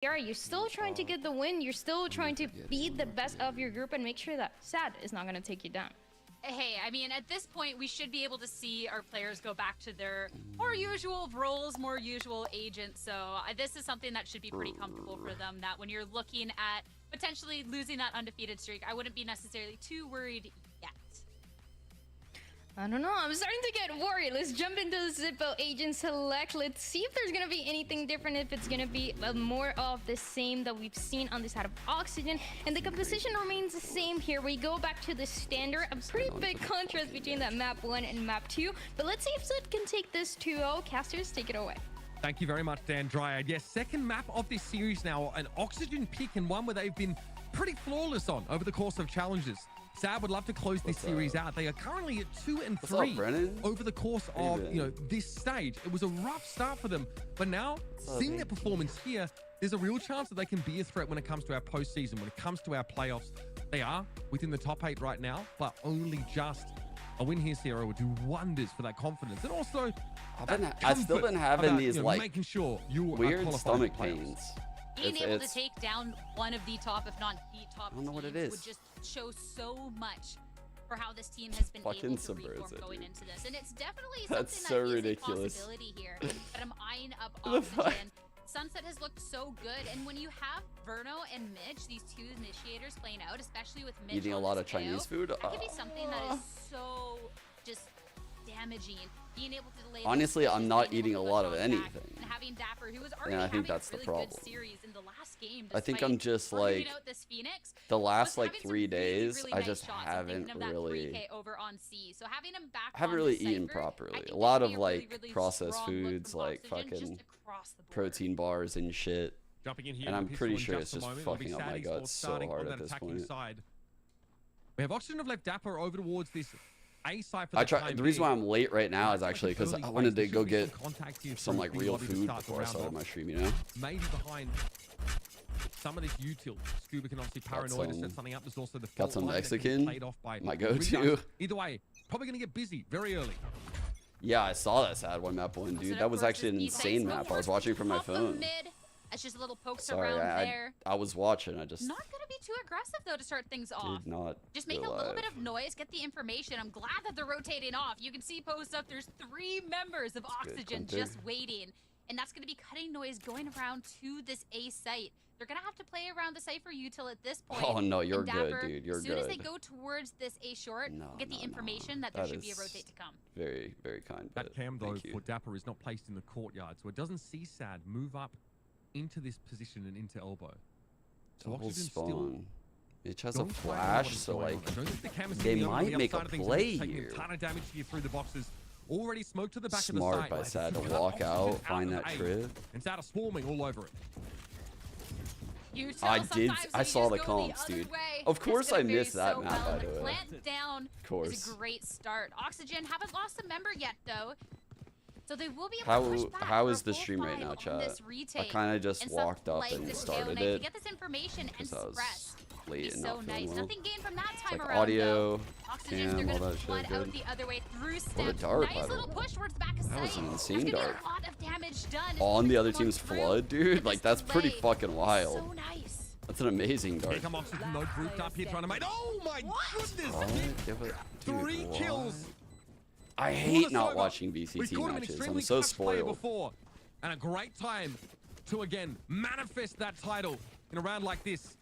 You're still trying to get the win. You're still trying to be the best of your group and make sure that Sad is not going to take you down. Hey, I mean, at this point, we should be able to see our players go back to their more usual roles, more usual agents. So this is something that should be pretty comfortable for them, that when you're looking at potentially losing that undefeated streak, I wouldn't be necessarily too worried yet. I don't know. I'm starting to get worried. Let's jump into the Zippo agent select. Let's see if there's going to be anything different, if it's going to be more of the same that we've seen on this side of Oxygen. And the composition remains the same here. We go back to the standard. A pretty big contrast between that map 1 and map 2. But let's see if Zid can take this 2-0. Casters, take it away. Thank you very much, Dan Dryad. Yes, second map of this series now. An Oxygen pick, and one where they've been pretty flawless on over the course of challenges. Sad would love to close this series out. They are currently at 2 and 3 over the course of this stage. It was a rough start for them, but now seeing their performance here, there's a real chance that they can be a threat when it comes to our postseason, when it comes to our playoffs. They are within the top 8 right now, but only just a win here, Sierra, would do wonders for that confidence. And also, I still been having these like making sure you weird stomach pains. Being able to take down one of the top, if not the top, I don't know what it teams is. would just show so much for how this team has been able to reform going into this. And it's definitely something That's so ridiculous. A possibility here. But I'm eyeing up Oxygen. Sunset has looked so good, and when you have Verno and Mitch, these two initiators playing out, especially with Mitch eating a lot of Chinese food, that could be something that is so just damaging. Being able to delay honestly, I'm not eating a lot of anything. And having Dapper, who was already I think having that's a really the problem. good series in the last game. I think I'm just like the last like 3 days. I just haven't really. Over on C. So having him back, I haven't really eaten properly. A lot of like processed foods, like fucking protein bars and shit. Jumping in here, and I'm pretty sure it's just fucking up my guts so hard at this point. We have Oxygen have left Dapper over towards this A side for the reason why I'm late right now is actually because I wanted to go get some like real food before I started my stream, you know? Maybe behind some of this util. Scuba can obviously paranoid to set something up. There's also the got some Mexican. My go-to. Either way, probably gonna get busy very early. Yeah, I saw that Sad One map 1, dude. That was actually an insane map. I was watching from my phone. It's just a little pokes around there. I was watching. I just not gonna be too aggressive though to start things off. Just make a little bit of noise, get the information. I'm glad that they're rotating off. You can see post up. There's 3 members of Oxygen just waiting, and that's gonna be cutting noise going around to this A site. They're gonna have to play around the site for util at this point. Oh no, you're good, dude. You're good. As soon as they go towards this A short, get the information that there should be a rotate to come. Very, very kind. That cam though for Dapper is not placed in the courtyard, so it doesn't see Sad move up into this position and into elbow. So Oxygen still Mitch has a flash, so like they might make a play here. A ton of damage here through the boxes. Already smoked to the back Smart of the side. by Sad to walk out, find that trip. And Sad are swarming all over it. I saw the comps, dude. Of course I missed that map, by the way. Plant down is a great start. Oxygen haven't lost a member yet, though. So they will be able to push back. How is the stream right now, chat? I kind of just walked up and started it get this information and because I was late and not feeling well. Nothing gained from that time like around, audio, Oxygen, cam, all that shit good. The other way through What a dart, nice little push towards the back of that was an insane There's dart. a lot of damage done. On the other team's flood, dude. Like that's pretty fucking wild. So nice. That's an amazing dart. Here come Oxygen, though, grouped up here trying to make. Oh my goodness! 3 kills. I hate not watching VCT matches. I'm so spoiled. Before, and a great time to again manifest that title in a round like this.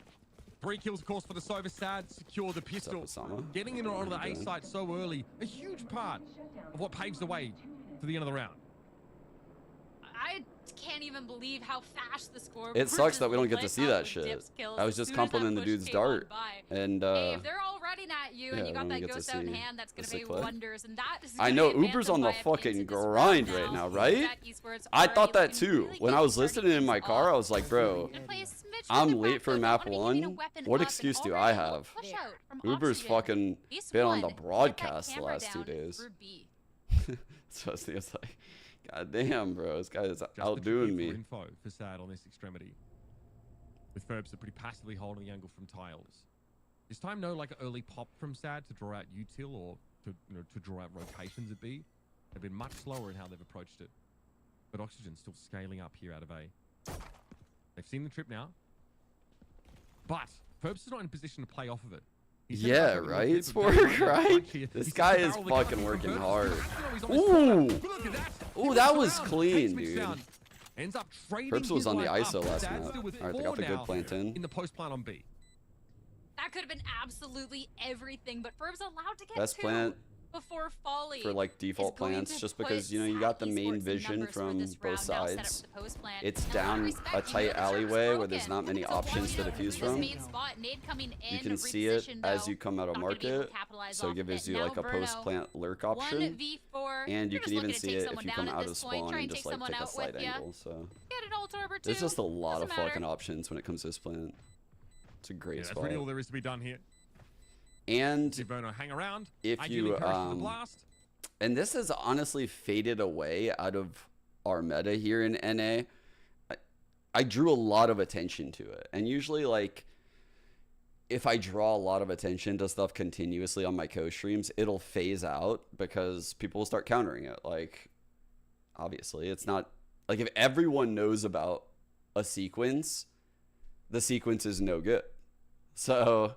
3 kills, of course, for the Sova Sad. Secure the pistol. Getting in on the A site so early, a huge part of what paves the way to the end of the round. I can't even believe how fast the score. It sucks that we don't get to see that shit. I was just complimenting the dude's dart, and hey, if they're all running at you and you got that ghost out in hand, that's gonna make wonders. And that is I know Uber's on the fucking grind right now, right? I thought that too. When I was listening in my car, I was like, bro, I'm late for map 1. What excuse do I have? Uber's fucking been on the broadcast the last 2 days. So it's like, god damn, bro, this guy is outdoing me. Info for Sad on this extremity. With Ferbs pretty passively holding the angle from tiles. This time, no like early pop from Sad to draw out util or to draw out rotations at B. They've been much slower in how they've approached it. But Oxygen still scaling up here out of A. They've seen the trip now. But Ferbs is not in a position to play off of it. Yeah, right, Spork, right? This guy is fucking working hard. Ooh! Ooh, that was clean, dude. Ferbs was on the ISO last map. Alright, they got the good plant in the post plant on B. That could have been absolutely everything, but Ferbs allowed to get best two plant before Folly for like default plants, just because you know you got the main vision from both sides. It's down a tight alleyway where there's not many options to defuse from. You can see it as you come out of market, so it gives you like a post plant lurk option, and you can even see it if you come out of spawn and just like take a slight angle. So there's just a lot of fucking options when it comes to this plant. It's a great spot. That's really all there is to be done here. And hang around, if you and this has honestly faded away out of our meta here in NA. I drew a lot of attention to it, and usually like if I draw a lot of attention to stuff continuously on my co-streams, it'll phase out because people will start countering it. Like obviously it's not like if everyone knows about a sequence, the sequence is no good. So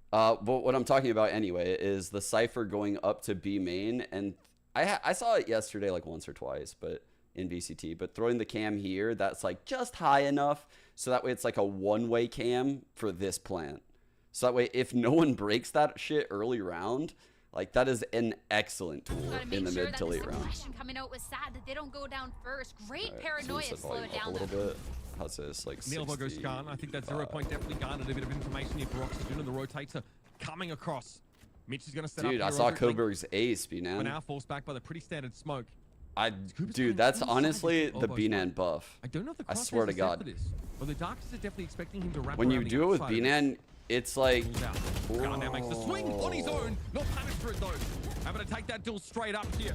but what I'm talking about anyway is the Cypher going up to B main, and I saw it yesterday like once or twice, but in VCT, but throwing the cam here, that's like just high enough so that way it's like a one-way cam for this plant. So that way if no one breaks that shit early round, like that is an excellent tool in the mid to late round. Coming out with Sad that they don't go down first. Great Right, paranoia so to slow it down a little bit. How's this? Like Neil goes Scan. I think that 0 point definitely garnered a bit of information here for Oxygen, and the rotator coming across. Mitch is going to set up. Dude, I saw Coburg's ace, B-Nan. We're now forced back by the pretty standard smoke. Dude, that's honestly the B-Nan buff. I don't know if the I swear to God. Well, the Darkest are definitely expecting him to wrap when you do it with B-Nan, it's like... Now makes the swing on his own. Not punished for it, though. Having to take that duel straight up here.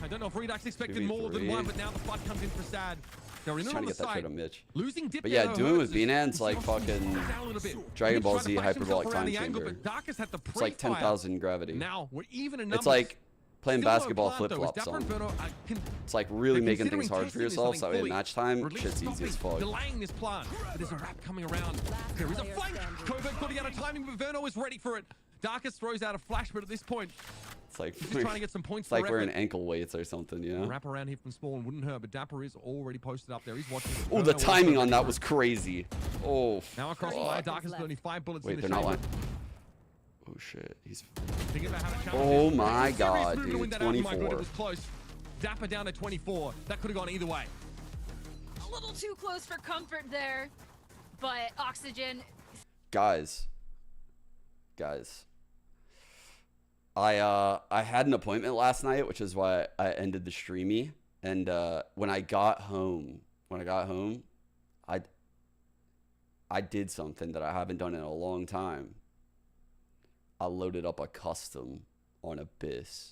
I don't know if Redux expected more than one, but now the flood comes in for Sad. They're in trying to get that side. to Mitch. Losing dip but yeah, doing it with B-Nan's like fucking Dragon Ball Z hyperbolic time chamber. It's like 10,000 gravity. Now we're even in it's like playing basketball flip-flops on. It's like really making things hard for yourself, so in match time, shit's easy as fuck. Delaying this plan, but there's a wrap coming around. There is a flank. Covert putting out a timing, but Verno is ready for it. Darkest throws out a flash, but at this point, it's like he's just trying to get some points. It's like wearing ankle weights or something, you know? Wrap around here from Spawn wouldn't hurt, but Dapper is already posted up there. He's watching. Oh, the timing on that was crazy. Oh. Now across the fire, Darkest only 5 bullets in the they're not lying. Oh shit, he's... Oh my god, dude, 24. It was close. Dapper down to 24. That could have gone either way. A little too close for comfort there, but Oxygen... Guys. I had an appointment last night, which is why I ended the streamy. And when I got home, I did something that I haven't done in a long time. I loaded up a custom on Abyss,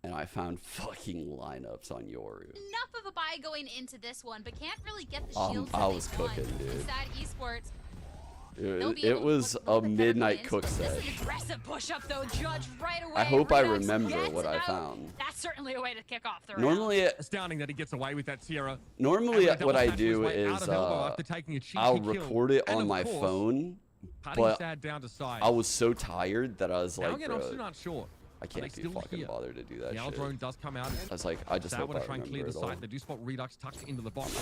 and I found fucking lineups on Yoru. Enough of a buy going into this one, but can't really get the shields I was cooking, dude. Sad Esports. It was a midnight cook set. This is an aggressive push-up though, Judge right away. I hope I remember what I found. That's certainly a way to kick off the round. Normally, astounding that he gets away with that Sierra. Normally, what I do is I'll record it on my phone, but I was so tired that I was like, bro, I can't be fucking bothered to do that shit. Drone does come out. I was like, I just hope I try and clear the site. They do spot Redux tucked into the box.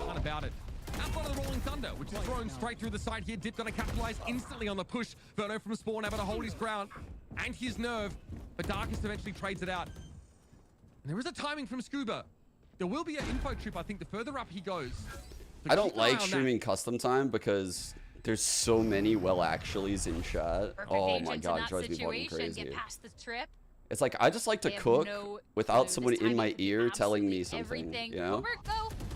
Not about it. Out front of the Rolling Thunder, which is thrown straight through the side here. Dip gonna capitalize instantly on the push. Verno from Spawn able to hold his ground and his nerve, but Darkest eventually trades it out. And there is a timing from Scuba. There will be an info trip, I think, the further up he goes. So I don't like streaming custom time because there's so many actuallys in chat. Oh my god, it drives me fucking crazy. Get past the trip. It's like I just like to cook without someone in my ear telling me something, you know?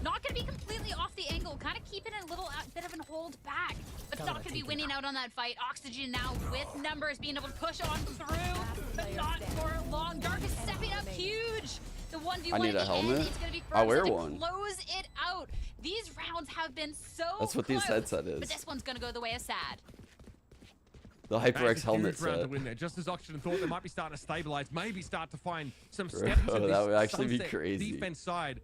Not going to be completely off the angle, kind of keeping it a little bit of a hold back, but not going to be winning out on that fight. Oxygen now with numbers being able to push on through, but not for long. Darkest stepping up huge. The 1v1 I need a helmet. It's gonna be I'll wear one. Close it out. These rounds have been so That's what close, this headset is. but this one's going to go the way of Sad. The HyperX helmet set. To win there. Just as Oxygen thought they might be starting to stabilize, maybe start to find some steps in this that would actually be Sunset crazy. Defense side.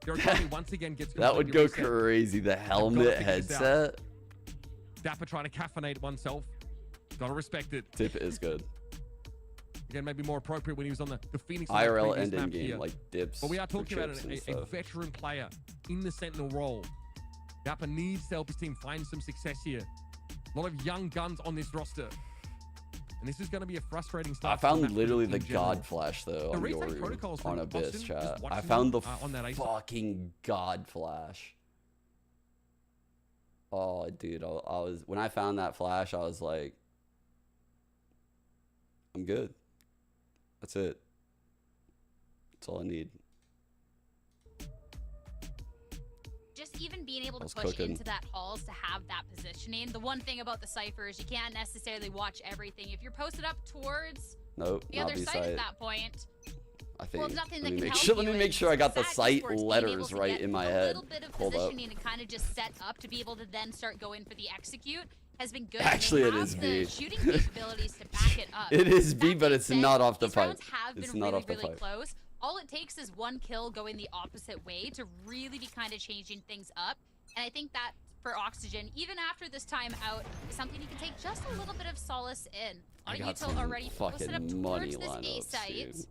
Hirokami once again gets that would go reset. crazy. The helmet headset. Dapper trying to caffeinate oneself. Gotta respect it. Tip is good. Again, maybe more appropriate when he was on the Phoenix. IRL and in game, like dips. But we are talking about a veteran player in the Sentinel role. Dapper needs to help his team find some success here. A lot of young guns on this roster. And this is going to be a frustrating start. I found literally the God Flash, though, on Yoru, on Abyss chat. I found the fucking God Flash. Oh, dude, I was when I found that flash, I was like, I'm good. That's it. That's all I need. Just even being able to push into that halls to have that positioning. The one thing about the Cypher is you can't necessarily watch everything. If you're posted up towards the other side at that point, I think. Well, nothing let that me can help make sure I got the site letters right in my head. A little bit of positioning and kind of just set up to be able to then start going for the execute has been good. Actually, it is B. Shooting capabilities to back it up. It is B, but it's not off the pipe. It's not off the pipe. Close. All it takes is one kill going the opposite way to really be kind of changing things up. And I think that for Oxygen, even after this time out, is something you can take just a little bit of solace in. On a util already posted up towards this A site.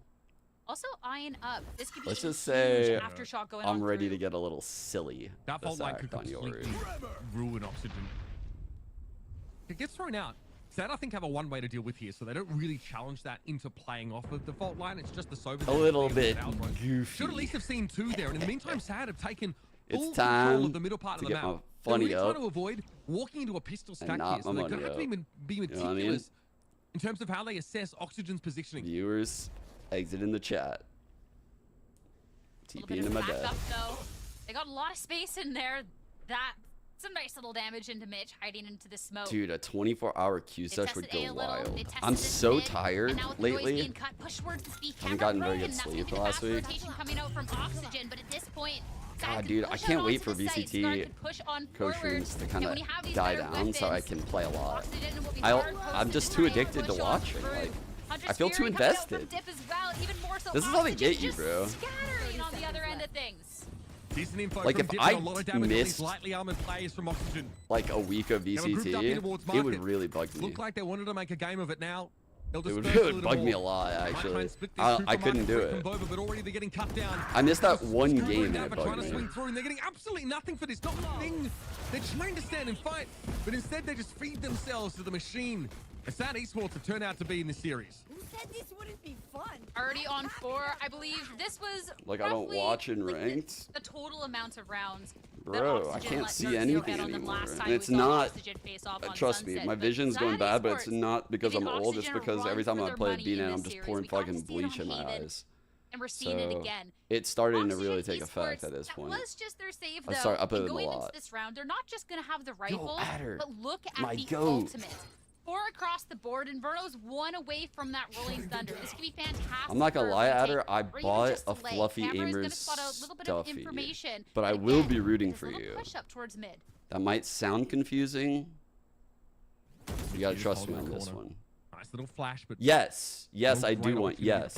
Also eyeing up. This could be Let's just say aftershock going I'm ready to get a little silly. That fault line could completely ruin Oxygen. It gets thrown out. Sad, I think, have a one way to deal with here, so they don't really challenge that into playing off of the fault line. It's just the sober. A little bit goofy. Should at least have seen two there. And in the meantime, Sad have taken full it's time control of the middle part of the map. They're really trying to avoid walking into a pistol stack here, so they're going to have to be meticulous in terms of how they assess Oxygen's positioning. Viewers, exit in the chat. TP into my dad. They got a lot of space in there. Some nice little damage into Mitch hiding into the smoke. Dude, a 24-hour Q sesh would go wild. I'm so tired lately. I haven't gotten very good sleep last week. God, dude, I can't wait for VCT co-streams to kind of die down so I can play a lot. I'm just too addicted to watching. Like, I feel too invested. This is how they get you, bro. Like if I missed like a week of VCT, it would really bug me. Look like they wanted to make a game of it now. It would bug me a lot, actually. I couldn't do it. I missed that one game and it bugged me. They're getting absolutely nothing for this. Not a thing. They're trying to stand and fight, but instead they just feed themselves to the machine. A Sad esports have turned out to be in this series. Who said this wouldn't be fun? Already on 4, I believe this was like I don't watch in ranked. The total amount of rounds. Bro, I can't see anything anymore. And it's not, trust me, my vision's going bad, but it's not because I'm old, it's because every time I play BNet, I'm just pouring fucking bleach in my eyes. And we're seeing it again. It's starting to really take effect at this point. That was just their save, though. And going into this round, they're not just going to have the rifle, but look at the ultimate. 4 across the board, and Verno's 1 away from that rolling thunder. This could be fantastic. I'm not gonna lie, Adder, I bought a fluffy Aimers stuffy, but I will be rooting for you. That might sound confusing. You gotta trust me on this one. Nice little flash, but yes, I do want yes.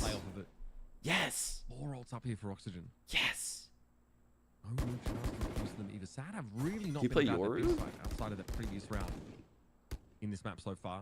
More ults up here for Oxygen. Yes. No real chance to use them either. Sad have really not been outside of that previous round in this map so far.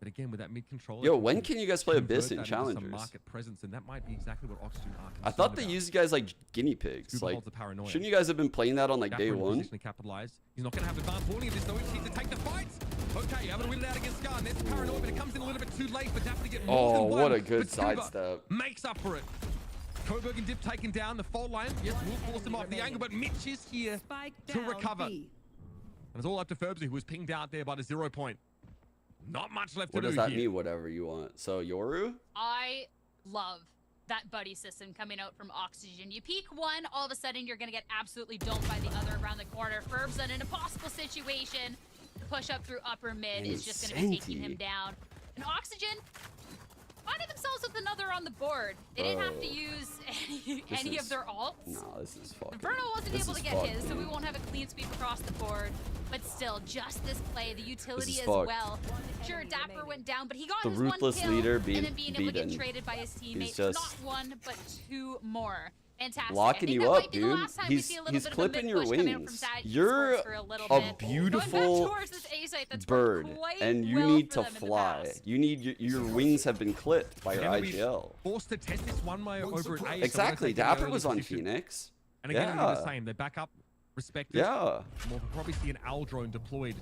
But again, with that mid controller. Yo, when can you guys play Abyss in challengers? Market presence, and that might be exactly what Oxygen are. I thought they used you guys like guinea pigs. Like, shouldn't you guys have been playing that on like day one? He's not going to have advanced warning of this, though. He needs to take the fights. Okay, able to win it out against Scar. There's Paranoia, but it comes in a little bit too late for Dapper to get more than one. What a good sidestep. Makes up for it. Coburg and Dip taken down the fault line. Yes, will force him off the angle, but Mitch is here to recover. And it's all up to Ferbsy, who was pinged out there by the 0 point. Not much left to do here. What does that mean? Whatever you want. So Yoru? I love that buddy system coming out from Oxygen. You peek one, all of a sudden you're gonna get absolutely dumped by the other around the corner. Ferb's in an impossible situation. The push up through upper mid is just gonna be taking him down. And Oxygen finding themselves with another on the board. They didn't have to use any of their alts. No, this is fucking. Verno wasn't able to get his, so we won't have a clean sweep across the board. But still, just this play, the utility as well. Sure, Dapper went down, but he got his one kill, leader and then being able to get traded by his teammates. Not 1, but 2 more. Fantastic. locking you up, dude. He's clipping your wings. You're a beautiful bird, and you need to fly. You need your wings have been clipped by your IGL. Forced to test this one way over at A. Exactly. Dapper was on Phoenix. And again, it'll be the same. They back up, respected. Yeah. We'll probably see an owl drone deployed.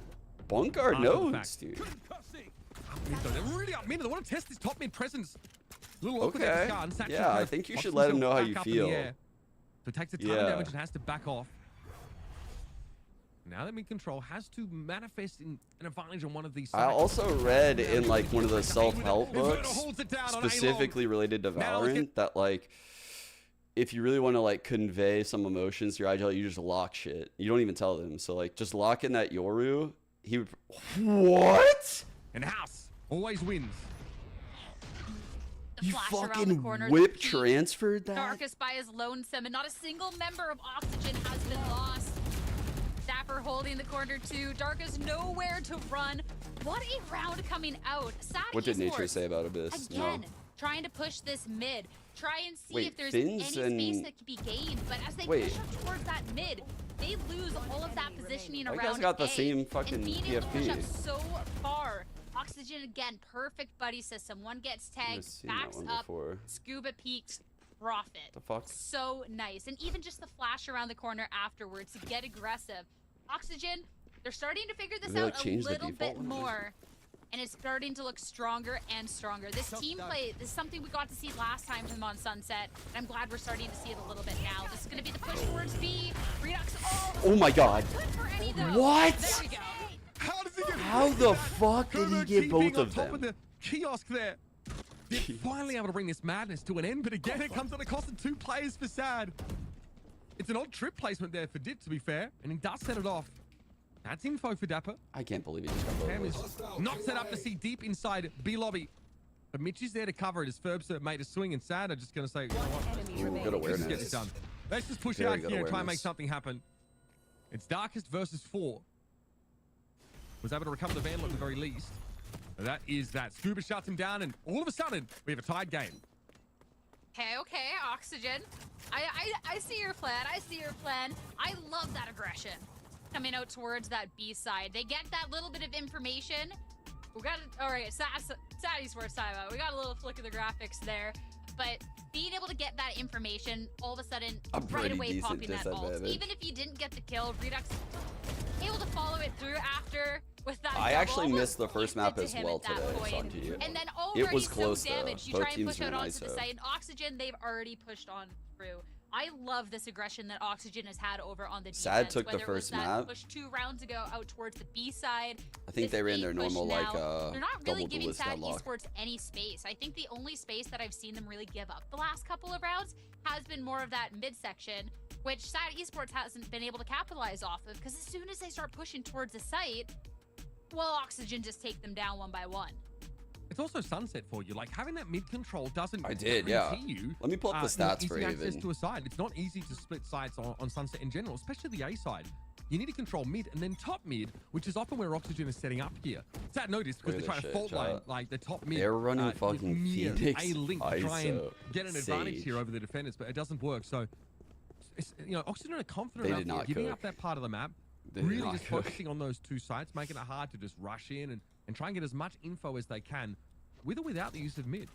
Bunkguard nodes, dude. They're really up mid. They want to test this top mid presence. Little awkward there for Scar. Yeah, I think you should let him know how you feel. So it takes a ton of damage and has to back off. Now that mid control has to manifest in an advantage on one of these sides. I also read in like one of the self-help books specifically related to Valorant that like if you really want to like convey some emotions to your IGL, you just lock shit. You don't even tell them. So like just lock in that Yoru. He would. What? And House always wins. You fucking whip transferred that? Darkest by his lonesome, and not a single member of Oxygen has been lost. Dapper holding the corner too. Darkest nowhere to run. What a round coming out. Sad what did Nature say about Abyss? Again, trying to push this mid. Try and see if there's any space that can be gained. But as they push up towards that mid, they lose all of that positioning around. You guys got the same fucking PFP. Push up so far. Oxygen again, perfect buddy system. One gets tagged, backs up, scuba peaks, profit. The fuck? So nice. And even just the flash around the corner afterwards to get aggressive. Oxygen, they're starting to figure this out a little bit more. And it's starting to look stronger and stronger. This team play, this is something we got to see last time from on Sunset. And I'm glad we're starting to see it a little bit now. This is going to be the push towards B. Redux, oh my god. What? There we go. How the fuck did he get both of them? Of the kiosk there. They're finally able to bring this madness to an end, but again, it comes at a cost of 2 players for Sad. It's an odd trip placement there for Dit, to be fair, and he does set it off. That's info for Dapper. I can't believe he just got both. Cam is not set up to see deep inside B lobby. But Mitch is there to cover it as Ferbster made a swing, and Sad are just going to say, you know what? Good awareness. Let's get this done. Let's just push out here and try and make something happen. It's Darkest versus 4. Was able to recover the Vandal at the very least. And that is that. Scuba shuts him down, and all of a sudden, we have a tied game. Okay, Oxygen. I see your plan. I see your plan. I love that aggression. Coming out towards that B side. They get that little bit of information. We got it. All right, Saddy's first time out. We got a little flick of the graphics there. But being able to get that information, all of a sudden, right away popping that ult. Even if you didn't get the kill, Redux able to follow it through after with that. I actually missed the first map as well today. And then already it was close so damaged. You Both try and push out onto ISO. the side. And Oxygen, they've already pushed on through. I love this aggression that Oxygen has had over on the defense. Sad took the first map. Push 2 rounds ago out towards the B side. I think they ran their normal like they're not really giving Sad deadlock. Esports any space. I think the only space that I've seen them really give up the last couple of rounds has been more of that midsection, which Sad Esports hasn't been able to capitalize off of, because as soon as they start pushing towards the site, well, Oxygen just take them down one by one. It's also Sunset for you. Like, having that mid control doesn't you. Let me pull up the stats for access Haven. To a side. It's not easy to split sides on Sunset in general, especially the A side. You need to control mid and then top mid, which is often where Oxygen is setting up here. Sad notice because they're trying to fault line like the top mid. They're running fucking Phoenix A link to try and get an advantage Sage. here over the defenders, but it doesn't work. So, you know, Oxygen are confident enough giving up that part of the map, really just focusing on those 2 sites, making it hard to just rush in and try and get as much info as they can, with or without the use of mid.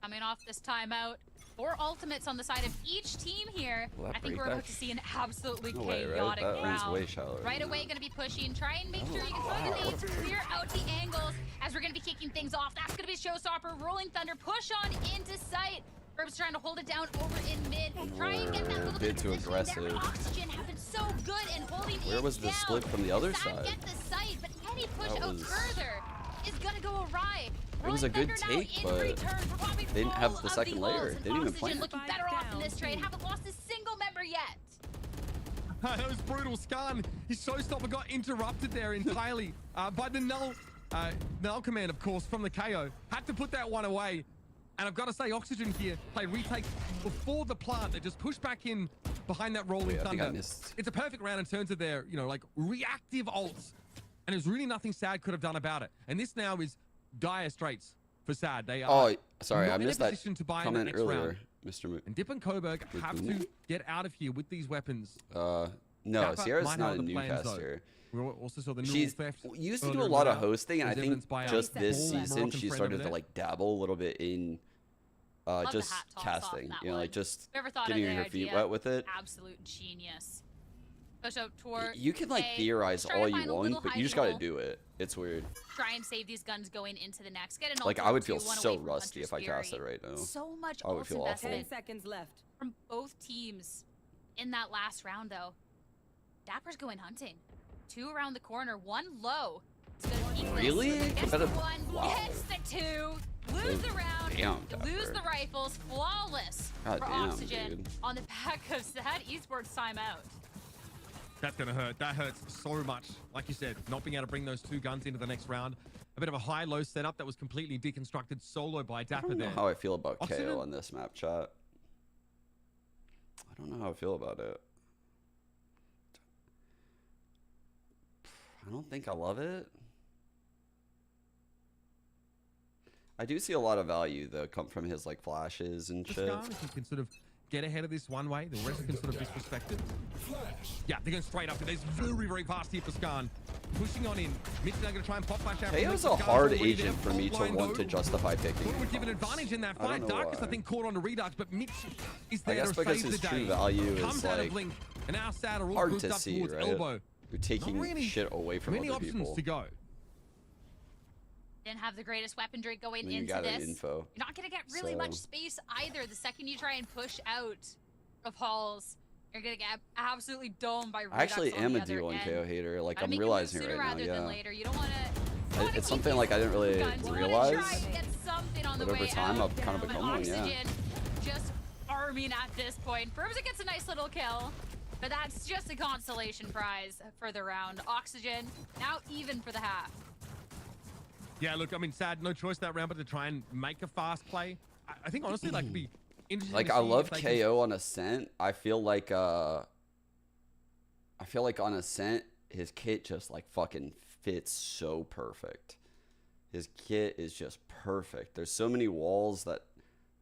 Coming off this timeout, 4 ultimates on the side of each team here. I think we're about to see an absolutely chaotic round. Right away, going to be pushing. Try and make sure you can throw the nades to clear out the angles as we're going to be kicking things off. That's going to be Showstopper, Rolling Thunder, push on into sight. Herb's trying to hold it down over in mid. Try and get that little bit too aggressive. Oxygen have been so good in holding it down. Where was the split from the other side? Get the site, but any push out further is gonna go awry. It was a good take, but they didn't have the second layer. They didn't even plan. Looking better off in this trade. Haven't lost a single member yet. That was brutal. Scan, his showstopper got interrupted there entirely by the null command, of course, from the KO. Had to put that one away. And I've got to say, Oxygen here played retake before the plant. They just pushed back in behind that Rolling Thunder. It's a perfect round in terms of their, you know, like reactive ults. And there's really nothing Sad could have done about it. And this now is dire straits for Sad. They are. Oh, sorry, I not in a missed that position to buy in comment that next earlier, round. Mr. Mo And Dip and Coburg have to get out of here with these weapons. No, Dapper Sierra's might not have a the plans, newcaster. We also saw the She's theft used to do earlier a in lot the of round. hosting, and I There's think evidence by just our this full season Moroccan she friend started over to there. like dabble a little bit in Love the just hat toss off casting, that you know, one. like just Whoever thought getting of the her feet idea, wet with it. Absolute genius. Push out toward. You can like theorize all you want, but you just gotta do it. It's weird. Try and save these guns going into the next. Get an Like ult I would two, feel one so away from rusty if I Hunter's cast it Fury. right now. So much I would ult feel awful. investment 10 seconds left. from both teams in that last round, though. Dapper's going hunting. 2 around the corner, 1 low. It's gonna keep this. Really? Gets the Competitive? 1, Wow. gets the 2, lose the round, Damn, lose Dapper. the rifles, flawless God for damn, Oxygen dude. on the back of Sad Esports timeout. That's gonna hurt. That hurts so much. Like you said, not being able to bring those 2 guns into the next round. A bit of a high-low setup that was completely deconstructed solo by I Dapper don't know there. how I feel about Oxygen? KO on this map, chat. I don't know how I feel about it. I don't think I love it. I do see a lot of value though come from his like flashes and For shit. Skarn, if he can sort of get ahead of this one way, the rest can sort of disrespect it. Yeah, they're going straight up. There's very, very fast here for Skarn. Pushing on in. Mitch now going to try and pop flash out. KO's a hard agent for me to want to justify picking. Would give an advantage in that I don't fight. know Darkness, I why. think, caught on to Redux, but Mitch is I there guess to because save his the true day. value Comes is out like of Blink, and now Sad are all hard grouped to up see, towards right? Elbow. You're taking Not really shit away from many other options people. to go. Didn't have the greatest weaponry going And you into got this. an info. You're not going to get really So- much space either. The second you try and push out of halls, you're going to get absolutely domed by Redux I actually on am the a other D1 end. KO hater. Like Gotta I'm make it move realizing it sooner right now. rather than Yeah. later. You don't want to. It's something like I didn't really realize. Try and get something on the But over way time, out, I've kind of but become one, yeah. Oxygen just arming at this point. Burbs gets a nice little kill, but that's just a consolation prize for the round. Oxygen now even for the half. Yeah, look, I mean, Sad, no choice that round but to try and make a fast play. I think, honestly, that could be interesting Like to I see love if they can- KO on Ascent. I feel like on Ascent his kit just like fucking fits so perfect. His kit is just perfect. There's so many walls that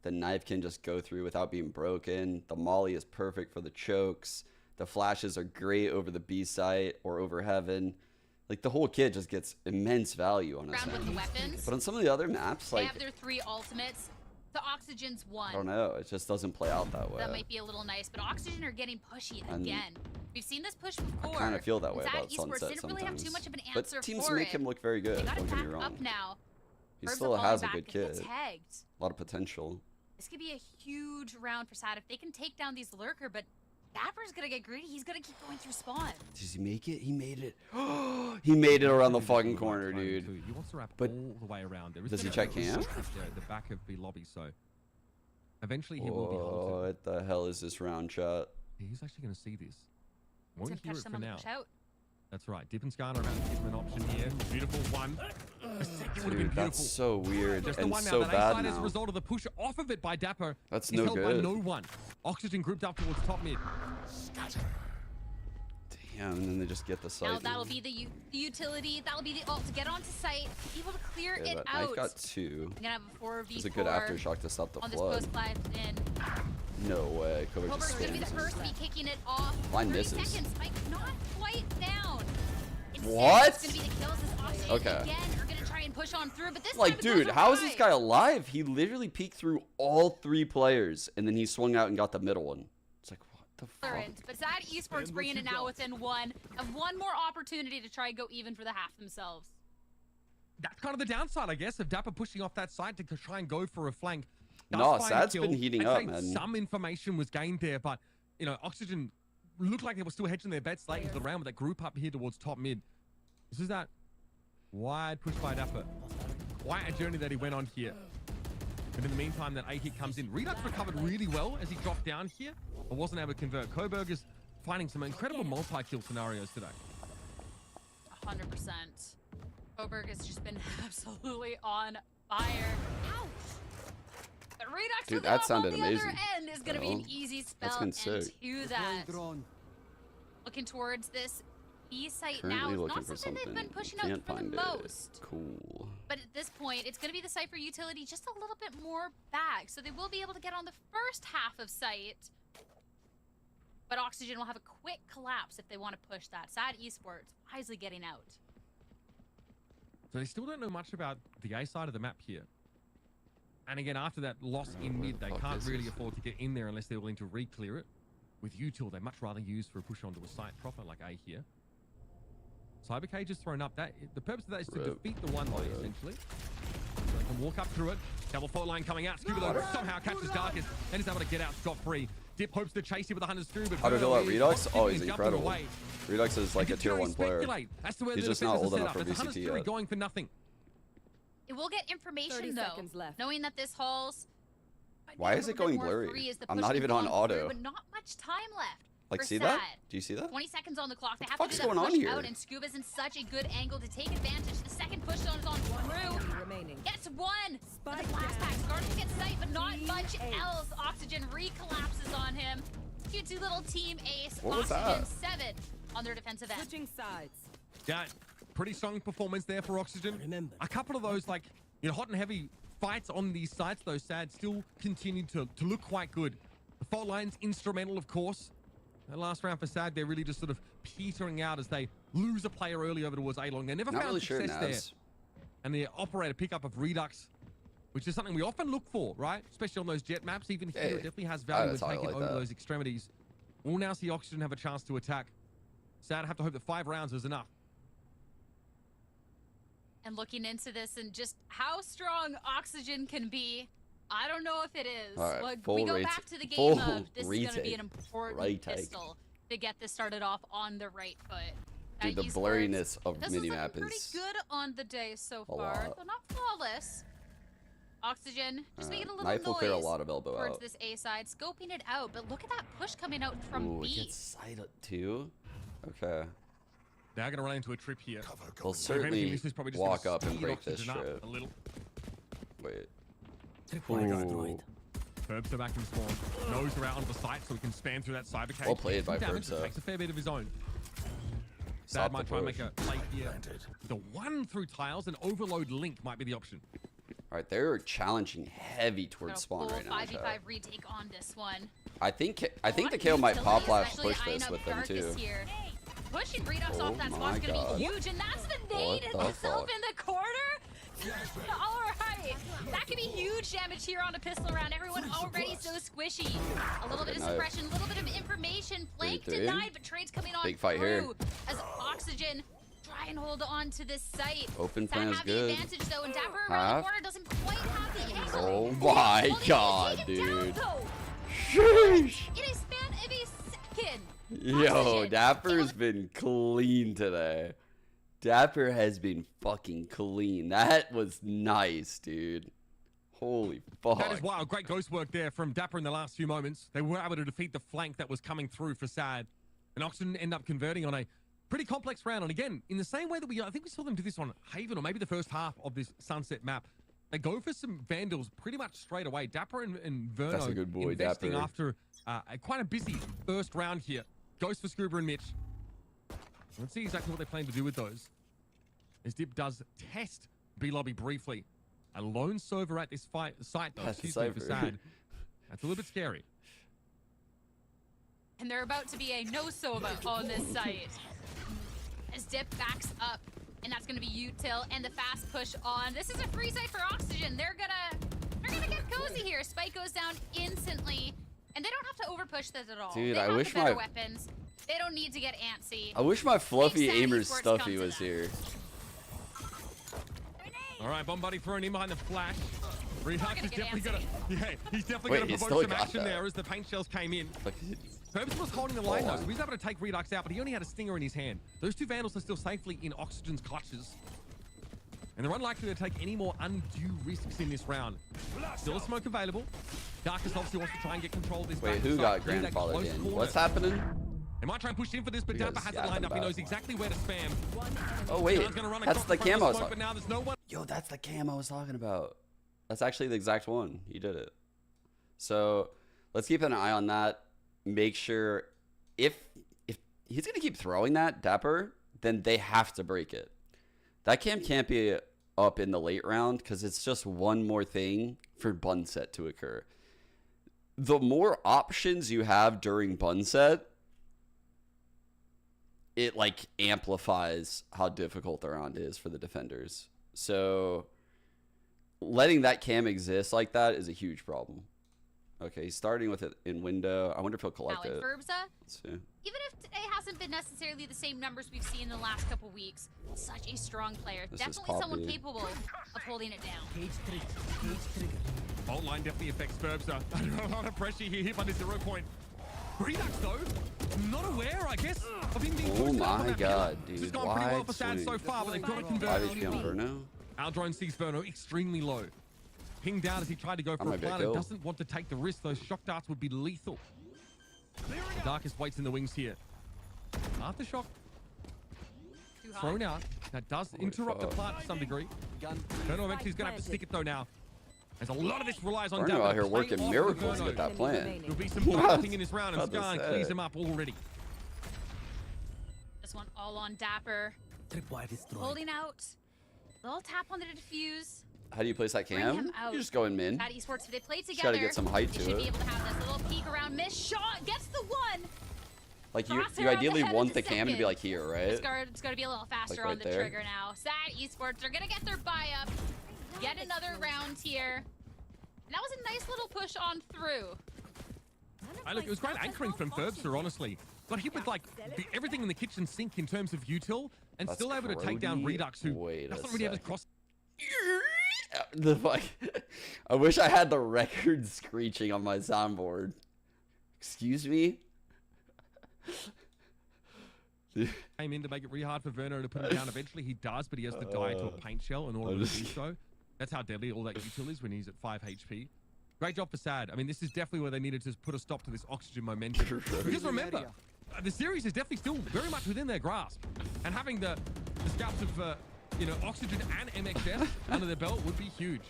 the knife can just go through without being broken. The molly is perfect for the chokes. The flashes are great over the B site or over heaven. Like the whole kit just gets immense value on Round with Ascent. the weapons. But on some of the other maps, They like have their 3 ultimates. The Oxygen's 1. I don't know, it just doesn't play out that way. That might be a little nice, but Oxygen are getting pushy And again. We've seen this push before. I kind of feel that way Sad about Esports Sunset didn't really have too sometimes. much of an But answer teams for make it. him look very good. They got Don't it get me back wrong. up now. He Burbs still are has a falling good back. They get kid. tagged. A lot of potential. This could be a huge round for Sad if they can take down these lurker, but Dapper's gonna get greedy. He's gonna keep going through spawn. Does he make it? He made it. He made it around the fucking corner, Trying dude. to- He wants to wrap But all the way around. There is does he gonna check be a camp? switch at the back of B lobby, so eventually he will be Whoa, halted. what the hell is this round, chat? He's actually going to see this. He's Won't gonna hear catch it for someone to now. push out. That's right. Dip and Skarn are about to give him an option here. Beautiful one. A second would have been Dude, that's beautiful. so weird Just the and one now. so That bad A-side as a now. result of the push off of it by Dapper. That's He's no held by good. no one. Oxygen grouped up towards top mid. Damn, and then they just get the Now sight. that'll be the utility. That'll be the ult to get onto site, able to clear Okay, it that out. knife got 2. I'm gonna have a 4v4 It's a good aftershock to stop the on this flood. post live in. No way. Kovac Wilber's just gonna be the stands. first to be kicking it off. Line 30 misses. seconds. Spike not quite down. Instead, What? It's gonna be the kills as Oxygen Okay. again are gonna try and push on through, but this Like, time dude, it goes how is this awry. guy alive? He literally peeked through all 3 players, and then he swung out and got the middle one. It's like, what the fuck? Current, but Sad Esports bringing it now within 1. Have one more opportunity to try and go even for the half themselves. That's kind of the downside, I guess, of Dapper pushing off that side to try and go for a flank. Does No, find a Sad's kill. been heating I'd up, say man. Some information was gained there, but, you know, Oxygen looked like they were still hedging their bets late into the round with that group up here towards top mid. This is that wide push by Dapper. Quite a journey that he went on here. But in the meantime, that A hit comes in. Redux recovered really well as he dropped down here, but wasn't able to convert. Coburg is finding some incredible multi-kill scenarios today. 100%. Coburg has just been absolutely on fire. Ouch! The Redux Dude, with that the sounded on the amazing. other end is gonna be an easy spell That's been sick. into that. Looking towards this B site Currently now is looking not for something they've been pushing out Can't for the find most. it. Cool. But at this point, it's going to be the site for utility just a little bit more back. So they will be able to get on the first half of site. But Oxygen will have a quick collapse if they want to push that. Sad Esports wisely getting out. So they still don't know much about the A side of the map here. And again, after that loss in mid, they can't really afford to get in there unless they're willing to re-clear it. With util, they'd much rather use for a push onto a site proper like A here. Cyber Cage is thrown up. The purpose of that is to defeat the one way, essentially. So they can walk up through it. Double fault line coming out. Scuba though somehow catches Darkest and is able to get out scot-free. Dip hopes to chase him with the Hunter's Screw, but How to know about Redux? Oh, he's incredible. Redux is like a tier 1 player. He's just not old enough for VCT yet. Going for nothing. It will get information though, knowing that this hall's. Why is it going blurry? I'm not even on auto. But not much time left. Like, see that? Do you see that? 20 seconds on the clock. They have What to the do fuck's that going on push here? out, and Scuba's in such a good angle to take advantage. The second push zone is on through. Gets one. With the blast pack. Guardian gets sight, but not much else. Oxygen re-collapses on him. Cutesy little team ace. What was Oxygen that? 7 on their defensive end. Switching sides. Yeah, pretty strong performance there for Oxygen. A couple of those, like, hot and heavy fights on these sites, though, Sad, still continue to look quite good. The fault line's instrumental, of course. That last round for Sad, they're really just sort of petering out as they lose a player early over towards A-Long. They never found success there. And the operator pickup of Redux, which is something we often look for, right? Especially on those jet maps. Even here, it definitely has value in taking over those extremities. We'll now see Oxygen have a chance to attack. Sad, have to hope that 5 rounds is enough. And looking into this and just how strong Oxygen can be, I don't know if it is. Right, we go back to the game of this is going to be an important pistol to get this started off on the right foot. Dude, the blurriness of minimap is pretty good on the day so far, though not flawless. Oxygen, just making a little Knife will clear a lot of elbow towards out. this A side, scoping it out, but look at that push coming out from Ooh, B. it gets side too. Okay. They're going to run into a trip here. They'll certainly walk up and break this trip. A little. Wait. Ooh. Ferbs are back in spawn. Nose around the site so we can spam through that cyber cage. Well played by Ferbs. Takes a fair bit of his own. Sad might try and make a play here. The one through tiles and overload link might be the option. All right, they're challenging heavy towards spawn right now. 5v5 retake on this one. I think the KO might pop flash push this with them too. Pushing Redux off that spot's gonna be huge, and that's the nade itself in the corner. All right, that could be huge damage here on a pistol round. Everyone already so squishy. A little bit of suppression, a little bit of information. Flank denied, but trade's coming on. Big fight here. As Oxygen try and hold on to this site. Open plan is good. The advantage though, and Dapper around the corner doesn't quite have the angle. Oh my god, dude. Sheesh. In a span of a second. Yo, Dapper's been clean today. Dapper has been fucking clean. That was nice, dude. Holy fuck. That is wild. Great ghost work there from Dapper in the last few moments. They were able to defeat the flank that was coming through for Sad. And Oxygen end up converting on a pretty complex round. And again, in the same way that I think we saw them do this on Haven or maybe the first half of this Sunset map. They go for some Vandals pretty much straight away. Dapper and Verno That's a good boy, investing Dapper. after quite a busy first round here. Goes for Scuba and Mitch. Let's see exactly what they plan to do with those. As Dip does test B-Lobby briefly. A lone server at this site, though, excuse me, for Sad. That's a little bit scary. And they're about to be a no-sova on this site. As Dip backs up, and that's gonna be util and the fast push on. This is a free site for Oxygen. They're gonna get cozy here. Spike goes down instantly, and they don't have to overpush this at all. Dude, they I have wish the better my weapons. They don't need to get antsy. I wish my fluffy aimer Esports stuffy come to was that. here. All right, Bombardie thrown in behind the flash. Redux is definitely gonna, he's definitely Wait, gonna he provoke still some got action that. there as the paint shells came in. Ferbs was holding the line though, so he's able to take Redux out, but he only had a stinger in his hand. Those two Vandals are still safely in Oxygen's clutches. And they're unlikely to take any more undue risks in this round. Still a smoke available. Darkest obviously wants to try and get control of this. Wait, who got grandfathered in? What's happening? They might try and push in for this, but Dapper has it lined up. He knows exactly where to spam. Oh wait, that's the camo I was but now there's no one. Yo, that's the camo I was talking about. That's actually the exact one. He did it. So let's keep an eye on that. Make sure if he's gonna keep throwing that, Dapper, then they have to break it. That cam can't be up in the late round because it's just one more thing for bun set to occur. The more options you have during bun set, it like amplifies how difficult the round is for the defenders. So letting that cam exist like that is a huge problem. Okay, he's starting with it in window. I wonder if he'll collect it. Let's see. Even if today hasn't been necessarily the same numbers we've seen in the last couple weeks, such a strong player. Definitely someone capable of holding it down. Fault line definitely affects Furbza. A lot of pressure here hit by the 0 point. Redux though, not aware, I guess, of him being pushed. Oh my god, dude. This has gone pretty well for Sad so far, but they've got to convert. 5 HP on Verno. Aldrone sees Verno extremely low. Pinged down as he tried to go for a plant and doesn't want to take the risk. Those shock darts would be lethal. The Darkest waits in the wings here. Aftershock thrown out. That does interrupt the plant to some degree. Verno eventually is going to have to stick it though now. As a lot of this relies on Verno out here working miracles to get that plant. There'll be some bumping in his round and Skarn cleans him up already. This one all on Dapper. Holding out. Little tap on the diffuse. How do you place that cam? You just go in min. Bad esports, if they play together, gotta get some height to it. Should be able to have this little peek around. Miss shot, gets the one. Like you ideally want the cam to be like here, right? It's got to be a little faster like on the trigger now. Sad esports are gonna get their buy up. Get another round here. And that was a nice little push on through. Look, it was great anchoring from Furbza, honestly. Got hit with like everything in the kitchen sink in terms of util, and still able to take down Redux, who doesn't really have his cross. The fuck! I wish I had the record screeching on my soundboard. Excuse me. Came in to make it really hard for Verno to put him down. Eventually he does, but he has to die to a paint shell in order to do so. That's how deadly all that util is when he's at 5 HP. Great job for Sad. I mean, this is definitely where they needed to put a stop to this Oxygen momentum. Because remember, the series is definitely still very much within their grasp. And having the scalps of, you know, Oxygen and MXF under their belt would be huge.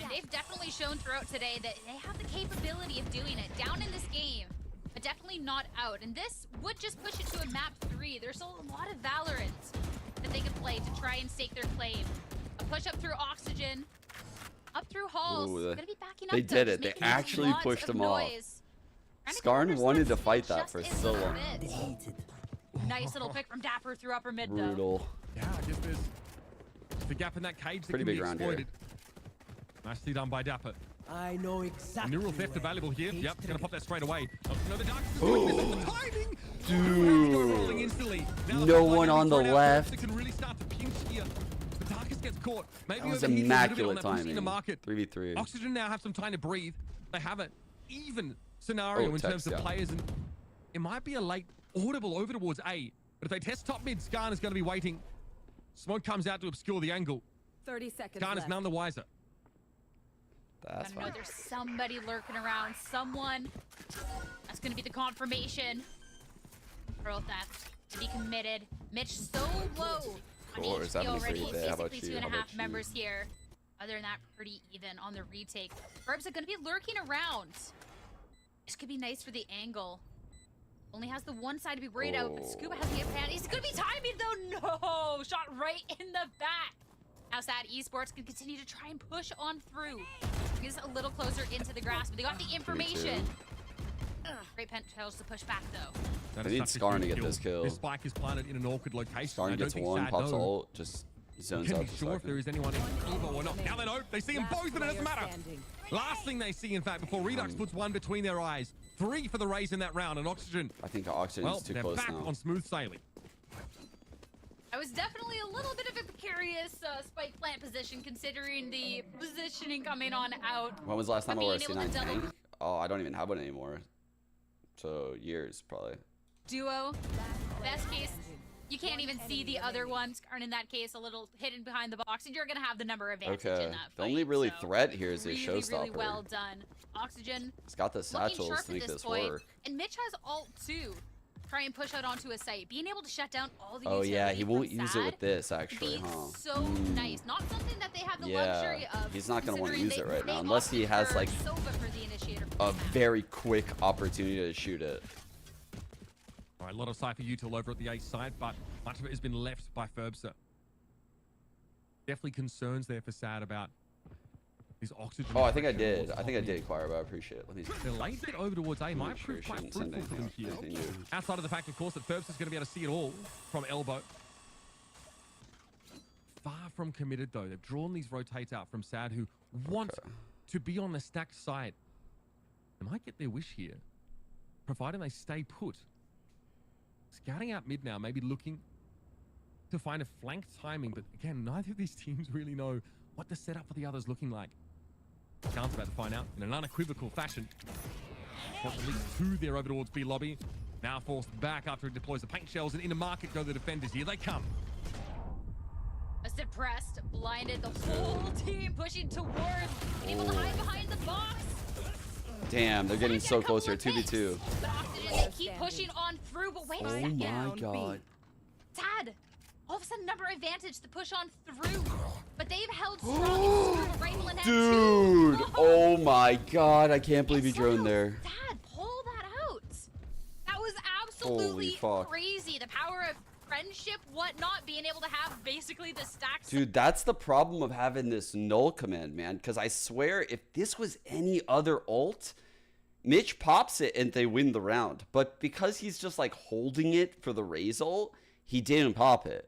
They've definitely shown throughout today that they have the capability of doing it down in this game, but definitely not out. And this would just push it to a map 3. There's a lot of Valorant that they could play to try and stake their claim. A push up through Oxygen, up through halls. Gonna be backing up. They did it. They actually pushed them off. Skarn wanted to fight that for so long. Nice little pick from Dapper through upper mid though. Brutal. Yeah, I guess there's the gap in that cage that Pretty can big be round exploited. Nicely done by Dapper. I know exactly. Neural theft available here. Yep, gonna pop that straight away. Oh, no, the Darkest is doing this at the timing. Dude, no one on the left. It can really start to pinch here. The Darkest gets caught. Maybe that was overheating immaculate a little bit on that timing. in the market. 3v3. Oxygen now have some time to breathe. They have an even scenario in terms of players, and it might be a late audible over towards A. But if they test top mid, Skarn is going to be waiting. Smoke comes out to obscure the angle. 30 seconds Skarn is none the wiser. That's I know there's somebody lurking around. Someone. That's going to be the confirmation. Pearl theft to be committed. Mitch so low on HP already. Basically 2.5 members here. Other than that, pretty even on the retake. Burbs are going to be lurking around. This could be nice for the angle. Only has the one side to be worried out, but Scuba has the upper hand. He's going to be timing though. No! Shot right in the back. Now Sad Esports can continue to try and push on through. He's a little closer into the grasp, but they got the information. Great pentels to push back though. I need Skarn to get this kill. This spike is planted in an awkward location. Skarn gets one, pops ult, just zones out. Can't be sure if there is anyone in Evo or not. Now they know. They see them both, and it doesn't matter. Last thing they see, in fact, before Redux puts one between their eyes. 3 for the Raze in that round, and Oxygen. I think Oxygen is too close now. They're back on smooth sailing. I was definitely a little bit of a precarious spike plant position, considering the positioning coming on out. When was the last time I wore a C9 tank? Oh, I don't even have one anymore. So years, probably. Duo. Best case, you can't even see the other ones. Skarn in that case, a little hidden behind the box, and you're gonna have the number advantage in that fight. The only really threat here is his showstopper. Really well done. Oxygen. It's got the satchels to make this work. And Mitch has ult too. Try and push out onto a site. Being able to shut down all the utilities. Oh yeah, he won't use it with this actually, huh? So nice. Not something that they have the luxury of. He's not gonna want to use it right now unless he has like a very quick opportunity to shoot it. All right, a lot of Cypher util over at the A side, but much of it has been left by Ferbster. Definitely concerns there for Sad about his oxygen. Oh, I think I did. I think I did acquire, but I appreciate it. Let me. The lane get over towards A might prove quite fruitful for them here. Outside of the fact, of course, that Ferbster's going to be able to see it all from elbow. Far from committed, though. They've drawn these rotates out from Sad, who want to be on the stacked side. They might get their wish here, providing they stay put. Scouting out mid now, maybe looking to find a flank timing, but again, neither of these teams really know what the setup for the other's looking like. Count's about to find out in an unequivocal fashion. Forced at least two there over towards B lobby. Now forced back after it deploys the paint shells, and in the market go the defenders. Here they come. A suppressed, blinded, the whole team pushing towards, able to hide behind the box. Damn, they're getting so close here, 2v2. But Oxygen, they keep pushing on through, but wait a second. Oh my god. Sad. All of a sudden, number advantage to push on through. But they've held strong. Dude, oh my god, I can't believe he droned there. Sad, pull that out. That was absolutely crazy. The power of friendship, whatnot, being able to have basically the stacks. Dude, that's the problem of having this null command, man. Because I swear, if this was any other ult, Mitch pops it and they win the round. But because he's just like holding it for the raise ult, he didn't pop it.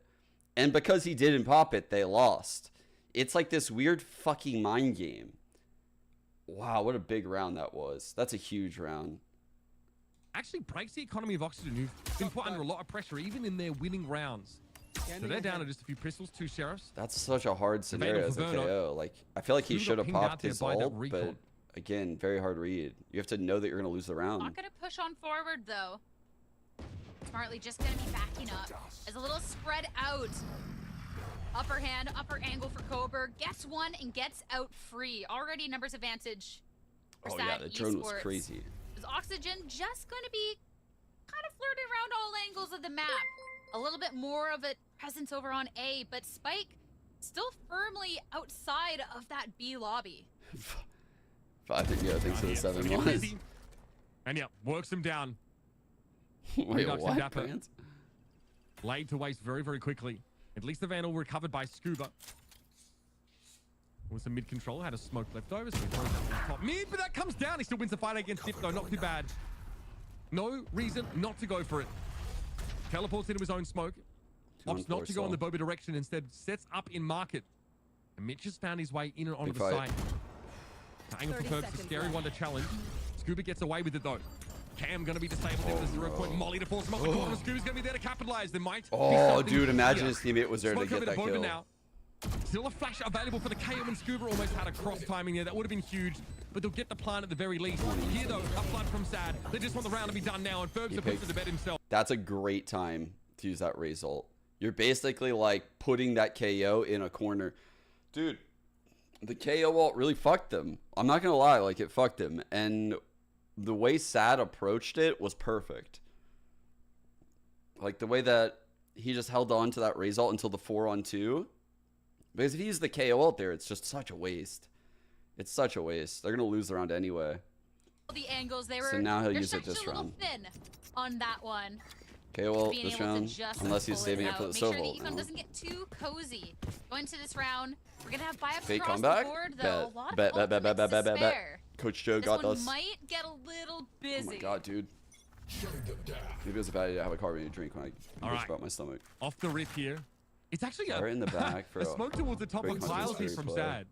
And because he didn't pop it, they lost. It's like this weird fucking mind game. Wow, what a big round that was. That's a huge round. Actually breaks the economy of Oxygen, who've been put under a lot of pressure, even in their winning rounds. So they're down to just a few pistols, 2 sheriffs. That's such a hard scenario as a KO. Like, I feel like he should have popped his ult, but again, very hard read. You have to know that you're going to lose the round. Not going to push on forward, though. Smartly just going to be backing up. As a little spread out. Upper hand, upper angle for Coburg. Gets one and gets out free. Already numbers advantage for Sad yeah, the drone was crazy. Is Oxygen just going to be kind of flirting around all angles of the map? A little bit more of a presence over on A, but Spike still firmly outside of that B lobby. 5 to go, thanks for the 7 months. And yeah, works him down. Wait, what? Laid to waste very, very quickly. At least the Vandal recovered by Scuba. With some mid control, had a smoke left over, so he throws that top mid, but that comes down. He still wins the fight against Dip, though. Not too bad. No reason not to go for it. Teleports into his own smoke. Opts not to go in the Boba direction, instead sets up in market. And Mitch has found his way in and onto the side. The angle for Ferb's a scary one to challenge. Scuba gets away with it, though. Cam gonna be disabled there with a 0-point molly to force him off the corner. Scuba's gonna be there to capitalize. There might be dude, imagine his teammate was there to get that kill. Now. Still a flash available for the KO, and Scuba almost had a cross timing there. That would have been huge, but they'll get the plan at the very least. Here, though, a flood from Sad. They just want the round to be done now, and Ferb's put to the bed himself. That's a great time to use that raise ult. You're basically like putting that KO in a corner. Dude, the KO ult really fucked them. I'm not gonna lie, like it fucked him. And the way Sad approached it was perfect. Like the way that he just held on to that raise ult until the 4-on-2. Because if he used the KO ult there, it's just such a waste. It's such a waste. They're gonna lose the round anyway. The angles they were. So now he'll use it this round. Thin on that one. KO ult this round, unless he's saving it for the Silver. Make sure the econ doesn't get too cozy. Going to this round, we're gonna have buy-ups fake across comeback? the board, though. Bet. Coach Joe got us. Might get a little busy. Oh my god, dude. Maybe it was a bad idea to have a carbonate drink when I bitch about my stomach. Off the rip here. It's actually right in the back for a smoke towards the top on tiles here from Sad.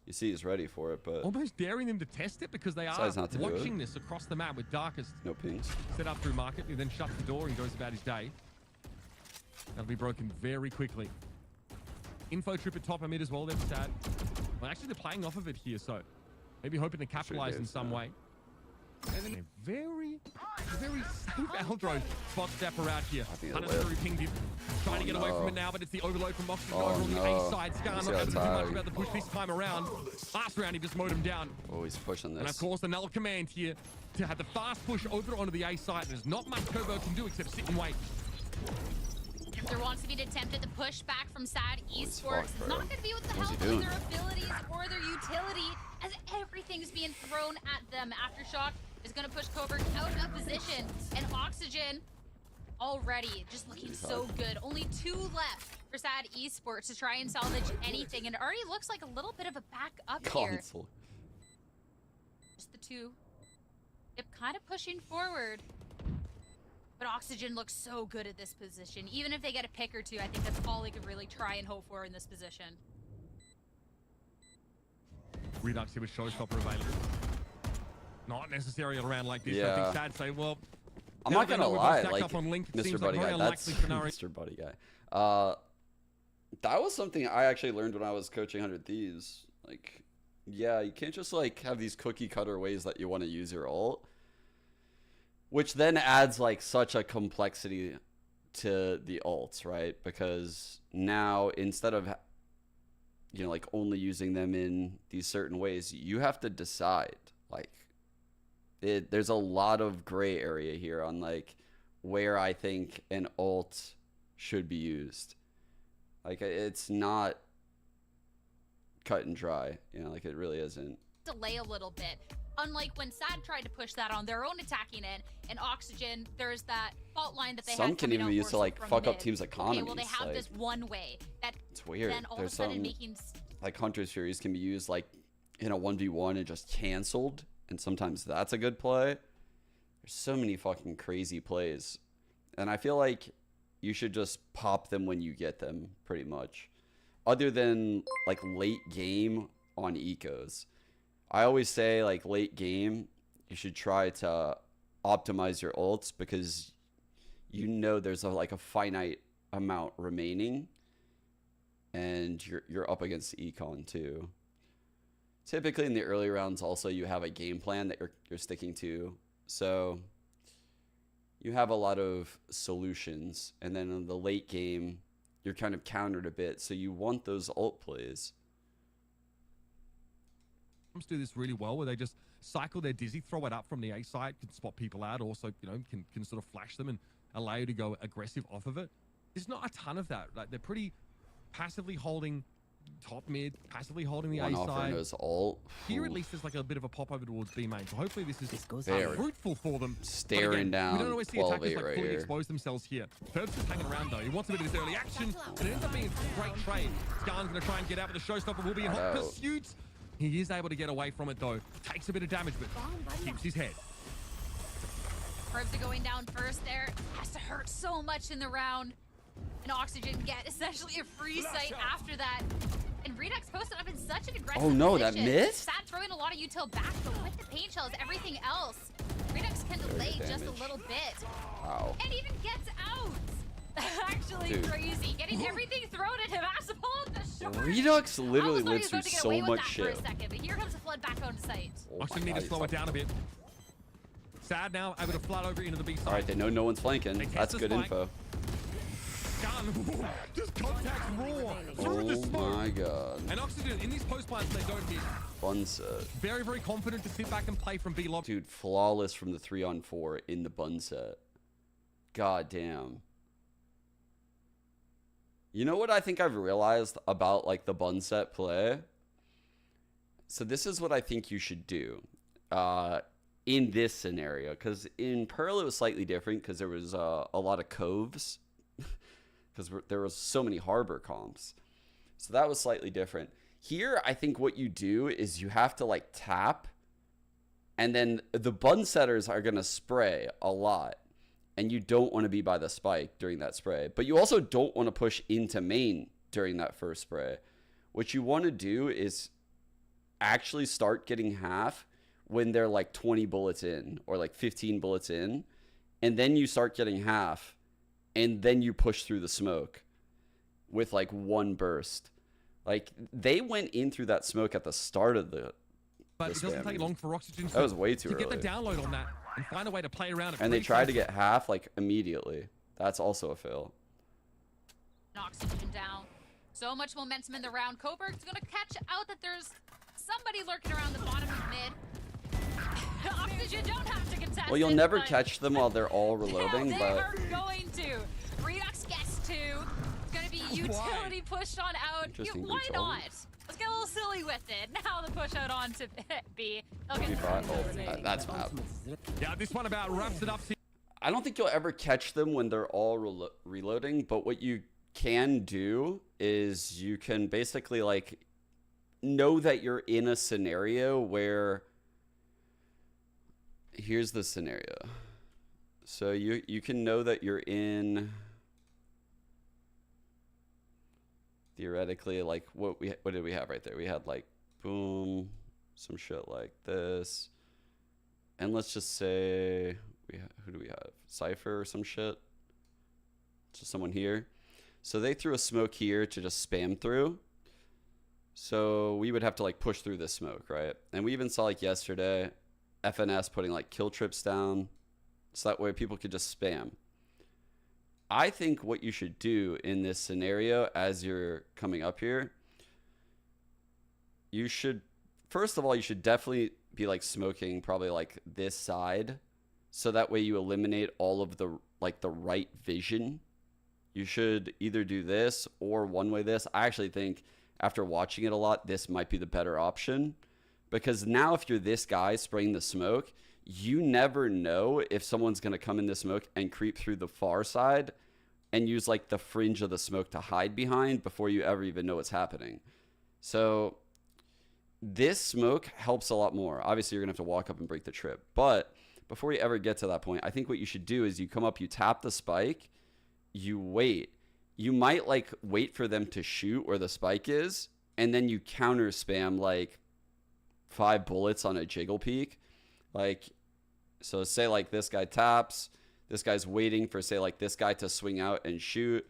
You see he's ready for it, but almost daring them to test it because they are watching this across the map with Darkest. No pings. Set up through market. He then shuts the door and goes about his day. That'll be broken very quickly. Info trip at top and mid as well. They're Sad. Well, actually, they're playing off of it here, so maybe hoping to capitalize in some way. And a very safe Aldrone spot stepper out here. Unnecessary pinged him. Trying to get away from it now, but it's the overload from Oxg over on the A side. Scar not able to do much about the push this time around. Last round, he just mowed him down. Oh, he's pushing this. And of course, the null command here to have the fast push over onto the A side. There's not much Coburg can do except sit and wait. If there wants to be an attempt at the push back from Sad Esports, it's not going to be with the help of their abilities or their utility, as everything's being thrown at them. Aftershock is going to push Coburg out of position, and Oxygen already just looking so good. Only 2 left for Sad Esports to try and salvage anything, and it already looks like a little bit of a backup here. Just the 2. Yep, kind of pushing forward. But Oxygen looks so good at this position. Even if they get a pick or 2, I think that's all they could really try and hope for in this position. Redux here with Showstopper available. Not necessarily around like this. Yeah. I think Sad say, well, I'm not gonna lie, like Mr. Buddy Guy, that's Mr. Buddy Guy. That was something I actually learned when I was coaching 100 Thieves. Like, yeah, you can't just like have these cookie cutter ways that you want to use your ult, which then adds like such a complexity to the ults, right? Because now instead of like only using them in these certain ways, you have to decide like. There's a lot of gray area here on like where I think an ult should be used. Like it's not cut and dry, like it really isn't. Delay a little bit. Unlike when Sad tried to push that on their own attacking end, and Oxygen, there's that fault line that they some had can even be used to like fuck up teams' economies. Okay, well they have like, this one way that it's weird. Then all there's of a sudden some making like Hunter's Furies can be used like in a 1v1 and just canceled. And sometimes that's a good play. There's so many fucking crazy plays. And I feel like you should just pop them when you get them, pretty much. Other than, like, late game on ecos. I always say, like, late game, you should try to optimize your ults because there's a finite amount remaining. And you're up against econ, too. Typically in the early rounds also you have a game plan that you're sticking to. So you have a lot of solutions, and then in the late game you're kind of countered a bit, so you want those ult plays. Do this really well where they just cycle their dizzy, throw it up from the A side, can spot people out, also can sort of flash them and allow you to go aggressive off of it. There's not a ton of that. Like they're pretty passively holding top mid, passively holding the A side. Ult. Here at least there's like a bit of a pop over towards B main, so hopefully this is fruitful for them. Staring again, down. We don't always see attackers like right fully here. expose themselves here. Ferb's just hanging around though. He wants a bit of this early action, and it ends up being a great trade. Skarn's gonna try and get out, but the showstopper will be in hot pursuit. He is able to get away from it though. Takes a bit of damage, but keeps his head. Herbs are going down first there. Has to hurt so much in the round. And Oxygen get essentially a free sight after that. And Redux posted up in such an aggressive position. that missed? Sad throwing a lot of util back, but with the pain shells, everything else, Redux can delay just a little bit. Wow. And even gets out. Actually crazy. Getting everything thrown at him. Has to pull out the short. Redux literally lives through so much shit. For a second, but here comes the flood back onto sight. Oxygen need to slow it down a bit. Sad now, able to flood over into the B side. Alright, they know no one's flanking. That's good info. Gun. Just contacts raw through the smoke. Oh my god. And Oxygen, in these post plants, they don't hit. Bun set. Very, very confident to sit back and play from B lob. Dude, flawless from the 3-on-4 in the bun set. God damn. You know what I think I've realized about like the bun set play? So this is what I think you should do in this scenario. Because in Pearl it was slightly different because there was a lot of coves. Because there was so many harbor comps. So that was slightly different. Here, I think what you do is you have to like tap. And then the bun setters are going to spray a lot. And you don't want to be by the spike during that spray. But you also don't want to push into main during that first spray. What you want to do is actually start getting half when they're like 20 bullets in. Or like 15 bullets in. And then you start getting half. And then you push through the smoke with like one burst. Like they went in through that smoke at the start of the. But it doesn't take long for Oxygen that was way too early. To get the download on that and find a way to play around it. And they tried to get half like immediately. That's also a fail. Oxygen down. So much momentum in the round. Coburg's gonna catch out that there's somebody lurking around the bottom of mid. Oxygen don't have to contest. Well, you'll never catch them while they're all reloading, they but are going to. Redux gets two. It's gonna be utility pushed on out. Why not? Let's get a little silly with it. Now the push out onto B. Okay. that's map. Yeah, this one about wraps it up. I don't think you'll ever catch them when they're all reloading, but what you can do is you can basically like know that you're in a scenario where, here's the scenario. So you can know that you're in, theoretically, like what did we have right there? We had like boom, some shit like this, and let's just say who do we have? Cypher or some shit. Just someone here. So they threw a smoke here to just spam through. So we would have to like push through this smoke, right? And we even saw like yesterday, FNS putting like kill trips down, so that way people could just spam. I think what you should do in this scenario as you're coming up here, you should, first of all, you should definitely be like smoking probably like this side, so that way you eliminate all of the like the right vision. You should either do this or one way this. I actually think after watching it a lot, this might be the better option, because now if you're this guy spraying the smoke, you never know if someone's going to come in the smoke and creep through the far side and use like the fringe of the smoke to hide behind before you ever even know what's happening. So this smoke helps a lot more. Obviously, you're going to have to walk up and break the trip. But before you ever get to that point, I think what you should do is you come up, you tap the spike, you wait. You might like wait for them to shoot where the spike is, and then you counter spam like 5 bullets on a jiggle peek. Like, so say like this guy taps, this guy's waiting for say like this guy to swing out and shoot.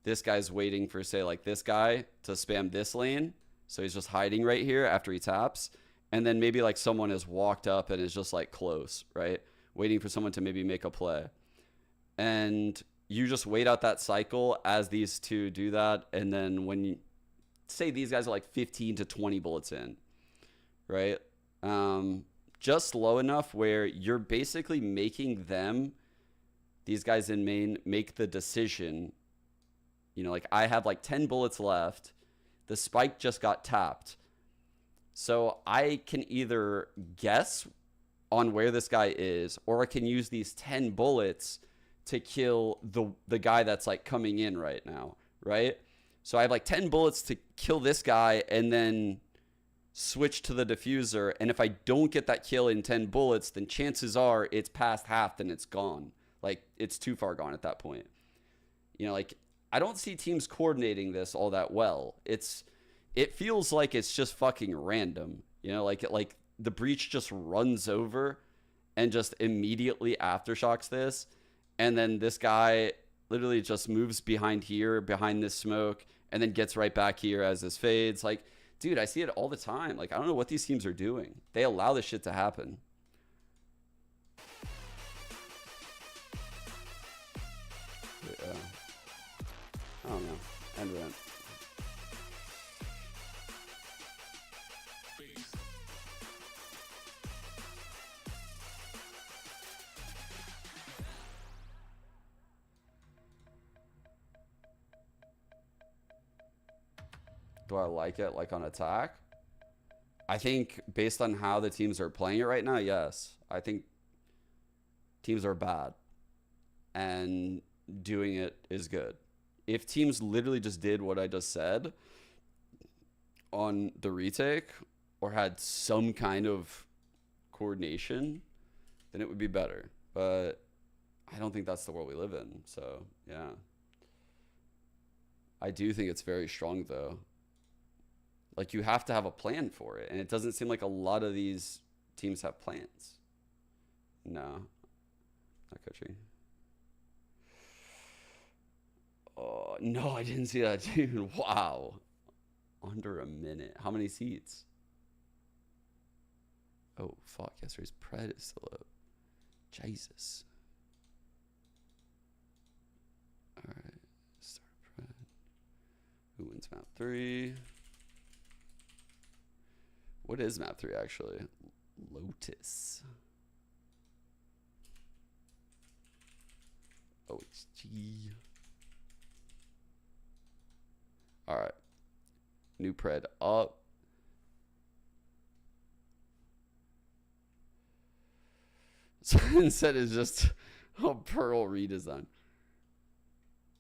This guy's waiting for say like this guy to spam this lane. So he's just hiding right here after he taps. And then maybe like someone has walked up and is just like close, right? Waiting for someone to maybe make a play. And you just wait out that cycle as these two do that. And then when you say these guys are like 15 to 20 bullets in, right? Just low enough where you're basically making them, these guys in main, make the decision. You know, like I have like 10 bullets left. The spike just got tapped. So I can either guess on where this guy is, or I can use these 10 bullets to kill the guy that's like coming in right now, right? So I have like 10 bullets to kill this guy and then switch to the diffuser. And if I don't get that kill in 10 bullets, then chances are it's past half, then it's gone. Like it's too far gone at that point. You know, like I don't see teams coordinating this all that well. It feels like it's just fucking random. You know, like the breach just runs over and just immediately aftershocks this. And then this guy literally just moves behind here, behind this smoke, and then gets right back here as this fades. Like, dude, I see it all the time. Like, I don't know what these teams are doing. They allow this shit to happen. I don't know. End rent. Do I like it like on attack? I think based on how the teams are playing it right now, yes. I think teams are bad and doing it is good. If teams literally just did what I just said on the retake or had some kind of coordination, then it would be better. But I don't think that's the world we live in. So, yeah. I do think it's very strong, though. Like, you have to have a plan for it. And it doesn't seem like a lot of these teams have plans. No. Not coaching. Oh, no, I didn't see that, dude. Wow. Under a minute. How many seats? Oh, fuck. Yesterday's Pred is still up. Jesus. All right. Start Pred. Who wins map 3? What is map 3, actually? Lotus. Oxg. All right. New Pred up. Sunset is just A Pearl redesign.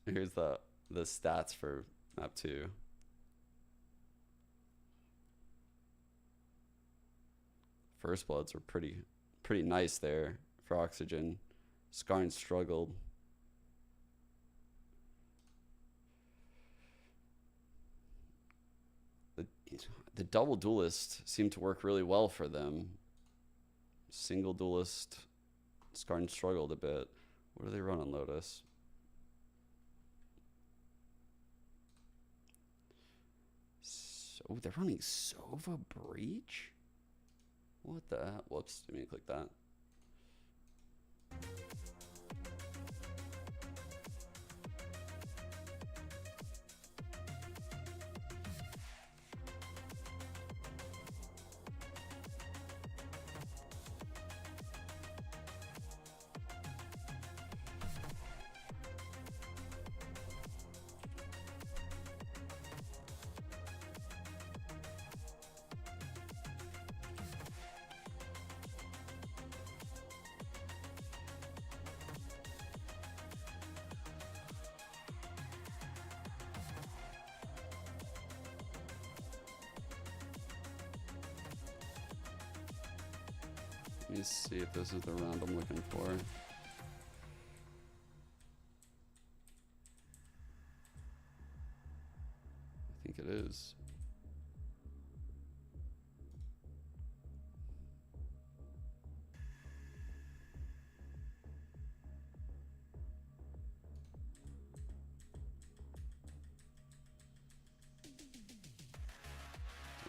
Here's the stats for map 2. First bloods were pretty nice there for Oxygen. Skarn struggled. The double duelist seemed to work really well for them. Single duelist, Skarn struggled a bit. What do they run on Lotus? So they're running Sova Breach? What the hell? Whoops, didn't mean to click that. Let me see if this is the round I'm looking for. I think it is.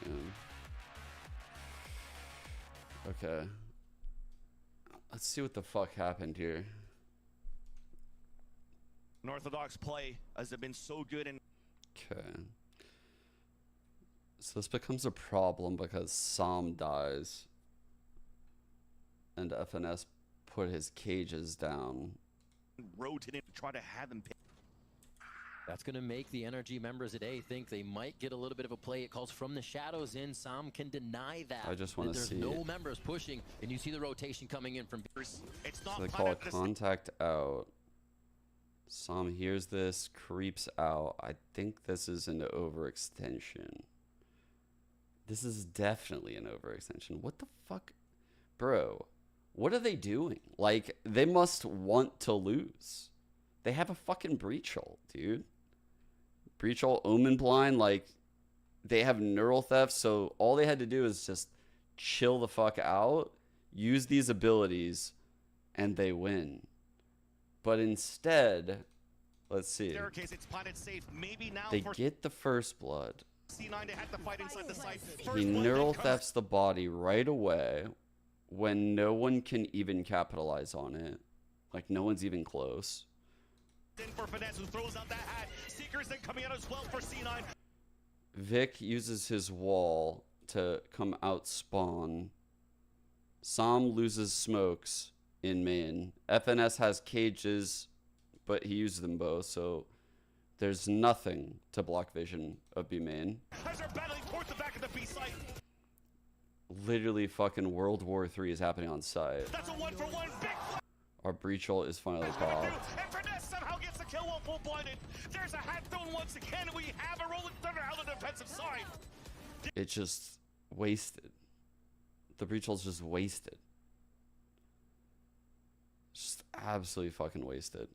Damn. Okay. Let's see what the fuck happened here. Unorthodox play has it been so good in. Okay. So this becomes a problem because Sam dies. And FNS put his cages down. Rotating to try to have him pick. That's going to make the NRG members today think they might get a little bit of a play. It calls from the shadows in. Sam can deny that. I just want to see. There's no members pushing, and you see the rotation coming in from. It's So not they call it contact out. Sam hears this, creeps out. I think this is an overextension. This is definitely an overextension. What the fuck? Bro, what are they doing? Like, they must want to lose. They have a fucking breach ult, dude. Breach ult, Omen Blind, like, they have neural theft, so all they had to do is just chill the fuck out, use these abilities, and they win. But instead, let's see. Staircase, it's planted safe. Maybe now They get the first blood. C9 they had to fight inside the site. He neural thefts the body right away when no one can even capitalize on it. Like, no one's even close. In for Finesse, who throws out that hat. Seekers then coming out as well for C9. Vic uses his wall to come out spawn. Sam loses smokes in main. FNS has cages, but he used them both, so there's nothing to block vision of B main. As they're battling towards the back of the B site. Literally fucking World War III is happening on site. That's a 1-for-1 big. Our breach ult is finally popped. And Finesse somehow gets the kill while full blinded. There's a hat thrown once again. We have a rolling thunder out of the defensive side. It's just wasted. The breach ult's just wasted. Just absolutely fucking wasted.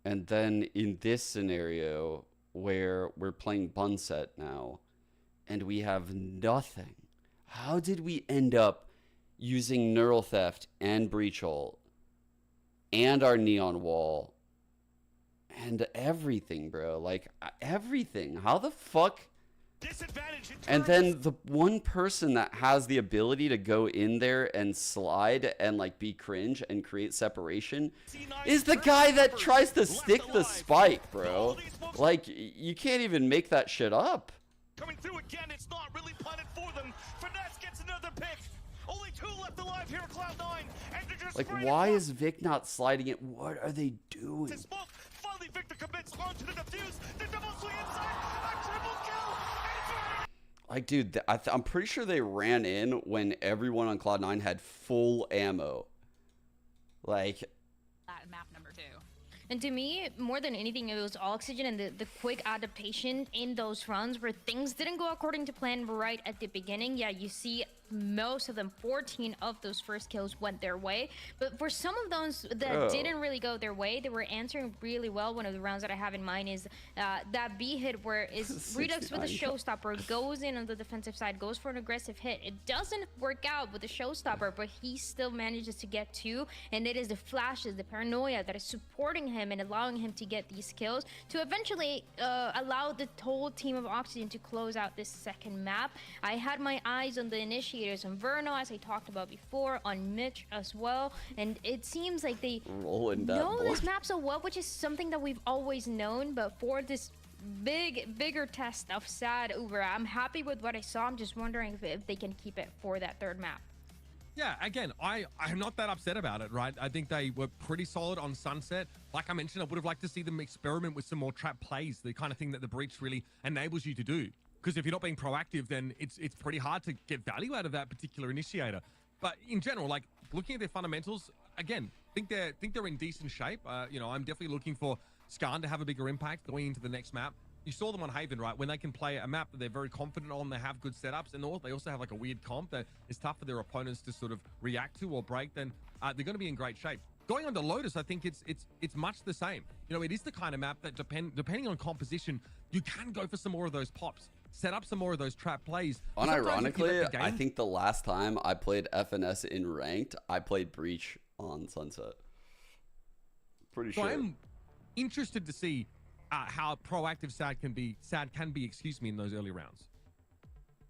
And then in this scenario where we're playing Bunset now and we have nothing, how did we end up using neural theft and breach ult and our neon wall and everything, bro? Like, everything. How the fuck? And then the one person that has the ability to go in there and slide and like be cringe and create separation is the guy that tries to stick the spike, bro. Like, you can't even make that shit up. Coming through again, it's not really planted for them. Finesse gets another pick. Only 2 left alive here at Cloud9. And they're just like, why is Vic not sliding it? What are they doing? Finally, Victor commits onto the defuse. The double swing inside. A triple kill. Like, dude, I'm pretty sure they ran in when everyone on Cloud9 had full ammo. Like, And to me, more than anything, it was Oxygen and the quick adaptation in those runs where things didn't go according to plan right at the beginning. Yeah, you see most of them, 14 of those first kills went their way. But for some of those that didn't really go their way, they were answering really well. One of the rounds that I have in mind is that B hit where is Redux with a showstopper, goes in on the defensive side, goes for an aggressive hit. It doesn't work out with the showstopper, but he still manages to get 2. And it is the flashes, the paranoia that is supporting him and allowing him to get these kills to eventually allow the whole team of Oxygen to close out this second map. I had my eyes on the initiators, on Verno, as I talked about before, on Mitch as well, and it seems like they know this map so well, which is something that we've always known. But for this bigger test of Sad Uber, I'm happy with what I saw. I'm just wondering if they can keep it for that third map. Yeah, again, I'm not that upset about it, right? I think they were pretty solid on Sunset. Like I mentioned, I would have liked to see them experiment with some more trap plays, the kind of thing that the breach really enables you to do. Because if you're not being proactive, then it's pretty hard to get value out of that particular initiator. But in general, like looking at their fundamentals, again, think they're in decent shape. You know, I'm definitely looking for Skarn to have a bigger impact going into the next map. You saw them on Haven, right? When they can play a map that they're very confident on, they have good setups, and they also have like a weird comp that is tough for their opponents to sort of react to or break, then they're going to be in great shape. Going on to Lotus, I think it's much the same. You know, it is the kind of map that depending on composition, you can go for some more of those pops, set up some more of those trap plays. Unironically, I think the last time I played FNS in ranked, I played Breach on Sunset. Pretty sure. I'm interested to see how proactive Sad can be, excuse me, in those early rounds.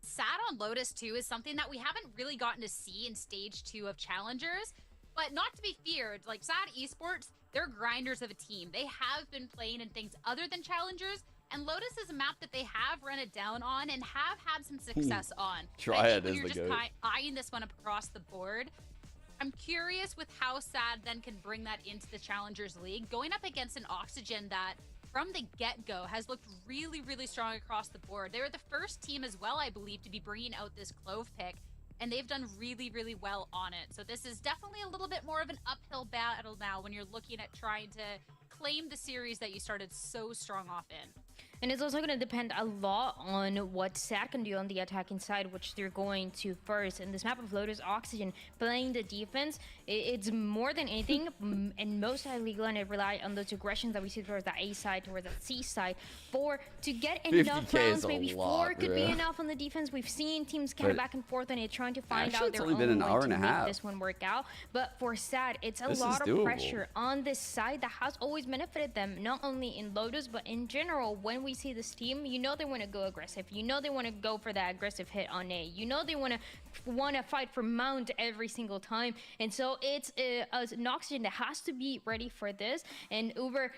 Sad on Lotus 2 is something that we haven't really gotten to see in stage 2 of Challengers, but not to be feared. Like Sad Esports, they're grinders of a team. They have been playing in things other than Challengers, and Lotus is a map that they have run it down on and have had some success on. Triad is you're the just goat. eyeing this one across the board. I'm curious with how Sad then can bring that into the Challengers League, going up against an Oxygen that from the get-go has looked really, really strong across the board. They were the first team as well, I believe, to be bringing out this Clove pick, and they've done really, really well on it. So this is definitely a little bit more of an uphill battle now when you're looking at trying to claim the series that you started so strong off in. And it's also going to depend a lot on what Sad can do on the attacking side, which they're going to first. In this map of Lotus, Oxygen playing the defense, it's more than anything, and most highly going to rely on those aggressions that we see towards the A side, towards the C side, to get enough rounds. Maybe 4 could be enough on the defense. We've seen teams kind of back and forth on it, trying to find out their own way to make this one work out. But for Sad, it's a lot of pressure on this side that has always benefited them, not only in Lotus, but in general. When we see this team, you know they want to go aggressive. You know they want to go for that aggressive hit on A. You know they want to fight for Mount every single time. And so it's an Oxygen that has to be ready for this. And Uber,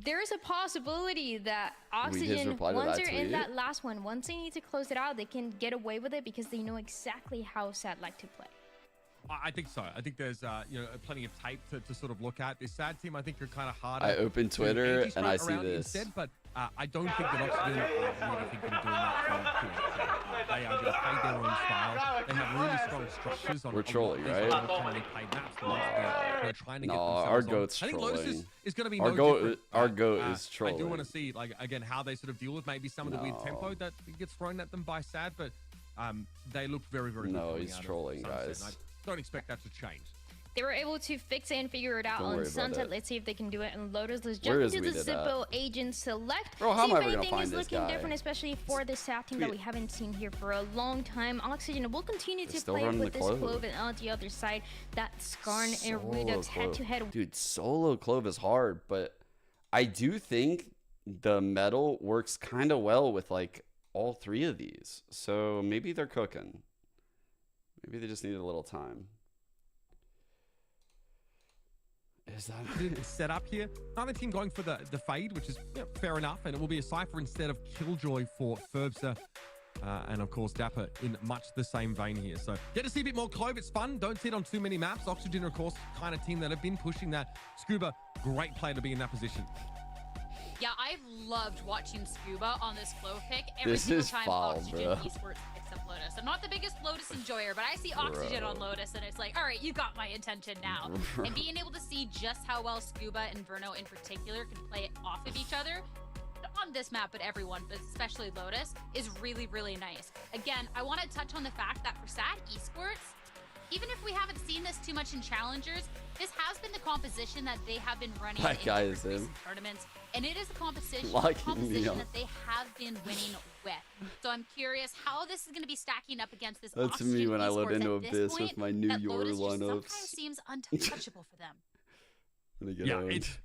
there's a possibility that Oxygen, once they're in that last one, once they need to close it out, they can get away with it because they know exactly how Sad like to play. I think so. I think there's you know, plenty of tape to sort of look at. This Sad team, I think, are kind of hard. I open Twitter and I see this. Instead, but I don't think that Oxygen are really thinking of doing that. They are going to play their own style. They have really strong structures on. We're trolling, right? No, our goat's trolling. I think Lotus is going to be our goat is trolling. I do want to see, like, again, how they sort of deal with maybe some of the weird tempo that gets thrown at them by Sad, but they look very, very good. No, he's trolling, guys. Don't expect that to change. They were able to fix it and figure it out on Sunset. Let's see if they can do it on Lotus. Let's jump into the Zippo Agent Select. Bro, how see am I if ever anything gonna is find looking this guy? different, especially for the Sad team that we haven't seen here for a long time. Oxygen will continue to play with this Clove, and on the other side, that Skarn and Redux head-to-head. Dude, solo Clove is hard, but I do think the metal works kind of well with like all 3 of these. So maybe they're cooking. Maybe they just needed a little time. Is that set up here? Another team going for the fade, which is fair enough, and it will be a Cypher instead of Killjoy for Ferbsa. And of course Dapper in much the same vein here. So get to see a bit more Clove. It's fun. Don't see it on too many maps. Oxygen are, of course, kind of team that have been pushing that. Scuba, great player to be in that position. Yeah, I've loved watching Scuba on this Clove pick every This single is time foul, Oxygen bro. Esports picks up Lotus. I'm not the biggest Lotus enjoyer, but I see Oxygen on Lotus, and it's like, all right, you got my attention now. And being able to see just how well Scuba and Verno in particular can play off of each other, on this map, but everyone, but especially Lotus, is really, really nice. Again, I want to touch on the fact that for Sad Esports, even if we haven't seen this too much in Challengers, this has been the composition that they have been running That in guy different is in. recent tournaments, and it is the composition Locking me up. that they have been winning with. So I'm curious how this is going to be stacking up against this. That's Oxygen me when I Esports load into at this Abyss point, with my new that Yoru Lotus just lineups. sometimes seems untouchable for them. Yeah, it's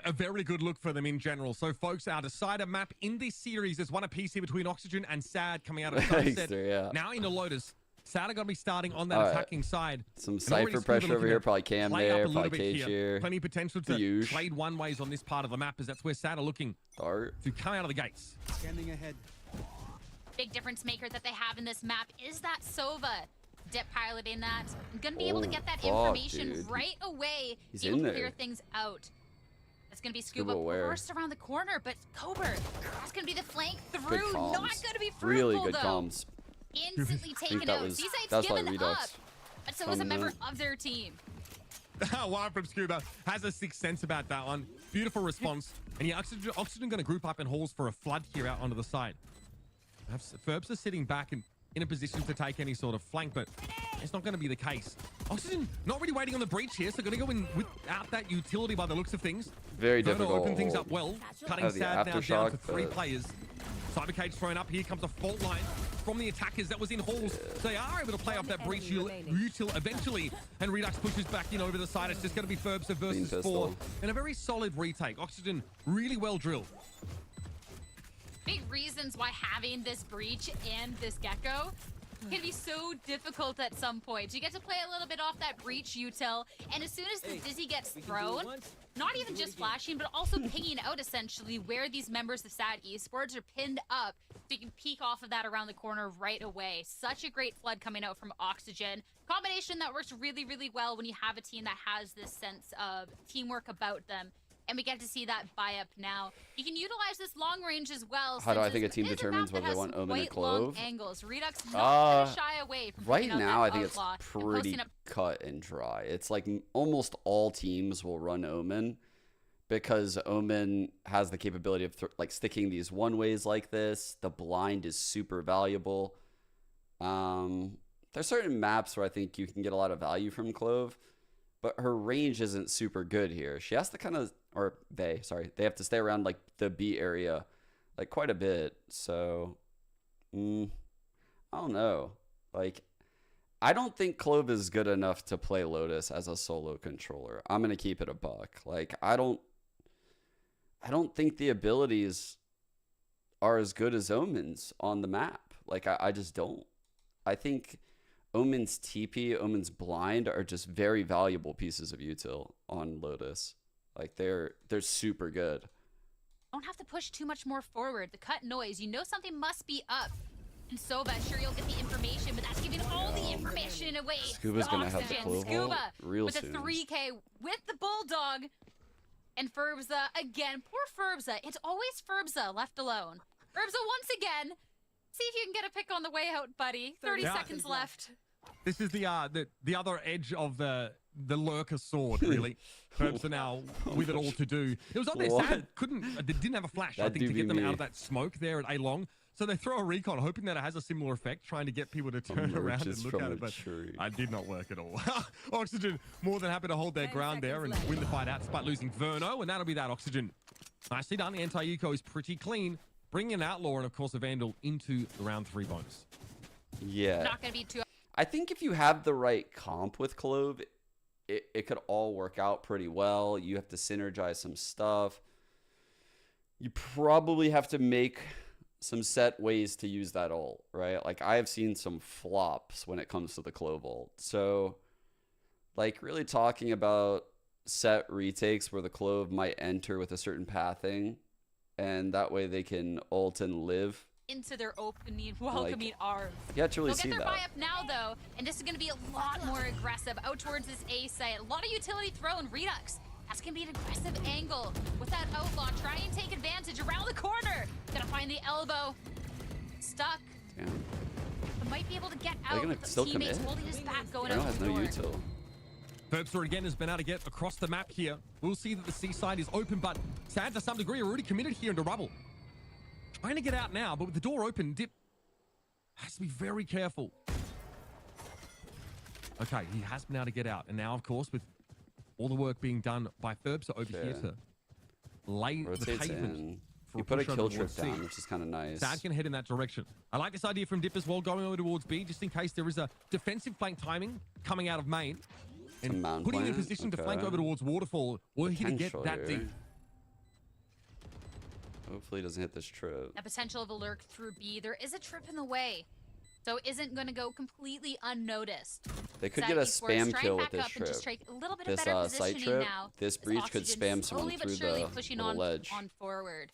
a very good look for them in general. So, folks, our decider map in this series is one apiece here between Oxygen and Sad coming out of Sunset. yeah. Now into Lotus. Sad are going to be starting on that All right. attacking side. Some And already Cypher Scuba pressure over looking here, to probably Cam play up there, a little probably bit Cage here. here. Plenty of potential The to usual. trade one ways on this part of the map, as that's where Sad are looking Dart. to come out of the gates. Scanning ahead. Big difference maker that they have in this map is that Sova. Dip piloting that. I'm going to be able to get that fuck, information dude. right away. He's Be able in to clear there. things out. It's going to be Scuba Scuba where? burst around the corner, but Coburn, that's going to be the flank Good through. Not comms. going to be fruitful, Really good though. comms. Instantly taken that out. was- Seaside's that's why given Redux up. But so is a coming member out. of their team. One from Scuba has a sixth sense about that one. Beautiful response. And yeah, Oxygen going to group up in halls for a flood here out onto the side. Ferbs are sitting back and in a position to take any sort of flank, but it's not going to be the case. Oxygen not really waiting on the breach here, so going to go in without that utility by the looks of things. Very Verno difficult. open things up well, cutting Have the Sad now down aftershock, to 3 but- players. Cyber cage thrown up. Here comes a fault line from the attackers that was in halls. They are able to play off that breach util eventually, and Redux pushes back in over the side. It's just going to be Ferbs versus 4, pistol. and a very solid retake. Oxygen really well drilled. Big reasons why having this breach and this gecko can be so difficult at some points. You get to play a little bit off that breach util, and as soon as the dizzy gets thrown, not even just flashing, but also pinging out essentially where these members of Sad Esports are pinned up, so you can peek off of that around the corner right away. Such a great flood coming out from Oxygen. Combination that works really, really well when you have a team that has this sense of teamwork about them. And we get to see that buy up now. You can utilize this long range as well. How do I since think a this team is determines map that whether they has want some Omen or quite long Clove? angles. Redux not gonna shy away from Right picking out now, I that think it's outlaw and pretty posting up. cut and dry. It's like almost all teams will run Omen because Omen has the capability of like sticking these one ways like this. The blind is super valuable. There's certain maps where I think you can get a lot of value from Clove, but her range isn't super good here. She has to kind of, or they have to stay around like the B area like quite a bit. So, I don't know. Like, I don't think Clove is good enough to play Lotus as a solo controller. I'm going to keep it a buck. Like, I don't think the abilities are as good as Omen's on the map. Like, I just don't. I think Omen's TP, Omen's blind are just very valuable pieces of util on Lotus. Like, they're super good. Don't have to push too much more forward. The cut noise, you know something must be up. And Sova, sure you'll get the information, but that's giving all the information away. Scuba's gonna have the Oxygen. Clove Scuba ult real with soon. a 3K with the Bulldog. And Ferbza again. Poor Ferbza. It's always Ferbza left alone. Ferbza once again. See if you can get a pick on the way out, buddy. 30 seconds left. This is the other edge of the lurker sword, really. Ferbs are now with it all to do. It was on there. What? Sad didn't have a flash, I That think, to do get be them out me. of that smoke there at A-Long. So they throw a recon, hoping that it has a similar effect, trying to get people to turn around and Emerges look from at a it, but tree. I did not work at all. Oxygen more than happy to hold their 10 ground there and seconds win the fight out, despite losing Verno, and that'll be that. Oxygen. Nicely done. The anti-eco is pretty clean, bringing an Outlaw and, of course, a Vandal into the round 3 bonus. Yeah. Not going to be too... I think if you have the right comp with Clove, it could all work out pretty well. You have to synergize some stuff. You probably have to make some set ways to use that ult, right? Like, I have seen some flops when it comes to the Clove ult. So, like, really talking about set retakes where the Clove might enter with a certain pathing, and that way they can ult and live. into their opening, welcoming arms. You have to really They'll see get their that. buy up now, though, and this is going to be a lot more aggressive out towards this A site. A lot of utility throw and Redux. That's gonna be an aggressive angle with that outlaw. Try and take advantage around the corner. Gonna find the elbow. Stuck. Damn. But might be able to get They're out. gonna But still teammates commit? holding his back going Bruno out has the no door. util. Ferbster again has been able to get across the map here. We'll see that the seaside is open, but Sad to some degree are already committed here into rubble. Trying to get out now, but with the door open, Dip has to be very careful. Okay, he has been able to get out. And now, of course, with all the work being done by Ferbster over here to lay the Rotates pavement. in. For You put a push kill over trip towards C. down, which is kind of nice. Sad can head in that direction. I like this idea from Dip as well, going over towards B, just in case there is a defensive flank timing coming out of main. And mount putting him in plant? position to Okay. flank over towards Waterfall, were he to get Potential that here. deep. Hopefully he doesn't hit this trip. A potential of a lurk through B. There is a trip in the way, so isn't going to go completely unnoticed. They could Sad get a esports spam trying kill back with this up and just trip. take a little bit This of better site positioning trip, now. this as breach could Oxygen spam someone slowly but through surely the pushing little on, ledge. on forward.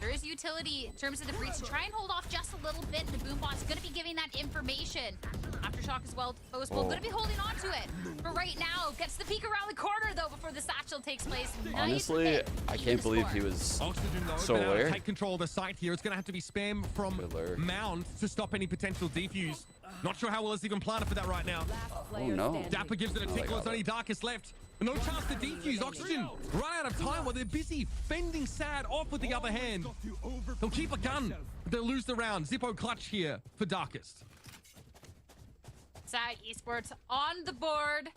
There is utility in terms of the breach to try and hold off just a little bit. The Boombot's going to be giving that information. Aftershock as well disposable. Going to be holding on to it. But right now, gets the peek around the corner though before the satchel takes place. Nice Honestly, hit. I Even can't the believe score. he was Oxygen, though, so been able to aware. take control of the site here. It's going to have to be spam from Good lurk. Mound to stop any potential defuse. Not sure how well it's even planted for that right now. Oh no. Dapper gives it a Oh, they tickle. got It's only Darkest left. No chance to defuse. Oxygen run out of time while they're busy fending Sad off with the other hand. They'll keep a gun, but they'll lose the round. Zippo clutch here for Darkest. Sad Esports on the board.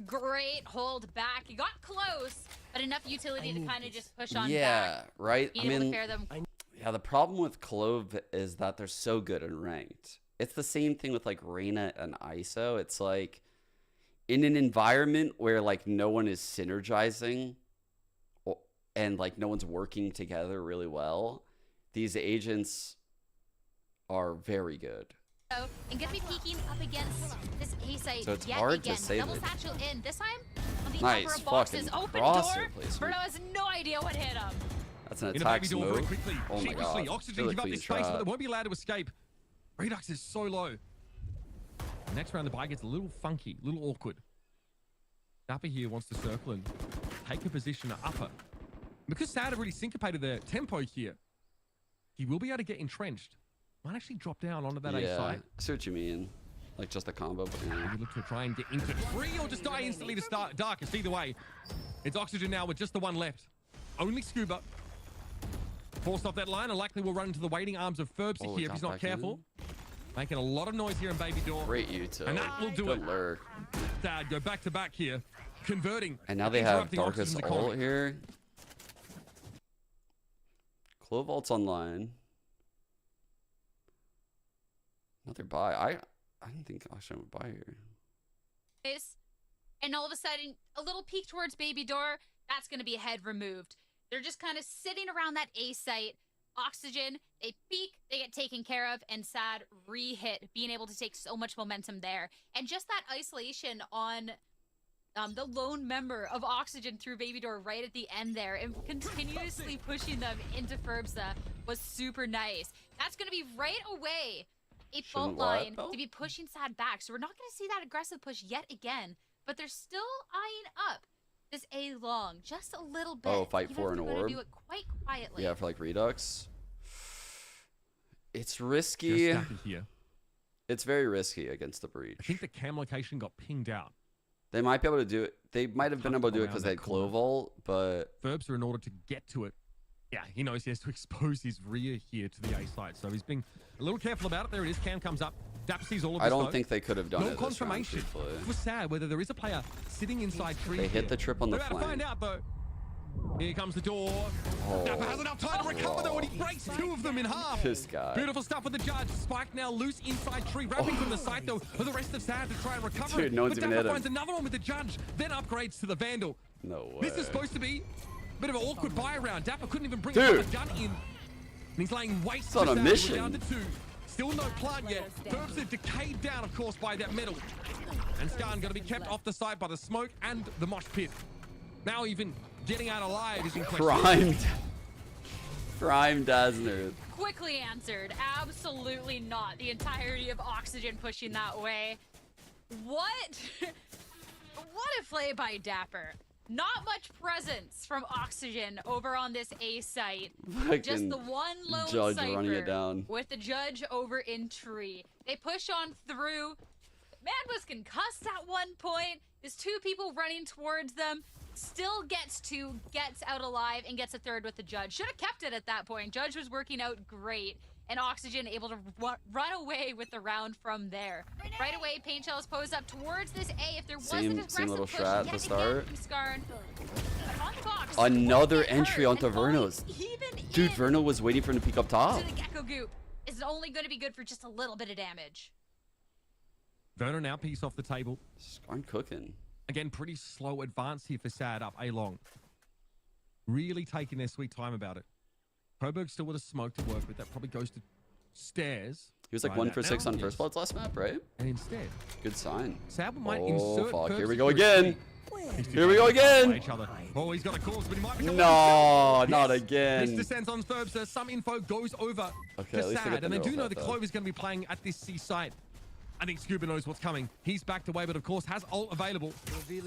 Great hold back. He got close, but enough utility to kind of just push on Yeah, back. right? Being able to pair them. Yeah, the problem with Clove is that they're so good in ranked. It's the same thing with like Reyna and ISO. It's like in an environment where like no one is synergizing and like no one's working together really well, these agents are very good. And gonna be peeking up against this A site So it's yet hard again. to say Double that. satchel in. This time on the Nice upper boxes. fucking Open crosshair door. placement. Bruno has no idea what hit him. That's an In a attack baby door very smoke. quickly. Oh my Sheepishly, god. Oxygen Really give up clean this space, but strat. they won't be allowed to escape. Redux is so low. Next round, the buy gets a little funky, a little awkward. Dapper here wants to circle and take a position at upper. Because Sad have really syncopated their tempo here, he will be able to get entrenched. Might actually drop down onto that A Yeah, side. I see what you mean. Like just a combo, but yeah. Maybe look to try and get into three or just die instantly to start Darkest. Either way, it's Oxygen now with just the one left. Only Scuba. Forced off that line and likely will run into the waiting arms of Ferbster Oh, here if he's jump not back in. careful. Making a lot of noise here in Baby Door. Great util. And that will do Good it. lurk. Sad go back to back here. Converting. And now they have interrupting Darkest Oxygen's ult economy. here. Clove ult's online. Another buy. I didn't think Oxygen would buy here. And all of a sudden, a little peek towards Baby Door. That's going to be a head removed. They're just kind of sitting around that A site. Oxygen, they peek, they get taken care of, and Sad re-hit, being able to take so much momentum there. And just that isolation on the lone member of Oxygen through Baby Door right at the end there, and continuously pushing them into Ferbsa was super nice. That's going to be right away a fault Shouldn't what, line though? to be pushing Sad back. So we're not going to see that aggressive push yet again, but they're still eyeing up this A long just a little bit. Oh, fight Even for if an they're gonna orb? do it quite quietly. Yeah, for like Redux. It's Just risky. Dappy here. It's very risky against the breach. I think the cam location got pinged out. They might be able to do it. They might have been Tucked able to do it around because they that had Clove ult, but Ferbster, in order to get to it, yeah, he knows he has to expose his rear here to the A side. So he's being a little careful about it. There it is. Cam comes up. Dapper sees all of this. I don't though. think they could have done No it this round, confirmation. truthfully. It was sad whether there is a player sitting inside tree. They hit the trip on the We're about to flank. find out though. Here comes the door. Oh. Dapper has enough time to recover though, and he breaks two of them in half. This guy. Beautiful stuff with the judge. Spike now loose inside tree, wrapping from the site though for the rest of Sad to try and recover Dude, it. no one's but even Dapper hit him. finds another one with the judge, then upgrades to the Vandal. No way. This is supposed to be a bit of an awkward buy round. Dapper couldn't even bring Dude. another gun in. And he's laying waste It's on to a Sad. mission. We're down to two. Still no plant yet. Ferbster decayed down, of course, by that metal. And Skarn going to be kept off the side by the smoke and the mosh pit. Now even getting out alive is in question. Primed. Primed Dazzner. Quickly answered. Absolutely not. The entirety of Oxygen pushing that way. What? What a play by Dapper. Not much presence from Oxygen over on this A site. Just the one lone Judge Cypher running it down. with the Judge over in tree. They push on through. Man was concussed at one point. There's two people running towards them. Still gets out alive and gets a third with the Judge. Should have kept it at that point. Judge was working out great. And Oxygen able to run away with the round from there. Right away, Paint Shells pose up towards this A. If there was an aggressive little push strat yet to start. From Skarn. On the box, Another won't get entry hurt, onto and Verno's. even Dude, in Verno was waiting for him to peek up top. to the Gecko Goop is only going to be good for just a little bit of damage. Verno now piece off the table. Skarn cooking. Again, pretty slow advance here for Sad up A long. Really taking their sweet time about it. Coburg still with a smoke to work with. That probably goes to stairs. He was like 1 for 6 on first bloods last map, right? And instead, Good sign. Sad might Oh, insert fuck. Curbs Here we go into his again. feet. Here we go again. Each other. Oh, he's got a cause, but he might be No, not again. This descends on Ferbs. Some info goes over Okay, at to least I got Sad, the and they do middle know thought, the though. Clover's going to be playing at this C site. I think Scuba knows what's coming. He's backed away, but of course has ult available.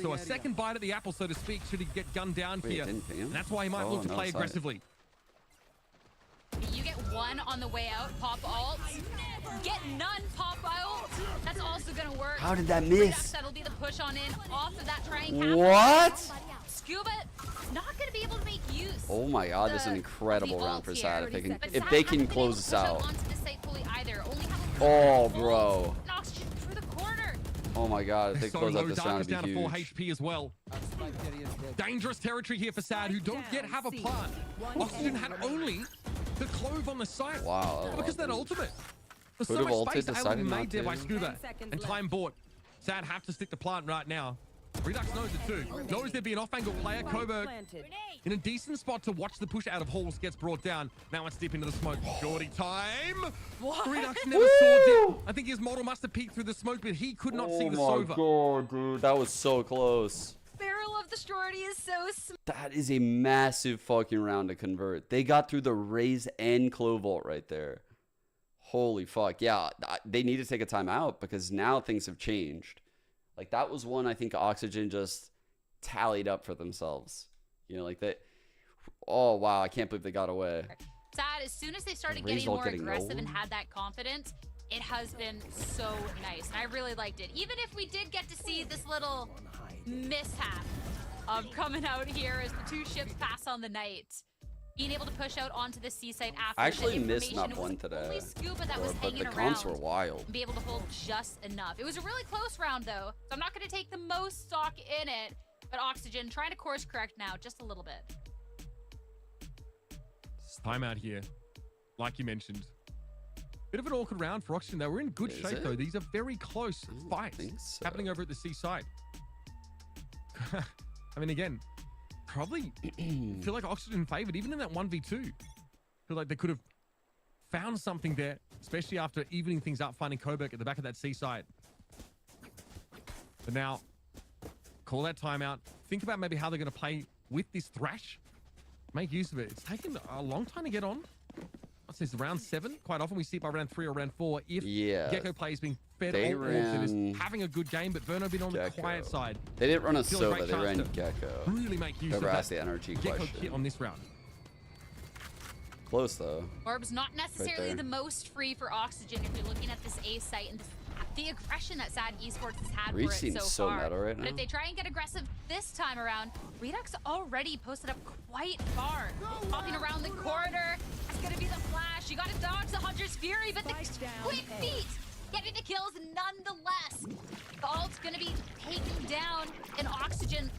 So a second bite at the apple, so to speak, should he get gunned down Wait, here. didn't pay him? And that's why he might Oh, look to no, play sorry. aggressively. You get one on the way out, pop ult. Get none, pop ult. That's also going to work. How did that Redux, miss? that'll be the push on in off of that trying half. What? Scuba not going to be able to make use. Oh my god, this is an the incredible round ult for here. Sad. If But they Sad can hasn't been close able this to push out. onto the site fully either. Only have a Oh, full bro. and Oxygen through the corner. Oh my god, if they So close out low, this round, Dark is it'd down to be 4 huge. HP as well. Dangerous territory here for Sad, who don't yet have a plant. Oxygen had only the Clove on the site. Wow. Because that ultimate. There's so Could've much space ulted, able to be decided not made there by to. Scuba. 10 seconds And time bought. Sad have to stick the plant right now. Redux knows it too. Knows there'd be an off-angle player. Coburg Planted. in a decent spot to watch the push out of Halls gets brought down. Now it's deep into the smoke. Shorty time. Redux never saw dip. I think his model must have peeked through the smoke, but he could not see the Sova. Oh my god, dude. That was so close. Barrel of the Shorty is so small. That is a massive fucking round to convert. They got through the Raze and Clove ult right there. Holy fuck. Yeah, they need to take a timeout because now things have changed. Like, that was one I think Oxygen just tallied up for themselves. You know, like that. Oh, wow. I can't believe they got away. Sad, as soon as they started Raze getting ult more getting aggressive no and one? had that confidence, it has been so nice. And I really liked it. Even if we did get to see this little mishap of coming out here as the two ships pass on the night, being able to push out onto the seaside after. I actually the missed map information 1 was today. only Scuba that was But hanging the comps were around wild. and be able to hold just enough. It was a really close round though, so I'm not going to take the most stock in it. But Oxygen trying to course correct now just a little bit. Timeout here, like you mentioned. Bit of an awkward round for Oxygen. They were in good Is shape it? though. These are very close I don't fights think so. happening over at the seaside. I mean, again, probably feel like Oxygen favored even in that 1v2. Feel like they could have found something there, especially after evening things up, finding Coburg at the back of that seaside. But now, call that timeout. Think about maybe how they're going to play with this Thrash. Make use of it. It's taken a long time to get on. I'd say it's round 7. Quite often we see it by round 3 or round 4 if Yeah. Gecko plays being fed They all and is ran having a good game, but Verno been on the Gecko. quiet side. They didn't run a Still a Sova, great they ran chance to Gecko. Really make use Whoever of asked that the energy Gecko question. kit on this round. Close though. Orb's not necessarily there. the most free for Oxygen if you're looking at this A site and the aggression that Sad Esports has had Reach for it seems so so far. meta right But now. if they try and get aggressive this time around, Redux already posted up quite far. Popping around the corner. That's going to be the flash. You got to dodge the Hunter's Fury, but the quick feet getting the kills nonetheless. The ult's going to be taken down, and Oxygen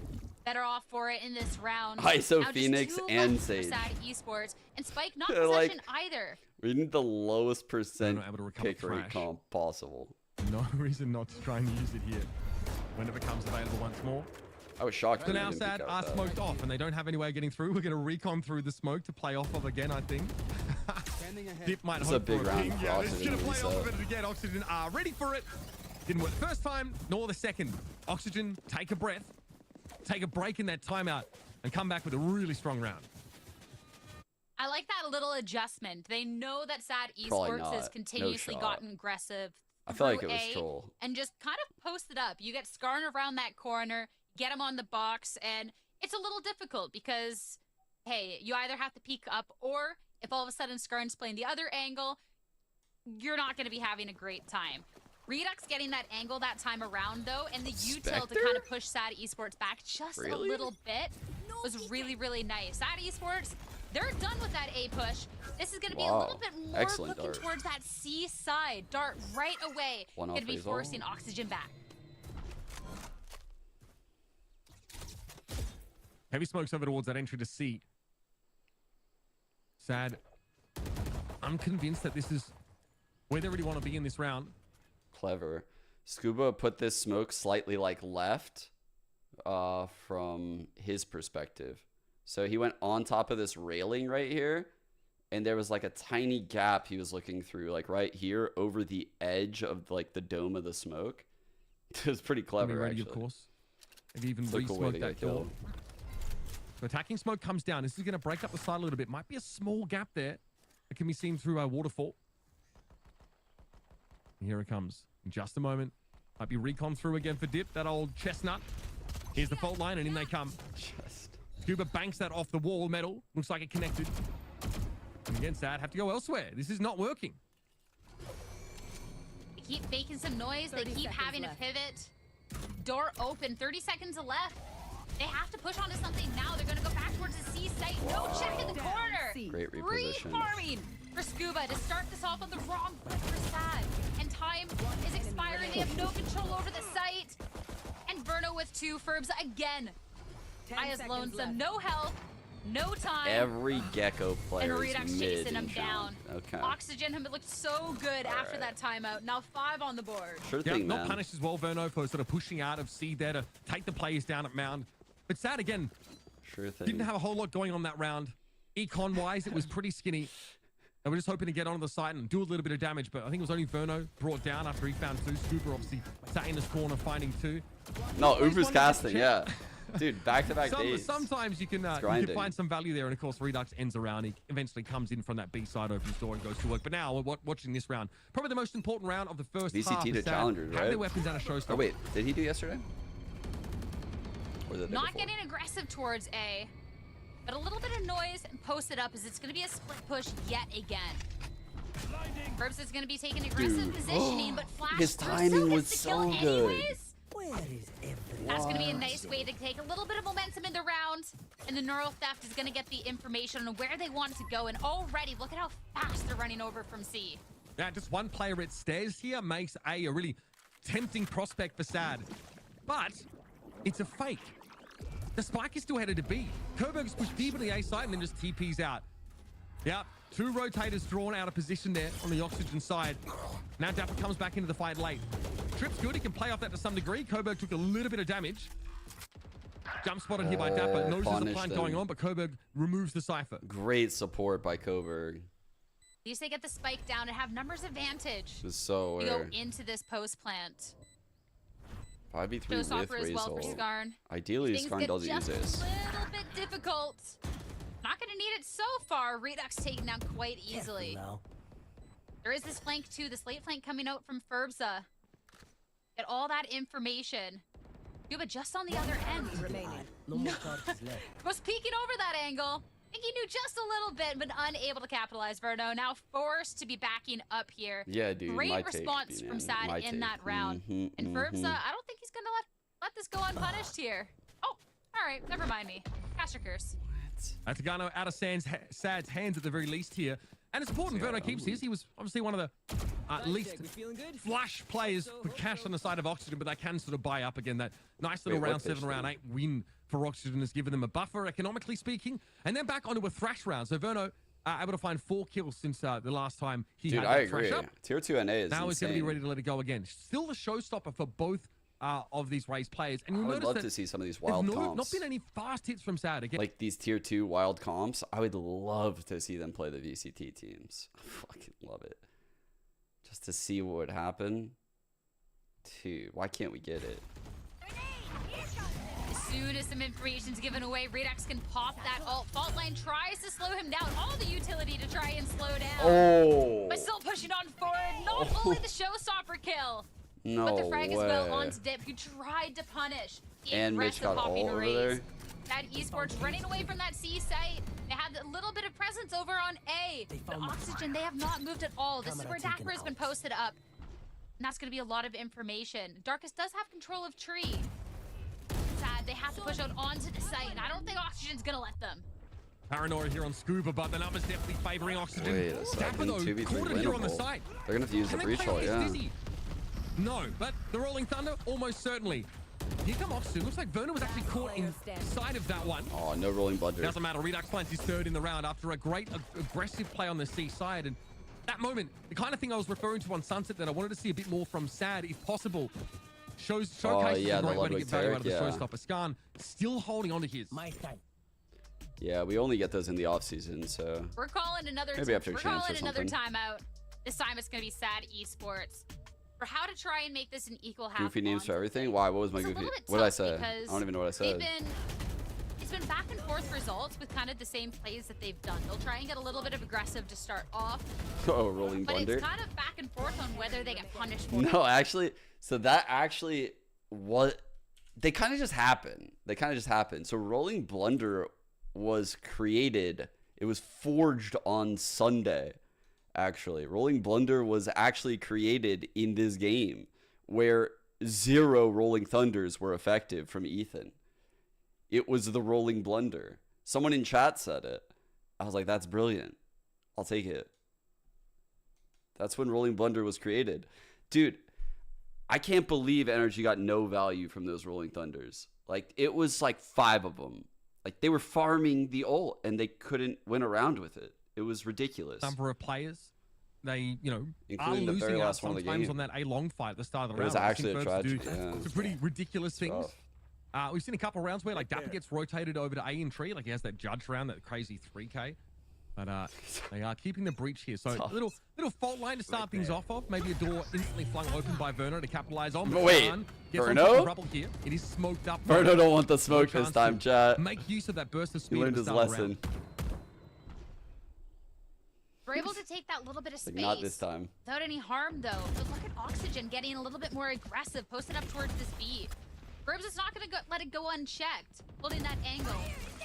better off for it in this round. ISO Now just Phoenix 2 and left for Sage. Sad Esports, and Spike not They're possession like- either. We need the lowest percent not able to recover pick rate Thrash. comp possible. No reason not to try and use it here when it becomes available once more. I was shocked. So when they now didn't Sad pick are out that. smoked off and they don't have any way of getting through. We're going to recon through the smoke to play off of again, I think. Dip might This is hope a big for round ping. for Yeah, they're Oxygen going to to play off of reset. it again. Oxygen are ready for it. Didn't work the first time, nor the second. Oxygen, take a breath, take a break in that timeout, and come back with a really strong round. I like that little adjustment. They know that Sad Probably Esports not. has No continuously shot. gotten aggressive. I feel like through it was A troll. And just kind of post it up. You get Skarn around that corner, get him on the box, and it's a little difficult because, hey, you either have to peek up, or if all of a sudden Skarn's playing the other angle, you're not going to be having a great time. Redux getting that angle that time around, though, and the util to kind of push Sad Esports back just a little bit was really, really nice. Sad Esports, they're done with that A push. This is going to be a little bit more looking towards that C side. Dart right away. Going to be forcing Oxygen back. Heavy smokes over towards that entry to C. Sad. I'm convinced that this is where they really want to be in this round. Clever. Scuba put this smoke slightly like left from his perspective. So he went on top of this railing right here, and there was like a tiny gap he was looking through, like right here over the edge of like the dome of the smoke. It was pretty clever, ready, actually. Of course. Maybe even re-smoked that door. So attacking smoke comes down. This is going to break up the side a little bit. Might be a small gap there. It can be seen through a waterfall. And here it comes. In just a moment. Might be recon through again for Dip, that old chestnut. Here's the fault line, and in they come. Scuba banks that off the wall metal. Looks like it connected. And again, Sad have to go elsewhere. This is not working. They keep making some noise. They keep having a pivot. Door open. 30 seconds left. They have to push onto something now. They're going to go back towards the C site. No check in the corner. Great reposition. Reforming for Scuba to start this off on the wrong foot for Sad. And time is expiring. They have no control over the site. And Verno with 2. Ferbs again. Aya's lonesome. No health. No time. Every Gecko player and Redux chasing him down. Okay. Oxygen have looked so good after that timeout. Now 5 on the board. Sure thing, not punished as well, Verno, for sort of pushing out of C there to take the players down at Mound. But Sad again. Sure thing. Didn't have a whole lot going on that round. Econ wise, it was pretty skinny. They were just hoping to get onto the site and do a little bit of damage, but I think it was only Verno brought down after he found 2. Scuba obviously sat in his corner finding 2. No, Uber's casting, yeah. Dude, back-to-back days. Sometimes you can find some value there, and of course Redux ends around. He eventually comes in from that B side, opens door, and goes to work. But now, watching this round, probably the most important round of the first half. VCT to challengers, right? Have their weapons and a showstopper. Oh wait, did he do yesterday? Or the day Not before? getting aggressive towards A, but a little bit of noise and posted up as it's going to be a split push yet again. Ferbs is going to be taking aggressive positioning, but Flash his timing was so good. Anyways. That's going to be a nice way to take a little bit of momentum in the round, and the Neural Theft is going to get the information on where they want to go, and already look at how fast they're running over from C. Yeah, just one player at stairs here makes A really tempting prospect for Sad, but it's a fake. The spike is still headed to B. Kerberg's pushed deep in the A side and then just TP's out. Yep, 2 rotators drawn out of position there on the Oxygen side. Now Dapper comes back into the fight late. Trip's good, he can play off that to some degree. Coburg took a little bit of damage. Jump spotted here by Dapper. Knows there's a plant going on, but Coburg removes the Cypher. Great support by Coburg. At least they get the spike down and have numbers advantage. This is so we go into this post plant. 5v3 with Showstopper as well for Razor. Skarn. Ideally, Skarn doesn't use this. A little bit difficult. Not going to need it so far. Redux taken down quite easily. There is this flank too. This late flank coming out from Ferbsa. Get all that information. But just on the other end. Was peeking over that angle. I think he knew just a little bit, but unable to capitalize. Verno now forced to be backing up here. Yeah, dude. Great response from Sad in that round. And Ferbsa, I don't think he's gonna let this go unpunished here. Oh, all right, never mind me. Caster curse. Atagano out of Sad's hands at the very least here. And it's important Verno keeps his. He was obviously one of the least flash players with cash on the side of Oxygen, but they can sort of buy up again. That nice little round 7, round 8 win for Oxygen has given them a buffer, economically speaking. And then back onto a Thrash round. So Verno able to find 4 kills since the last time he had that Thrash up. Tier 2 NA is now insane. he's going to be ready to let it go again. Still the showstopper for both of these race players. And you'll I would notice love to see some of these wild comps. Not been any fast hits from Sad again. Like these tier 2 wild comps, I would love to see them play the VCT teams. I fucking love it. Just to see what would happen. Dude, why can't we get it? As soon as some information's given away, Redux can pop that ult. Fault line tries to slow him down. All the utility to try and slow down. Oh! But still pushing on forward. Not only the showstopper kill. No but the frag way. as well onto Dip, who tried to punish the and Mitch aggressive got all hopping over raise. there. Sad Esports running away from that C site. They had a little bit of presence over on A. But Oxygen, they have not moved at all. This is where Dapper has been posted up. And that's going to be a lot of information. Darkus does have control of Tree. Sad, they have to push out onto the site, and I don't think Oxygen's going to let them. Paranoia here on Scuba, but the numbers definitely favoring Oxygen. Wait a second, Dapper, though, 2v3 caught it here on the winnable. site. They're gonna have to use the Can they breach play hole, with yeah. Dizzy? No, but the Rolling Thunder, almost certainly. Here come Oxygen. Looks like Werner was actually caught inside of that one. Oh, no rolling blunder. Doesn't matter. Redux finds his third in the round after a great aggressive play on the C side. And that moment, the kind of thing I was referring to on Sunset that I wanted to see a bit more from Sad, if possible. Showcases yeah, a great the way to Ludwig get value out of the Tarek, yeah. showstopper. Skarn still holding on to his. My time. Yeah, we only get those in the off season, so We're calling another maybe after chance or something. timeout. This time it's going to be Sad Esports. For how to try and make this an equal half. Goofy names for everything. Why? What was my It's a goofy? little bit What did I tough say? I because don't even know what I said. It's been back and forth results with kind of the same plays that they've done. They'll try and get a little bit of aggressive to start off, Oh, rolling but blunder. it's kind of back and forth on whether they get punished for it. No, actually, so that actually what they kind of just happened. They kind of just happened. So rolling blunder was created. It was forged on Sunday. Actually, rolling blunder was actually created in this game where 0 rolling thunders were effective from Ethan. It was the rolling blunder. Someone in chat said it. I was like, that's brilliant. I'll take it. That's when rolling blunder was created. Dude, I can't believe Energy got no value from those rolling thunders. Like, it was like 5 of them. Like, they were farming the ult and they couldn't win around with it. It was ridiculous. Number of players, they, are Including the very losing out last one of the sometimes game. on that A-long fight at the start of the It round. was actually a tragedy. Some pretty ridiculous things. Rough. We've seen a couple of rounds where like Dapper gets rotated over to A and Tree, like he has that judge round, that crazy 3K. But they are keeping the breach here. So a little fault line to start things off of. Maybe a door instantly flung open by Verno to capitalize on. But wait, Verno? Here. It is smoked up. Verno don't want the smoke No this time, chance chat. Make use of that burst of speed. He learned at the his start of the lesson. round. We're able to take that little bit of space. Like, not this time. Without any harm, though. But look at Oxygen getting a little bit more aggressive, posted up towards this B. Burbs is not going to let it go unchecked, holding that angle.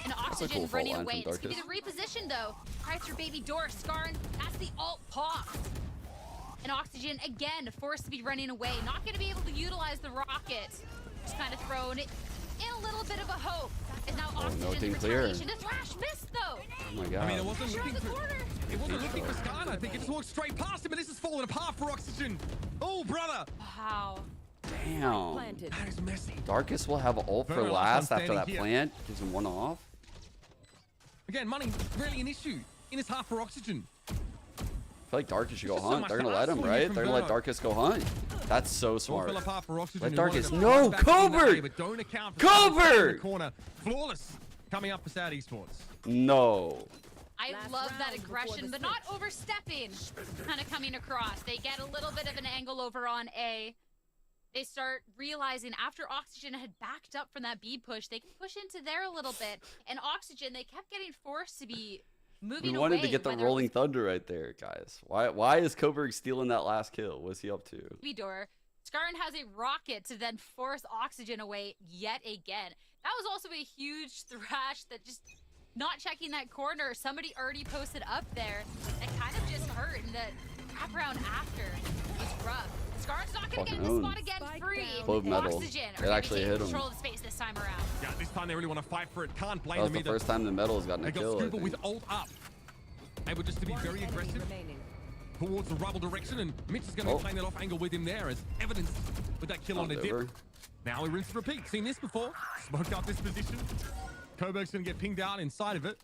And Oxygen cool running fault line away. from This could be the reposition, though. Cry through baby door. Skarn, that's the alt pop. And Oxygen, again, forced to be running away. Not going to be able to utilize the rocket. Just kind of thrown it in a little bit of a hope. And now Oxygen, the retaliation. The flash missed, though. Oh my god. I mean, it wasn't Around looking the corner. It wasn't looking for Skarn. I think it just walked straight past him, and this is falling apart for Oxygen. Oh, brother. Wow. Damn. Planted. That is messy. Darkus will have ult for Verno last I'm after that standing here. plant. Gives him 1 off. Again, money really an issue in his half for Oxygen. I feel like Darkus should go There's so hunt. much They're gonna to let ask him, for right? here from They're gonna let Verno. Darkus go hunt. That's so All smart. fell apart for Oxygen. Let He wanted Darkus- to No, back in that Covert! way, but don't account for Covert! Skarn in the corner. Flawless coming up for Sad Esports. No. I Last love that round before aggression, the but not overstepping. Kind of coming across. They get a little bit of an angle over on A. They start realizing after Oxygen had backed up from that B push, they can push into there a little bit. And Oxygen, they kept getting forced to be moving We away. wanted to get the whether it rolling was thunder right there, guys. Why is Coburg stealing that last kill? What's he up to? B door. Skarn has a rocket to then force Oxygen away yet again. That was also a huge thrash that just not checking that corner. Somebody already posted up there. That kind of just hurt, and the wraparound after was rough. Skarn's not going to get in the Fucking spot owned. again free. Clove metal. Oxygen It are gonna actually take hit him. control of the space this time around. Yeah, this time they really want to fight for it. Can't blame That was them the either. first time the metal has gotten They a got kill. I Scuba think. with ult up. Able just to be very Enemy aggressive remaining. towards the rubble direction, and Mitch is going to be playing that off angle with him there as evidence with that kill on the Over. dip. Now we rinse and repeat. Seen this before. Smoked up this position. Coburg's going to get pinged out inside of it.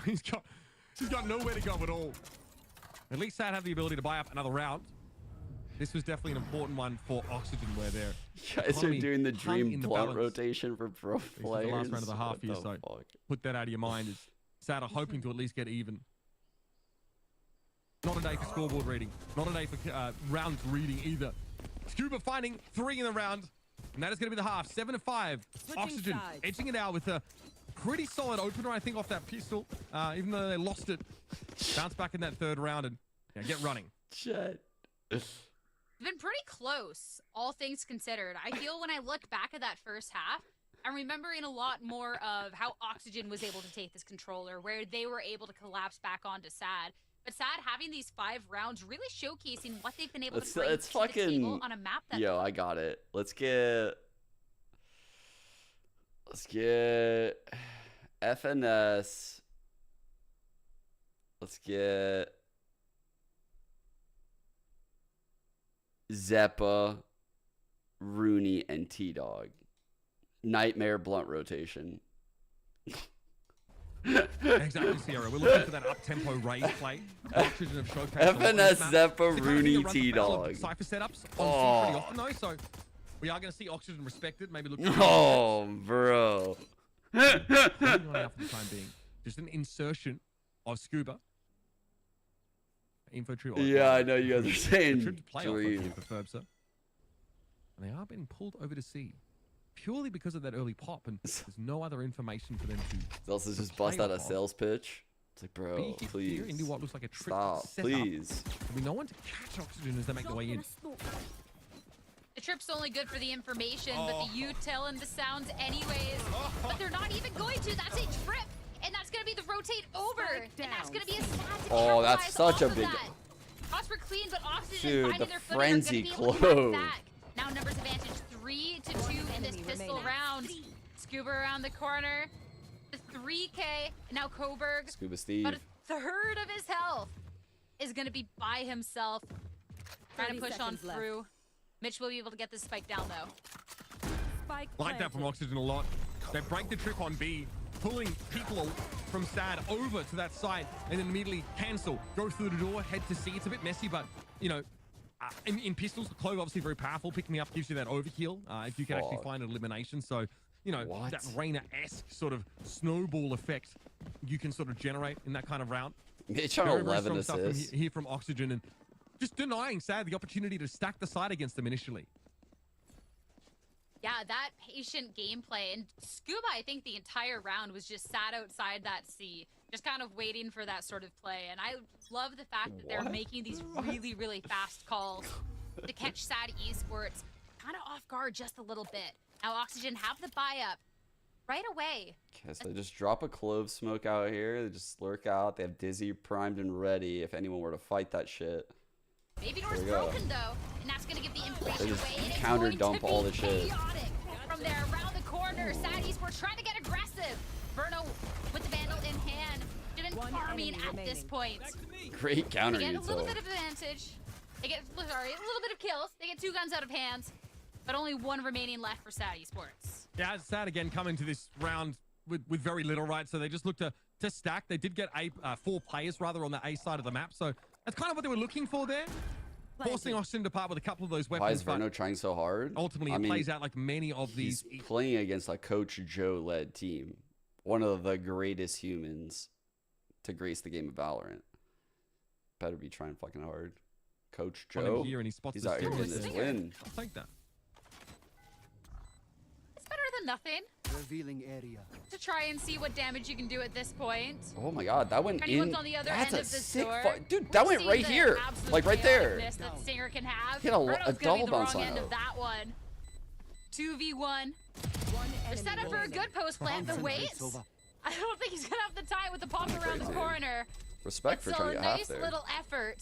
He's got nowhere to go at all. At least Sad have the ability to buy up another round. This was definitely an important one for Oxygen, where they're You guys are economy doing the hung dream in the blunt balance. rotation for pro This is players. the last round of the half What here, the so fuck? put that out of your mind. Is Sad are hoping to at least get even. Not a day for scoreboard reading. Not a day for rounds reading either. Scuba finding 3 in the round. And that is going to be the half. 7-5. Switching Oxygen sides. edging it out with a pretty solid opener, I think, off that pistol. Even though they lost it. Bounce back in that 3rd round and get running. Shit. It's been pretty close, all things considered. I feel when I look back at that first half, I'm remembering a lot more of how Oxygen was able to take this controller, where they were able to collapse back onto Sad. But Sad having these 5 rounds really showcasing what they've been able to bring to the table on a map that... Yo, I got it. Let's get FNS. Let's get Zeppa, Rooney, and T-Dog. Nightmare blunt rotation. Exactly, Sierra. We're looking for that up-tempo raise play. Oxygen have showcased FNS, Zeppa, Rooney, T-Dog. Cypher setups on pretty often though, so we are going to see Oxygen respected. Maybe look. Oh, bro. On out for the time being. Just an insertion of Scuba. Info tree. Yeah, I know you guys are saying. Dream. And they are being pulled over to C. Purely because of that early pop, and there's no other information for them to. Zelsa's just bust out a sales pitch. It's like, bro, please. Into what looks like a trip stop, please. There'll be no one to catch Oxygen as they make their way in. The trip's only good for the information, but the U telling the sounds anyways. But they're not even going to. That's a trip, and that's gonna be the rotate over, and that's gonna be a sad to oh, that's such a big. Costs were clean, but Oxygen Dude, the their frenzy close. Now numbers advantage 3-2 in this pistol round. Scuba around the corner. The 3K. Now Coburg. Scuba Steve. But a third of his health is going to be by himself. Trying to push on through. Mitch will be able to get this spike down though. Spike like that from Oxygen a lot. They break the trip on B, pulling people from Sad over to that side, and then immediately cancel, go through the door, head to C. It's a bit messy, but you know. In pistols, the Clove obviously very powerful. Picking me up gives you that overkill if you can actually find an elimination. So, you know, that Reyna-esque sort of snowball effect you can sort of generate in that kind of round. Mitch on 11 assists. Here from Oxygen, and just denying Sad the opportunity to stack the side against them initially. Yeah, that patient gameplay. And Scuba, I think the entire round was just sat outside that C, just kind of waiting for that sort of play. And I love the fact that they're making these really, really fast calls to catch Sad Esports kind of off guard just a little bit. Now Oxygen have the buy up right away. Okay, so they just drop a Clove smoke out here. They just lurk out. They have Dizzy primed and ready if anyone were to fight that shit. Baby door's broken though, and that's gonna give the information they just away. counter dump all the shit. From there, around the corner, Sad Esports trying to get aggressive. Verno with the Vandal in hand, been farming at this point. Great counter. They get a little bit of advantage. They get, a little bit of kills. They get 2 guns out of hands, but only 1 remaining left for Sad Esports. Yeah, Sad again coming to this round with very little, right? So they just look to stack. They did get 4 players rather on the A side of the map, so that's kind of what they were looking for there. Forcing Oxygen to part with a couple of those weapons. Why is Verno trying so hard? Ultimately, it plays out like many of these. He's playing against a Coach Joe-led team. One of the greatest humans to grace the game of Valorant. Better be trying fucking hard. Coach Joe, here and he spots he's out here getting this win. I'll take that. It's better than nothing. Revealing area. To try and see what damage you can do at this point. Oh my god, that went in. On the other That's end a of this sick door. Dude, that went right here. Like right there. That Stinger can have. Hit a double bounce end of that one. 2v1. They're set up for a good post plant, but wait. I don't think he's gonna have the time with the pop around the corner. Respect for trying to get half there. Still a nice little effort.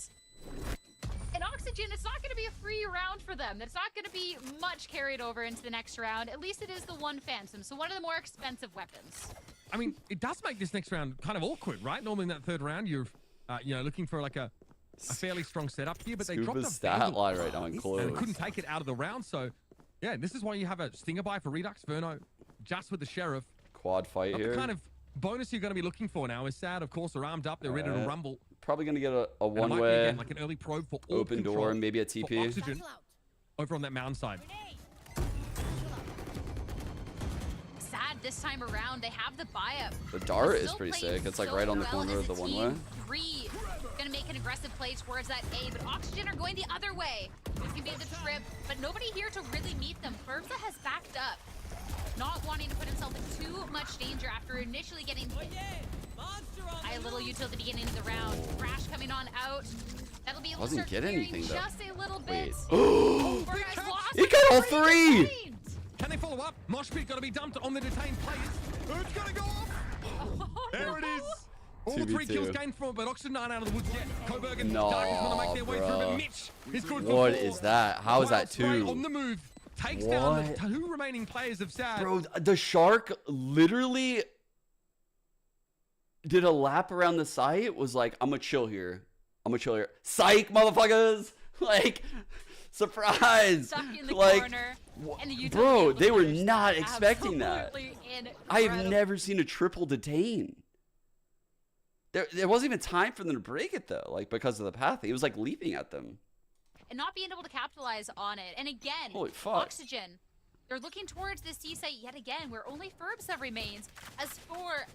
And Oxygen, it's not going to be a free round for them. It's not going to be much carried over into the next round. At least it is the 1 Phantom, so one of the more expensive weapons. I mean, it does make this next round kind of awkward, right? Normally in that 3rd round, you're, you know, looking for like a fairly strong setup here, but they dropped a stat line right now in close. And couldn't take it out of the round, so yeah, this is why you have a Stinger buy for Redux. Verno just with the Sheriff. Quad fight here. The kind of bonus you're going to be looking for now is Sad, of course, are armed up. They're ready to rumble. Probably going to get a one-way. Again, like an early probe for all open door and maybe a TP. Oxygen over on that mountain side. Sad this time around. They have the buy-up. The dart is pretty sick. It's like right on the corner of the one-way. 3 gonna make an aggressive play towards that A, but Oxygen are going the other way. This can be the trip, but nobody here to really meet them. Bertha has backed up, not wanting to put himself in too much danger after initially getting hit. A little util at the beginning of the round. Crash coming on out. That'll be able to start anything, just a little bit. He got all 3! Can they fall follow-up. Mosh pit got to be dumped on the detained players. It's going to go off. There it is. All 3 kills gained from it, but Oxygen 9 out of the woods yet. Coburg and Dark is going to make their way through, but Mitch is good for 4. What is that? How is that 2? On the move. Takes down the 2 remaining players of Sad. Bro, the Shark literally did a lap around the site, was like, I'm gonna chill here. Psych, motherfuckers! Like, surprise! Stuck in the like, corner. And bro, they were not expecting that. Incredible. I have never seen a triple detain. There wasn't even time for them to break it, though, like, because of the path. He was, like, leaping at them. And not being able to capitalize on it. And again, holy fuck. Oxygen, they're looking towards the C site yet again, where only Ferbsa remains. As for,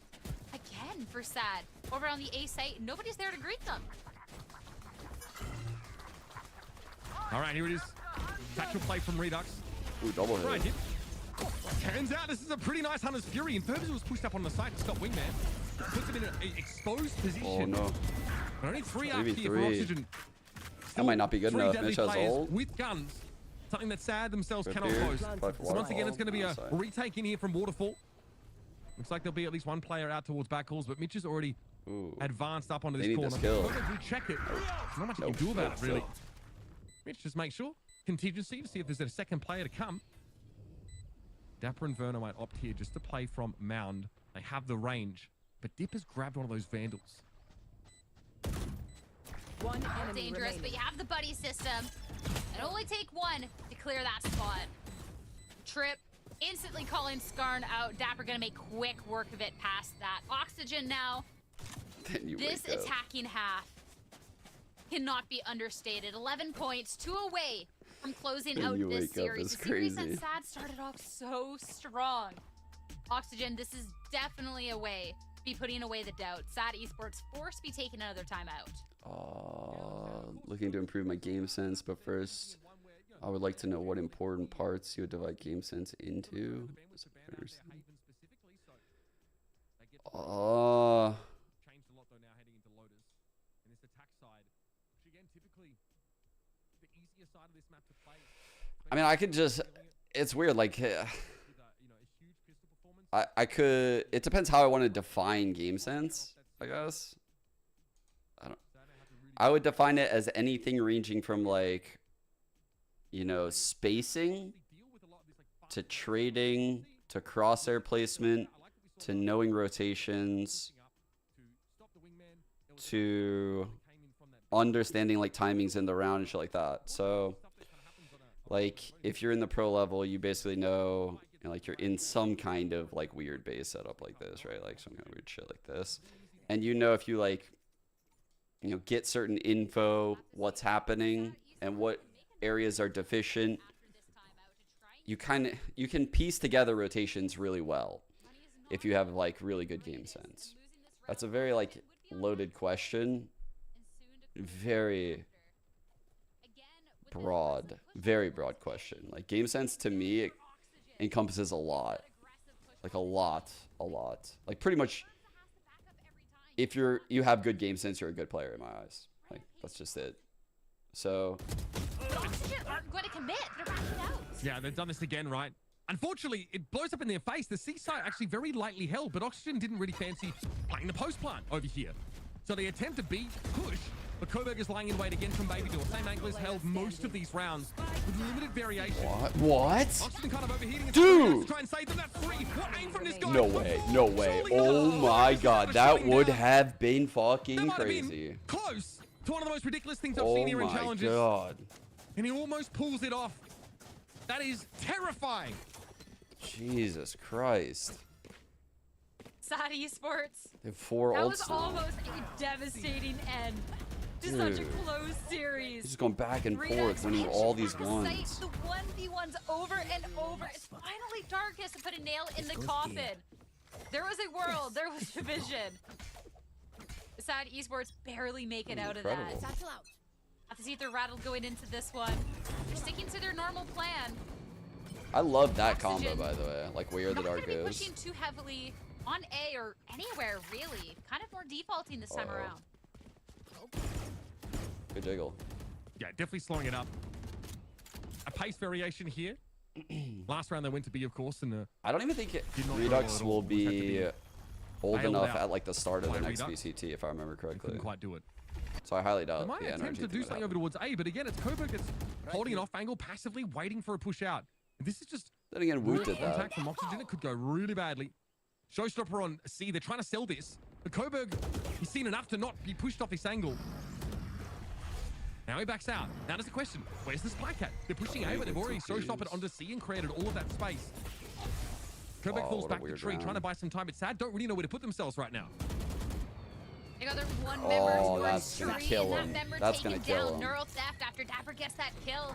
again, for Sad, over on the A site, nobody's there to greet them. All right, here it is. Tactical play from Redux. Ooh, double hit. Right, hit. Turns out this is a pretty nice Hunter's Fury, and Ferbsa was pushed up on the site to stop Wingman. Puts him in an exposed position. Oh, no. But only 3 up Maybe here for 3. Oxygen. That might not be good enough. Mitch has ult. With guns. Something that Sad themselves cannot Here. close. So once again, it's going to be a retake in here from Waterfall. Looks like there'll be at least 1 player out towards back calls, but Mitch has already advanced up onto this corner. This kill. Check it. Not much you can do about it, really. Mitch, just make sure. Contingency to see if there's a second player to come. Dapper and Verno might opt here just to play from Mound. They have the range, but Dip has grabbed one of those Vandals. One enemy Dangerous, remaining. but you have the buddy system. It only take 1 to clear that spot. Trip, instantly calling Skarn out. Dapper gonna make quick work of it past that. Oxygen now. This attacking half cannot be understated. 11 points, 2 away from closing out this series. The series that Sad started off so strong. Oxygen, this is definitely a way to be putting away the doubt. Sad Esports forced to be taking another time out. Looking to improve my game sense, but first, I would like to know what important parts you would divide game sense into. Changed a lot though now heading into Lotus. And this attack side, which again typically the easier side of this map to play. I mean, I could just, it's weird, like, I could, it depends how I want to define game sense, I guess. I would define it as anything ranging from, like, you know, spacing to trading to crosshair placement to knowing rotations to understanding, like, timings in the round and shit like that. So, like, if you're in the pro level, you basically know, you know, like, you're in some kind of, like, weird base setup like this, right? Like, some kind of weird shit like this. And you know if you, like, you know, get certain info, what's happening, and what areas are deficient, you can piece together rotations really well if you have, like, really good game sense. That's a very, like, loaded question. Very broad question. Like, game sense to me, it encompasses a lot. Like, a lot. Like, pretty much, if you have good game sense, you're a good player in my eyes. Like, that's just it. So, But Oxygen aren't going to commit. They're backing out. Yeah, they've done this again, right? Unfortunately, it blows up in their face. The C site actually very lightly held, but Oxygen didn't really fancy playing the post plant over here. So they attempt to beat, push, but Coburg is lying in wait again from Baby Door. Same angle has held most of these rounds with limited variation. What? Oxygen kind of overheating. Dude! To try and save them. That's 3. What aim from this guy? No way. Oh my god, that would have been fucking crazy. Close to one of the most ridiculous things I've seen here in challenges. Oh my god. And he almost pulls it off. That is terrifying. Jesus Christ. Sad Esports. They have 4 ults. That was almost a devastating end to such a close series. He's just going back and forth, winning all these ones. The 1v1s over and over. It's finally Darkness to put a nail in the coffin. There was a world. There was a vision. Sad Esports barely make it out of that. Have to see if they're rattled going into this one. They're sticking to their normal plan. I love that combo, by the way. Like, where the dark Not goes. pushing too heavily on A or anywhere, really. Kind of more defaulting this time around. Good jiggle. Yeah, definitely slowing it up. A pace variation here. Last round they went to B, of course, and I don't even think not Redux go at all. will be old bailed enough out at like the start of the by next Redux. VCT, if I remember correctly. couldn't quite do it. So I highly They doubt might the attempt NRG to do something over towards A, but again, it's Coburg that's holding an off angle, passively waiting for a push out. This is just Then again, Woot did that. contact from Oxygen. It could go really badly. Showstopper on C. They're trying to sell this. But Coburg, he's seen enough to not be pushed off this angle. Now he backs out. Now there's a question. Where's the spy cat? They're pushing A, but they've already showstoppered onto C and created all of that space. Coburg Wow, falls what a back to weird tree, round. trying to buy some time. It's sad. Don't really know where to put themselves right now. They got their one Oh, member who that's gonna Restream, kill that him. member That's taken gonna kill down. him. Neural theft after Dapper gets that kill.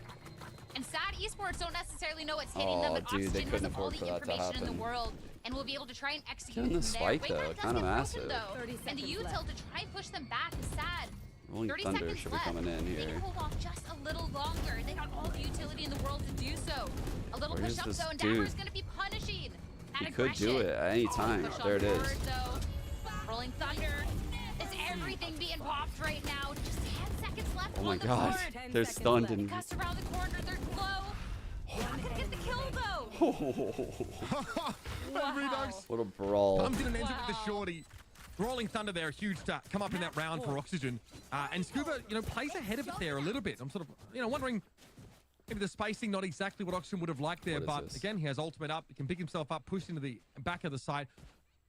And Sad Esports don't necessarily know what's hitting them, Oh, but dude, they Oxygen couldn't has all afford the for that to information in the happen. world and will be able to try and execute Killing the from there. spike, Wake though, Up does kinda get broken, massive. though. 30 And the seconds util left. to try and push them back is Sad. Rolling 30 Thunder seconds should be left. coming in They here. can hold off just a little longer. They got all the utility in the world to do so. A little Where push is up this though, and dude? Dapper's gonna be punishing. That He could do aggression. it at any time. Push on There it is. forward, though. Rolling Thunder. It's everything being popped right now. Just 10 seconds left Oh my on the god, board. 10 they're seconds stunned left. and Cuts around the corner, they're low. Not gonna get the kill though. Redux what a brawl. comes in and ends it with the Wow. shorty. Rolling Thunder there, huge to come up in that round for Oxygen. And Scuba, plays ahead of it there a little bit. I'm sort of, wondering maybe the spacing not exactly what Oxygen would have liked there, What is but this? again, he has ultimate up. He can pick himself up, push into the back of the side.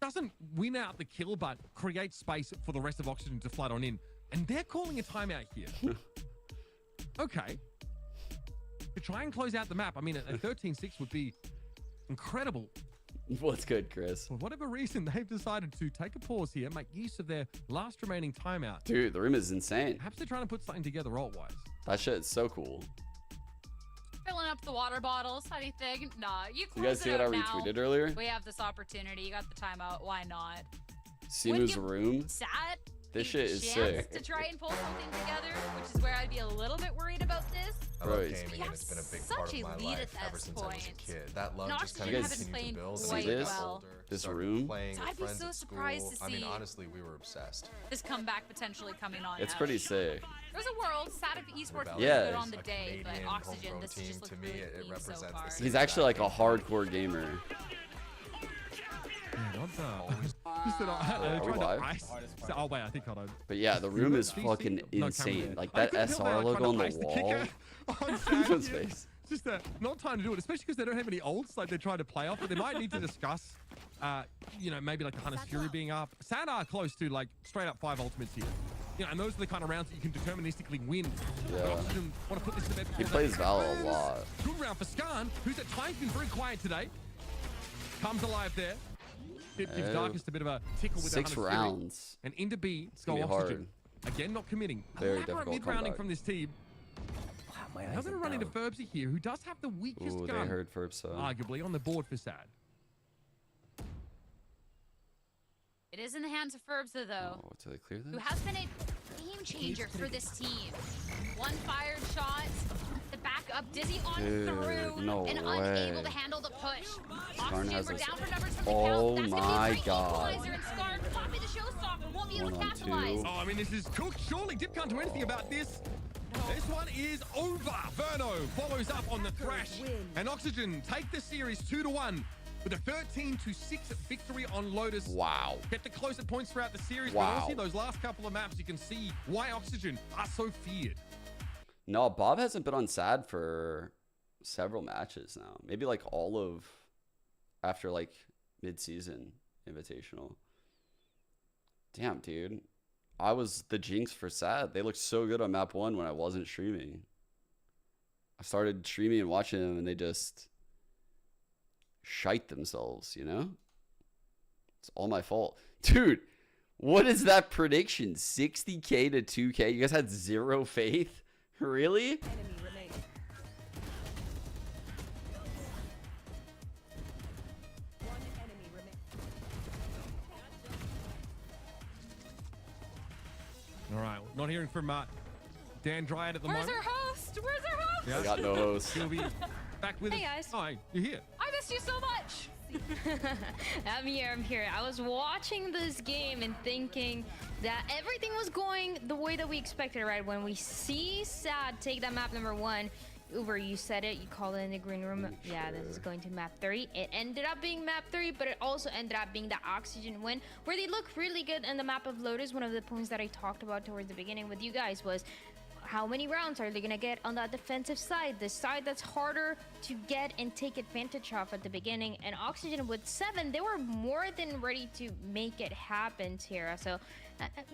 Doesn't win out the kill, but creates space for the rest of Oxygen to flood on in. And they're calling a timeout here. Okay. To try and close out the map, I mean, a 13-6 would be incredible. What's good, Chris? For whatever reason, they've decided to take a pause here, make use of their last remaining timeout. Dude, the room is insane. Perhaps they're trying to put something together ult-wise. That shit is so cool. Filling up the water bottles, anything? Nah, you You close guys see it what I out now. retweeted earlier? We have this opportunity. You got the timeout. Why not? Simu's give room. Sad. This a shit is chance sick. To try and pull something together, which is where I'd be a little bit worried about this. I love Right. gaming You and have it's been a big such part of a my lead life at ever this since I was a point. kid. That love And just kind Oxygen of haven't continued to played build. See and as I this? got older, This started room? playing So with I'd be friends so at surprised school. to I mean, see honestly, we were obsessed. This comeback potentially coming on. It's now. pretty sick. There's a world. Sad if esports We're was Yeah. good on the a day, but Canadian Oxygen, homegrown this team. just looks To me, really it clean represents so the far. city. He's actually like a hardcore gamer. Yeah, not just that Are we tried to live? ice. Oh, wait, I think hold on. But yeah, the room is DC fucking no camera insane. there. Like I that couldn't help SR but logo trying on to the ice wall. kicker on Look Sad at his here. face. Just not time to do it, especially because they don't have any ults like they're trying to play off. But they might need to discuss, maybe like the Hunter's Fury being up. Sad are close to like straight up 5 ultimates here. And those are the kind of rounds that you can deterministically win. Yeah. Oxygen want to put this to bed. He plays Val a lot. Good round for Skarn, who's at times been very quiet today. Comes alive there. Gives Oh. Darkest a bit of a tickle with 6 the Hunter's Fury. rounds. And into B, gonna go be Oxygen. Again, not committing. Very Elaborate difficult mid-rounding comeback. from this team. My Now eyes going are to run into down. Ferbsy here, who does have the weakest Ooh, they gun, heard Ferb, arguably, on the board for Sad. It is in the hands of Ferbza, though, Oh, did they clear who this? has been a game changer for this team. One fired shot, the backup, Dizzy on Dude, through, no and way. unable to handle the push. Skarn Oxygen, has we're this- down for numbers from the Oh count. That's gonna be a my great God. equalizer, and Skarn, copy the showstopper, won't be able to 1-on-2. capitalize. Oh, I mean, this is cooked. Surely Dip can't do anything about this. This one is over. Verno follows up on the thrash. And Oxygen take the series 2-1 with a 13-6 victory on Lotus. Wow. Get the closer points throughout the series. Wow. But honestly, those last couple of maps, you can see why Oxygen are so feared. No, Bob hasn't been on Sad for several matches now. Maybe like all of after like mid-season invitational. Damn, dude. I was the jinx for Sad. They looked so good on map 1 when I wasn't streaming. I started streaming and watching them and they just shite themselves, It's all my fault. Dude, what is that prediction? 60K to 2K? You guys had 0 faith? Really? Enemy remaining. One enemy remaining. All right, not hearing from Dan Dryad at the Where's moment. our host? Where's our host? Yeah. I got no host. She'll be back with Hey, us. guys. Hi, you're here. I missed you so much. I'm here. I was watching this game and thinking that everything was going the way that we expected, right? When we see Sad take that map number 1, Uber, you said it, you called it in the green room. Yeah, this is going to map 3. It ended up being map 3, but it also ended up being the Oxygen win, where they look really good in the map of Lotus. One of the points that I talked about towards the beginning with you guys was how many rounds are they gonna get on that defensive side, the side that's harder to get and take advantage of at the beginning. And Oxygen with 7, they were more than ready to make it happen, Tara. So,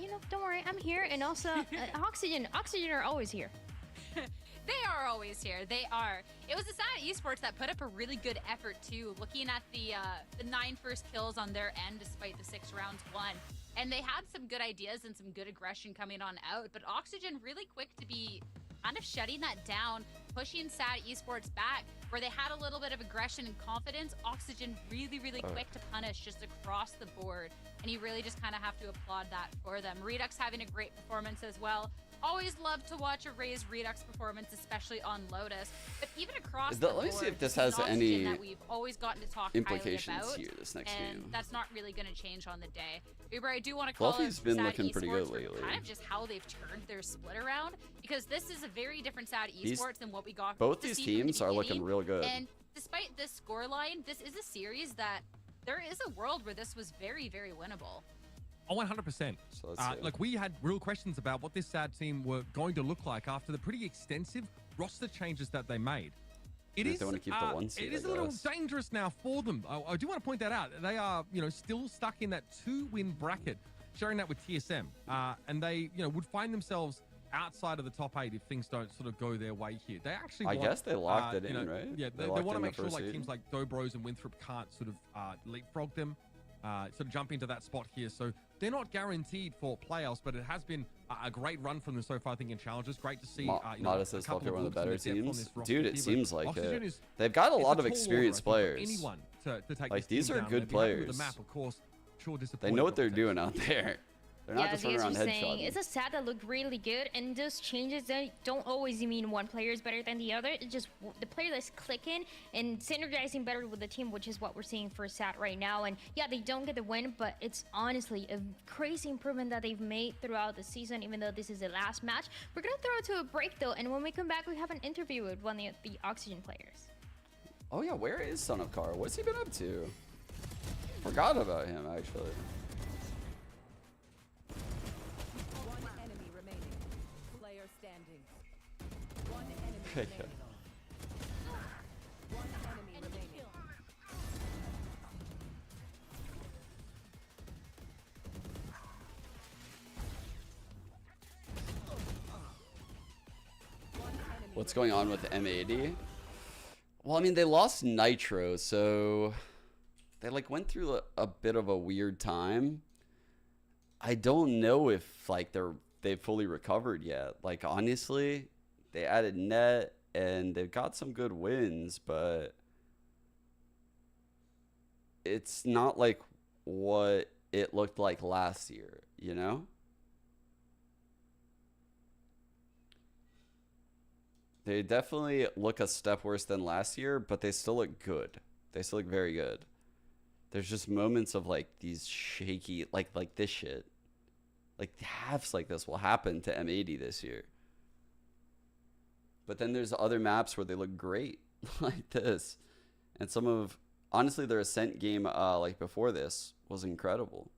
you know, don't worry, I'm here. And also, Oxygen are always here. They are always here. They are. It was the Sad Esports that put up a really good effort too, looking at the 9 first kills on their end despite the 6 rounds won. And they had some good ideas and some good aggression coming on out, but Oxygen really quick to be kind of shutting that down, pushing Sad Esports back, where they had a little bit of aggression and confidence. Oxygen really quick to punish just across the board, and you really just kind of have to applaud that for them. Redux having a great performance as well. Always love to watch a Raze Redux performance, especially on Lotus. But even across the board, let me see if this has any that we've always gotten to talk implications about, here this next and game. that's not really going to change on the day. Uber, I do want to call Fluffy's it been Sad looking pretty good Esports lately. kind of just how they've turned their split around, because this is a very different Sad Esports than what we got. Both these teams are looking real good. And despite this scoreline, this is a series that there is a world where this was very winnable. Oh, 100%. So like, we had real questions about what this Sad team were going to look like after the pretty extensive roster changes that they made. It is, they want to keep the 1 seed, it is a little dangerous now for them. I do want to point that out. They are, you know, still stuck in that 2-win bracket, sharing that with TSM. And they, you know, would find themselves outside of the top 8 if things don't sort of go their way here. They actually I guess they locked it in, you know, right? Yeah, they want to make sure like teams like Dobros and Winthrop can't sort of leapfrog them, sort of jump into that spot here. So they're not guaranteed for playoffs, but it has been a great run from them so far, I think, in challenges. Great to see. You know, Modest is probably one of the better teams. Dude, it here, seems like it. Is, They've got a lot of tall experienced order, I think, players. for anyone to take Like, this these team are down. good They'd be happy with players. the map, of course. Sure, They know what they're doing out there. They're not just running around headshotting. It's a Sad that looked really good, and those changes don't always mean one player is better than the other. It's just the player that's clicking and synergizing better with the team, which is what we're seeing for Sad right now. And yeah, they don't get the win, but it's honestly a crazy improvement that they've made throughout the season, even though this is the last match. We're gonna throw it to a break though, and when we come back, we have an interview with one of the Oxygen players. Oh yeah, where is Son of Car? What's he been up to? Forgot about him, actually. Standing. One enemy remaining. One enemy remaining. What's going on with M80? Well, I mean, they lost Nitro, so they like went through a bit of a weird time. I don't know if like they've fully recovered yet. Like, honestly, they added net and they've got some good wins, but it's not like what it looked like last year, you know? They definitely look a step worse than last year, but they still look good. They still look very good. There's just moments of like these shaky, like this shit. Like halves like this will happen to M80 this year. But then there's other maps where they look great like this. And some of, honestly, their Ascent game like before this was incredible.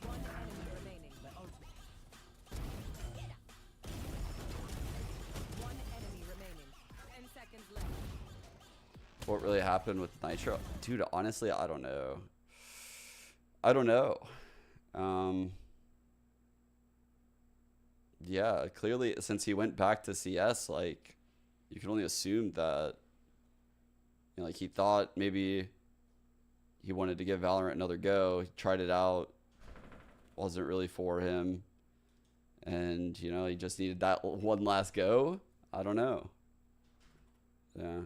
One enemy remaining. One enemy remaining. 10 seconds left. What really happened with Nitro? Dude, honestly, I don't know. I don't know. Yeah, clearly, since he went back to CS, like, you can only assume that, you know, like, he thought maybe he wanted to give Valorant another go. He tried it out. Wasn't really for him. And, you know, he just needed that one last go. I don't know. Yeah.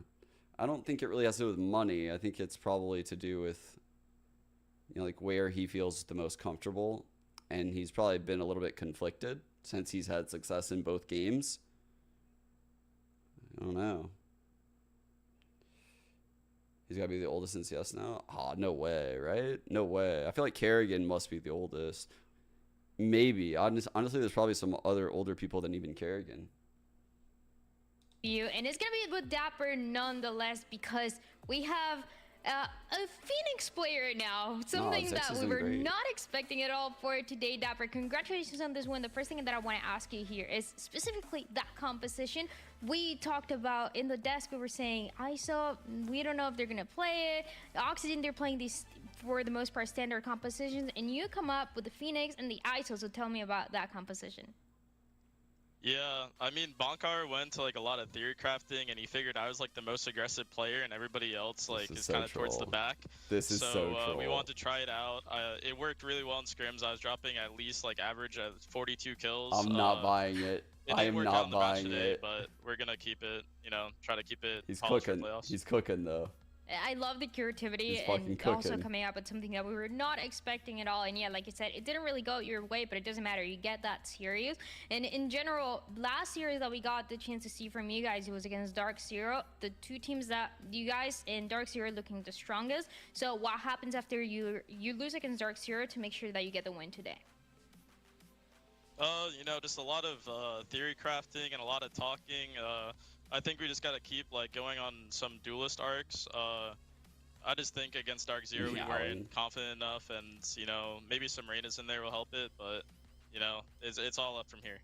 I don't think it really has to do with money. I think it's probably to do with, you know, like where he feels the most comfortable. And he's probably been a little bit conflicted since he's had success in both games. I don't know. He's got to be the oldest in CS now? Oh, no way, right? No way. I feel like Kerrigan must be the oldest. Maybe. Honestly, there's probably some other older people than even Kerrigan. And it's going to be with Dapper nonetheless, because we have a Phoenix player now. Something that we were not expecting at all for today, Dapper. Congratulations on this win. The first thing that I want to ask you here is specifically that composition. We talked about in the desk, we were saying ISO, we don't know if they're going to play it. Oxygen, they're playing these, for the most part, standard compositions. And you come up with the Phoenix and the ISO, so tell me about that composition. Yeah, I mean, Bonkar went to like a lot of theory crafting, and he figured I was like the most aggressive player, and everybody else like is kind of towards the back. This is so troll. We wanted to try it out. It worked really well in scrims. I was dropping at least like average at 42 kills. I'm not buying it. I am not buying it. But we're gonna keep it. You know, try to keep it. He's cooking. He's cooking though. I love the creativity and also coming up with something that we were not expecting at all. And yeah, like you said, it didn't really go your way, but it doesn't matter. You get that series. And in general, last series that we got the chance to see from you guys, it was against Dark Zero. The two teams that you guys and Dark Zero are looking the strongest. So what happens after you lose against Dark Zero to make sure that you get the win today? You know, just a lot of theory crafting and a lot of talking. I think we just gotta keep like going on some duelist arcs. I just think against Dark Zero we weren't confident enough, and you know, maybe some Reynas in there will help it, but you know, it's all up from here.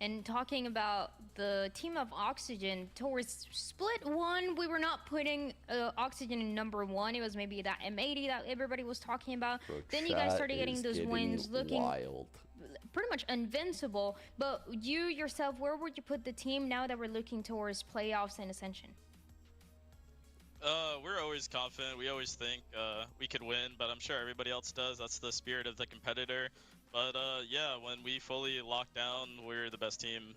And talking about the team of Oxygen, towards split one, we were not putting Oxygen in number one. It was maybe that M80 that everybody was talking about. Bro, then you guys started getting those wins, looking wild. Pretty much invincible. But you yourself, where would you put the team now that we're looking towards playoffs and Ascension? We're always confident. We always think we could win, but I'm sure everybody else does. That's the spirit of the competitor. But yeah, when we fully lock down, we're the best team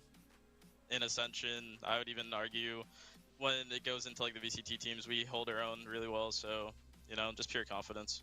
in Ascension. I would even argue when it goes into like the VCT teams, we hold our own really well. So, you know, just pure confidence.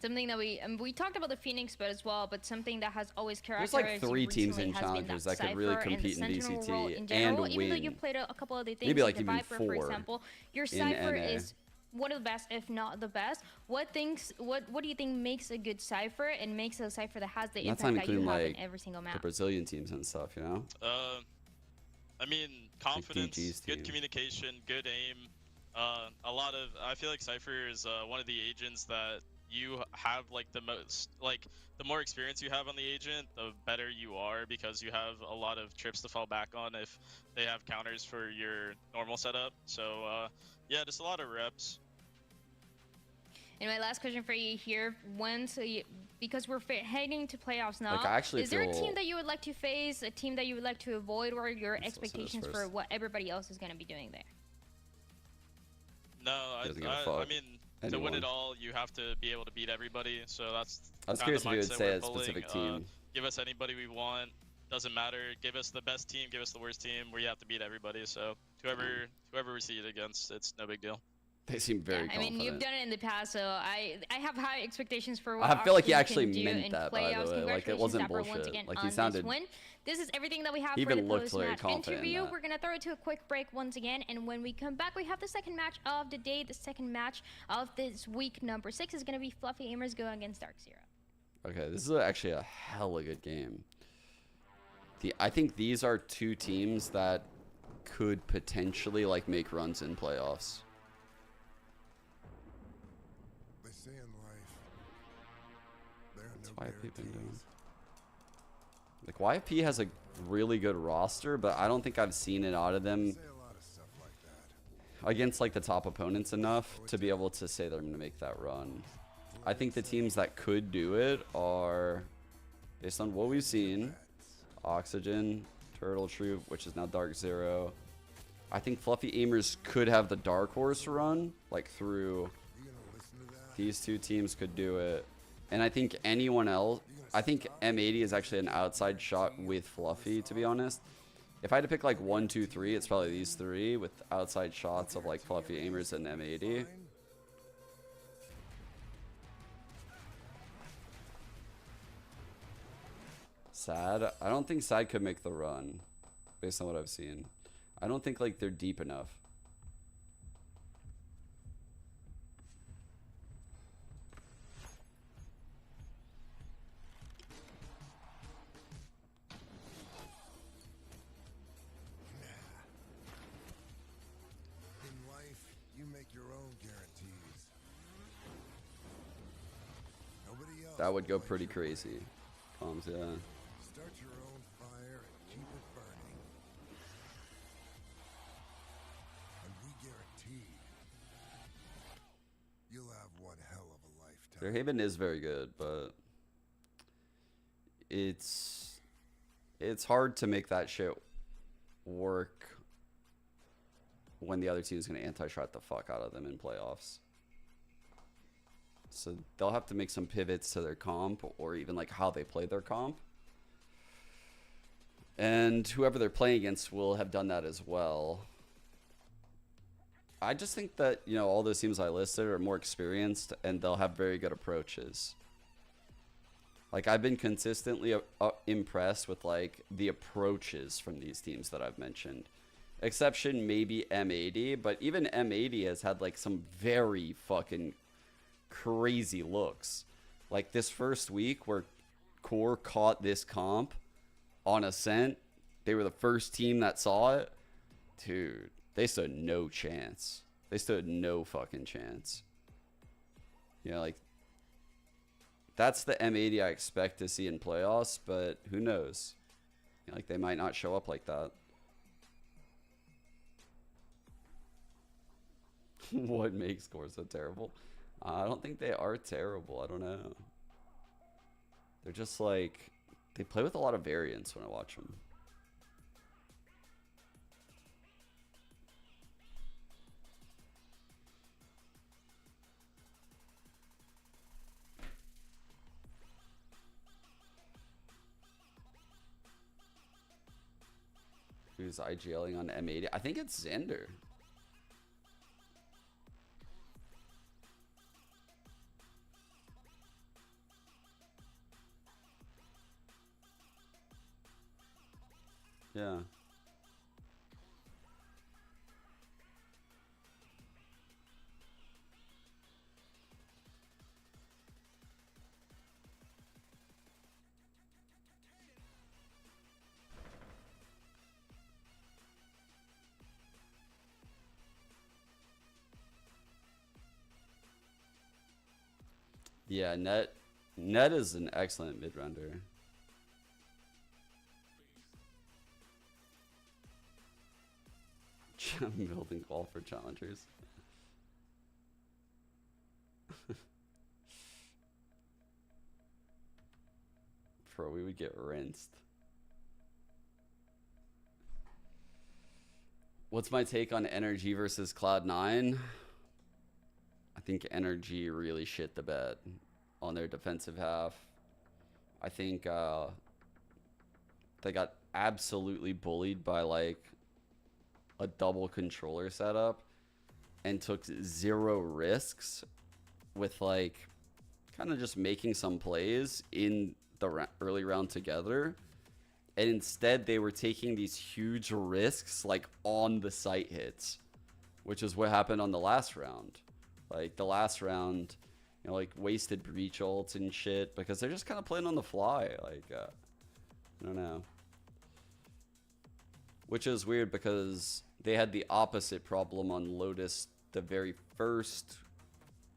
Something that we talked about the Phoenix but as well, but something that has always characterized. There's like 3 teams in challengers that could really compete in VCT and win. Even though you played a couple other things, maybe like even Viper, 4, for example, your Cypher is one of the best, if not the best. What do you think makes a good Cypher and makes a Cypher that has the impact that you have in every single map? The Brazilian teams and stuff, you know? I mean, confidence, good communication, good aim. I feel like Cypher is one of the agents that you have like the most, like the more experience you have on the agent, the better you are, because you have a lot of trips to fall back on if they have counters for your normal setup. So yeah, just a lot of reps. And my last question for you here, because we're heading to playoffs now, is there a team that you would like to face, a team that you would like to avoid, or your expectations for what everybody else is going to be doing there? No, I mean, to win it all, you have to be able to beat everybody. So that's curious if you would say a specific team. Give us anybody we want. Doesn't matter. Give us the best team. Give us the worst team. We have to beat everybody. So whoever we see it against, it's no big deal. They seem very confident. I mean, you've done it in the past, so I have high expectations for what I feel like he Oxygen actually meant that, by the way. Like, it wasn't bullshit. Like, he sounded... This is everything that we have for the post-match interview. We're going to throw it to a quick break once again, and when we come back, we have the second match of the day. The second match of this week, number 6, is going to be Fluffy Aimers going against Dark Zero. Okay, this is actually a hella good game. I think these are 2 teams that could potentially, like, make runs in playoffs. What's YFP been doing? Like, YFP has a really good roster, but I don't think I've seen it out of them against like the top opponents enough to be able to say they're going to make that run. I think the teams that could do it are, based on what we've seen, Oxygen, Turtle Troop, which is now Dark Zero. I think Fluffy Aimers could have the Dark Horse run, like through these 2 teams could do it. And I think anyone else, I think M80 is actually an outside shot with Fluffy, to be honest. If I had to pick like 1, 2, 3, it's probably these 3 with outside shots of like Fluffy Aimers and M80. Sad. I don't think Sad could make the run based on what I've seen. I don't think like they're deep enough. make your own guarantees. Nobody else That would go will light pretty your crazy. way. Comms, yeah. Start your own fire and keep it burning. And we guarantee you'll have one hell of a lifetime. Their Haven is very good, but it's hard to make that shit work when the other team is going to anti-shot the fuck out of them in playoffs. So they'll have to make some pivots to their comp, or even like how they play their comp. And whoever they're playing against will have done that as well. I just think that, you know, all those teams I listed are more experienced and they'll have very good approaches. Like, I've been consistently impressed with like the approaches from these teams that I've mentioned. Exception maybe M80, but even M80 has had like some very fucking crazy looks. Like this first week where Core caught this comp on Ascent, they were the first team that saw it. Dude, they stood no chance. They stood no fucking chance. You know, like, that's the M80 I expect to see in playoffs, but who knows? You know, like, they might not show up like that. What makes Core so terrible? I don't think they are terrible. I don't know. They're just like, they play with a lot of variance when I watch them. Who's IGLing on M80? I think it's Xander. Yeah. Yeah, Net is an excellent mid-render. Building call for challengers. Bro, we would get rinsed. What's my take on Energy versus Cloud9? I think Energy really shit the bed on their defensive half. I think they got absolutely bullied by like a double controller setup and took zero risks with like kind of just making some plays in the early round together. And instead they were taking these huge risks like on the site hits, which is what happened on the last round. Like the last round, you know, like wasted breach ults and shit because they're just kind of playing on the fly. Like, I don't know. Which is weird because they had the opposite problem on Lotus the very first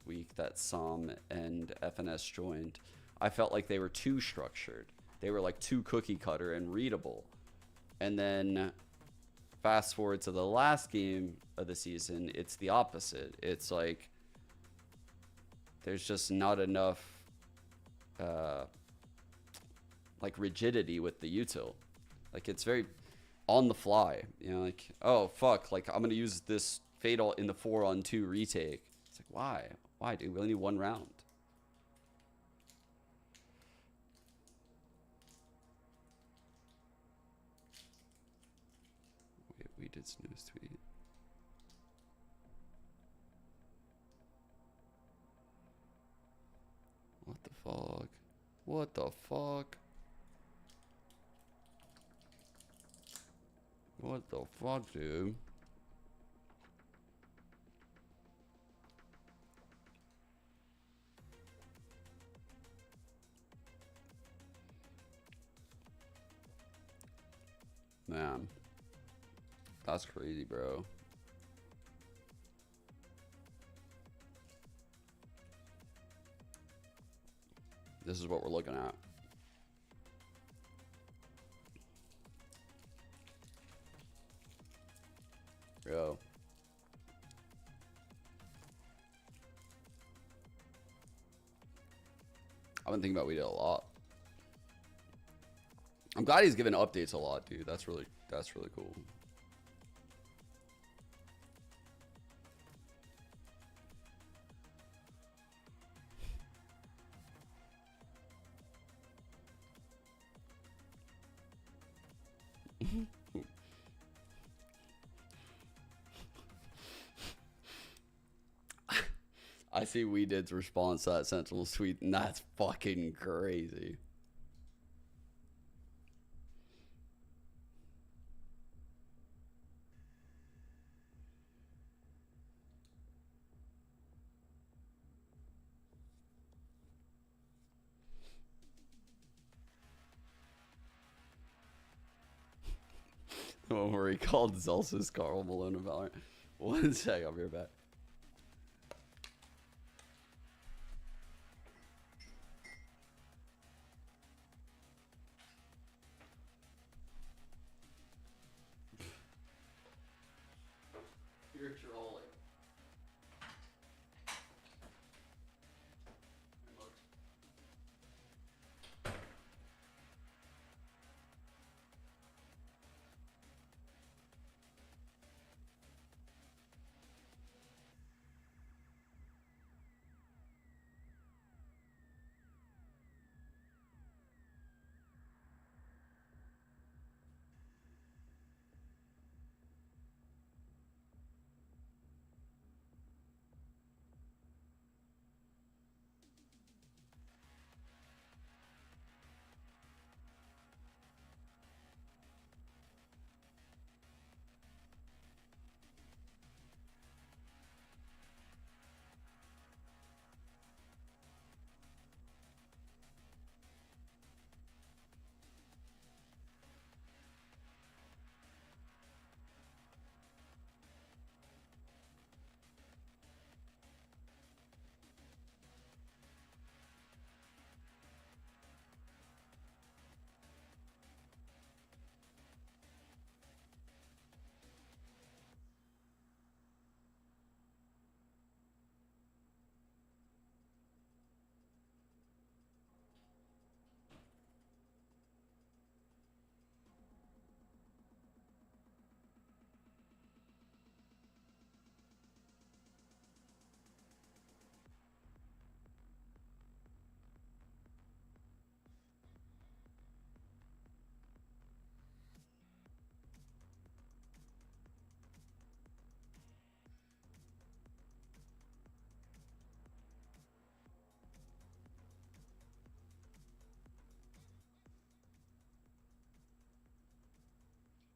week that Sam and FNS joined. I felt like they were too structured. They were like too cookie cutter and readable. And then fast forward to the last game of the season, it's the opposite. It's like there's just not enough like rigidity with the util. Like it's very on the fly, you know, like, oh fuck, like I'm gonna use this fatal in the 4-on-2 retake. It's like, why dude, we only need one round. We did snooze tweet. What the fuck? What the fuck? What the fuck, dude? Man. That's crazy, bro. This is what we're looking at. Yo. I've been thinking about we did a lot. I'm glad he's giving updates a lot, dude. That's really cool. I see we did's response to that Sentinel tweet, and that's fucking crazy. The one where he called Zelsa's Carl Malone of Valorant. One sec, I'll be right back. You're trolling.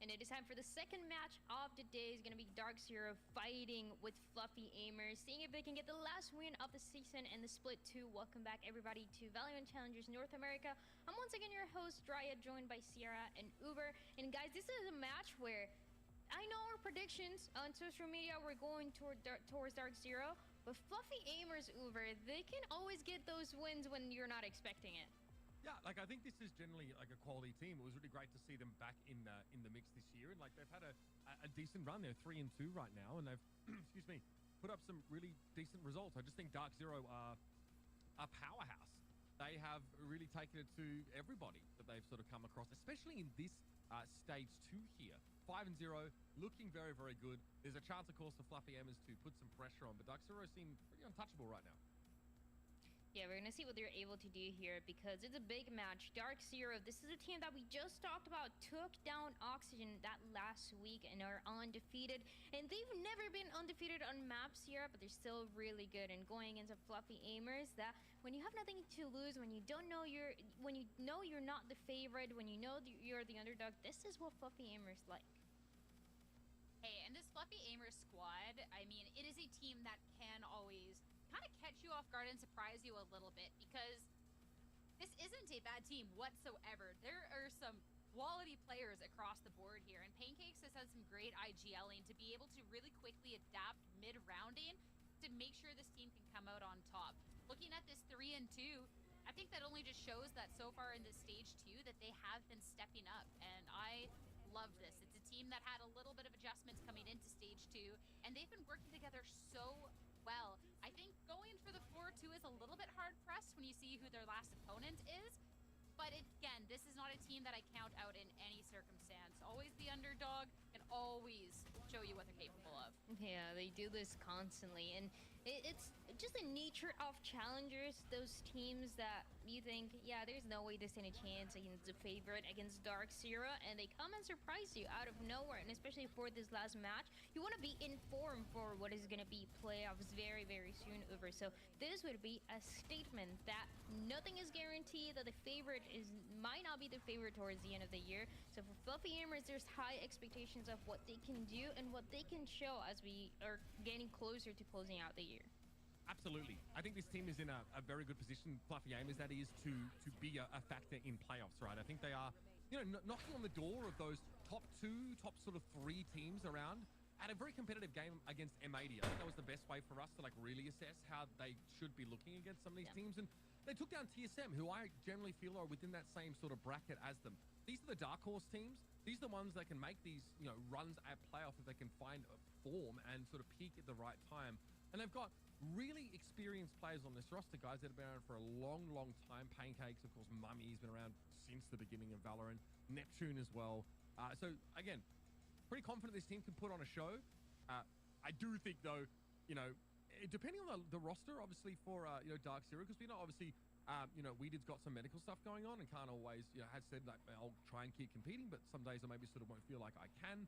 And it is time for the second match of the day. It's going to be Dark Zero fighting with Fluffy Aimers, seeing if they can get the last win of the season in the Split 2. Welcome back, everybody, to Valorant Challengers North America. I'm once again your host, Drya, joined by Sierra and Uber. And guys, this is a match where I know our predictions on social media were going towards Dark Zero, but Fluffy Aimers, Uber, they can always get those wins when you're not expecting it. Yeah, like I think this is generally like a quality team. It was really great to see them back in the mix this year, and like they've had a decent run. They're 3-2 right now, and they've excuse me, put up some really decent results. I just think Dark Zero are a powerhouse. They have really taken it to everybody that they've sort of come across, especially in this stage 2 here. 5-0, looking very, very good. There's a chance, of course, for Fluffy Aimers to put some pressure on, but Dark Zero seem pretty untouchable right now. Yeah, we're going to see what they're able to do here because it's a big match. Dark Zero, this is a team that we just talked about, took down Oxygen that last week and are undefeated. And they've never been undefeated on maps here, but they're still really good. And going into Fluffy Aimers, that when you have nothing to lose, when you know you're not the favorite, when you know you're the underdog, this is what Fluffy Aimers like. Hey, and this Fluffy Aimers squad, I mean, it is a team that can always kind of catch you off guard and surprise you a little bit because this isn't a bad team whatsoever. There are some quality players across the board here, and Pancakes has had some great IGLing to be able to really quickly adapt mid-rounding to make sure this team can come out on top. Looking at this 3-2, I think that only just shows that so far in this stage 2 that they have been stepping up, and I love this. It's a team that had a little bit of adjustments coming into stage 2, and they've been working together so well. I think going for the 4-2 is a little bit hard pressed when you see who their last opponent is. But again, this is not a team that I count out in any circumstance. Always the underdog and always show you what they're capable of. Yeah, they do this constantly, and it's just the nature of challengers, those teams that you think, yeah, there's no way they stand a chance against the favorite, against Dark Zero, and they come and surprise you out of nowhere. And especially for this last match, you want to be informed for what is going to be playoffs very, very soon over. So this would be a statement that nothing is guaranteed, that the favorite might not be the favorite towards the end of the year. So for Fluffy Gamers, there's high expectations of what they can do and what they can show as we are getting closer to closing out the year. Absolutely. I think this team is in a very good position, Fluffy Gamers, that is, to be a factor in playoffs, right? I think they are, you know, knocking on the door of those top sort of 3 teams around at a very competitive game against M80. I think that was the best way for us to like really assess how they should be looking against some of these teams. And they took down TSM, who I generally feel are within that same sort of bracket as them. These are the dark horse teams. These are the ones that can make these, you know, runs at playoff if they can find a form and sort of peak at the right time. And they've got really experienced players on this roster, guys that have been around for a long, long time. Pancakes, of course, Mummy's been around since the beginning of Valorant. Neptune as well. So, again, pretty confident this team can put on a show. I do think, though, you know, depending on the roster, obviously, for, you know, Dark Zero, because we know, obviously, you know, Weeded's got some medical stuff going on and can't always, you know, has said, like, I'll try and keep competing, but some days I maybe sort of won't feel like I can.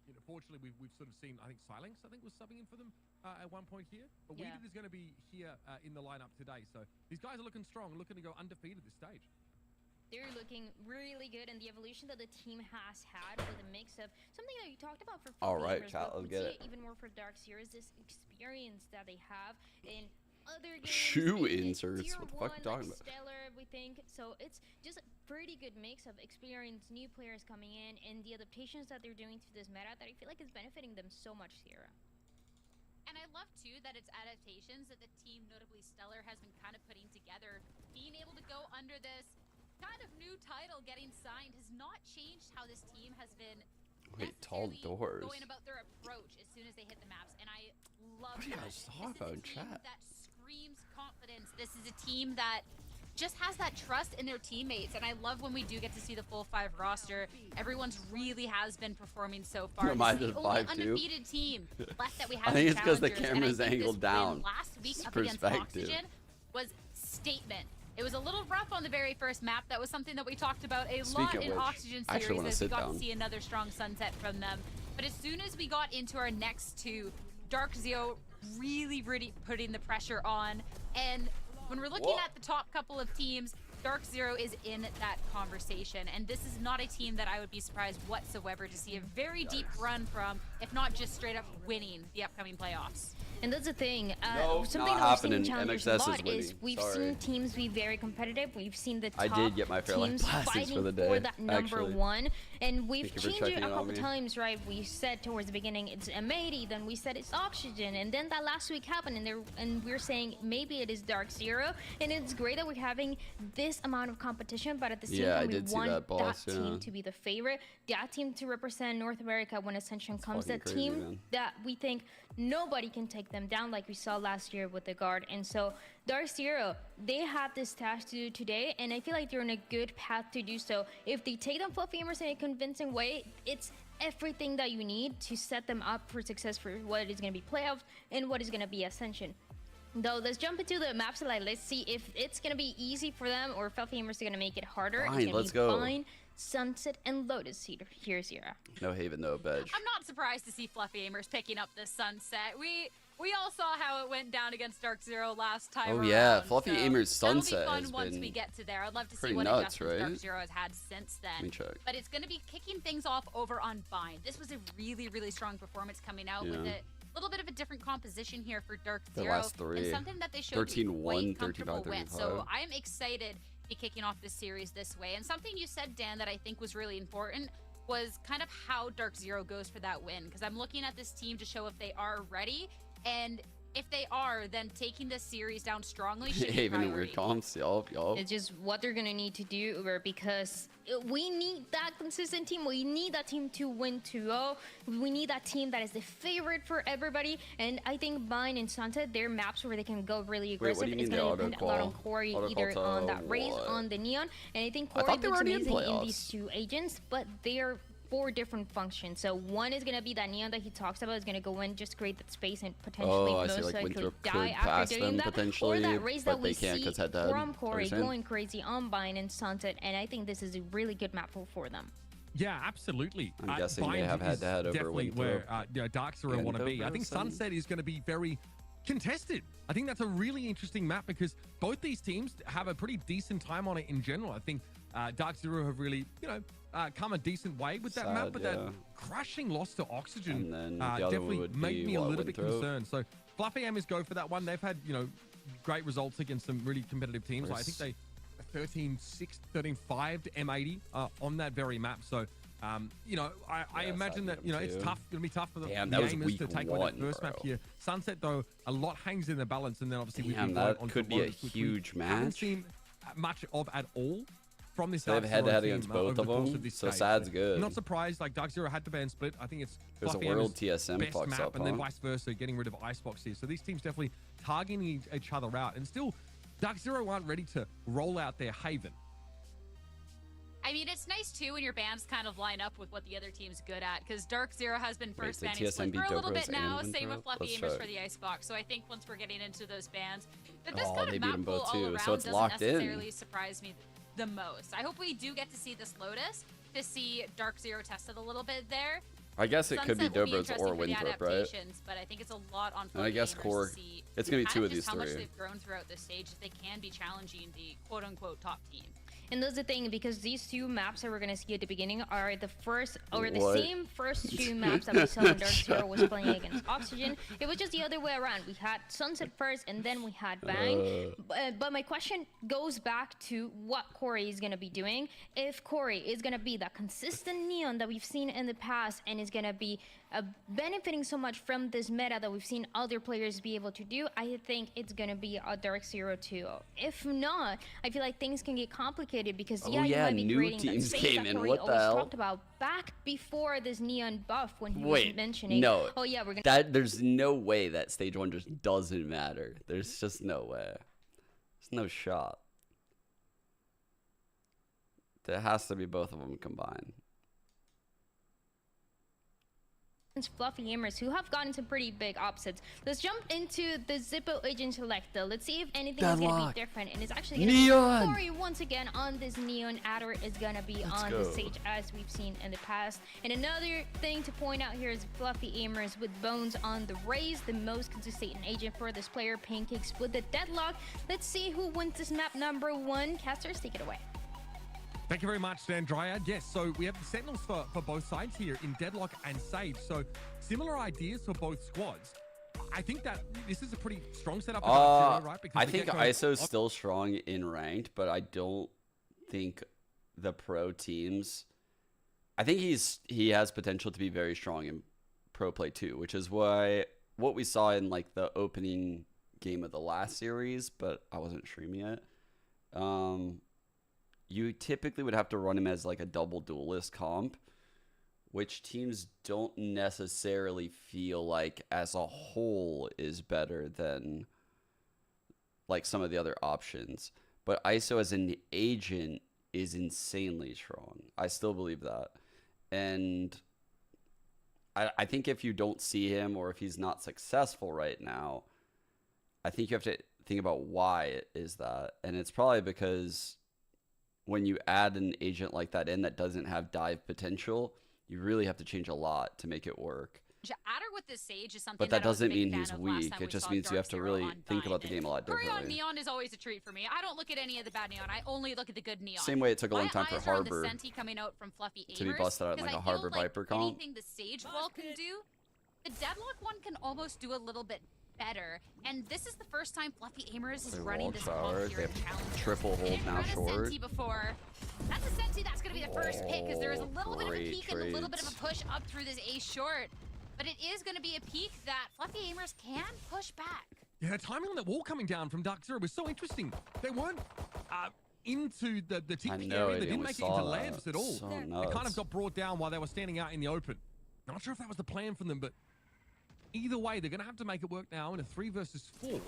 You know, fortunately, we've sort of seen, I think Silenx, was subbing in for them at one point here. But Weeded is going to be here in the lineup today. So these guys are looking strong, looking to go undefeated this stage. They're looking really good, and the evolution that the team has had with a mix of something that you talked about for all right, gamers, chat, let's get it. Even more for Dark Zero is this experience that they have in other games. Shoe inserts. What the fuck are you talking about? Stellar, we think. So it's just a pretty good mix of experience, new players coming in, and the adaptations that they're doing to this meta that I feel like is benefiting them so much, Sierra. And I love, too, that it's adaptations that the team, notably Stellar, has been kind of putting together. Being able to go under this kind of new title getting signed has not changed how this team has been tall doors going about their approach as soon as they hit the maps. And I love that. This is a team that screams confidence. This is a team that just has that trust in their teammates, and I love when we do get to see the full 5 roster. Everyone's really has been performing so far. This is the only undefeated team left that we have. I think it's because the camera's angled down. Last week up against Oxygen was statement. It was a little rough on the very first map. That was something that we talked about a lot in Oxygen series, as we got to see another strong sunset from them. But as soon as we got into our next 2, Dark Zero really putting the pressure on. And when we're looking at the top couple of teams, Dark Zero is in that conversation. And this is not a team that I would be surprised whatsoever to see a very deep run from, if not just straight up winning the upcoming playoffs. And that's the thing. No, something that we've seen challengers a lot is we've seen teams be very competitive. We've seen the top teams fighting for that number 1. And we've changed it a couple times, right? We said towards the beginning it's M80, then we said it's Oxygen, and then that last week happened, and we're saying maybe it is Dark Zero. And it's great that we're having this amount of competition, but at the same time, we want that team to be the favorite, that team to represent North America when Ascension comes, that team that we think nobody can take them down like we saw last year with the Guard. And so Dark Zero, they have this task to do today, and I feel like they're on a good path to do so. If they take down Fluffy Gamers in a convincing way, it's everything that you need to set them up for success for what is going to be playoffs and what is going to be Ascension. Though, let's jump into the map select. Let's see if it's going to be easy for them or Fluffy Gamers are going to make it harder. Fine, let's go. Fine. Sunset and Lotus. Here's Zira. No Haven, no Bedge. I'm not surprised to see Fluffy Gamers picking up the Sunset. We all saw how it went down against Dark Zero last time around. Oh yeah, Fluffy Gamers Sunset that'll be has fun once been we get to there. I'd love to see what nuts, adjustments Dark Zero has had since then. Let me check. But it's going to be kicking things off over on Bind. This was a really, really strong performance coming out with it. A little bit of a different composition here for Dark Zero. The last 3. And something that they showed 13-1, comfortable 35-35. with. So I'm excited to be kicking off this series this way. And something you said, Dan, that I think was really important was kind of how Dark Zero goes for that win. Because I'm looking at this team to show if they are ready. And If they are, then taking this series down strongly should be Even in weird comps, yup. It's just what they're gonna need to do, Uber, because we need that consistent team. We need that team to win 2-0. We need that team that is the favorite for everybody. And I think Vine and Sunset, they're maps where they can go really aggressive. It's gonna depend a lot on Corey, either on that raise, on the Neon. And I think Corey looks amazing in these two agents, but they're 4 different functions. So one is gonna be that Neon that he talks about, is gonna go in, just create that space and potentially most likely die after doing that, or that raise that we see from Corey going crazy on Vine and Sunset. And I think this is a really good map for them. Yeah, absolutely. I'm guessing they have head-to-head over definitely where Dark Zero want to be. I think Sunset is going to be very contested. I think that's a really interesting map because both these teams have a pretty decent time on it in general. I think Dark Zero have really, come a decent way with that map, but that crushing loss to Oxygen definitely made me a little bit concerned. So Fluffy Aimers go for that one. They've had, great results against some really competitive teams. I think they 13-6, 13-5 to M80 on that very map. So, I imagine that, it's tough. Going to be tough for the Aimers to take on that first map here. Sunset, though, a lot hangs in the balance. And then obviously that could be a huge match. Haven't seen much of at all from this. They have head-to-head against both of them, so Sad's good. I'm not surprised. Like Dark Zero had the ban split. I think it's there's a world TSM best fucks map, up, and then vice versa, getting rid of Icebox here. So these teams definitely targeting each other out, and still Dark Zero aren't ready to roll out their Haven. I mean, it's nice too when your bans kind of line up with what the other team's good at, because Dark Zero has been first banning split for a little bit now, same with Fluffy Aimers for the Icebox. So I think once we're getting into those bans, that this kind of map pool all around so it's doesn't locked necessarily surprise me the most. I hope we do get to see this Lotus, to see Dark Zero tested a little bit there. I guess it could be Dobro's or Winthrop, right? But I think it's a lot on and I guess Core. It's going to be 2 of these 3. How much they've grown throughout this stage, that they can be challenging the quote-unquote top team. And that's the thing, because these 2 maps that we're going to see at the beginning are the first, or the same first 2 maps that we saw when Dark Zero was playing against Oxygen. It was just the other way around. We had Sunset first, and then we had Bang. But my question goes back to what Corey is going to be doing. If Corey is going to be that consistent Neon that we've seen in the past, and is going to be benefiting so much from this meta that we've seen other players be able to do, I think it's going to be a Dark Zero 2. If not, I feel like things can get complicated, because you might be creating that space that Corey always talked about back before this Neon buff, when he was mentioning, we're going to... There's no way that stage 1 just doesn't matter. There's just no way. There's no shot. There has to be both of them combined. Fluffy Aimers, who have gotten some pretty big upsets. Let's jump into the Zippo Agent Select, though. Let's see if anything is going to be different. And it's actually going to be Corey once again on this Neon. Adder is going to be on the stage, as we've seen in the past. And another thing to point out here is Fluffy Aimers with Bones on the raise, the most consistent agent for this player. Pancakes with the deadlock. Let's see who wins this map number 1. Casters, take it away. Thank you very much, Sandria. Yes, so we have the Sentinels for both sides here in Deadlock and Sage. So similar ideas for both squads. I think that this is a pretty strong setup. Right? Because I think ISO is still strong in ranked, but I don't think the pro teams. I think he has potential to be very strong in pro play too, which is what we saw in like the opening game of the last series, but I wasn't streaming it. You typically would have to run him as like a double duelist comp, which teams don't necessarily feel like as a whole is better than like some of the other options. But ISO as an agent is insanely strong. I still believe that. And I think if you don't see him, or if he's not successful right now, I think you have to think about why it is that. And it's probably because when you add an agent like that in that doesn't have dive potential, you really have to change a lot to make it work. Adder with this Sage is something but that doesn't mean he's weak. It just means you have to really think about the game a lot differently. Corey on Neon is always a treat for me. I don't look at any of the bad Neon. I only look at the good Neon. Same way it took a long time for Harbor coming out from Fluffy Aimers, to be busted out in like a Harbor Viper comp. Anything the Sage wall can do, the Deadlock one can almost do a little bit better. And this is the first time Fluffy Aimers is running this comp here in Challenge. Triple hold now short. Before. That's a Senti. That's going to be the first pick, because there is a little bit of a peek and a little bit of a push up through this A short. But it is going to be a peak that Fluffy Aimers can push back. Yeah, timing on that wall coming down from Dark Zero was so interesting. They weren't into the TP area. They didn't make it into lamps at all. So It nuts. kind of got brought down while they were standing out in the open. Not sure if that was the plan from them, but either way, they're going to have to make it work now in a 3 versus 4.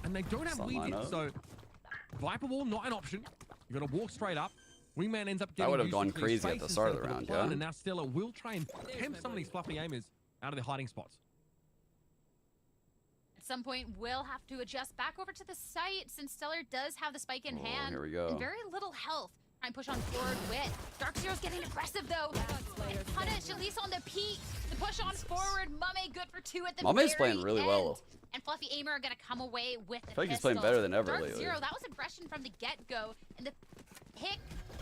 And they don't have lead yet, so Viper Wall, not an option. You've got to walk straight up. Wingman ends up getting I would have used gone to clear crazy at space the start of the instead round, plan, yeah. And now Stella will try and tempt some of these Fluffy Aimers out of their hiding spots. At some point, we'll have to adjust back over to the site since Stellar does have the spike in hand. Here we go. And very little health. Try and push on forward with. Dark Zero's getting aggressive though. And punish at least on the peak. The push on forward. Mame good for 2 at the Mame's very playing really end. well. And Fluffy Aimer are gonna come away with the I feel like he's pistol. playing better than ever Dark lately. Zero, that was aggression from the get-go. And the pick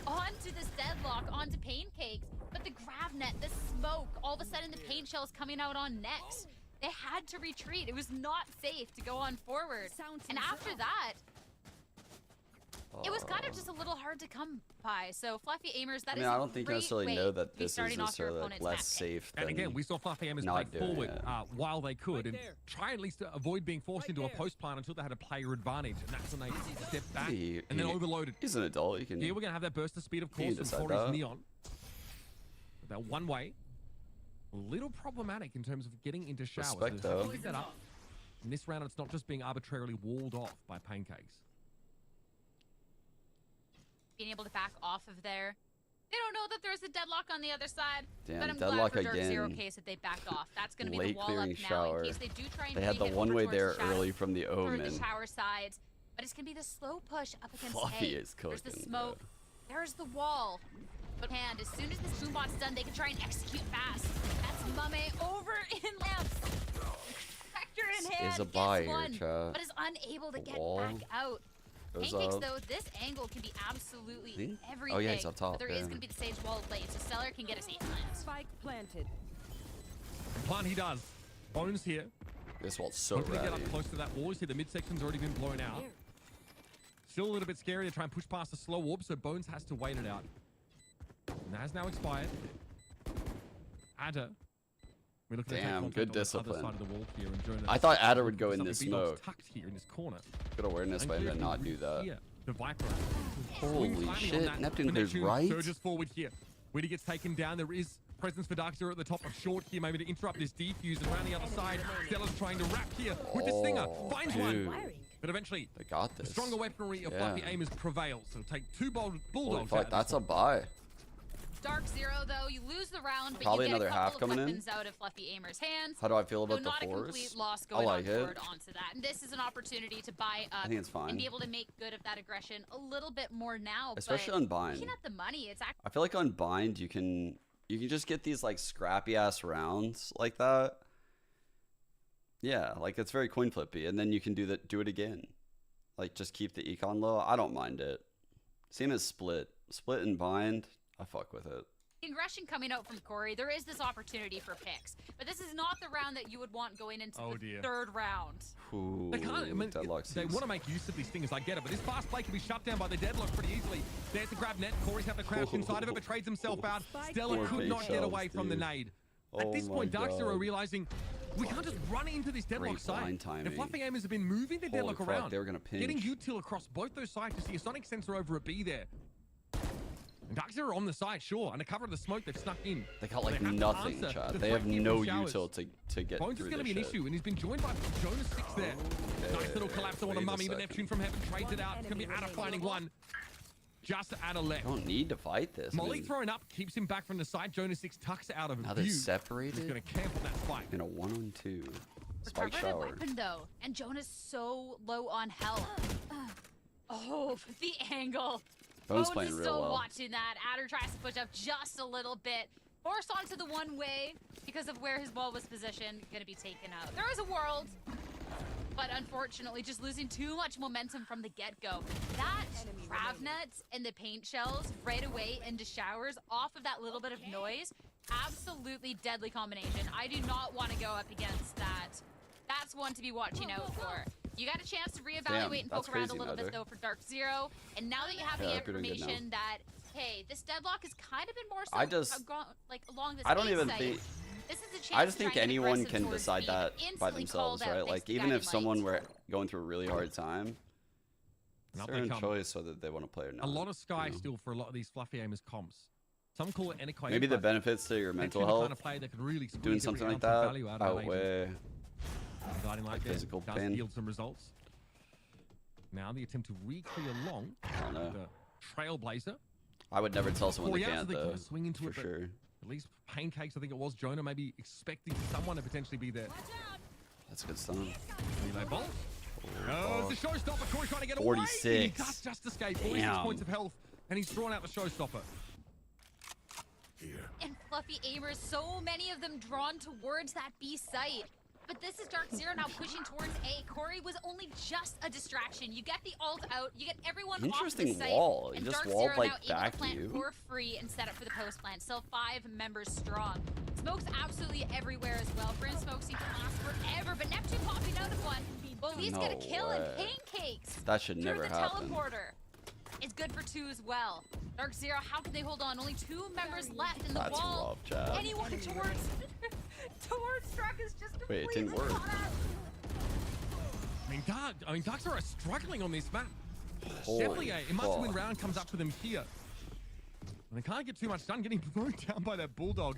onto this deadlock, onto Pancakes. But the grab net, the smoke, all of a sudden the paint shell's coming out on next. They had to retreat. It was not safe to go on forward. And after that, it was kind of just a little hard to come by. So Fluffy Aimers, that is I don't think you necessarily know that this is starting off your necessarily opponent's less map pick. safe than And again, we saw Fluffy Aimers play not doing forward it. while they could and try at least to avoid being forced into a post plan until they had a player advantage. And that's when they stepped back and then overloaded. He's an adult. He can. Here we're going to have that burst of speed, of He course, can from decide Corey's that. Neon. But that one way, a little problematic in terms of getting into showers. Respect, So they have to though. pick that up. In this round, it's not just being arbitrarily walled off by Pancakes. Being able to back off of there. They don't know that there's a deadlock on the other side. Damn, but I'm deadlock glad for Dark again. Zero case that they backed off. That's going to be the Late wall up clearing now shower. in case they do try and They had the make it one over way towards there the shadows early from the through the omen. shower sides. But it's going to be the slow push up against Fluffy A. is There's the cooking, smoke. There's the wall. But hand, as soon as this boombot's done, they can try and execute fast. That's Mame over in lamps. Spectre in hand Is a gets buy here, one, chat. but is unable to The get wall back out. goes Pancakes, up. though, this angle can be absolutely See? everything. Oh, yeah, he's up top, But there is yeah. going to be the sage wall lane, so Stellar can get a safe plant. Spike planted. Plant he does. Bones here. This wall's so Hopefully get ratty. up close to that wall. You see the midsection's already been blown out. Still a little bit scary to try and push past the slow orb, so Bones has to wait it out. And that has now expired. Adder. We're looking Damn, at that good conflict on the discipline. other side of the wall here, and Jonas I thought Adder would go in something this B-Dog's smoke. tucked here in this corner. Good awareness by him to not do that. Here, the Viper. Holy Swings timing shit, on that, Neptune but clears right? Surges forward here. When he gets taken down, there is presence for Dark Zero at the top of short here, maybe to interrupt this defuse, and around the other side, Stella's trying to wrap here with the Stinger. Finds dude. one. But eventually, They got the this. stronger weaponry of Yeah. Fluffy Aimers prevails. So take 2 Holy Bulldogs fuck, out of that's this a buy. Dark Zero, though, you lose the round, but Probably you get another a half couple of coming in. weapons out of Fluffy Aimer's hands. How do I feel So about not the a force? complete loss I going like on it. forward onto that. And this is an opportunity to buy up think it's fine. and be able to make good of that aggression a little bit more now. Especially but on Bind. looking at the money, it's actually I feel like on Bind you can just get these like scrappy ass rounds like that. Yeah, like it's very coin flippy, and then you can do it again. Like just keep the econ low. I don't mind it. Same as split and Bind. I fuck with it. aggression coming out from Corey. There is this opportunity for picks, but this is not the round that you would want going into the third round. Ooh, They can't. I mean, deadlock they sees. want to make use of these things. I get it, but this fast play can be shut down by the deadlock pretty easily. There's the grab net. Corey's got the crouch inside of it, but trades himself out. Stella Poor could not base get shells, away from the dude. nade. Oh At this my point, Dark Zero God. realizing we can't just run into this deadlock Great side. blind timing. The Fluffy Aimers have been moving the Holy deadlock fuck, around. they were gonna pinch. Getting util across both those sides to see a sonic sensor over a B there. And Dark Zero on the side, sure. Under cover of the smoke, they've snuck in. They got They like have to nothing, answer chat. the They have threat here no from showers. util to get Bones through is going to be this an shit. issue, and he's been joined by Jonas 6 there. Nice little collapse on a Wait a mummy, but second. Neptune from heaven trades it out. It's going to be Ada finding one. Just Ada left. Don't need to fight this. I Molly mean, throwing up keeps him back from the side. Jonas 6 tucks out of now view. they're He's separated going to camp on that spike. in a 1-on-2. Spike Recover the shower. weapon though, and Jonah's so low on health. Oh, the angle. Bones playing is real still well. watching that. Adder tries to push up just a little bit. Forced onto the one way because of where his ball was positioned. Gonna be taken out. There is a world, but unfortunately just losing too much momentum from the get-go. That grav nets and the paint shells right away into showers off of that little bit of noise. Absolutely deadly combination. I do not want to go up against that. That's one to be watching out for. You got a chance to reevaluate and that's poke around a crazy, little bit Nether. though for Dark Zero. And now that you have Yeah, the they're doing good now. information that, hey, this deadlock has kind of been more so I just- like along this I don't A even site. think This is a chance I just to try think and get anyone aggressive can towards decide B. that by Instantly themselves, called out right? thanks Like to even if Guiding someone Light. were going through a really hard time, it's And up their they own come. choice whether they want to play or not. A lot of sky you know? still for a lot of these fluffy aimers comps. Some call it antiquated. Maybe the but benefits to your they're mental the health kind of player that could really doing squeeze something every like ounce of that value out of that agent. outweigh Guiding Light there physical does pain. yield some results. Now the attempt to re-clear long. I don't know. The Trailblazer. I would never tell someone they Corey out, so can't they though. kind of swing into For it, but sure. At least Pancakes, I think it was, Jonah maybe expecting someone to potentially be there. That's a good stun. Relay ball. Oh, it's the showstopper. Corey trying to get 46. away. He does just escape. 46 Damn. points of health, and he's drawn out the showstopper. And fluffy aimers, so many of them drawn towards that B site. But this is Dark Zero now pushing towards A. Corey was only just a distraction. You get the ult out, you get everyone Interesting off the site. wall. He And just Dark walled, Zero like, now able back to plant you. for free and set up for the post plant. Still 5 members strong. Smokes absolutely everywhere as well. Brand Smoke seems to last forever, but Neptune popping out of one. Will at least get a No kill and way. Pancakes. That should Through never the happen. teleporter. It's good for 2 as well. Dark Zero, how can they hold on? Only 2 members left in the That's wall. rough, Chad. Anyone towards Struck is just Wait, it didn't completely work. caught up. I mean, Ducks are struggling on this map. Holy Definitely a must-win fuck. round comes up for them here. And they can't get too much done, getting thrown down by that Bulldog.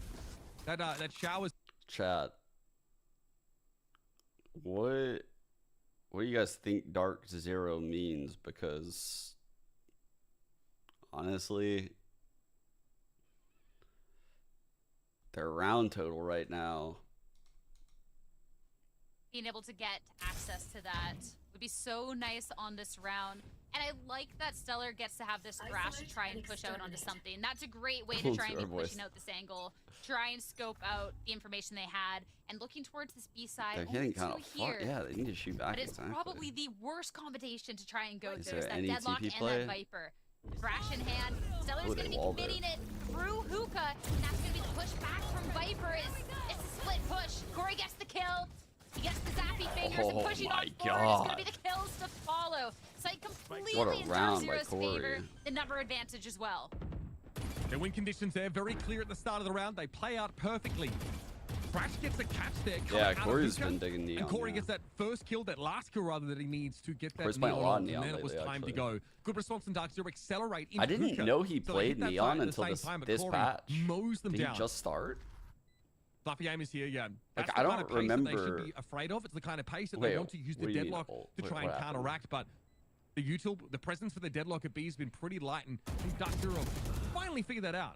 That showers. Chat. What do you guys think Dark Zero means? Because honestly, their round total right now. Being able to get access to that would be so nice on this round. And I like that Stellar gets to have this thrash to try and push out onto something. That's a great way to try and be pushing out this angle, try and scope out the information they had, and looking towards this B side. They're Only getting 2 kind of far. here. Yeah, they need to shoot back. But it's exactly. probably the worst combination to try and go Is through. Is there that any Deadlock TP and play? that Viper. Thrash in hand. Stellar's Ooh, going to they be walled it. committing it through Hookah. And that's going to be the push back from Viper. It's a split push. Corey gets the kill. He gets the zappy fingers and Oh pushing my on forward. It's God. going to be the kills to follow. Sight completely What a in round by Dark Zero's Corey. favor. The number advantage as well. Their win conditions there, very clear at the start of the round. They play out perfectly. Crash gets a catch there. Yeah, out of Corey's Hookah, been digging Neon. And Corey yeah. gets that first kill, that last kill rather, that he needs to get that Corey's playing a Neon lot on, of Neon and then it was lately, time actually. to go. Good response from Dark Zero, accelerate into I didn't Hookah. know he So they played hit that Neon side at the until same this, time, but this Corey patch. mows them Did down. he just start? Fluffy aim is here, yeah. Like, That's I the don't kind of pace that they remember- should be afraid of. It's the kind of pace that Wait, they want to use the what do you mean, deadlock ult? to Wait, try and what happened? counteract, but the presence for the deadlock at B has been pretty light, and Dark Zero finally figured that out.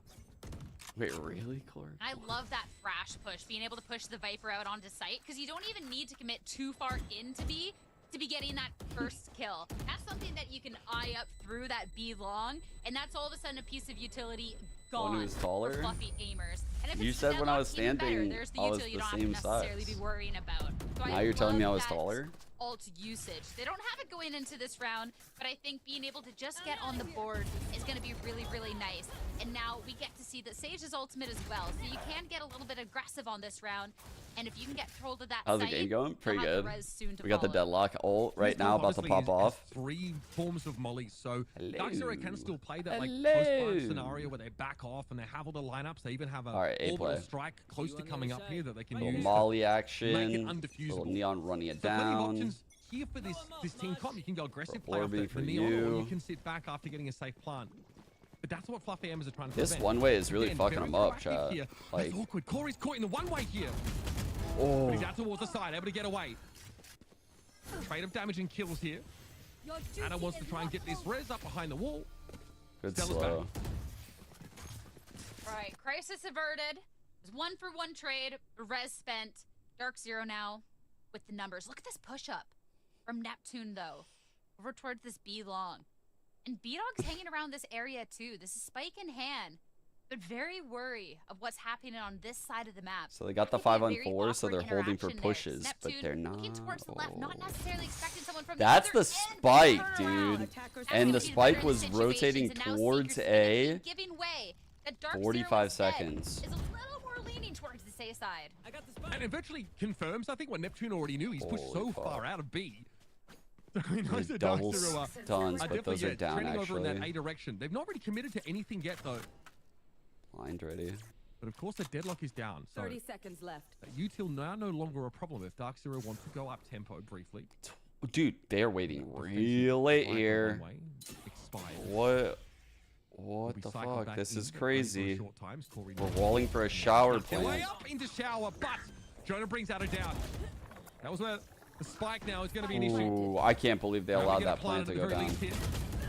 Wait, really, Corey? I love that thrash push, being able to push the Viper out onto site, because you don't even need to commit too far into B to be getting that first kill. That's something that you can eye up through that B long, and that's all of a sudden a piece of utility gone One who's taller? for fluffy aimers. And if You it's said when I Deadlock, was even better. standing, There's the I was utility you the don't have same to necessarily size. be worrying about. So Now I you're telling me I love was that taller? alt usage. They don't have it going into this round, but I think being able to just get on the board is going to be really, really nice. And now we get to see that Sage's ultimate as well, so you can get a little bit aggressive on this round. And if you can get hold of that How's the site, game going? you'll Pretty have the good. res soon to We got the follow. deadlock ult right This now, move about to obviously pop has off. 3 forms of mollies, so Hello. Dark Zero can still play that like Hello. post-punch scenario where they back off and they have all the lineups. They even have a Alright, A orbital play. strike close to coming up here that they can Little use. Molly Make it action. undefusable. Little Neon running it So plenty of down. options here for this team comp. You can go aggressive, play off Orby the for Neon, or you. you can sit back after getting a safe plant. But that's what Fluffy Aimers are trying to This prevent. one way is really Again, fucking very them up, proactive chat. here. Like, That's awkward. Corey's caught in the one-way here. oh. But he's out towards the side, able to get away. Trade of damage and kills here. Anna wants to try and get this res up behind the wall. Good Stella's slow. All right, crisis averted. It was 1-for-1 trade. Res spent. Dark Zero now with the numbers. Look at this push-up from Neptune, though, over towards this B long. And B-Dog's hanging around this area, too. This is Spike in hand, but very worried of what's happening on this side of the map. So they got the I think a 5-on-4, so very they're holding for awkward interaction there. pushes, but Neptune they're not. looking towards the left, not necessarily expecting someone from That's the the other end. spike, Turnaround. dude. Attackers And the That's spike gonna be better was in rotating situations, and now towards Seeker's A. gonna be giving way. The Dark Zero 45 instead seconds. is a little more leaning towards the safe side. And it virtually confirms, I think, what Neptune already knew. He's pushed Holy so fuck. far out of B. He knows These the Dark double Zero are stuns, but definitely those are down, trending over in that actually. A direction. They've not really committed to anything yet, though. Blind ready. But of course, the deadlock is down. So 30 seconds left. util now no longer a problem if Dark Zero wants to go up tempo briefly. Dude, they're waiting real late here. What the fuck? This is crazy. We're walling for a shower Way plan. up into shower, but Jonah brings out a down. That was where the spike now is going to be an issue. Ooh, I can't believe they allowed that plan to go down.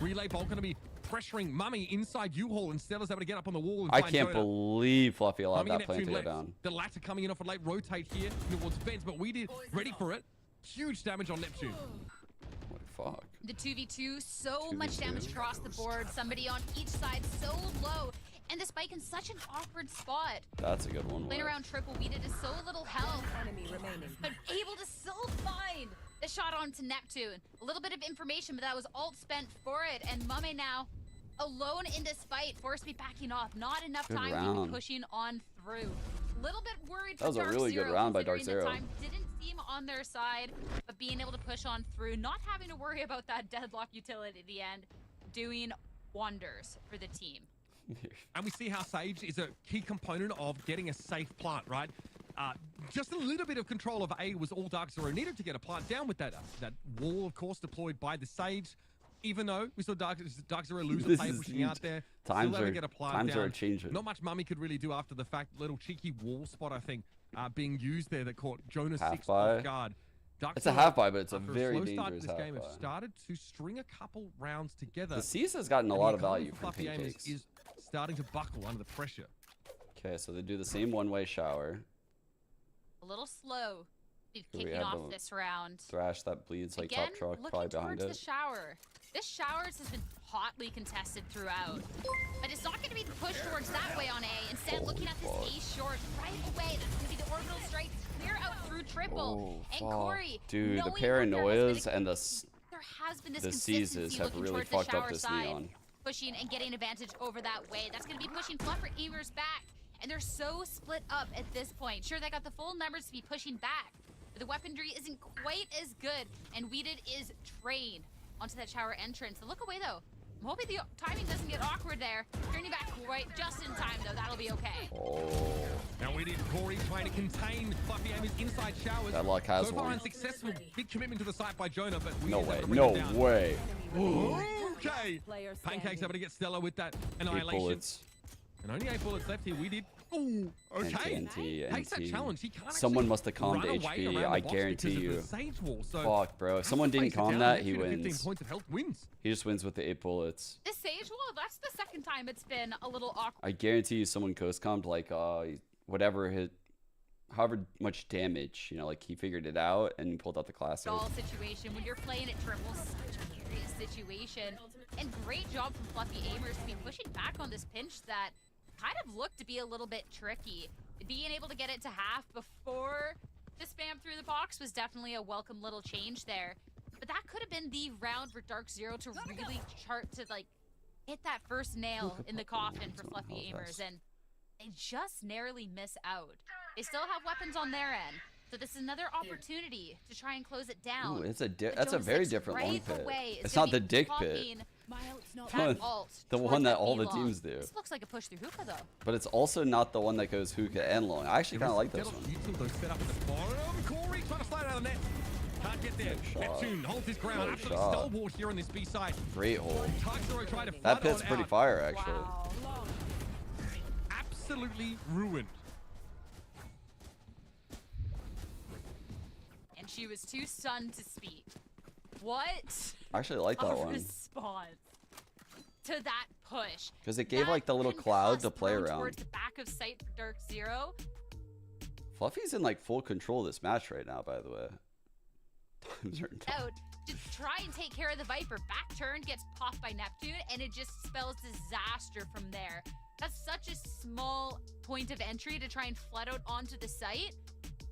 Relay Bolt going to be pressuring Mummy inside U-Haul, and Stella's able to get up on the wall. And I find can't Jonah. Believe Fluffy allowed Mummy that plan to go left. down. The latter coming in off a late rotate here towards Vents, but we did ready for it. Huge damage on Neptune. What the fuck? The 2v2, so much damage across the board. Somebody on each side so low. And the spike in such an awkward spot. That's a good one. Playing around triple weeded is so little health. Enemy remaining. But able to still find the shot onto Neptune. A little bit of information, but that was ult spent for it. And Mame now alone in this fight, forced to be backing off. Not enough Good time to round. be pushing on through. A little bit worried That was for a Dark really Zero, good round by Dark considering Zero. the time didn't seem on their side, but being able to push on through, not having to worry about that deadlock utility at the end, doing wonders for the team. And we see how Sage is a key component of getting a safe plant, right? Just a little bit of control of A was all Dark Zero needed to get a plant down with that wall, of course, deployed by the Sage. Even though we saw Dark Zero lose the play pushing out there, times still able to get a plant down. are changing. Not much Mummy could really do after the fact. Little cheeky wall spot, I think, being used there that caught Jonas Half 6 buy. off guard. Dark It's a Zero, half buy, but it's a after very slow start dangerous to this half game, have buy. started to string a couple rounds together. The C's has gotten a And lot the of economy value for from Fluffy Aimers pancakes. is starting to buckle under the pressure. Okay, so they do the same one-way shower. A little slow we kicking have off the this round. Thrash that bleeds like Again, top truck, looking probably behind towards it. the shower. This showers has been hotly contested throughout. But it's not going to be the push towards that way on A. Instead, looking at this A short right away. That's going to be the orbital strike clear out through triple. Oh, And fuck. Corey, Dude, the knowing that there has paranoias been a- and there has been this the consistency seizes have looking really towards the fucked up shower this side, neon. pushing and getting advantage over that way. That's going to be pushing Fluffer Aimers back. And they're so split up at this point. Sure, they got the full numbers to be pushing back, but the weaponry isn't quite as good, and Weeded is trained onto that shower entrance. So look away, though. I'm hoping the timing doesn't get awkward there. Turning back right just in time, though. That'll be okay. Oh. Now we did Corey trying to contain Fluffy Aimers inside showers. Deadlock has so far one. unsuccessful. Big commitment to the site by Jonah, but we No ended way, up bringing no him down. way. Okay. Player Pancakes standing. able to get Stella with that 8 annihilation. bullets. And only 8 bullets left here. We did. Ooh, okay. NT, Takes that NT. challenge. He can't Someone actually must have calmed run away HP, around the I box guarantee because of you. the Sage wall. So Fuck, bro. If someone didn't place it calm down, that, he Neptune at 15 wins. points of health wins. He just wins with the 8 bullets. This Sage wall, that's the second time it's been a little awkward. I guarantee you someone ghost calmed like whatever hit, however much damage, you know, like he figured it out and he pulled out the classic. Stall situation when you're playing at triple, such a curious situation. And great job from Fluffy Aimers to be pushing back on this pinch that kind of looked to be a little bit tricky. Being able to get it to half before the spam through the box was definitely a welcome little change there. But that could have been the round for Dark Zero to really chart to like hit that first nail in the coffin for Fluffy Aimers, and they just narrowly miss out. They still have weapons on their end. So this is another opportunity to try and close it down. Ooh, it's a But that's a Jonas very Six different right long pit. away is It's gonna not the be dick pit. popping Fun. that ult The towards one that that all the B-long. teams do. This looks like a push through hookah though. But it's also not the one that goes hookah and long. I actually kind of like this one. YouTube, though, set up at the bottom. Corey trying to slide out of the net. Can't get there. Shot. Neptune holds his ground. No Absolutely shot. stalwart here on this B side. Great hold. Dark Zero trying to flood That pit's on pretty out. fire, actually. Wow. Absolutely ruined. And she was too stunned to speak. What I actually like a that one. response to that push. Because it gave That like the little concussed cloud to play thrown around. towards the back of sight for Dark Zero. Fluffy's in like full control of this match right now, by the way. Times are tough. Out to try and take care of the Viper. Back turn gets popped by Neptune, and it just spells disaster from there. That's such a small point of entry to try and flood out onto the site,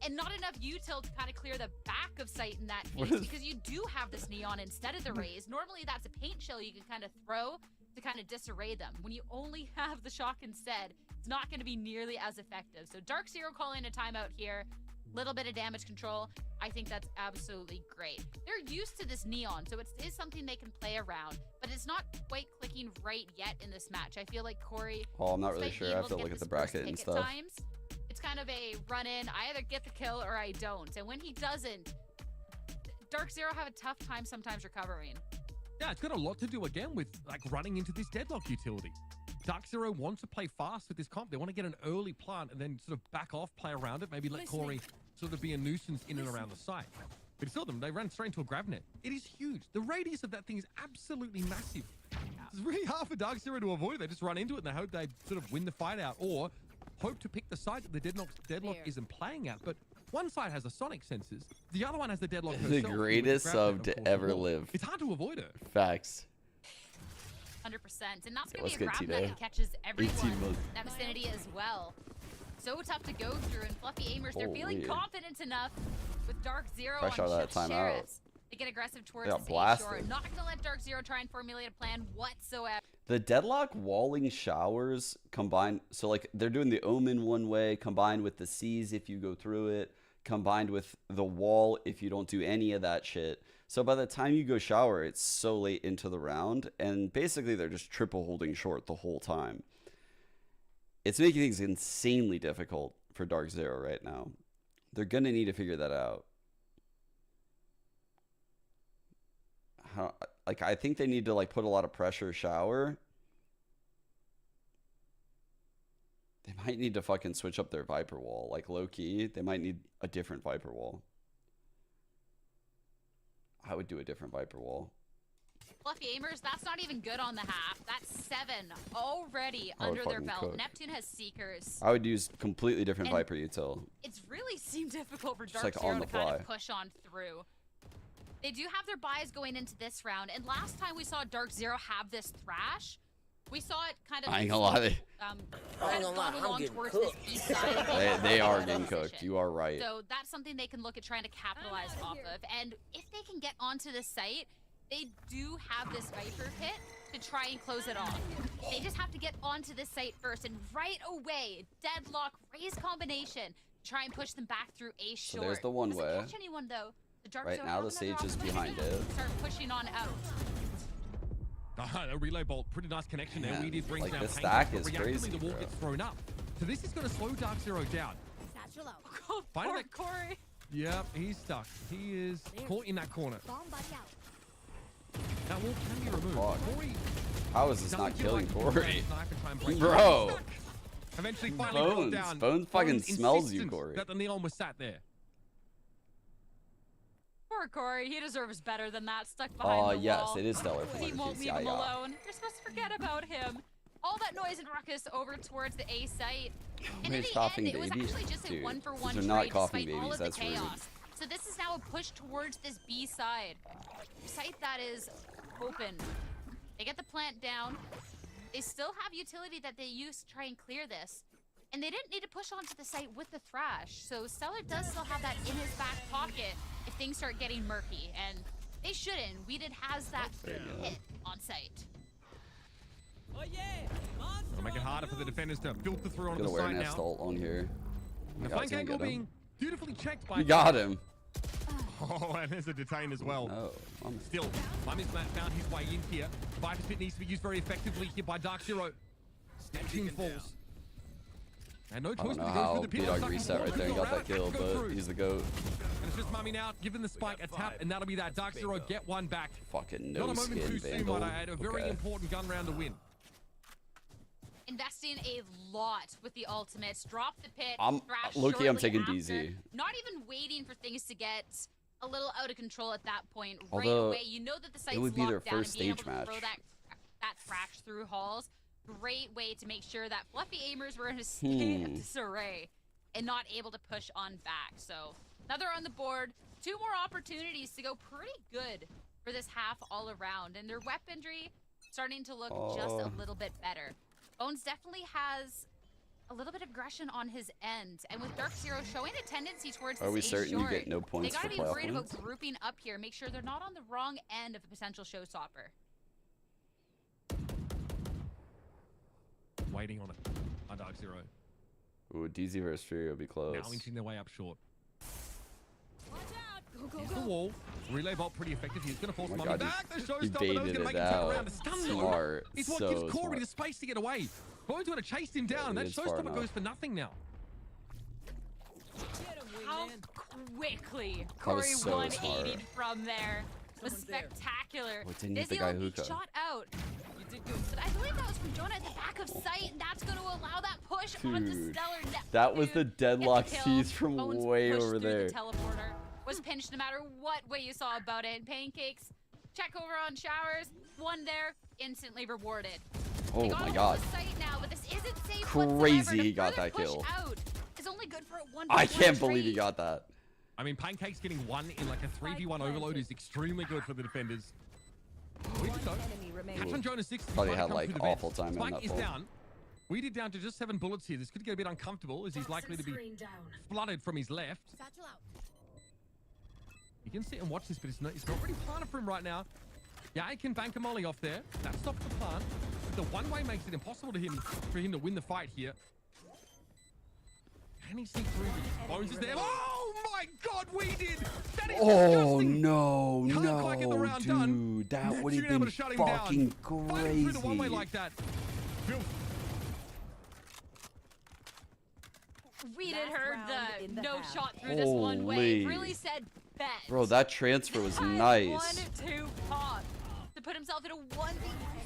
and not enough util to kind of clear the back of sight in that case, because you do have this neon instead of the rays. Normally that's a paint shell you can kind of throw to kind of disarray them. When you only have the shock instead, it's not going to be nearly as effective. So Dark Zero calling a timeout here. little bit of damage control. I think that's absolutely great. They're used to this neon, so it is something they can play around, but it's not quite clicking right yet in this match. I feel like Corey, Oh, I'm not really sure. I have to look at the bracket and stuff. Times, it's kind of a run in. I either get the kill or I don't. And when he doesn't, Dark Zero have a tough time sometimes recovering. Yeah, it's got a lot to do again with like running into this deadlock utility. Dark Zero wants to play fast with this comp. They want to get an early plant and then sort of back off, play around it, maybe let Corey sort of be a nuisance in and around the site. But you saw them, they ran straight into a grab net. It is huge. The radius of that thing is absolutely massive. It's really hard for Dark Zero to avoid. They just run into it and they hope they sort of win the fight out or hope to pick the site that the deadlock isn't playing at. But one side has the sonic sensors, the other one has the deadlock herself. The greatest sub to ever live. It's hard to avoid it. Facts. 100%, and that's going to be a grab that catches everyone in that vicinity as well. So tough to go through, and Fluffy Aimers, they're feeling confident enough with Dark Zero on Shift Sheriffs. They get aggressive towards this A-shore. Not going to let Dark Zero try and formulate a plan whatsoever. The deadlock walling showers combined, so like they're doing the omen one way, combined with the C's if you go through it, combined with the wall if you don't do any of that shit. So by the time you go shower, it's so late into the round, and basically they're just triple holding short the whole time. It's making things insanely difficult for Dark Zero right now. They're gonna need to figure that out. Like, I think they need to like put a lot of pressure shower. They might need to fucking switch up their Viper wall. Like, low key, they might need a different Viper wall. I would do a different Viper wall. Fluffy Aimers, that's not even good on the half. That's 7 already under their belt. Cook. Neptune has Seekers. I would use completely different Viper util. It's really seemed difficult for Dark like Zero to kind of push on through. They do have their buys going into this round, and last time we saw Dark Zero have this thrash, we saw it kind of I ain't gonna lie, along towards this east side. they are getting cooked. You are right. So that's something they can look at trying to capitalize off of. And if they can get onto the site, they do have this Viper pit to try and close it off. They just have to get onto the site first, and right away, deadlock, raise combination, try and push them back through a short. So there's the one way. Catch anyone though. Right now the Sage is behind it. Start pushing on out. A relay bolt, pretty nice connection there. We did bring like down the stack is reactively crazy. The wall gets thrown up. So this is going to slow Dark Zero down. Poor Corey. Yep, he's stuck. He is caught in that corner. That wall can be removed. Corey, how is this not killing Corey? Bro. Eventually finally down. Bones fucking smells you, Corey. That the neon was sat there. Poor Corey, he deserves better than that. Stuck behind the wall. Yes, it is stellar for He won't leave him alone. You're supposed to forget about him. All that noise and ruckus over towards the A site. And in the end, it was actually just a one-for-one trade despite all of the chaos. So this is now a push towards this B side. Site that is open. They get the plant down. They still have utility that they use to try and clear this. And they didn't need to push onto the site with the thrash. So Stellar does still have that in his back pocket if things start getting murky. And they shouldn't. Weeded has that hit on site. Oh yeah! It'll make it harder for the defenders to filter through onto the site now. Awareness ult on here. The flank angle being beautifully checked by. You got him. Oh, and there's a detain as well. Oh, Still, Mummy's found his way in here. Viper's pit needs to be used very effectively here by Dark Zero. Neptune falls. And no choice but to go through the pit. B-Dog reset right there and got that kill, but he's the GOAT. And it's just Mummy now, giving the spike a tap, and that'll be that. Dark Zero get one back. Fucking no skin, Not a moment too soon, might I add. A very important gun round to win. Investing a lot with the ultimates. Drop the pit. Low-key, I'm taking DZ. Not even waiting for things to get a little out of control at that point. Although, right away, you know that the site's it would be their first and being stage able match. to throw that thrash through halls. Great way to make sure that Fluffy Aimers were in a state of disarray and not able to push on back. So another on the board. 2 more opportunities to go pretty good for this half all around. And their weaponry starting to look just a little bit better. Bones definitely has a little bit of aggression on his end. And with Dark Zero showing a tendency towards this Are we certain you get no points they for gotta be worried points? about grouping up here. Make sure they're not on the wrong end of a potential showstopper. Waiting on it. Dark Zero. Ooh, DZ versus Fury will be close. Now inching their way up short. Here's the wall. Relay bolt pretty effective. He's going to force Mummy God, back. The he showstopper is baited going to it make him turn out. around. The stun Smart. is what So gives Corey smart. the space to get away. Bones would have chased him down, and that It is far showstopper enough. goes for nothing now. How quickly That was Corey so 180'd smart. from there was spectacular. Oh, it didn't hit the Dizzy guy will be hookah. shot out. But I believe that was from Jonah at the back of sight, and that's going to allow that push onto Dude, Stellar. that was the deadlock Get the tease kill. from Bones way pushed over through there. The teleporter was pinched no matter what way you saw about it. Pancakes, check over on Showers, one there, instantly rewarded. Oh They got my him god. on the site now, but this isn't safe Crazy whatsoever. he To got further that push kill. Out is only good for a 1v1 I can't believe he trade. got that. I mean, Pancake's getting one in like a 3v1 overload is extremely good for the defenders. We did though. Enemy remaining. Catch on Jonah 6. Probably had like awful timing on Spike that is pull. down. We did down to just 7 bullets here. This could get a bit uncomfortable as he's likely to be flooded from his left. You can sit and watch this, but it's not really planted for him right now. Yeah, he can bank a molly off there. That stops the plant. But the one-way makes it impossible for him to win the fight here. Can he see through this? Bones is there. Oh my god, we did! That is Oh disgusting! no, Can't quite get the no, round done. dude, that Neptune would have able been to shut him fucking down. Fighting through the one-way crazy. like that. Filth. We did Last heard round in the the no half. shot through this one way. Holy. Really said bet. Bro, that transfer was That nice. 1-2 pop to put himself in a 1v1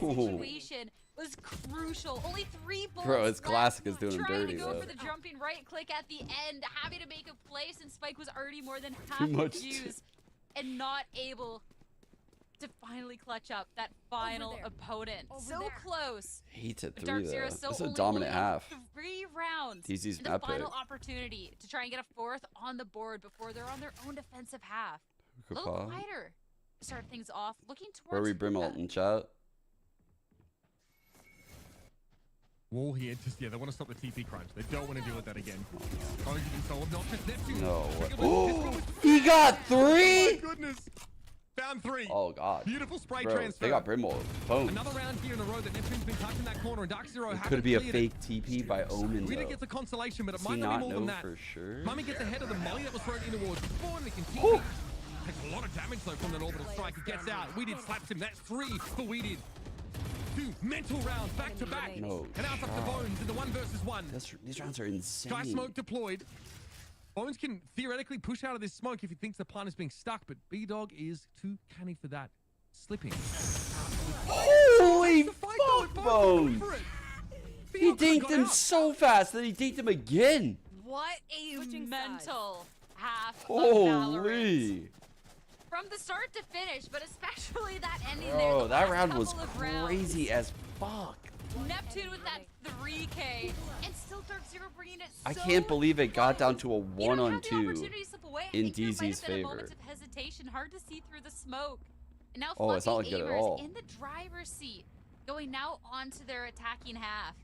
Oh. situation was crucial. Only 3 bullets Bro, it's left. classic is doing him Trying dirty to go though. for the jumping right click at the end, having to make a place, and Spike was already more than half Too much confused and not able to finally clutch up that final opponent. So close. Hates it But through Dark though. Zero This still is a only dominant holding half. 3 rounds. DZ's and the map pick. final opportunity to try and get a 4th on the board before they're on their own defensive half. A little Kickoff. quieter to start things off. Looking towards Where we Brimalt in chat? Wall here, just they want to stop the TP crunch. They don't want to deal with that again. Bones has been so obnoxious. Neptune. No. Look at Oh, this. he got Oh my 3. goodness. Found 3. Oh god. Beautiful spray Bro, transfer. they got Brimalt. Boom. Another round here in a row that Neptune's been touching that corner, and Dark Zero It hasn't could be a cleared fake TP by Omen We did though. get the consolation, but it Does he might not not be more know than that. for sure? Mummy gets ahead of the molly that was thrown in towards the spawn. We can TP. Takes a lot of damage though from that orbital strike. He gets out. We did slaps him. That's 3 for We did. 2 mental rounds back to back. No And out up the shot. Bones in the 1 versus 1. These rounds are insane. Sky smoke deployed. Bones can theoretically push out of this smoke if he thinks the plant is being stuck, but B-Dog is too canny for that. Slipping. Holy The fight fuck, though, Bones! for it. He B-Dog could've dinked got him out. so fast, then he dinked him again. What a Switching mental half of Valorant. Holy! From the start to finish, but especially that ending there. Bro, the that last round was couple of rounds. crazy as fuck. Neptune with that 3K, and still Dark Zero bringing it I so can't believe it got down close. to a You don't have the 1-on-2 opportunity to slip away. I in think there might DZ's have been a moment favor. of hesitation, hard to see through the smoke. And now Oh, it's not Fluffy good at Gamers all. in the driver's seat, going now onto their attacking half.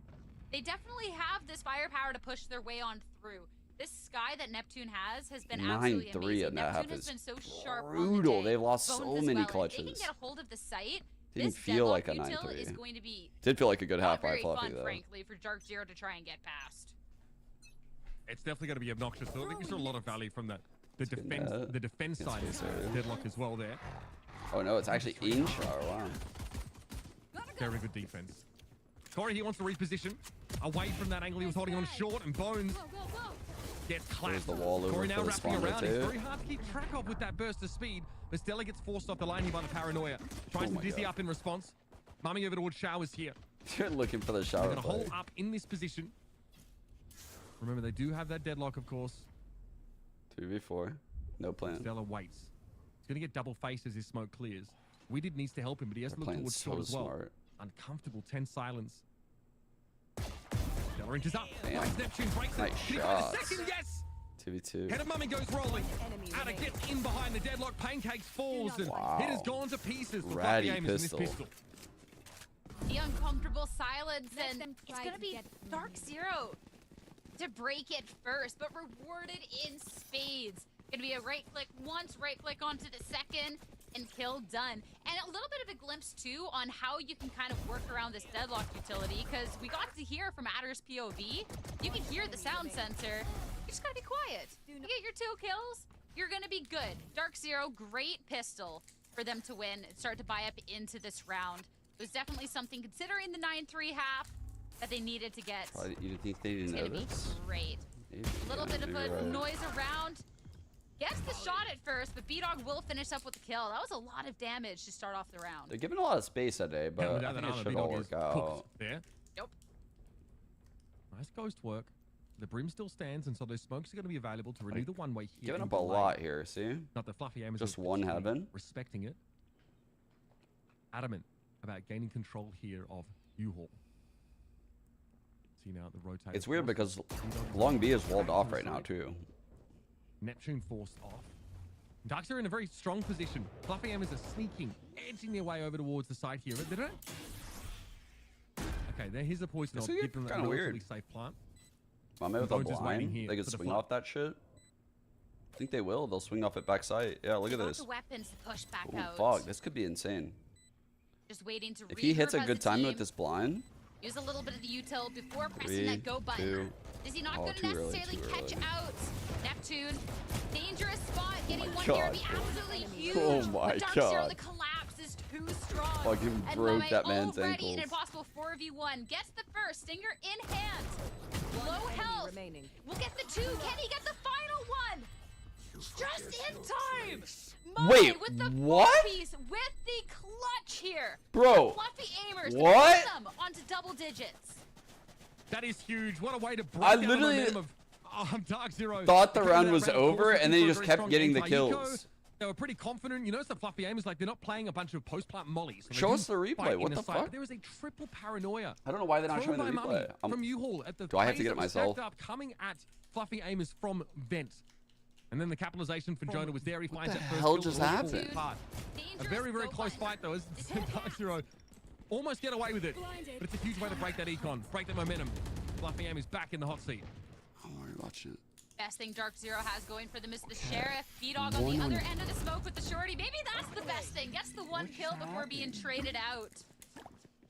They definitely have this firepower to push their way on through. This sky that Neptune has been absolutely 9-3 amazing. in that half Neptune has is been so sharp brutal. on the day. They've lost Bones so as many well. If they clutches. can get a hold of the site, Didn't this feel like deadlock a util is 9-3. going to be Did feel like a good half by very Fluffy fun, though. frankly, for Dark Zero to try and get past. It's definitely going to be obnoxious. Though. I think there's a lot of value from that. The good defense, net. the defense It's side is good. deadlock as well there. Oh no, it's actually in shower. Wow. Very good defense. Corey, he wants to reposition away from that angle he was holding on short, and Bones gets clapped. the wall over Corey now for the wrapping spawn around. It's rotate. very hard to keep track of with that burst of speed. But Stella gets forced off the line here by the paranoia. Tries Oh to my dizzy God. up in response. Mummy over towards Showers here. You're looking for the They're shower going to hold play. up in this position. Remember, they do have that deadlock, of course. 2v4. No plan. Stella waits. He's going to get double faced as his smoke clears. We did needs to help him, but he has to They're look playing towards so short as well. smart. Uncomfortable, tense silence. Stella inches up. Damn. Finds Neptune, breaks Nice it. Can he find a shots. second? Yes! 2v2. Head of Mummy goes rolling. Enemy Ada remaining. gets in behind the deadlock. Pancakes falls, and Wow. it has gone to pieces for Ratty Fluffy Amers in this pistol. pistol. The uncomfortable silence, Let and them it's try gonna to be get Dark Zero to break it first, but rewarded in spades. Gonna be a right click once, right click onto the second, and kill done. And a little bit of a glimpse too on how you can kind of work around this deadlock utility, because we got to hear from Adder's POV. You can hear the sound sensor. You just gotta be quiet. You get your 2 kills, you're gonna be good. Dark Zero, great pistol for them to win and start to buy up into this round. It was definitely something, considering the 9-3 half, that they needed to get. You didn't think they didn't know this? It's gonna be great. Maybe. A little bit of a noise around. Gets the shot at first, but B-Dog will finish up with the kill. That was a lot of damage to start off the round. They're giving a lot of space today, but I think it should all work out. There. Yep. Nice ghost work. The brim still stands, and so those smokes are going to be available to renew the one-way here. Giving up a lot here, see? Not the fluffy aimers. Just one heaven. Respecting it. Adamant about gaining control here of U-Haul. See now the rotate. It's weird because Long B is walled off right now too. Neptune forced off. Darks are in a very strong position. Fluffy aimers are sneaking, edging their way over towards the side here. They don't. Okay, there. Here's a poison. This is kind of weird. Safe plant. Mame with a blind. They could swing off that shit. I think they will. They'll swing off it backside. Yeah, look at this. The weapons to push back out. Fuck, this could be insane. Just waiting to. If he hits a good time with this blind. Use a little bit of the util before pressing that go button. Is he not going to necessarily catch out Neptune? Dangerous spot. Getting one here would be absolutely huge. Oh my god. The collapse is too strong. Fucking broke that man's ankles. An impossible 4v1. Gets the first. Stinger in hand. Low health. We'll get the 2. Can he get the final one? Just in time. Wait, with the what? Piece, with the clutch here. Bro, Fluffy aimers what? Them onto double digits. That is huge. What a way to break I down literally the momentum of Dark Zero. Thought the round was over, and then he just kept getting the kills. They were pretty confident. You notice the Fluffy aimers, like, they're not playing a bunch of post-plant mollies. So show us the replay. What the fuck? There was a triple paranoia. I don't know why they're not showing the replay. From U-Haul at the do I have to get it myself? Up, coming at Fluffy aimers from vent. And then the capitalization for Jonah was there. He finds what the that first hell kill just happened? A very, very close fight, though, as Dark Zero almost get away with it. But it's a huge way to break that econ, break that momentum. Fluffy aim is back in the hot seat. I'm already watching it. Best thing Dark Zero has going for them is the Sheriff. B-Dog on the other end of the smoke with the shorty. Maybe that's the best thing. Gets the one kill before being traded out.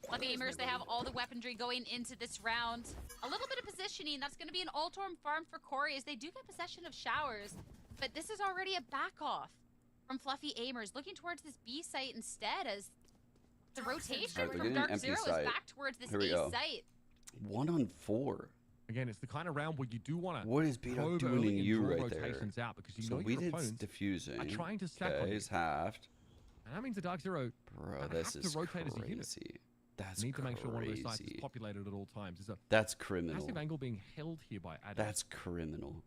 Fluffy aimers, they have all the weaponry going into this round. A little bit of positioning. That's going to be an Altorm farm for Corey as they do get possession of showers. But this is already a back off from Fluffy aimers. Looking towards this B site instead as the rotation from Dark Zero is back towards this A site. 1-on-4. Again, it's the kind of round where you do want to. What is B-Dog doing in you right there? Out because you so know we your did opponents diffusing. are trying to stack okay, he's halved. And that means the Dark Zero. Bro, this is crazy. That's need to make sure one of those sites is crazy. populated at all times. There's a That's criminal. massive angle being held here by Adam. That's criminal.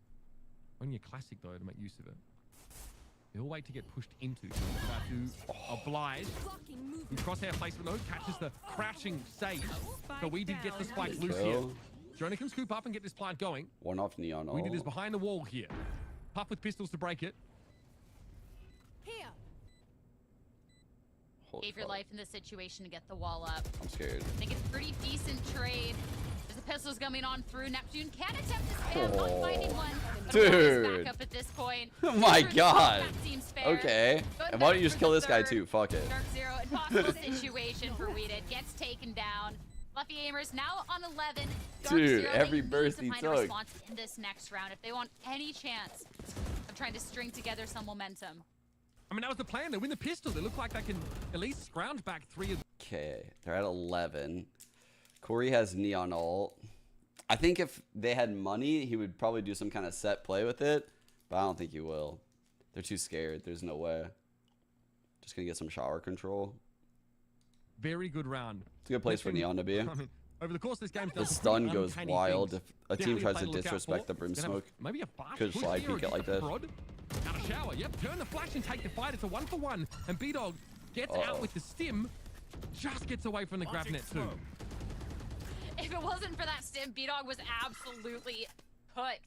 On your classic though to make use of it. They'll wait to get pushed into. About to oblige. Crosshair placement though catches the crouching save. So we did get the spike loose here. Jonah can scoop up and get this plant going. One off Neon. We did is behind the wall here. Puff with pistols to break it. Here. Gave your life in this situation to get the wall up. I'm scared. I think it's a pretty decent trade. There's the pistols coming on through. Neptune can attempt to spam, not finding one. Dude. Back up at this point. Oh my god. Okay. And why don't you just kill this guy too? Fuck it. Dark Zero, impossible situation for Weeded. Gets taken down. Fluffy aimers now on 11. Dark Dude, Zero, every they burst need he to find took. a response in this next round if they want any chance of trying to string together some momentum. I mean, that was the plan. They win the pistol. They look like they can at least scrounge back 3 of. Okay, they're at 11. Corey has Neon ult. I think if they had money, he would probably do some kind of set play with it, but I don't think he will. They're too scared. There's no way. Just gonna get some shower control. Very good round. It's a good place for Neon to be. I mean, over the course of this game, the stun goes wild if a team tries to disrespect the brim smoke. Maybe a flash could slide peek it like that. Out of shower, yep. Turn the flash and take the fight. It's a 1-for-1, and B-Dog gets out with the stim. Just gets away from the grab net too. If it wasn't for that stim, B-Dog was absolutely cooked.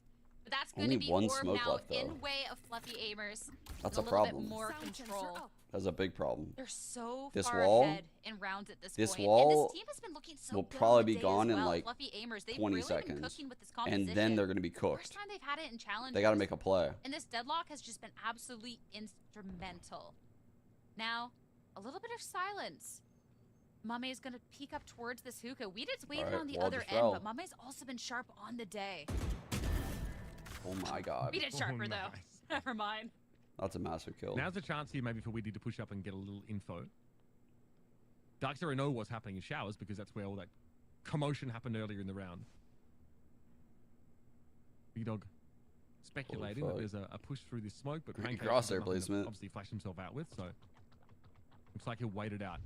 But that's going Only to be one orb smoke now left, though. in way of Fluffy aimers. That's a a little problem. Bit more control. That's a big problem. They're so This far wall, ahead in rounds at this this point. wall And this team has been looking so will good probably on the be day gone as well. in like Fluffy aimers, they've 20 really been seconds. cooking with this composition. And then they're going to be cooked. First time they've had it in challenge. They got to make a play. And this deadlock has just been absolutely instrumental. Now, a little bit of silence. Mame is going to peek up towards this hookah. Weeded's waiting on the other end, but Mame's also been sharp on the day. Oh my god. Weeded sharper though. Never mind. That's a master kill. Now's a chance here maybe for Widdy to push up and get a little info. Dark Zero know what's happening in showers because that's where all that commotion happened earlier in the round. B-Dog speculating that there's a push through this smoke, but crosshair placement obviously flashed himself out with, so looks like he'll wait it out.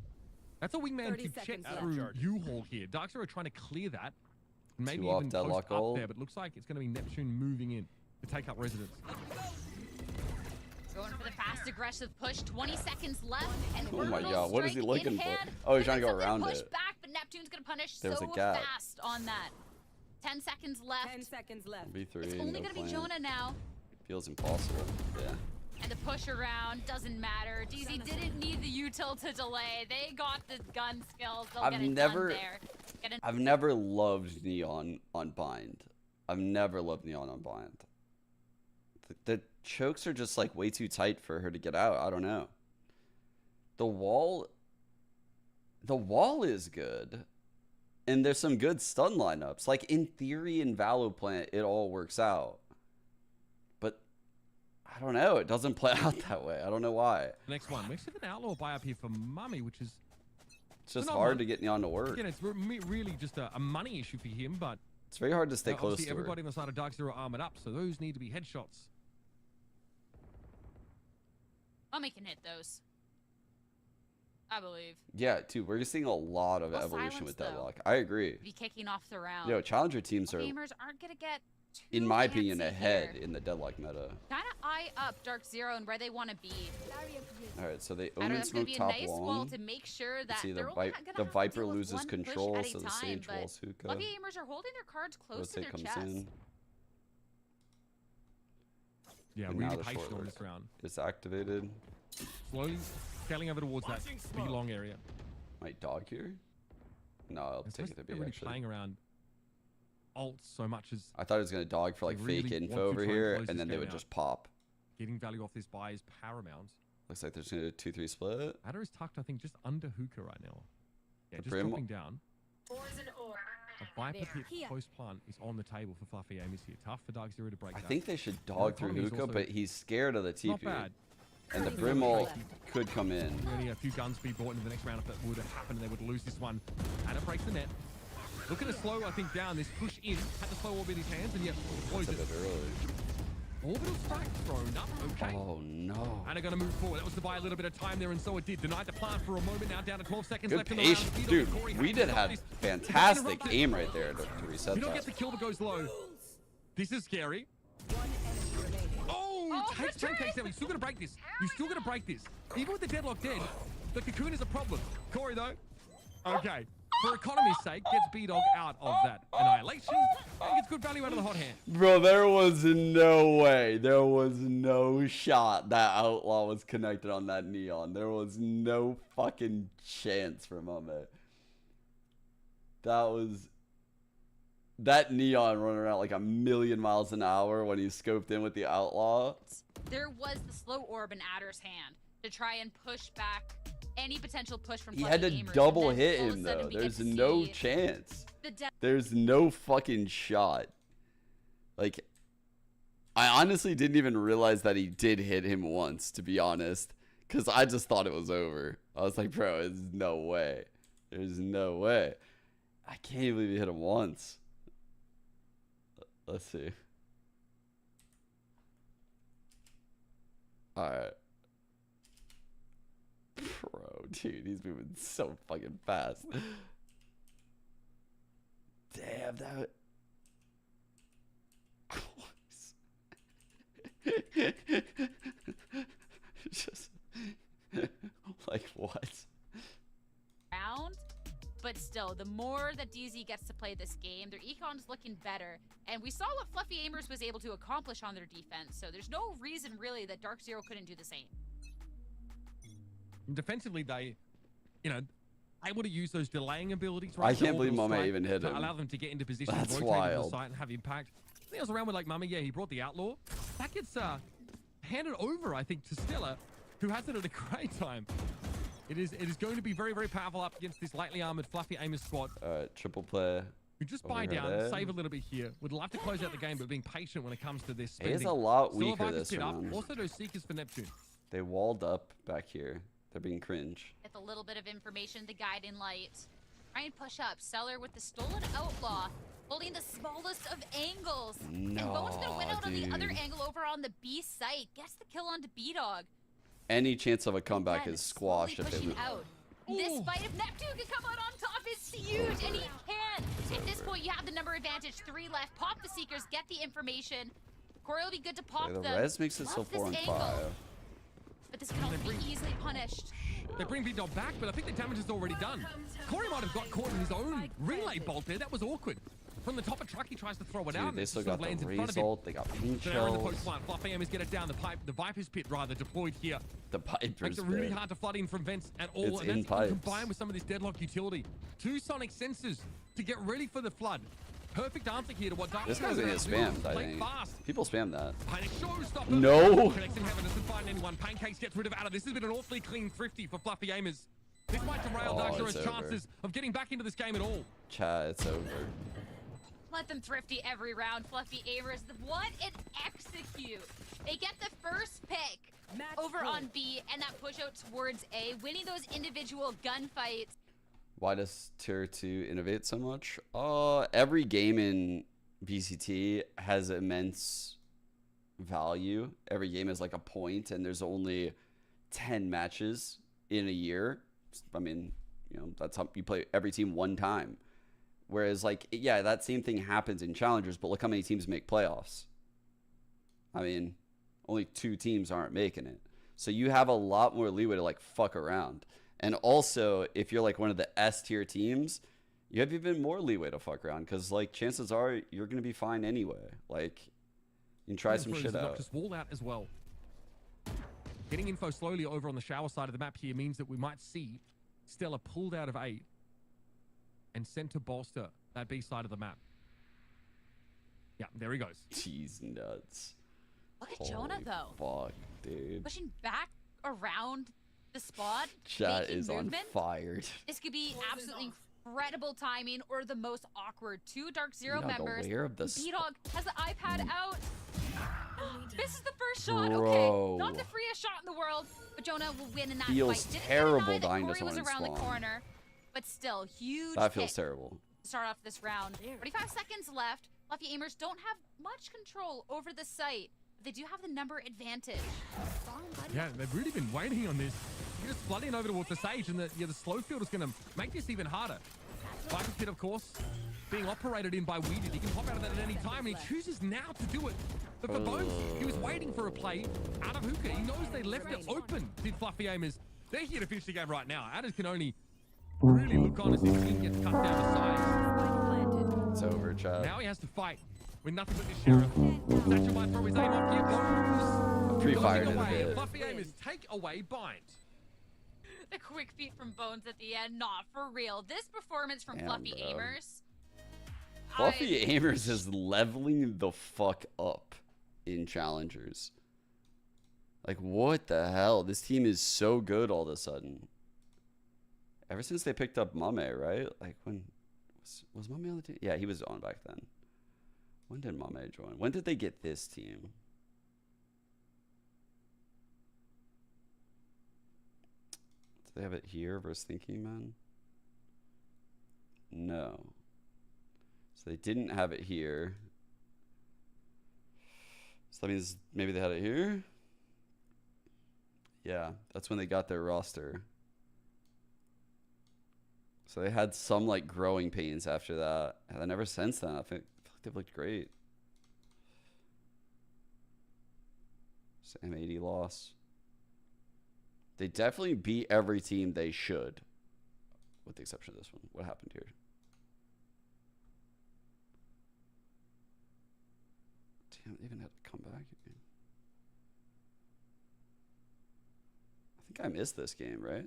That's a wingman to check through U-Haul here. Dark Zero trying to clear that. Maybe even post up there, but looks like it's going to be Neptune moving in to take up residence. Going for the fast aggressive push. 20 seconds left. And oh my god, what is he looking for? Oh, he's trying to go around push it. Back, but Neptune's going to punish There's so a gap. fast on that. 10 seconds left. 10 seconds left. B3, it's only going to be Jonah now. Feels impossible. Yeah. And the push around doesn't matter. DZ didn't need the util to delay. They got the gun skills. They'll get it done there. I've never loved Neon on bind. I've never loved Neon on bind. The chokes are just like way too tight for her to get out. I don't know. The wall is good. And there's some good stun lineups. Like in theory in Valoplant, it all works out. But I don't know. It doesn't play out that way. I don't know why. Next one. Mixed with an outlaw buy up here for Mummy, which is... It's just hard to get Neon to work. Again, it's really just a money issue for him, but... It's very hard to stay close to her. Everybody on the side of Dark Zero armored up, so those need to be headshots. Mummy can hit those. I believe. Yeah, dude, we're seeing a lot of evolution with Deadlock. I agree. Be kicking off the round. Yo, challenger teams are, gamers aren't gonna get in my opinion, ahead in the Deadlock meta. Kind of eye up Dark Zero and where they want to be. All right, so they own smoke top nice long. To make sure that see, the Viper loses control, so the Sage walls hookah. Fluffy gamers are holding their cards close to their chest. In. Yeah, really patient on this round. It's activated. Slowly scaling over towards that B long area. Might dog here? No, I'll take it to B really actually. Playing around ult so much as I thought it was gonna dog for like fake info over here, and then they would just pop. Getting value off this buy is paramount. Looks like there's gonna be a 2-3 split. Adder is tucked, I think, just under hookah right now. Yeah, just Brim dropping down. A Viper pit post plant is on the table for Fluffy Amos here. Tough for Dark Zero to break. I think they should dog through hookah, but he's scared of the TP. Not bad. And the Brim ult could come in. Only a few guns be bought into the next round if that would have happened. They would lose this one. And it breaks the net. Looking to slow, I think, down this push in. Had to slow Orbit his hands, and yet That's a bit early. Orbital strike thrown up. Okay. Oh no. And they're going to move forward. That was to buy a little bit of time there, and so it did. Denied the plant for a moment. Now down to 12 seconds Good left patience. in the round. Dude, we did have fantastic aim right there to reset You don't that. get the kill, but goes low. This is scary. Oh, takes 10 takes them. You're still going to break this. You're still going to break this. Even with the deadlock dead, the cocoon is a problem. Corey, though. Okay. For economy's sake, gets B-Dog out of that annihilation. And gets good value out of the hot hand. Bro, there was no way. There was no shot that Outlaw was connected on that Neon. There was no fucking chance for a moment. That Neon running around like 1,000,000 miles an hour when he scoped in with the Outlaw. There was the slow orb in Adder's hand to try and push back any potential push from He had to double hit him though. There's no chance. There's no fucking shot. Like, I honestly didn't even realize that he did hit him once, to be honest, because I just thought it was over. I was like, bro, there's no way. There's no way. I can't even believe he hit him once. Let's see. All right. Bro, dude, he's moving so fucking fast. Damn, that... Just... like, what? Round, but still, the more that DZ gets to play this game, their econ's looking better. And we saw what Fluffy Aimers was able to accomplish on their defense, so there's no reason, really, that Dark Zero couldn't do the same. Defensively, they, able to use those delaying abilities. Right? I can't believe Mame even hit him. Allow them to get into position, That's rotate wild. to the site, and have impact. I think I was around with like Mame. Yeah, he brought the Outlaw. That gets handed over, I think, to Stella, who has it at a great time. It is going to be very, very powerful up against this lightly armored Fluffy Amos squad. Triple play. We just buy down, save a little bit here. Would love to close out the game, but being patient when it comes to this spending. It is a lot Still weaker this round. Also, those Seekers for Neptune. They walled up back here. They're being cringe. With a little bit of information, the guiding light. Try and push up. Seller with the stolen outlaw, holding the smallest of angles. No, and Bone's gonna win out dude. on the other angle over on the B site. Gets the kill onto B-Dog. Any chance of a comeback is squashed if they lose. This fight, if Neptune can come out on top, is huge, and he can. At this point, you have the number advantage. 3 left. Pop the Seekers, get the information. Corey will be good to pop The them. res makes it so 4 and 5. But this can also be easily punished. They bring B-Dog back, but I think the damage is already done. Corey might have got caught in his own relay bolt there. That was awkward. From the top of truck, he tries to throw it out. They still got the result. They got pink so now in the shells. post plant. Fluffy Aimers get it down the pipe. The Viper's pit, rather, deployed here. The Viper's Makes it really hard to flood in from vents at all. It's and in that's pipes. combined with some of this deadlock utility. 2 sonic sensors to get ready for the flood. Perfect answer here to what Dark This guy's gonna get spammed, I think. Fast. People spam that. Showstopper. No. Connects in heaven, doesn't find anyone. Pancakes gets rid of Ada. This has been an awfully clean thrifty for Fluffy Aimers. This might derail Dark Zero's chances of getting back into this game at all. Chat, it's over. Let them thrifty every round. Fluffy Aimers, what an execute. They get the first pick over on B, and that push out towards A, winning those individual gunfights. Why does tier 2 innovate so much? Every game in VCT has immense value. Every game is like a point, and there's only 10 matches in a year. I mean, you know, that's how you play every team 1 time. Whereas, like, yeah, that same thing happens in challengers, but look how many teams make playoffs. I mean, only 2 teams aren't making it. So you have a lot more leeway to, like, fuck around. And also, if you're, like, one of the S tier teams, you have even more leeway to fuck around because, like, chances are you're going to be fine anyway. Like, you can try some shit out. Just wall out as well. Getting info slowly over on the shower side of the map here means that we might see Stella pulled out of 8 and sent to bolster that B side of the map. Yeah, there he goes. Jeez nuts. Look at Jonah, though. Fuck, dude. Pushing back around the spot. Chat is on fire. This could be absolutely incredible timing or the most awkward. 2 Dark Zero Not members. aware of this. B-Dog has the iPad out. This is the first shot. Bro. Okay, not the freest shot in the world, but Jonah will win in that Feels fight. terrible dying to Corey was someone in around the spawn. corner, but still huge. That feels terrible. Start off this round. 45 seconds left. Fluffy Aimers don't have much control over the site. They do have the number advantage. Yeah, they've really been waiting on this. You're just flooding over towards the Sage, and the slow field is going to make this even harder. Viper Pit, of course, being operated in by Weeded. He can pop out of that at any time, and he chooses now to do it. But for Bones, he was waiting for a play out of Hookah. He knows they left it open to Fluffy Aimers. They're here to finish the game right now. Adders can only really look on as his team gets cut down to size. It's over, chat. Now he has to fight with nothing but the Sheriff. Thatcher might throw his aim off here. Bones Pre-fired goes it a away. bit. Fluffy Aimers take away Bind. The quick feet from Bones at the end, not for real. This performance from Damn, Fluffy bro. Aimers. Fluffy Aimers is leveling the fuck up in challengers. Like, what the hell? This team is so good all of a sudden. Ever since they picked up Mame, right? Like, when was Mame on the team? Yeah, he was on back then. When did Mame join? When did they get this team? Do they have it here versus Thinking Man? No. So they didn't have it here. So that means maybe they had it here? Yeah, that's when they got their roster. So they had some like growing pains after that. And then ever since then, I feel like they've looked great. So M80 loss. They definitely beat every team they should. With the exception of this one. What happened here? Damn, they even had to come back. I think I missed this game, right?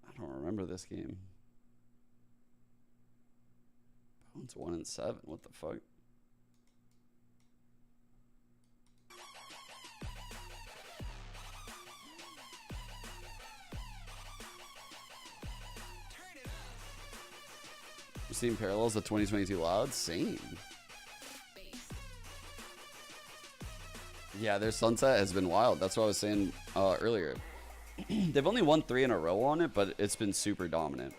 I don't remember this game. Bones 1 and 7. What the fuck? Restream parallels the 2022 Loud? Same. Yeah, their sunset has been wild. That's what I was saying earlier. They've only won 3 in a row on it, but it's been super dominant.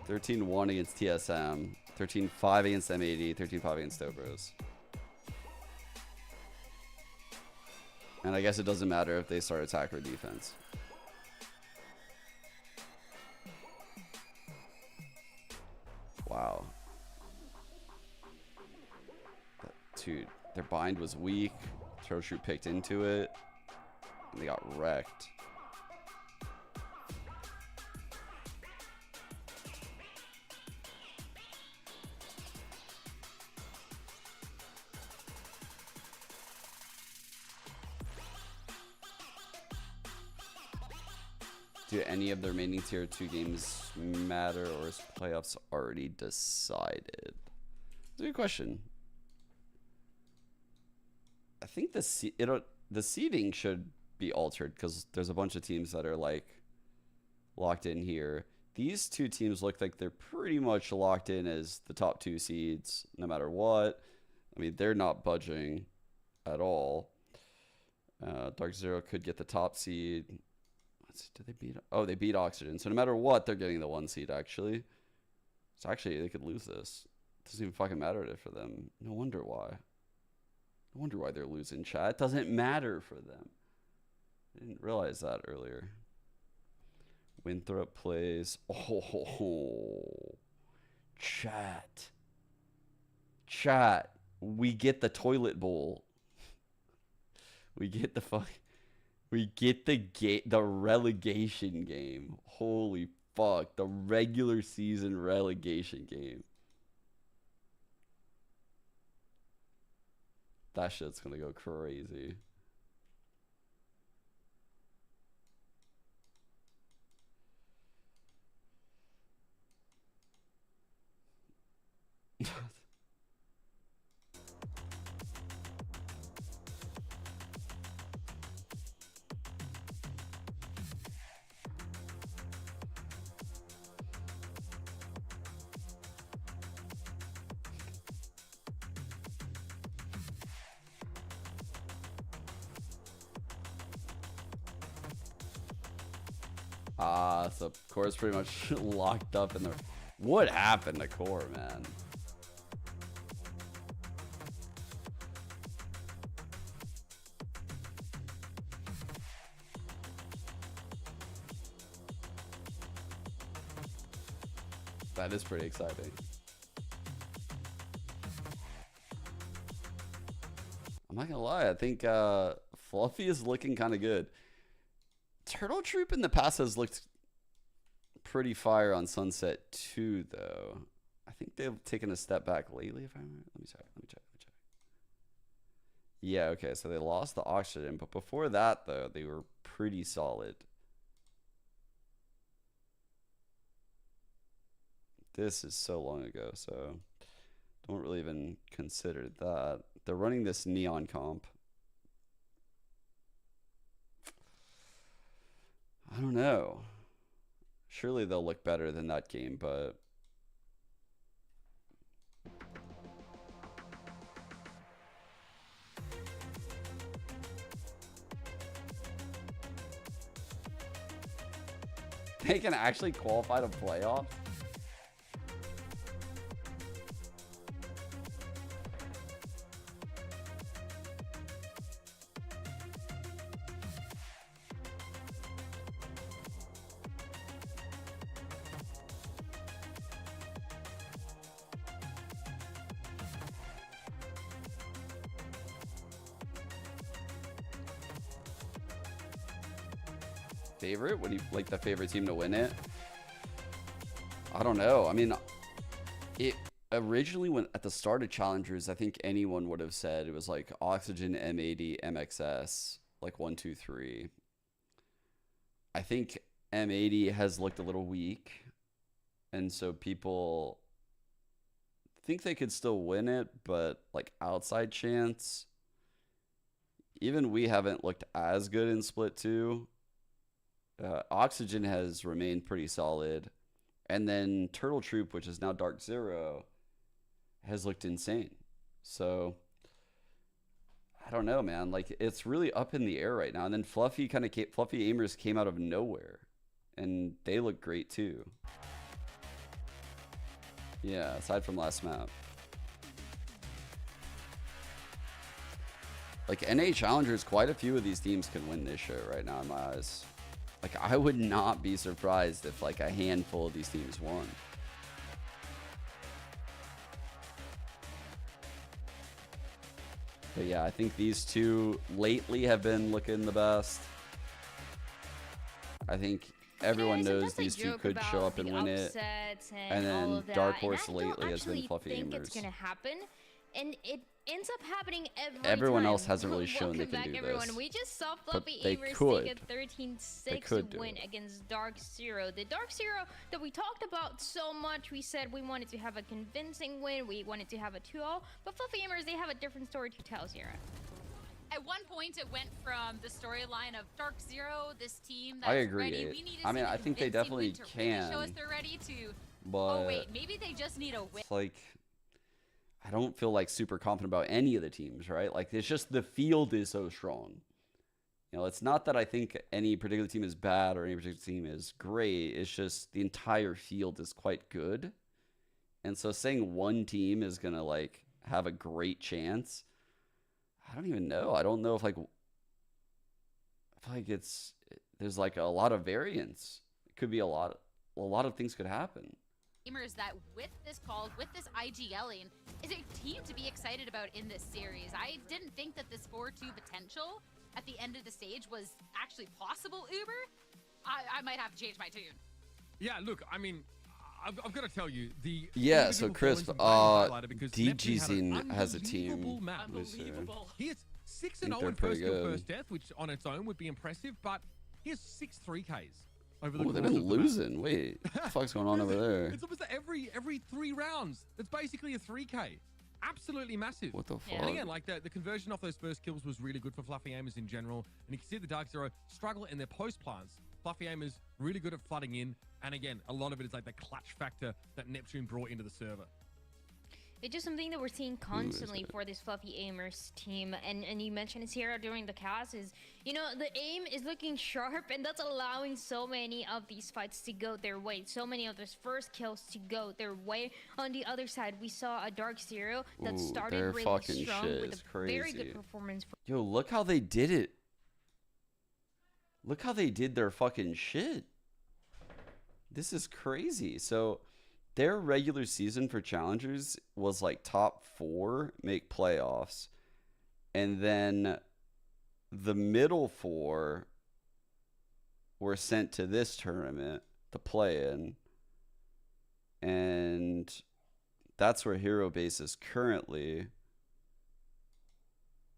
13-1 against TSM, 13-5 against M80, 13-5 against Dobros. And I guess it doesn't matter if they start attack or defense. Wow. Dude, their bind was weak. Turtle Troop picked into it. And they got wrecked. Do any of the remaining tier 2 games matter, or is playoffs already decided? That's a good question. I think the seeding should be altered because there's a bunch of teams that are like locked in here. These 2 teams look like they're pretty much locked in as the top 2 seeds no matter what. I mean, they're not budging at all. Dark Zero could get the top seed. Did they beat? Oh, they beat Oxygen. So no matter what, they're getting the 1 seed actually. So actually, they could lose this. It doesn't even fucking matter for them. No wonder why. No wonder why they're losing, chat. It doesn't matter for them. I didn't realize that earlier. Winthrop plays. Oh, chat. Chat. We get the toilet bowl. We get the fuck. We get the relegation game. Holy fuck. The regular season relegation game. That shit's gonna go crazy. So Core's pretty much locked up in there. What happened to Core, man? That is pretty exciting. I'm not gonna lie, I think Fluffy is looking kind of good. Turtle Troop in the past has looked pretty fire on Sunset too, though. I think they've taken a step back lately. If I remember, let me check. Yeah, okay, so they lost the Oxygen, but before that, though, they were pretty solid. This is so long ago, so don't really even consider that. They're running this Neon comp. I don't know. Surely they'll look better than that game, but they can actually qualify to playoffs? Favorite? What do you like, the favorite team to win it? I don't know. I mean, it originally when at the start of Challengers, I think anyone would have said it was like Oxygen, M80, MXS, like 1, 2, 3. I think M80 has looked a little weak, and so people think they could still win it, but like outside chance. Even we haven't looked as good in Split 2. Oxygen has remained pretty solid. And then Turtle Troop, which is now Dark Zero, has looked insane. So I don't know, man. Like, it's really up in the air right now. And then Fluffy Aimers came out of nowhere, and they look great too. Yeah, aside from last map. Like, NA Challengers, quite a few of these teams can win this show right now in my eyes. Like, I would not be surprised if, like, a handful of these teams won. But yeah, I think these two lately have been looking the best. I think everyone knows these two could show up and win it. And then Dark Horse lately has been Fluffy Aimers. I think it's going to happen. And it ends up happening everyone time. else hasn't really shown they can do everyone. this. We just saw Fluffy they Aimers could. take a 13-6 win against Dark Zero. The Dark Zero that we talked about so much, we said we wanted to have a convincing win, we wanted to have a 2-0, but Fluffy Aimers, they have a different story to tell, Zero. At one point, it went from the storyline of Dark Zero, this team that's I agree. ready. We need I mean, I think they definitely can. Really show us they're ready to. But oh wait, maybe they just need a win. It's like, I don't feel like super confident about any of the teams, right? Like, it's just the field is so strong. You know, it's not that I think any particular team is bad or any particular team is great. It's just the entire field is quite good. And so saying one team is going to, like, have a great chance, I don't even know. I don't know if, like, I feel like there's, like, a lot of variance. It could be a lot of things could happen. Gamers that with this IGLing is a team to be excited about in this series. I didn't think that this 4-2 potential at the end of the stage was actually possible, Uber. I might have to change my tune. Yeah, look, I mean, I've got to tell you, yeah, so Crisp, DGZ has a team. Unbelievable. He is 6-0 in first kill, first death, which on its own would be impressive, but he has 6 3Ks. Oh, they've been losing. Wait, what the fuck's going on over there? It's almost every 3 rounds. It's basically a 3K. Absolutely massive. What the fuck? And again, like the conversion off those first kills was really good for Fluffy Aimers in general. And you can see the Dark Zero struggle in their post plants. Fluffy Aimers really good at flooding in. And again, a lot of it is like the clutch factor that Neptune brought into the server. It's just something that we're seeing constantly for this Fluffy Aimers team, and you mentioned it here during the cast, is, you know, the aim is looking sharp, and that's allowing so many of these fights to go their way, so many of those first kills to go their way. On the other side, we saw a Dark Zero that started really strong with a very good performance. Yo, look how they did it. Look how they did their fucking shit. This is crazy. So their regular season for challengers was like top 4 make playoffs. And then the middle 4 were sent to this tournament to play in. And that's where Hero Base is currently.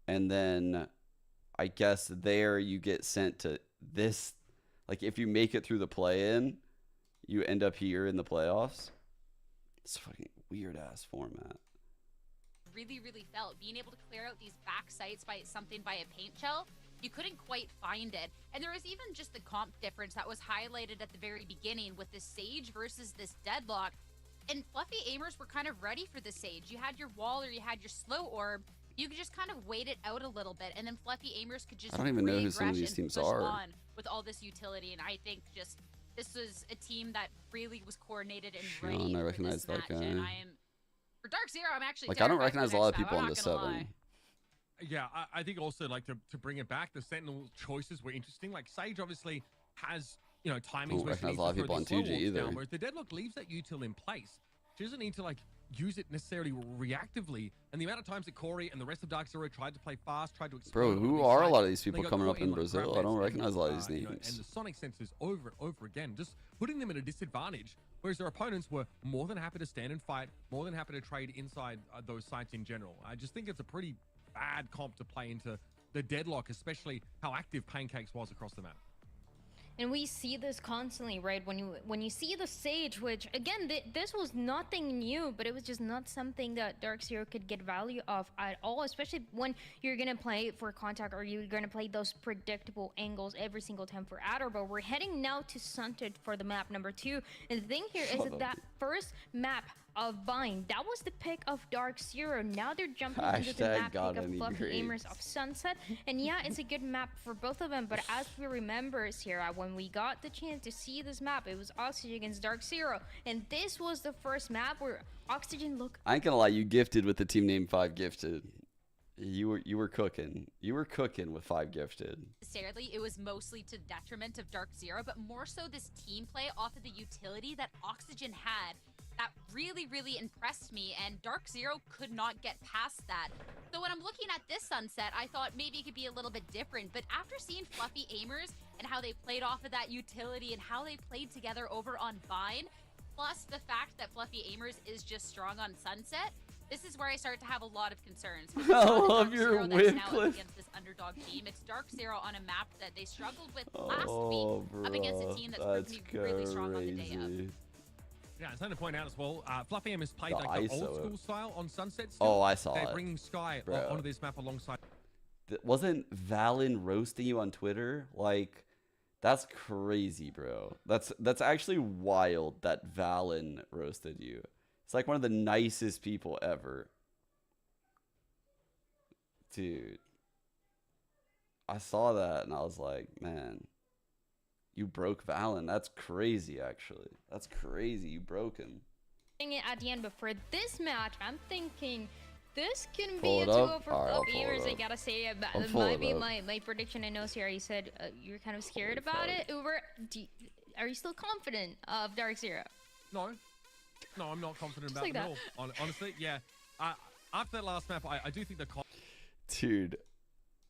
And then I guess there you get sent to this. Like, if you make it through the play-in, you end up here in the playoffs. It's a fucking weird ass format. Really felt being able to clear out these back sites by a paint shell. You couldn't quite find it. And there was even just the comp difference that was highlighted at the very beginning with the Sage versus this Deadlock. And Fluffy Aimers were kind of ready for the Sage. You had your wall or you had your slow orb. You could just kind of wait it out a little bit, and then Fluffy Aimers could just I don't even know who some of these teams are. On with all this utility. And I think just this was a team that really was coordinated and ready I for recognize this that match. guy. And I am, for Dark Zero, I'm actually like, I don't recognize a lot of people on the 7. Yeah, I think also, like, to bring it back, the Sentinel choices were interesting. Like, Sage obviously has, you know, timings. I don't recognize a lot of people on 2G either. Down, whereas the Deadlock leaves that util in place. She doesn't need to, like, use it necessarily reactively. And the amount of times that Corey and the rest of Dark Zero tried to play fast, tried to explode. Bro, who are a lot of these people coming up in Brazil? I don't recognize a lot of these names. You know, and the Sonic sensors over and over again, just putting them at a disadvantage. Whereas their opponents were more than happy to stand and fight, more than happy to trade inside those sites in general. I just think it's a pretty bad comp to play into the Deadlock, especially how active Pancakes was across the map. And we see this constantly, right? When you see the Sage, which again, this was nothing new, but it was just not something that Dark Zero could get value of at all, especially when you're gonna play for contact or you're gonna play those predictable angles every single time for Adder. But we're heading now to Sunted for the map number 2. And the thing here is that first map of Vine, that was the pick of Dark Zero. Now they're jumping into the map pick of Fluffy Aimers of Sunset. And yeah, it's a good map for both of them, but as we remember, Sierra, when we got the chance to see this map, it was Oxygen against Dark Zero. And this was the first map where Oxygen looked... I ain't gonna lie, you gifted with the team name 5 Gifted. You were cooking. You were cooking with 5 Gifted. Necessarily, it was mostly to the detriment of Dark Zero, but more so this team play off of the utility that Oxygen had that really impressed me, and Dark Zero could not get past that. So when I'm looking at this Sunset, I thought maybe it could be a little bit different, but after seeing Fluffy Aimers and how they played off of that utility and how they played together over on Vine, plus the fact that Fluffy Aimers is just strong on Sunset, this is where I start to have a lot of concerns. I love your whip clip. Against this underdog team. It's Dark Zero on a map that they struggled with last week up against a team that's proved to be really strong on the day of. Yeah, it's something to point out as well. Fluffy Aim has played like the old school style on Sunset. Still. Oh, I saw They're it. bringing Sky onto this map alongside. Wasn't Valen roasting you on Twitter? Like, that's crazy, bro. That's actually wild that Valen roasted you. It's like one of the nicest people ever. Dude. I saw that and I was like, man. You broke Valen. That's crazy, actually. That's crazy. You broke him. At the end, but for this match, I'm thinking this can be a 2-0 for Fluffy Aimers. I gotta say, that might be my prediction. I know, Sierra, you said you're kind of scared about it. Uber, are you still confident of Dark Zero? No, I'm not confident about it at all. Honestly, yeah. After that last map, I do think the... Dude.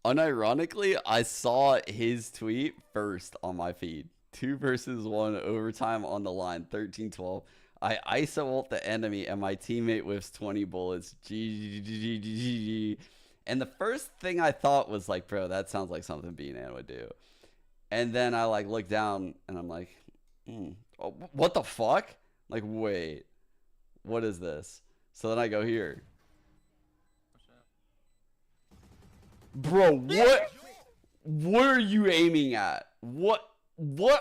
Unironically, I saw his tweet first on my feed. 2 versus 1 overtime on the line, 13-12. I ISO ult the enemy and my teammate whiffs 20 bullets. GG. And the first thing I thought was like, bro, that sounds like something B-Man would do. And then I like look down and I'm like, oh, what the fuck? Like, wait, what is this? So then I go here. Bro, what are you aiming at? What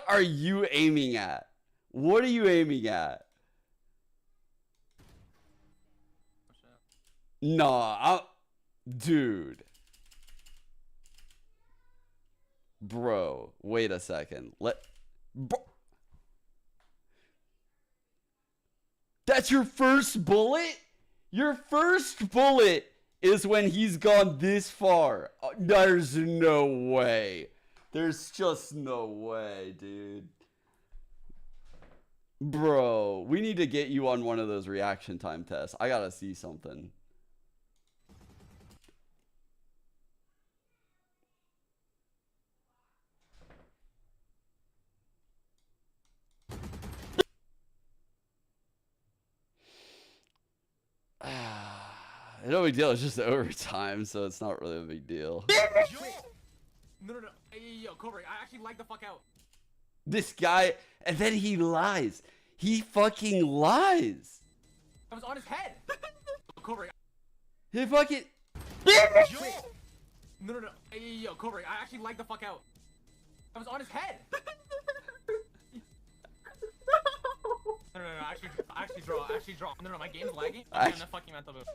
are you aiming at? What are you aiming at? Nah, dude. Bro, wait a second. That's your first bullet? Your first bullet is when he's gone this far. There's no way. There's just no way, dude. Bro, we need to get you on one of those reaction time tests. I gotta see something. No big deal. It's just overtime, so it's not really a big deal. No. Hey, yo, Cobra, I actually like the fuck out. This guy, and then he lies. He fucking lies. I was on his head. Cobra. He fucking. No. Hey, yo, Cobra, I actually like the fuck out. I was on his head. No. Actually draw. No, my game's lagging. I'm gonna fucking mental move.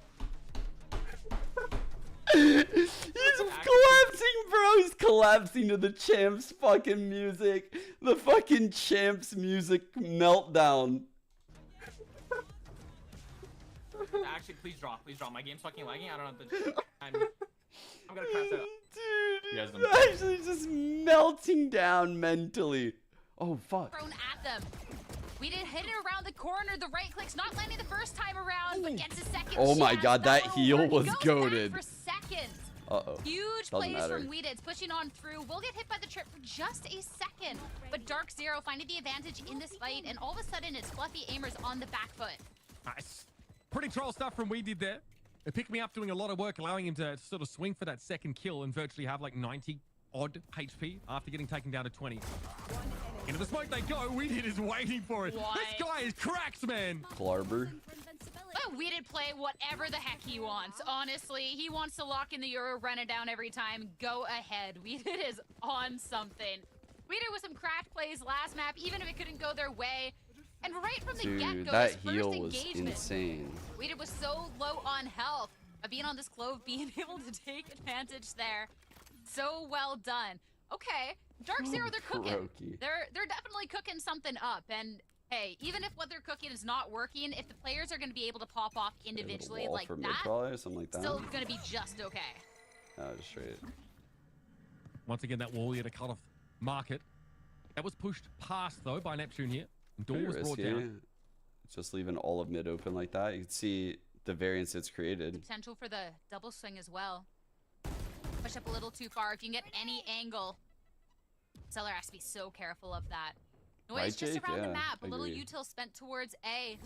He's collapsing, bro. He's collapsing to the Champs fucking music. The fucking Champs music meltdown. Actually, please draw. My game's fucking lagging. I don't know. I'm gonna crash out. Dude, he's actually just melting down mentally. Oh, fuck. Thrown at them. We did hit it around the corner. The right click's not landing the first time around, but gets a second. Oh my god, that heal was goated. For seconds. Uh-oh. Huge plays from Weeded. It's pushing on through. We'll get hit by the trip for just a second. But Dark Zero finding the advantage in this fight, and all of a sudden it's Fluffy Aimers on the back foot. Nice. Pretty troll stuff from Weeded there. It picked me up doing a lot of work, allowing him to sort of swing for that second kill and virtually have like 90 odd HP after getting taken down to 20. Into the smoke they go. Weeded is waiting for it. What? This guy is cracked, man. Klarber. Let Weeded play whatever the heck he wants. Honestly, he wants to lock in the Euro, run it down every time. Go ahead. Weeded is on something. Weeded with some cracked plays last map, even if it couldn't go their way. And right from the get-go, that his heal first was engagement, insane. Weeded was so low on health. But being on this clove, being able to take advantage there. So well done. Okay, Dark Zero, they're cooking. They're definitely cooking something up. And hey, even if what they're cooking is not working, if the players are going to be able to pop off individually like that, probably, something like that, still going to be just okay. Just straight. Once again, that wall here to cut off market. That was pushed past though by Neptune here. Door was brought down. Just leaving all of mid open like that. You can see the variance it's created. Potential for the double swing as well. Push up a little too far. If you can get any angle, Seller has to be so careful of that. Noise Right, just Jake? around the Yeah, map. A I little agree. util spent towards A.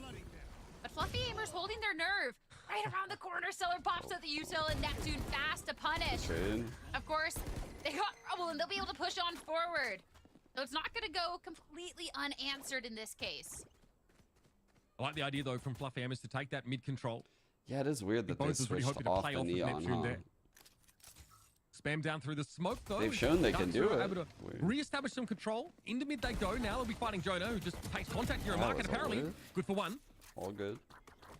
But Fluffy Aimers holding their nerve. Right around the corner, Seller pops out the util and Neptune fast to punish. Trade. Of course, they got trouble and they'll be able to push on forward. So it's not going to go completely unanswered in this case. I like the idea though from Fluffy Aimers to take that mid control. Yeah, it is weird that they Both was really switched hoping to off play the off of neon, Neptune huh? there. Spam down through the smoke though. They've shown they can do it. Able to re-establish some control. Into mid they go. Now they'll be fighting Jonah, who just takes contact here in Oh, market that's all apparently. good. Good for one. All good.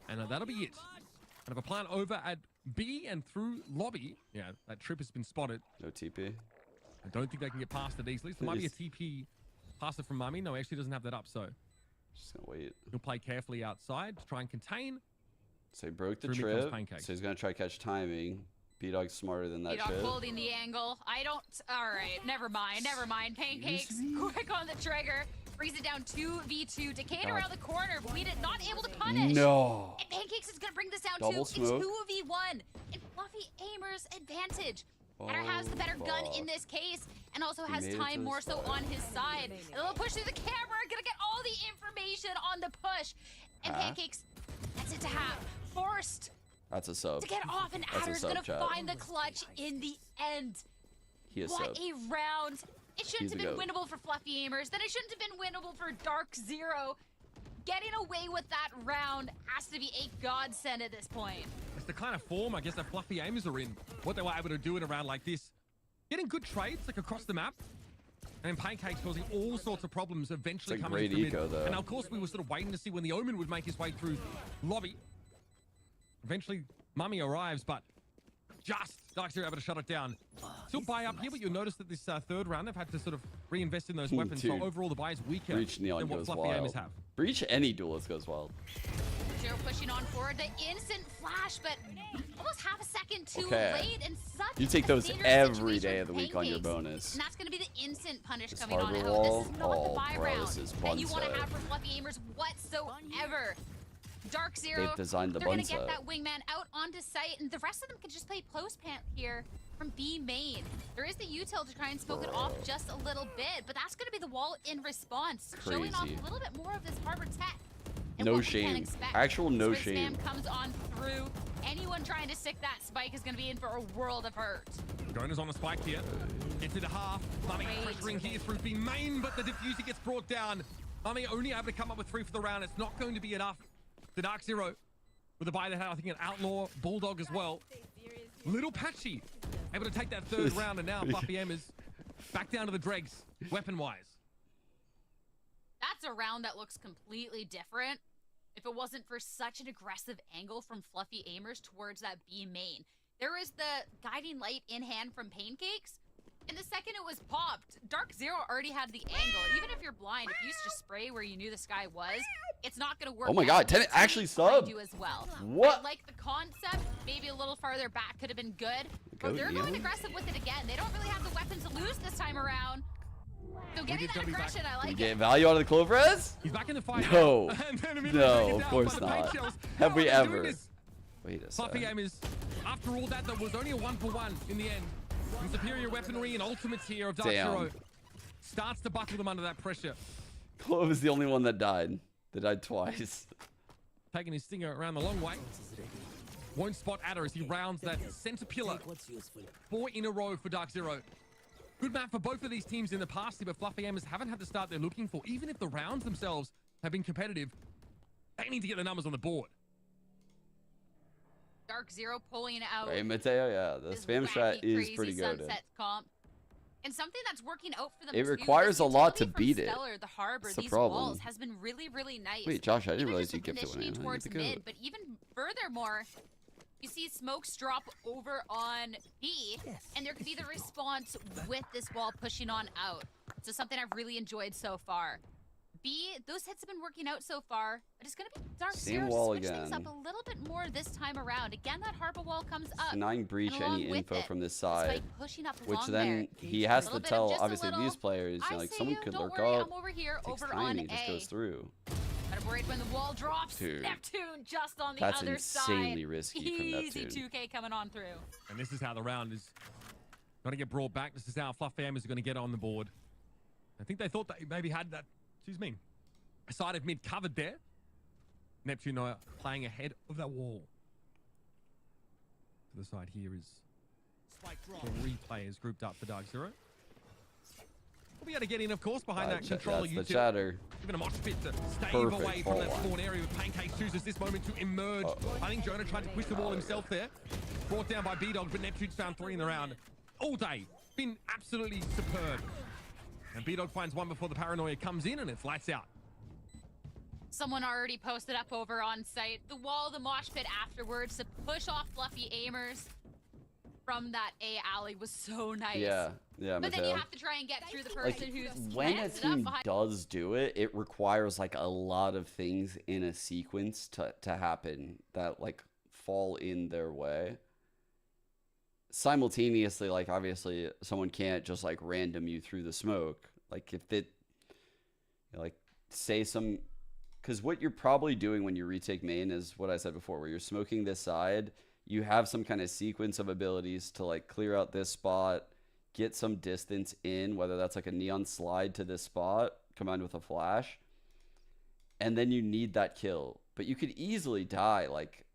And that'll be it. Kind of a plan over at B and through lobby. Yeah, that trip has been spotted. No TP. I don't think they can get past it easily. So there might be a TP passer from Mummy. No, he actually doesn't have that up, so Just gonna wait. he'll play carefully outside to try and contain. So he broke the Through me comes trip. Pancake. So he's gonna try to catch timing. B-Dog's smarter than that B-Dog shit. holding the angle. I don't... All right, never mind, never mind. Pancakes, quick on the trigger. Brings it down 2v2. Decade around the corner. Weeded not able to punish. No. And Pancakes is going to bring this down Double to smoke. 2v1. And Fluffy Aimers advantage. Adder has the better gun in this case and also has made it time to more the so side. on his side. A little push through the camera. Gonna get all the information on the push. And Pancakes, that's it to have. Forced That's a sub. to get off, and That's a Adder's sub, gonna chat. find the clutch in the end. He is What sub. a round. It shouldn't He's have a been goat. winnable for Fluffy Aimers. Then it shouldn't have been winnable for Dark Zero. Getting away with that round has to be a godsend at this point. It's the kind of form, I guess, that Fluffy Aimers are in. What they were able to do in a round like this. Getting good trades, like across the map. And Pancakes causing all sorts of problems eventually It's a coming great through mid. eco, though. And of course, we were sort of waiting to see when the Omen would make his way through lobby. Eventually, Mummy arrives, but just Dark Zero able to shut it down. Still buy up here, but you'll notice that this third round, they've had to sort of reinvest in those weapons. So Dude. overall, the buy is weaker Breach Neon than what goes Fluffy wild. Aimers have. Breach any duelist goes wild. Zero pushing on forward, the instant flash, but almost half a second too Okay. late, and such You take a those dangerous every situation day for of the week on your Pancakes. bonus. And that's going to be the instant punish This coming on harbor out. wall? This is not Oh, the buy bro, round this is that you want to bunset. have for Fluffy Aimers whatsoever. Dark Zero, They've designed the they're going to bunset. get that wingman out onto site, and the rest of them can just play post pant here from B main. There is the util to try and smoke it off just a little bit, but that's going to be the wall in response, showing off Crazy. a little bit more of this harbor tech. And No what we can shame. expect. Actual no Swift shame. Spam comes on through. Anyone trying to stick that spike is going to be in for a world of hurt. Jonas on a spike here. Gets into half. Mummy pressuring here through B main, but the diffuser gets brought down. Mummy only able to come up with 3 for the round. It's not going to be enough. The Dark Zero with a buy that had, I think, an Outlaw Bulldog as well. Little patchy. Able to take that third round, and now Fluffy Aimers back down to the dregs, weapon-wise. That's a round that looks completely different if it wasn't for such an aggressive angle from Fluffy Aimers towards that B main. There is the guiding light in hand from Pancakes, and the second it was popped, Dark Zero already had the angle. Even if you're blind, if you used to spray where you knew the sky was, it's not going to work. Oh my god, Tenet actually subbed. You as well. What? I like the concept. Maybe a little farther back could have been good. Go But they're going Neon. aggressive with it again. They don't really have the weapon to lose this time around. So getting that aggression, I like You it. get value out of the Cloverez? He's back in the fight. No. And then immediately No, taken of down course by the paint not. shells. Have How we are they doing ever? this? Wait a Fluffy second. Aimers, after all that, there was only a 1-for-1 in the end. And superior weaponry and ultimates here of Dark Damn. Zero starts to buckle them under that pressure. Clove is the only one that died. They died twice. Taking his stinger around the long way. Won't spot Adder as he rounds that center pillar. 4 in a row for Dark Zero. Good map for both of these teams in the past, but Fluffy Aimers haven't had the start they're looking for. Even if the rounds themselves have been competitive, they need to get the numbers on the board. Dark Zero pulling out. Right, Mateo, yeah. The spam strat is pretty good. Comp. And something that's working out for them it too, requires a lot to beat it. Stellar, the harbor, That's the these problem. walls has been really, really nice. Wait, Josh, I didn't even realize just you gifted one. towards mid, but even furthermore, you see smokes drop over on B, and there could be the response with this wall pushing on out. So something I've really enjoyed so far. B, those hits have been working out so far, but it's going to be Dark Zero to switch things up a little bit more this time around. Again, that harbor wall comes up. Denying breach any info from this side, pushing up which then he has to tell, obviously, these players, you know, like, someone could lurk up. I'm over here, Takes over time, on he just goes through. But I'm worried when the wall drops. Dude, Neptune just on the that's other side. insanely risky from Easy Neptune. 2K coming on through. And this is how the round is going to get brought back. This is how Fluffy Aimers are going to get on the board. I think they thought they maybe had that, excuse me, side of mid covered there. Neptune playing ahead of that wall. To the side here is 3 players grouped up for Dark Zero. We'll be able to get in, of course, behind that controller. That's the chatter. Given a mosh pit to stave away from that spawn area. With Pancake chooses this moment to emerge. I think Jonah tried to push the wall himself there. Brought down by B-Dog, but Neptune's found 3 in the round. All day. Been absolutely superb. And B-Dog finds one before the paranoia comes in, and it's lights out. Someone already posted up over on site. The wall, the mosh pit afterwards to push off Fluffy Aimers from that A alley was so nice. Yeah, But Mateo. then you have to try and get through the person who's when a team does do it, it requires like a lot of things in a sequence to happen that like fall in their way. Simultaneously, like obviously someone can't just like random you through the smoke. Like if it, you know, like say some, because what you're probably doing when you retake main is what I said before, where you're smoking this side, you have some kind of sequence of abilities to like clear out this spot, get some distance in, whether that's like a neon slide to this spot combined with a flash, and then you need that kill. But you could easily die like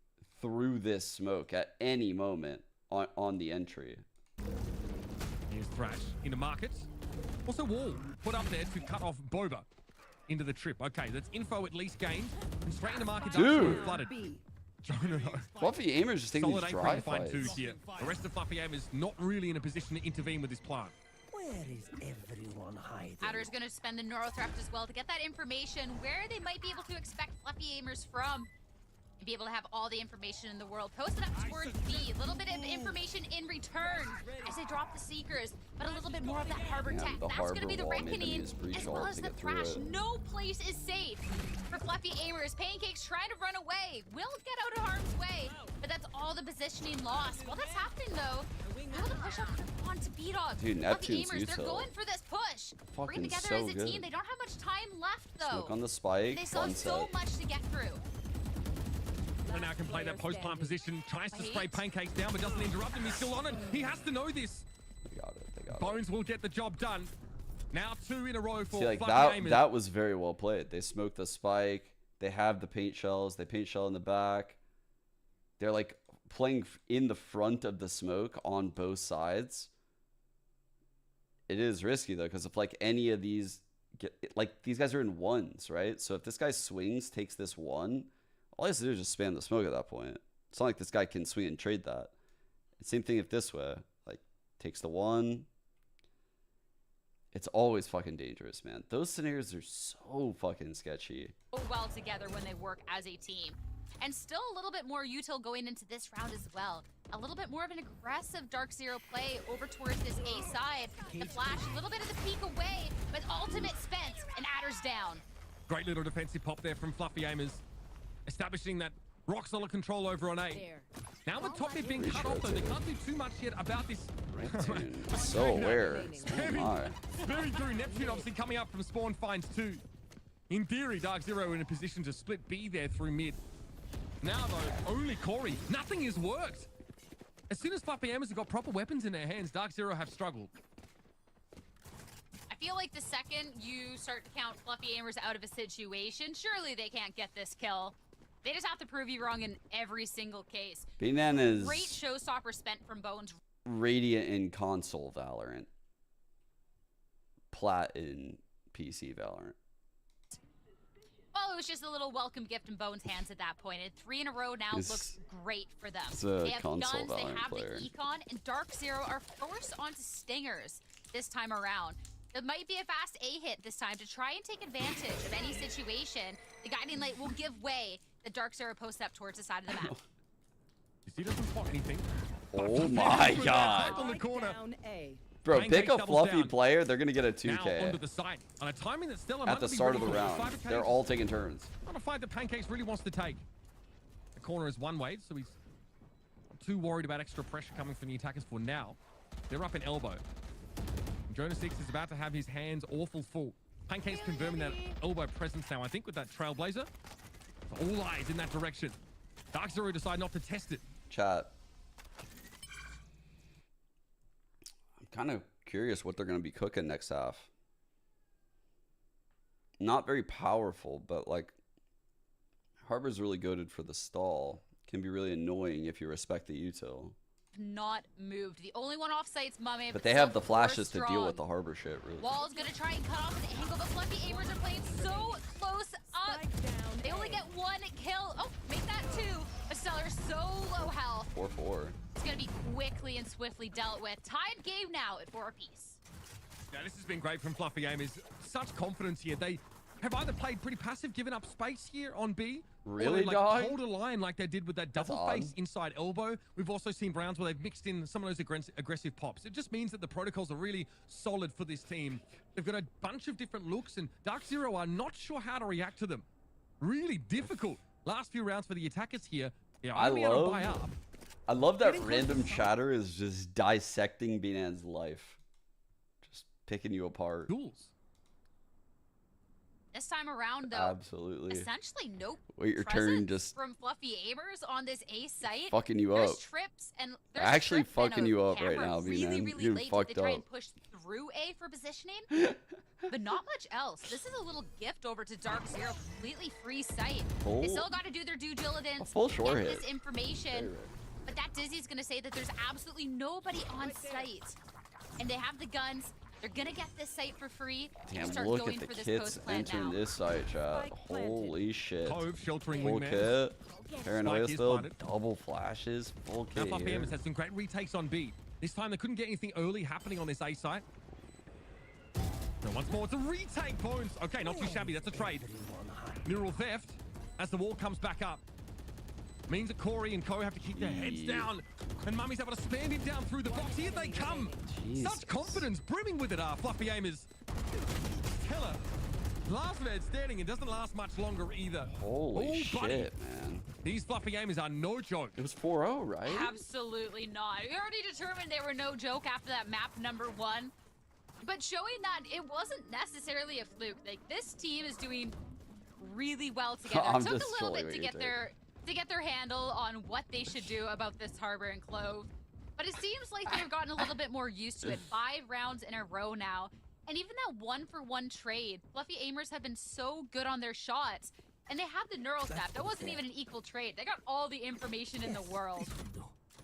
through this smoke at any moment on the entry. Here's Thrash into markets. Also wall put up there to cut off Boba into the trip. Okay, that's info at least gained. And straight into market. Dude. Flooded. Fluffy Aimers just taking these dry fights. Here. The rest of Fluffy Aimers not really in a position to intervene with this plant. Where is everyone hiding? Adder's going to spend the Neurothraft as well to get that information where they might be able to expect Fluffy Aimers from. And be able to have all the information in the world. Posted up towards B. A little bit of information in return as they drop the Seekers. But a little bit more of that harbor tech. That's going to be the reckoning as well as the Thrash. No place is safe for Fluffy Aimers. Pancake's trying to run away. Will get out of harm's way. But that's all the positioning lost. While that's happening though, able to push up onto B-Dog. Dude, Neptune's Fluffy Aimers, they're going for this push. Working together so as a team. They don't have much time left though. Smoke on the spike. They still have so much to get through. And now can play that post-plant position. Tries to spray Pancakes down, but doesn't interrupt him. He's still on it. He has to know this. They got it. They got Bones will get the job done. Now 2 in a row for like Fluffy Aimers. that was very well played. They smoked the spike. They have the paint shells. They paint shell in the back. They're like playing in the front of the smoke on both sides. It is risky though, because if like any of these like these guys are in ones, right? So if this guy swings, takes this one, all he has to do is just spam the smoke at that point. It's not like this guy can swing and trade that. Same thing if this way, like takes the one. It's always fucking dangerous, man. Those scenarios are so fucking sketchy. Well together when they work as a team. And still a little bit more util going into this round as well. A little bit more of an aggressive Dark Zero play over towards this A side. The flash, a little bit of the peek away, but ultimate spent, and Adder's down. Great little defensive pop there from Fluffy Aimers. Establishing that rock solid control over on A. Now the top mid being cut off though. They can't do too much yet about this. So aware. Very through. Neptune obviously coming up from spawn finds 2. In theory, Dark Zero in a position to split B there through mid. Now though, only Corey. Nothing has worked. As soon as Fluffy Aimers have got proper weapons in their hands, Dark Zero have struggled. I feel like the second you start to count Fluffy Aimers out of a situation, surely they can't get this kill. They just have to prove you wrong in every single case. Bananas. Great showstopper spent from Bones. Radiant in console Valorant. plat in PC Valorant. Well, it was just a little welcome gift in Bone's hands at that point. And 3 in a row now looks great for them. They have console guns, they Valorant have player. the econ, and Dark Zero are forced onto stingers this time around. It might be a fast A hit this time to try and take advantage of any situation. The guiding light will give way. The Dark Zero posts up towards the side of the map. You see, doesn't spot anything. Oh my god. On the corner. Bro, pick a fluffy player, they're gonna get a Now 2K. onto the side. On a timing that still At the start of the round. They're all taking turns. On a fight that Pancakes really wants to take. The corner is one way, so he's not too worried about extra pressure coming from the attackers for now. They're up in elbow. Jonas Six is about to have his hands awful full. Pancakes confirming that elbow presence now, I think, with that Trailblazer. So all eyes in that direction. Dark Zero decide not to test it. Chat. I'm kind of curious what they're going to be cooking next half. Not very powerful, but like Harbor's really goated for the stall. Can be really annoying if you respect the util. Not moved. The only one off site's Mummy. But they have the flashes to deal with the Harbor shit, really. Wall's gonna try and cut off an angle, but Fluffy Aimers are playing so close up. They only get 1 kill. Oh, make that 2. A Stellar so low health. 4-4. It's gonna be quickly and swiftly dealt with. Tied game now at 4 apiece. Yeah, this has been great from Fluffy Aimers. Such confidence here. They have either played pretty passive, given up space here on B. Really, or they, dog? Hold a line like they did with that double face inside elbow. We've also seen rounds where they've mixed in some of those aggressive pops. It just means that the protocols are really solid for this team. They've got a bunch of different looks, and Dark Zero are not sure how to react to them. Really difficult. Last few rounds for the attackers here. Yeah, I love that random chatter is just dissecting Binan's life. Just picking you apart. Duels. This time around, though, absolutely. Essentially, no Wait your turn, just from Fluffy Aimers on this A site. Fucking you there's up. Trips and there's actually fucking you up right now, really, man. really You're late fucked they try up. and push through A for positioning, but not much else. This is a little gift over to Dark Zero, completely free site. They still got to do their due diligence, full short get hit. this information. But that Dizzy's gonna say that there's absolutely nobody on site, and they have the guns. They're gonna get this site for free. Damn, start look going at the for this kits post plan entering now. this site, chat. Holy shit. Cove sheltering full wingman. kit. Paranoia still. Double flashes. Full kit. Now Fluffy Here. Aimers had some great retakes on B. This time they couldn't get anything early happening on this A site. So once more, it's a retake, Bones. Okay, not too shabby. That's a trade. Neural theft as the wall comes back up. Means that Corey and Co have to keep their heads down. And Mummy's able to spam him down through the box. Here they come. Jesus. Such confidence brimming with it are Fluffy Aimers. Killer. Last man standing. It doesn't last much longer either. Holy shit, man. These Fluffy Aimers are no joke. It was 4-0, right? Absolutely not. We already determined they were no joke after that map number 1. But showing that it wasn't necessarily a fluke. Like, this team is doing really well together. It took a little bit to get their handle on what they should do about this Harbor and Clove. But it seems like they've gotten a little bit more used to it. 5 rounds in a row now. And even that 1-for-1 trade, Fluffy Aimers have been so good on their shots. And they have the neural staff. That wasn't even an equal trade. They got all the information in the world.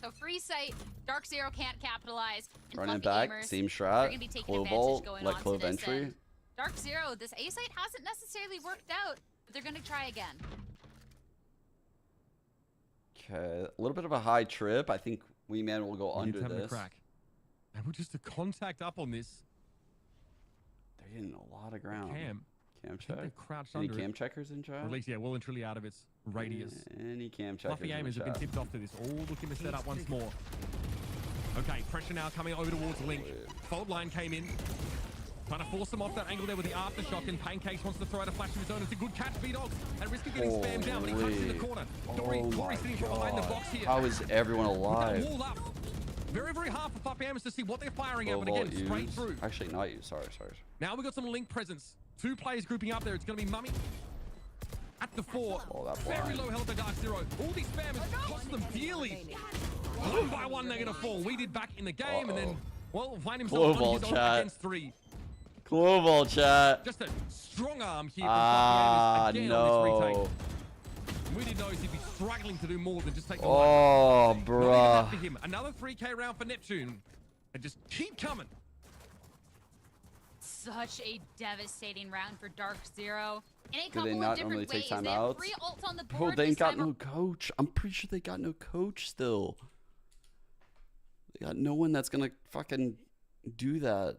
So free site, Dark Zero can't capitalize. And Running Fluffy back, Aimers, same they're shot. gonna be taking Clove advantage ult, going let on Clove to this entry. end. Dark Zero, this A site hasn't necessarily worked out, but they're gonna try again. Okay, a little bit of a high trip. I think Wee Man will go under this. Crack. And we're just a contact up on this. They're getting a lot of ground. Cam check. They're crouched Any under cam it. checkers in chat? Or at least, yeah, well and truly out of its radius. Any cam checkers Fluffy in Aimers have been chat? tipped off to this. All looking to set up once more. Okay, pressure now coming over towards Link. Fault line came in. Trying to force him off that angle there with the aftershock, and Pancakes wants to throw out a flash of his own. It's a good catch, B-Dog. At risk of getting spammed down, but he punches in the corner. Corey sitting from behind the box here. How is everyone alive? Wall up. Very, very hard for Fluffy Aimers to see what they're firing at, but again, straight through. Actually, not you. Sorry. Now we've got some Link presence. 2 players grouping up there. It's going to be Mummy at the 4. Very low health at Dark Zero. All these spammers cost them dearly. 1 by 1, they're going to fall. We did back in the game, and then, well, find himself on his own against 3. Clove ult, chat. Just a strong arm here from Fluffy Aimers again on this retake. We didn't know he'd be struggling to do more than just take the Oh, bruh. Another 3K round for Neptune. And just keep coming. such a devastating round for Dark Zero. In a Do couple they of not different normally take ways. They have timeouts? 3 ults on the Bro, board. they ain't this got time no coach. I'm pretty sure they got no coach still. They got no one that's gonna fucking do that.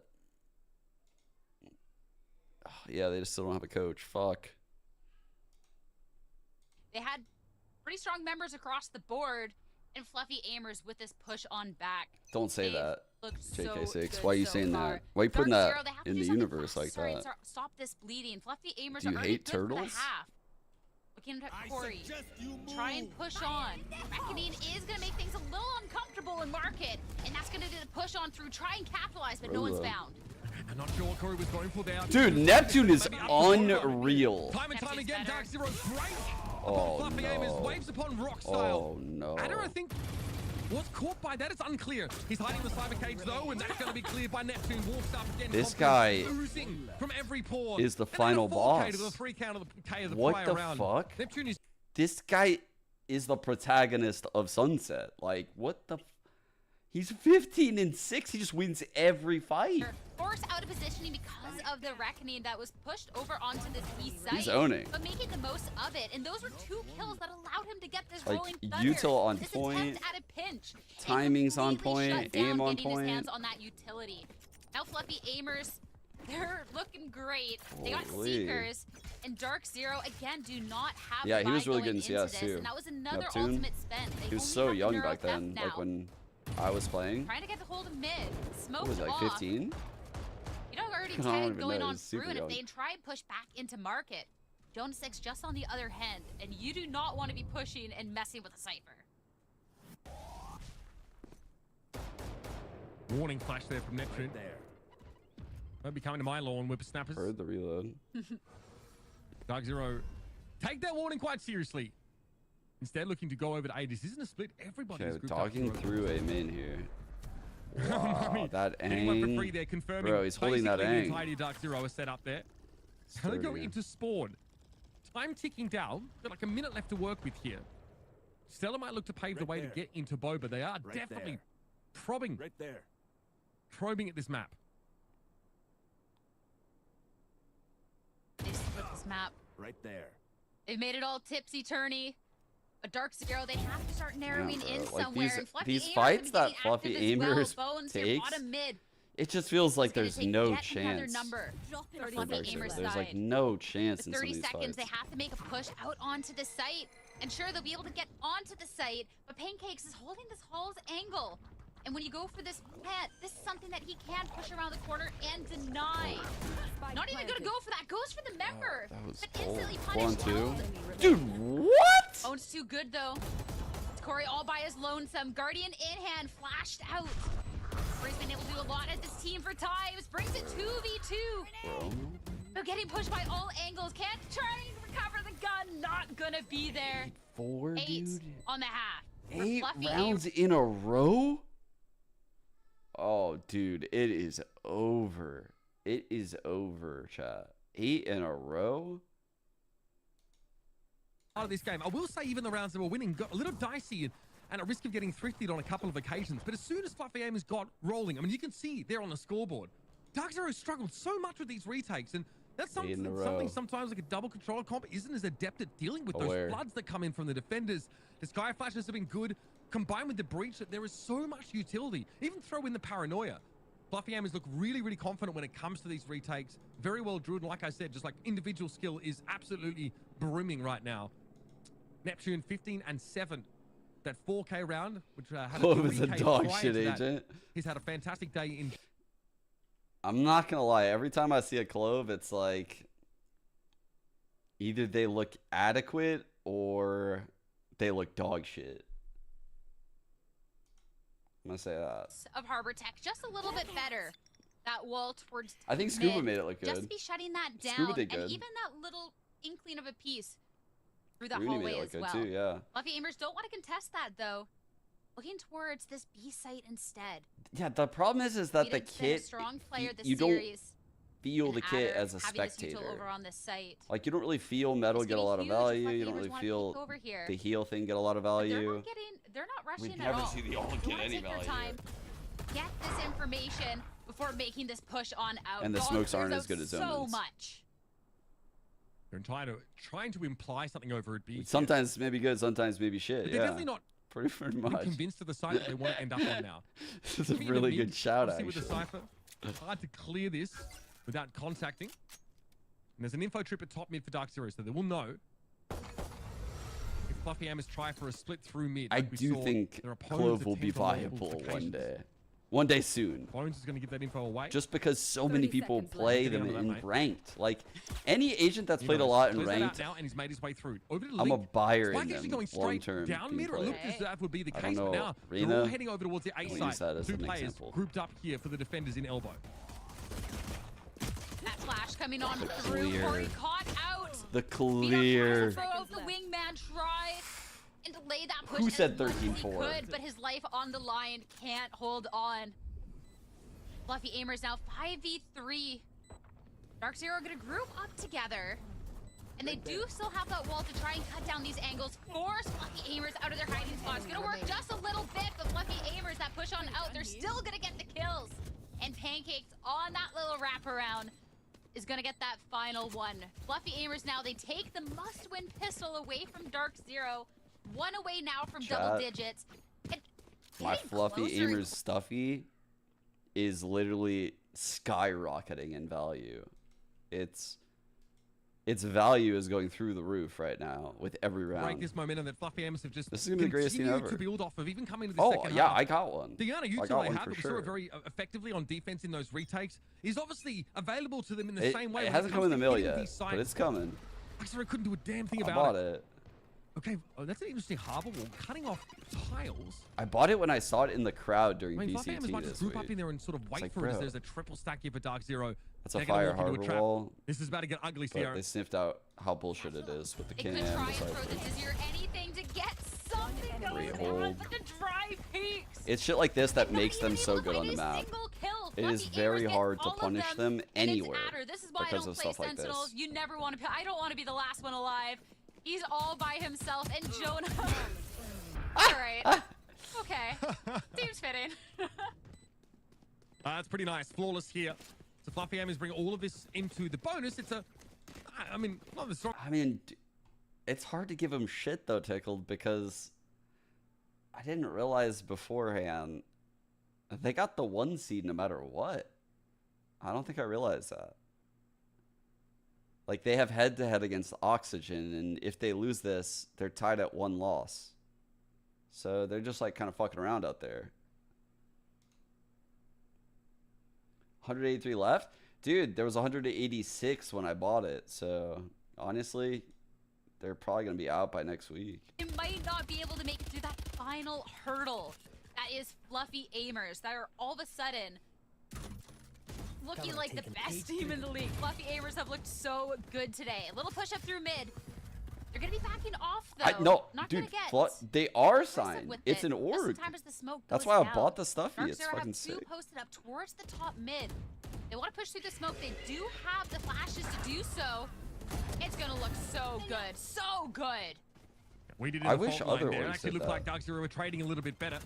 Oh, yeah, they just still don't have a coach. Fuck. They had pretty strong members across the board, and Fluffy Aimers with this push on back. Don't say They've that. looked JK6. so Why are you good saying so far. that? Why are you putting Dark that Zero, they have to in do the something universe like faster and that? Stop this bleeding. Fluffy Aimers Do you are already hate good for the turtles? half. Looking at Corey. Try and push on. Reckoning is going to make things a little uncomfortable in market, and that's going to do the push on through. Try and capitalize, but no one's found. I'm not sure what Corey was going for there. Dude, Neptune is unreal. Time and time again, Dark Zero great. Oh, Fluffy Aimers waves upon rock style. Oh, no. Adder, I think, was caught by that. It's unclear. He's hiding the cyber cage though, and that's going to be cleared by Neptune. Walks up again. This guy oozing from every pore. is the final boss. To the 3 count of the K of the What the round. fuck? Neptune is. This guy is the protagonist of Sunset. Like, what the? He's 15-6. He just wins every fight. Forced out of positioning because of the Reckoning that was pushed over onto this east side. He's owning. But making the most of it. And those were 2 kills that allowed him to get this Like, rolling thunder. util on this point, attempt at a pinch. timing's on Completely point, shut down aim on getting his point. hands on that utility. Now Fluffy Aimers, they're looking great. They got Holy. Seekers, and Dark Zero again do not have. Yeah, the he was buy really going good in into CS this, too. And that was another Neptune. ultimate spend. They He was only so have the young Neuro back then. Theft Like now. when I was playing. Trying to get the hold of mid. Smoked What was it, like off. 15? You know, already I don't 10 even going know, on he's super through, and if young. they try and push back into market, Jonas 6 just on the other hand, and you do not want to be pushing and messing with a Cypher. Warning flash there from Neptune. There. Won't be coming to my lawn, whippersnappers. Heard the reload. Dark Zero, take that warning quite seriously. Instead, looking to go over to A. This isn't a split. Everybody's Okay, grouped talking up through a main here. I Wow, mean, that getting one for free ang. there, confirming Bro, he's holding that basically the ang. entirety of Dark Zero is set up there. How they go Sturdy. into spawn. Time ticking down. Got like a minute left to work with here. Stella might look to pave the Right way there. to get into Boba. They are Right definitely there. probing Right there. probing at this map. They split this map. Right there. They've made it all tipsy-turny. A Dark Zero, they have to start narrowing bro, in like somewhere. And Fluffy these Aimers fights gonna be that getting Fluffy active as well. Aimers Bones here, takes, bottom mid. it just feels like It's gonna there's take no yet another chance. number Drop it for on Fluffy Dark the Zero. Aimers' There's like side. no chance With in some of 30 these seconds, they fights. have to make a push out onto the site. And sure, they'll be able to get onto the site, but Pancakes is holding this Hall's angle. And when you go for this plant, this is something that he can push around the corner and deny. Not even gonna go for that. Goes for the member. That was but instantly bold. punished. 1-2. Dude, what? Bones too good though. It's Corey all by his lonesome. Guardian in hand, flashed out. Corey's been able to do a lot as this team for times. Brings it 2v2. Bro. They're getting pushed by all angles. Can't try and recover the gun. Not gonna be there. 4, 8 dude. on the half. For 8 Fluffy rounds in a row? Oh, dude, it is over. It is over, chat. 8 in a row? Out of this game, I will say even the rounds that were winning got a little dicey and at risk of getting thrifted on a couple of occasions. But as soon as Fluffy Aimers got rolling, I mean, you can see there on the scoreboard, Dark Zero struggled so much with these retakes, and that's something sometimes like a double controller comp isn't as adept at dealing with those floods that come in from the defenders. The Sky Flashes have been good, combined with the breach, that there is so much utility. Even throw in the paranoia. Fluffy Aimers look really, really confident when it comes to these retakes. Very well drilled, and like I said, just like individual skill is absolutely brimming right now. Neptune 15-7. That 4K round, which had a Clove is a 3K dog prior shit to that. agent. He's had a fantastic day in. I'm not gonna lie, every time I see a Clove, it's like either they look adequate or they look dog shit. I'm gonna say that. of Harbor Tech, just a little bit better. That wall towards I think Scuba mid. made it look good. Just be shutting that down, Scuba did and good. even that little inkling of a piece through the Rooney hallway made it as look well. good too, yeah. Fluffy Aimers don't want to contest that though. Looking towards this B site instead. Yeah, the problem is that the Phoenix been a kit, strong player this you don't series. feel And the kit Adder as a having this util spectator. over on this site. Like, you don't really feel metal It's get a getting lot of huge if value. Fluffy You don't Aimers really wanna feel peek over here. the heal thing get a lot of But they're value. not they're not rushing We at all. never see the ult You get wanna any take your value. time, get this information before for making this push on out. And the smokes aren't as good as so omens. much. They're trying to imply something over at B. Sometimes maybe good, sometimes maybe shit. But they're definitely not pretty much convinced of the side that they want to end up on now. This is a really good shout, actually. actually. With the Cypher, it's hard to clear this without contacting. And there's an info trip at top mid for Dark Zero, so they will know if Fluffy Hammers try for a split through mid. I do think Clove will be viable one day. One day soon. Bones is going to give that info away. Just because so many people play them in ranked. Like, any agent that's played a lot in ranked, now and he's made his way through. Over to I'm a Link. buyer Spike in them going straight long-term. down mid, or it looked as though that would be the I case, don't but know. now Reyna, they're all heading over towards the A I'll side. use that as Two an players example. grouped up here for the defenders in elbow. That flash coming on through. Corey caught out. The clear. The wingman try and delay that push. Who said as much as he 13-4? could, but his life on the line can't hold on. Fluffy Aimers now 5v3. Dark Zero gonna group up together. And they do still have that wall to try and cut down these angles. Force Fluffy Aimers out of their hiding spot. It's gonna work just a little bit, but Fluffy Aimers, that push on out, they're still gonna get the kills. And Pancakes on that little wraparound is gonna get that final one. Fluffy Aimers now, they take the must-win pistol away from Dark Zero. One away now from double digits. And My Fluffy closer. Aimers Stuffy is literally skyrocketing in value. Its value is going through the roof right now with every round. Break this momentum that Fluffy Hammers have just This is gonna be the greatest team ever. to build off of, even coming into the second yeah, half. I got one. The amount of I util got they one have, for that we saw sure. it very effectively on defense in those retakes, is obviously available to them in the same way. It when hasn't come comes in the to mill hitting yet, these sites. but it's coming. Actually, I couldn't do a damn thing I about bought it. it. Okay, that's an interesting harbor wall, cutting off tiles. I bought it when I saw it in the crowd during I mean, Fluffy BCT Hammers might this just group week. up in there and sort of wait like, for it as bro. there's a triple stack here for Dark Zero. That's a They're gonna fire walk into harbor a trap. wall. This is about to get ugly, But Sierra. they sniffed out how bullshit it is with the They can could and try the and throw Cypher. the Dizzy or anything to get something going on, Hold. but the drive peaks. It's shit like this that Not makes even them so able to good on find the a map. single kill. It is Fluffy very Aimers get hard to all of punish them and it's anywhere Adder. This is why I because don't of play stuff like this. Sentinels. You never want to. I don't want to be the last one alive. He's all by himself, and Jonah. All right. Okay. Seems fitting. That's pretty nice. Flawless here. So Fluffy Hammers bring all of this into the bonus. It's a, I mean, not the strong. I mean, it's hard to give him shit though, Tickled, because I didn't realize beforehand they got the 1 seed no matter what. I don't think I realized that. Like, they have head-to-head against Oxygen, and if they lose this, they're tied at 1 loss. So they're just like kind of fucking around out there. 183 left? Dude, there was 186 when I bought it. So honestly, they're probably going to be out by next week. It might not be able to make it through that final hurdle. That is Fluffy Aimers that are all of a sudden looking like the best team in the league. Fluffy Aimers have looked so good today. A little push up through mid. They're going to be backing off, though. No, not dude, gonna get they are signed. with It's it. an Just in org. time as the smoke That's goes why down. I bought the stuffy. Dark It's Zero fucking have sick. 2 posted up towards the top mid. They want to push through the smoke. They do have the flashes to do so. It's going to look so good. So good. We did I wish other It ones actually did looked that. like Dark Zero were trading a little bit better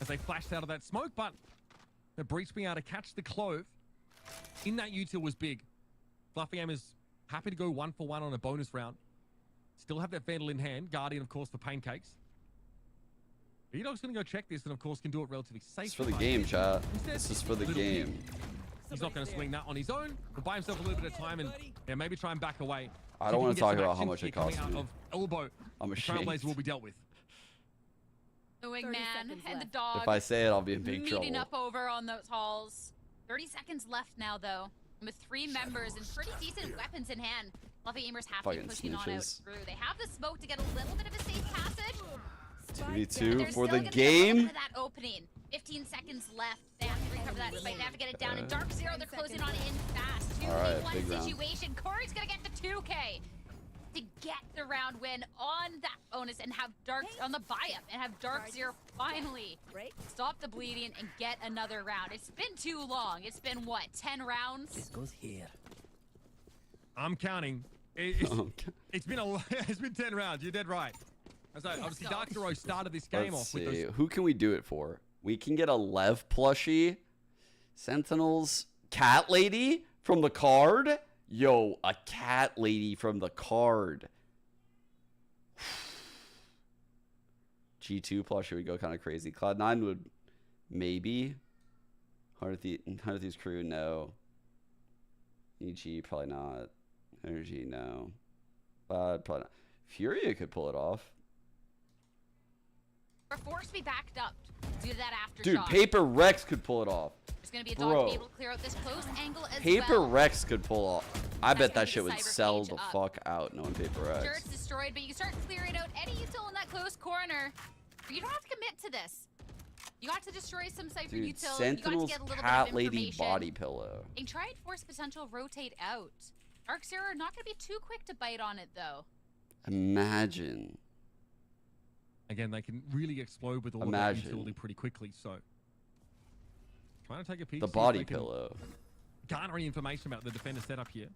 as they flashed out of that smoke, but the Breach being able to catch the Clove in that util was big. Fluffy Hammers happy to go 1 for 1 on a bonus round. Still have that Vandal in hand. Guardian, of course, for Pancakes. B-Dog's going to go check this and, of course, can do it relatively safe. It's for the game, chat. This is for the game. He's not going to swing that on his own. He'll buy himself a little bit of time and maybe try and back away. I don't want to talk about how much it costs out me. of elbow. I'm Trailblazer ashamed. will be dealt with. The wingman and the dog If I say it, I'll be in big meeting trouble. up over on those halls. 30 seconds left now, though. With 3 members and pretty decent weapons in hand. Fluffy Aimers have to be Fucking pushing on out snitches. through. They have the smoke to get a little bit of a safe passage. 2v2 They're for still the gonna get a little bit game. of that opening. 15 seconds left. They have to recover that spike. They have to get it down. And Dark Zero, they're closing on in fast. 2v1 big round. situation. Corey's gonna get the 2K to get the round win on that bonus and have Dark on the buy-up and have Dark Zero finally stop the bleeding and get another round. It's been too long. It's been what, 10 rounds? This goes here. I'm counting. It's been it's been 10 rounds. You're dead right. So obviously Dark Zero started this game Let's off with see. those. Who can we do it for? We can get a Lev plushie. Sentinels. Cat lady from the card? Yo, a cat lady from the card. G2 plus, should we go kind of crazy? Cloud9 would maybe. 100 Thieves crew, no. EG, probably not. Energy, no. Probably not. Furia could pull it off. We're forced to be backed up due to that aftershock. Dude, Paper Rex could pull it off. There's gonna be a dog to be able to clear out this close angle as Paper well. Rex could pull off. I bet that be shit would Decisive sell page the up. fuck out knowing Paper Rex. Sure, it's destroyed, but you can start clearing out any util in that close corner. But you don't have to commit to this. You got to destroy some Cypher Dude, util. Sentinel's you got to get a little cat bit of lady information. body pillow. And try and force potential rotate out. Dark Zero are not going to be too quick to bite on it, though. Imagine. Again, they can really explode with all of that utility pretty quickly, so. Trying to take a peek. The body pillow. Garner any information about the defender setup here.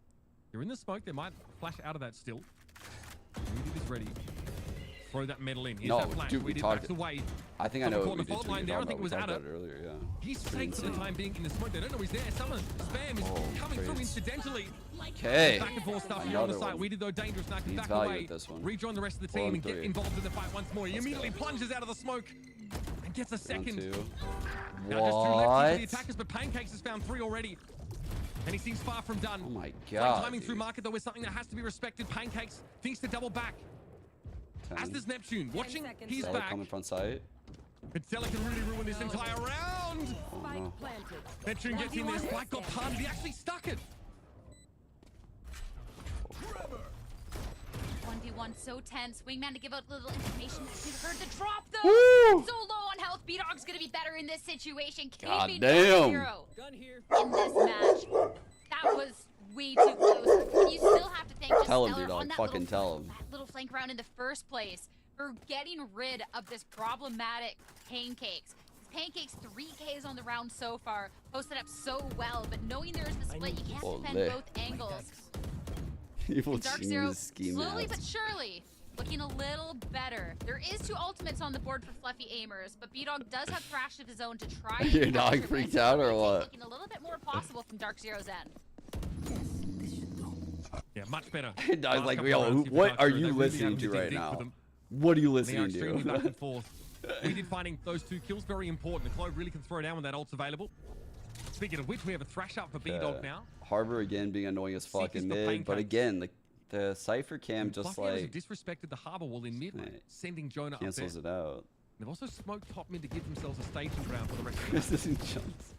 You're in the smoke. They might flash out of that still. Weedy is ready. Throw that metal in. Here's No, that flash. dude, we Weedy talked. backs away. I think I know what we did. Fault line there. I think it was about Adam. it earlier, yeah. He's safe for the time being in the smoke. They don't know he's there. Someone spam is coming through incidentally. Okay. Back and forth stuff here on the side. Weedy though dangerous. Now can back away. Rejoin the rest of the team and get involved in the fight once more. He immediately plunges out of the smoke and gets a second. Now just 2 left for the attackers, but Pancakes has found 3 already. And he seems far from done. Oh my Great god. timing through market though is something that has to be respected. Pancakes thinks to double back. 10. As does Neptune. Watching, he's Stella back. coming front side. But Stella can really ruin this entire round. Oh, no. Neptune gets in there. Spike got punted. He actually stuck it. 1v1 so tense. Wingman to give out little information. We've heard the drop though. Woo! So low on health. B-Dog's gonna be better in this situation. God Keeping damn. 0 in this match. That was way too close. And you still have to thank just Tell him, Stellar B-Dog. on that Fucking little, tell him. that little flank round in the first place for getting rid of this problematic Pancakes. Pancakes 3Ks on the round so far, posted up so well, but knowing there's the split, you can't defend both angles. Evil Dark Zero genius scheme slowly ass. but surely looking a little better. There is 2 ultimates on the board for Fluffy Aimers, but B-Dog does have Thrash of his own to try. Your dog freaked out or what? Looking a little bit more possible from Dark Zero's end. Yeah, much better. Dog's like, yo, what are you listening to right now? What are you listening extremely back to? and forth. We did finding those 2 kills very important. The Clove really can throw down when that ult's available. Speaking of which, we have a Thrash up for B-Dog now. Harbor again being annoying as fuck in mid, but again, the Cypher cam just like disrespected the Harbor wall in mid, sending Jonah cancels up there. it out. They've also smoked top mid to give themselves a staging ground for the rest of This isn't jumps.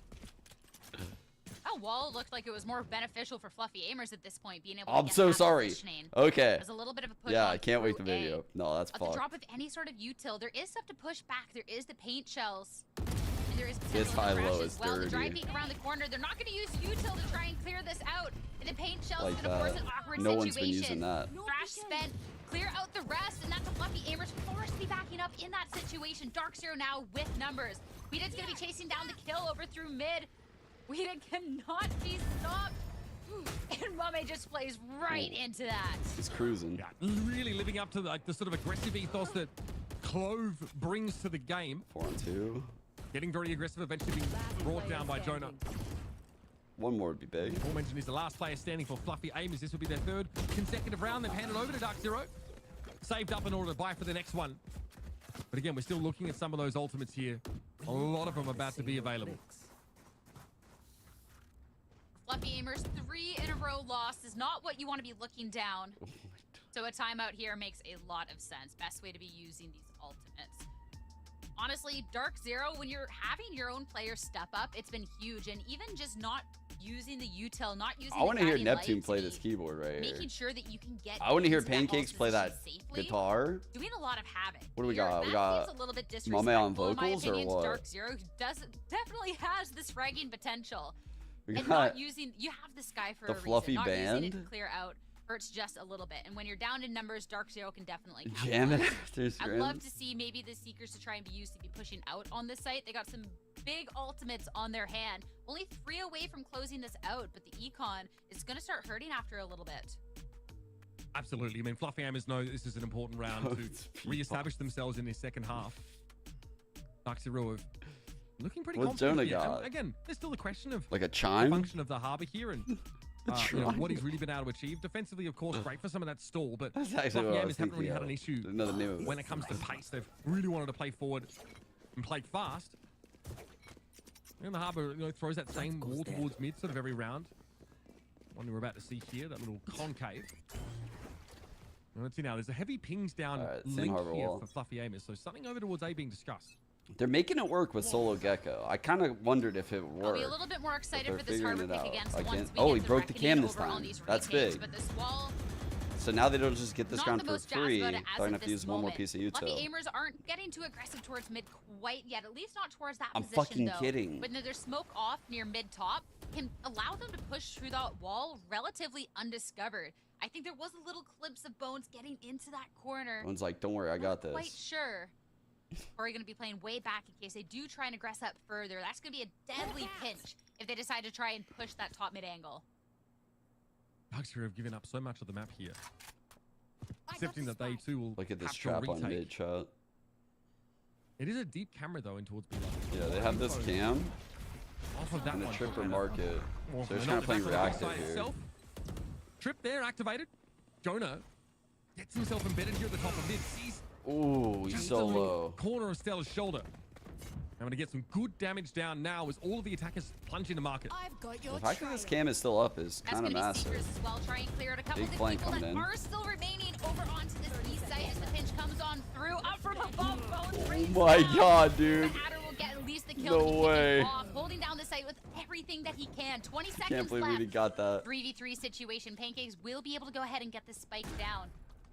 That wall looked like it was more beneficial for Fluffy Aimers at this point, being able I'm to get so that sorry. positioning. Okay. There's a little bit of a push Yeah, on I can't wait the through A. video. No, that's At the fucked. drop of any sort of util, there is stuff to push back. There is the paint shells. And there is This potential high crash low as is well. The dry dirty. peek around the corner. They're not going to use util to try and clear this out. And the paint shell Like is going to force that. an awkward No situation. one's been using that. Thrash spent. Clear out the rest, and that's a Fluffy Aimers forced to be backing up in that situation. Dark Zero now with numbers. Weedon's going to be chasing down the kill over through mid. Weedon cannot be stopped. And Mame just plays right into that. He's cruising. Yeah, really living up to the sort of aggressive ethos that Clove brings to the game. 4-on-2. Getting very aggressive, eventually being brought down by Jonah. One more would be big. Paul mentioned he's the last player standing for Fluffy Aimers. This will be their 3rd consecutive round. They've handed over to Dark Zero. Saved up in order to buy for the next one. But again, we're still looking at some of those ultimates here. A lot of them about to be available. Fluffy Aimers, 3 in a row loss is not what you want to be looking down. So a timeout here makes a lot of sense. Best way to be using these ultimates. Honestly, Dark Zero, when you're having your own players step up, it's been huge. And even just not using the util, not using I want to hear Daddy Neptune Light play to this be keyboard right here. making sure that you can get I want to hear into that Pancakes vault play that position safely, guitar. doing a lot of havoc. What do we here. got? We That got seems a little bit Mame on disrespectful, in my vocals or opinion, to what? Dark Zero, who definitely has this fragging potential. We And got not using, you have the sky for the a Fluffy reason. Not using it to band. clear out hurts just a little bit. And when you're down in numbers, Dark Zero can definitely Jam it capitalize. after I'd love to scrims. see maybe the Seekers to try and be used to be pushing out on this site. They got some big ultimates on their hand. Only 3 away from closing this out, but the econ is going to start hurting after a little bit. Absolutely. I mean, Fluffy Aimers know this is an important round to re-establish themselves in this second half. Dark Zero have looking pretty What's confident Jonah here. got? And again, there's still a question of Like a the chime? function of the harbor here and you know, what he's really been able to achieve. Defensively, of course, great for some of that stall, but That's actually what I was Gamers haven't really thinking had an of. issue Another name of when it comes to pace. They've really wanted to play forward and play fast. And the harbor, you know, throws that same wall towards mid sort of every round. One we're about to see here, that little concave. And let's see now, there's a heavy pings down link here for Fluffy Amos, so something over towards A being discussed. They're making it work with Solo Gecko. I kind of wondered if it worked. I'll be a little bit more excited for this harbor pick against once we Oh, he get the broke the cam this reckoning over on time. these That's retakes, big. But this wall, So now they don't just get this not ground the for most jazzed free. about They're it as gonna of have to this use one more moment. piece of util. Fluffy Aimers aren't getting too aggressive towards mid quite yet, at least not towards that I'm position fucking though. kidding. When there's smoke off near mid top, can allow them to push through that wall relatively undiscovered. I think there was a little glimpse of Bones getting into that corner. One's like, don't worry, I got this. Quite sure. Or are you going to be playing way back in case they do try and aggress up further? That's going to be a deadly pinch if they decide to try and push that top mid angle. Oxg have given up so much of the map here. Accepting that they too will Look at this have to trap on retake. mid shot. It is a deep camera though in towards B. Yeah, they have this cam Off of that and the one. tripper market. Well, So they're just not kind of playing the back of the reactive side here. itself. Trip there activated. Jonah gets himself embedded here at the top of mid. Sees Ooh, he's just so the little low. corner of Stella's shoulder. I'm going to get some good damage down now as all of the attackers plunge into market. I've got your The fact that this cam is still up is kind of massive. As well. Try and clear out a couple Big of the flank people that coming in. are still remaining over onto this east side as the pinch comes on through. Up from above, Bones. Oh my god, dude. The Adder will get at least the kill. No way. Off, holding down the site with everything that he can. 20 seconds Can't believe we left. even got that. 3v3 situation. Pancakes will be able to go ahead and get this spike down.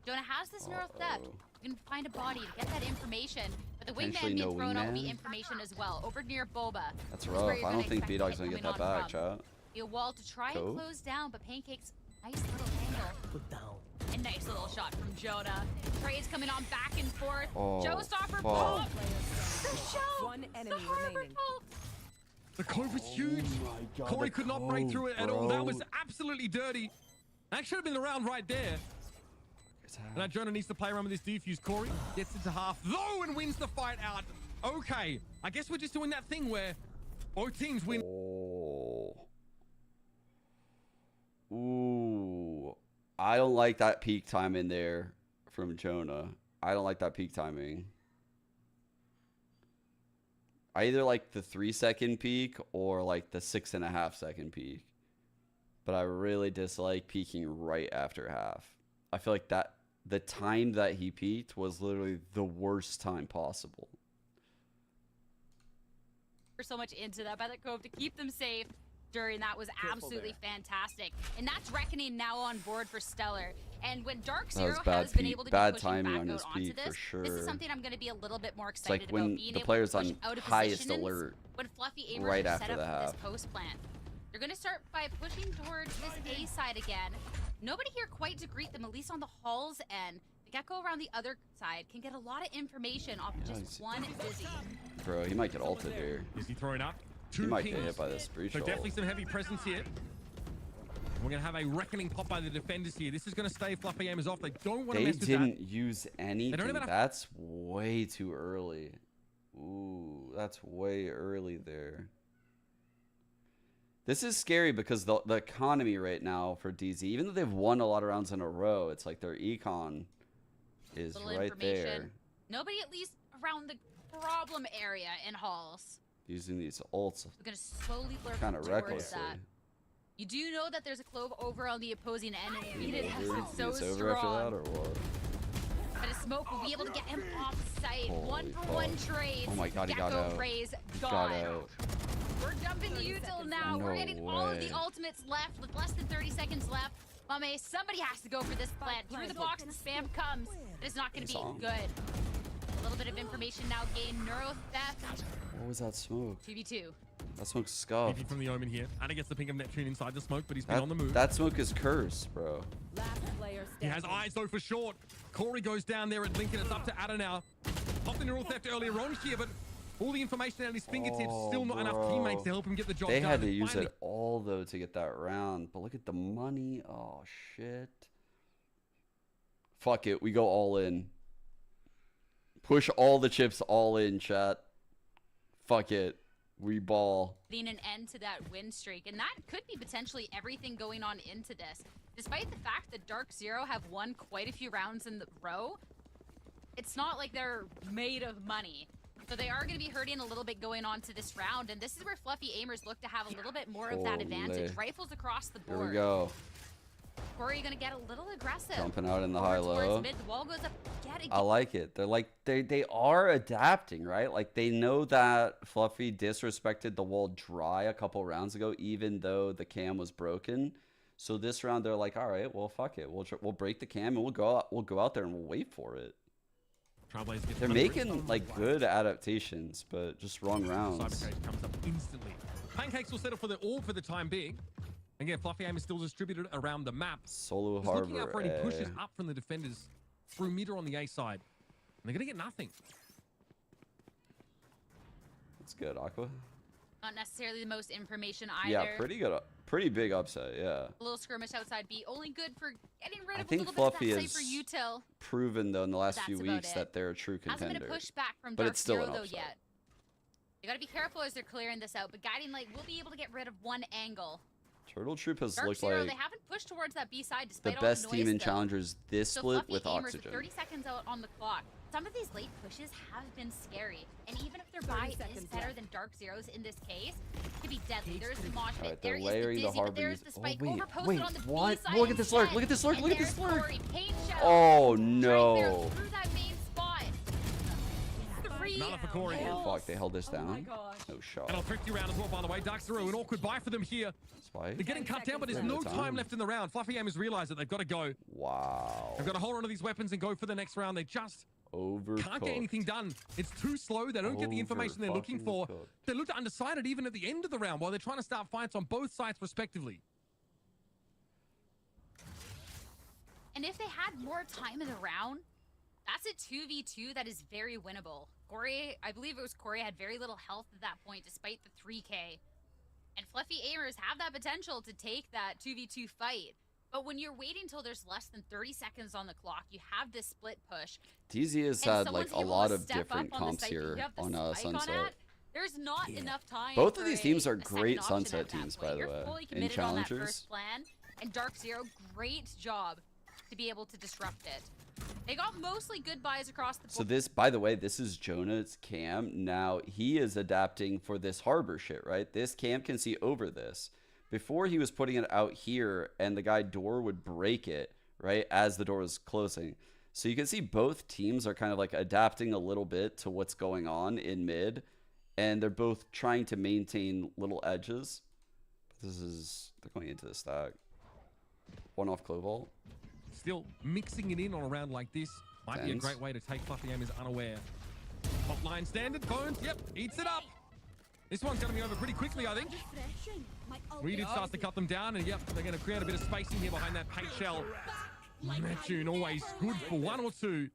Jonah has this neural theft. You can find a body to get that information. But the wingman Potentially being no thrown out will be wingman? information as well. Over near Boba. That's This is where rough. you're I don't gonna think expect B-Dog's it gonna get coming that on back, from. chat. Be a wall to try Cool. and close down, but Pancakes, nice little angle. Put down. A nice little shot from Jonah. Trades coming on back and forth. Oh, Showstopper fuck. pop. The show. One The enemy harbor remaining. pulp. The cove was huge. God, Corey the could not break cove, through it at all. bro. That was absolutely dirty. That should have been the round right there. And now Jonah needs to play around with this defuse. Corey gets into half though and wins the fight out. Okay, I guess we're just doing that thing where both teams win. Oh. Ooh. I don't like that peak time in there from Jonah. I don't like that peak timing. I either like the 3-second peak or like the 6.5 second peak. But I really dislike peaking right after half. I feel like that the time that he peaked was literally the worst time possible. So much into that by the Cove to keep them safe during that was absolutely fantastic. And that's Reckoning now on board for Stellar. And when Dark That was Zero bad has been peak- able to bad be pushing timing back on out his onto peak, this, for this is sure. something I'm going to be a little bit more It's like excited when about. Being the able player's to push on out of highest positions alert when Fluffy Aimers right are after set the up for half. this post plant. They're going to start by pushing towards this A side again. Nobody here quite to greet them, at least on the Hall's end. The Gecko around the other side can get a lot of information off of just one Dizzy. Bro, he might get ulted here. Is he throwing up? He Two might get pings. hit by this breach So ult. definitely some heavy presence here. We're going to have a reckoning pop by the defenders here. This is going to stay Fluffy Aimers off. They don't want to They mess with that. didn't use anything. even have- That's way too early. Ooh, that's way early there. This is scary because the economy right now for DZ, even though they've won a lot of rounds in a row, it's like their econ is Little right there. information. Nobody at least around the problem area in Halls. Using these ults We're going to slowly lurk kind of towards recklessly. that. You do know that there's a Clove over on the opposing end, and Edith has Over? been so It's over after that strong. or what? But a smoke will be able to get him off site. Holy One for fuck. one trade. Oh my god, he got Gecko out. Rays He gone. got out. We're jumping to util now. We're No getting all of the way. ultimates left with less than 30 seconds left. Mame, somebody has to go for this plant. Through the box, the spam comes. But it's not going to be Song. good. A little bit of information now gained. Neuro theft. What was that smoke? 2v2. That smoke's scuffed. PP from the Omen here. Anna gets the pink of Neptune inside the smoke, but he's been on the move. That smoke is cursed, bro. Last player He has standing. eyes though for short. Corey goes down there at Lincoln. It's up to Ada now. Popped the neural theft earlier on here, but all the information at his fingertips, Oh, still not enough bro. teammates to help him get the job They done. had to And use finally, it all though to get that round. But look at the money. Oh shit. Fuck it. We go all in. Push all the chips all in, chat. Fuck it. We ball. Putting an end to that win streak, and that could be potentially everything going on into this. Despite the fact that Dark Zero have won quite a few rounds in the row, it's not like they're made of money. So they are going to be hurting a little bit going on to this round, and this is where Fluffy Aimers look to have a little bit more of that advantage. Rifles across the board. Here we go. Corey going to get a little aggressive. Jumping out in the high-low. Mid, the wall goes up yet again. I like it. They're like, they are adapting, right? Like, they know that Fluffy disrespected the wall dry a couple rounds ago, even though the cam was broken. So this round, they're like, all right, well, fuck it. We'll break the cam, and we'll go out there and we'll wait for it. They're making like good adaptations, but just wrong rounds. Comes up instantly. Pancakes will settle for the orb for the time being. Again, Fluffy Aim is still distributed around the map. Solo Just Harbor. looking out for any pushes up from the defenders through mid or on the A side. And they're gonna get nothing. That's good, Aqua. Not necessarily the most information either. Yeah, pretty good. Pretty big upset, yeah. A little skirmish outside B, only good for getting rid of I think a little Fluffy bit of that has Cypher util. proven, though, in the last few weeks that they're a true contender. Hasn't been a pushback from but Dark it's still Zero, an though, upset. yet. You gotta be careful as they're clearing this out, but Guiding Light will be able to get rid of one angle. Turtle Troop has Dark looked Zero, like they haven't pushed towards that B side the despite best all the team noise, in though. Challengers this So split Fluffy with Aimers, Oxygen. 30 seconds out on the clock. Some of these late pushes have been scary, and even if their buy is better than Dark Zero's in this case, it could be deadly. There's the mosh pit, they're there is layering the the Dizzy, but Harbor. there's the spike wait, overposted on the what? B side. Look at this lurk! instead. Look at this lurk! And Look at this there's lurk! Corey, paint shell, Oh right there no! through that main spot. Another for Corey. Oh, fuck, they held this Oh my down. gosh. No shot. And a thrifty round as well, by the way. Dark Zero, an awkward buy for them here. Spike. They're getting cut down, but there's no time left in the round. Fluffy Aim has realized that they've got to go. Wow. They've got to hold on to these weapons and go for the next round. They just can't get anything done. It's too slow. They don't get the information they're looking for. They look undecided even at the end of the round while they're trying to start fights on both sides respectively. And if they had more time in the round, that's a 2v2 that is very winnable. Corey, I believe it was Corey, had very little health at that point despite the 3K. And Fluffy Aimers have that potential to take that 2v2 fight. But when you're waiting till there's less than 30 seconds on the clock, you have this split push. DZ has had like a lot of different comps here on Sunset. There's not enough time. Both of these teams are great Sunset teams, by the way. Fully In committed on that Challengers. first plan, and Dark Zero, great job to be able to disrupt it. They got mostly good buys across the board. So this, by the way, this is Jonah's cam. Now he is adapting for this harbor shit, right? This cam can see over this. Before he was putting it out here and the guy door would break it, right? As the door was closing. So you can see both teams are kind of like adapting a little bit to what's going on in mid. And they're both trying to maintain little edges. This is, they're going into the stack. One off Clovault. Still mixing it in on a round like this might be a great way to take Fluffy Aimers unaware. Top line standard, Bones, yep, eats it up. This one's going to be over pretty quickly, I think. We did start to cut them down, and yep, they're going to create a bit of spacing here behind that paint shell. Neptune always good for one or two.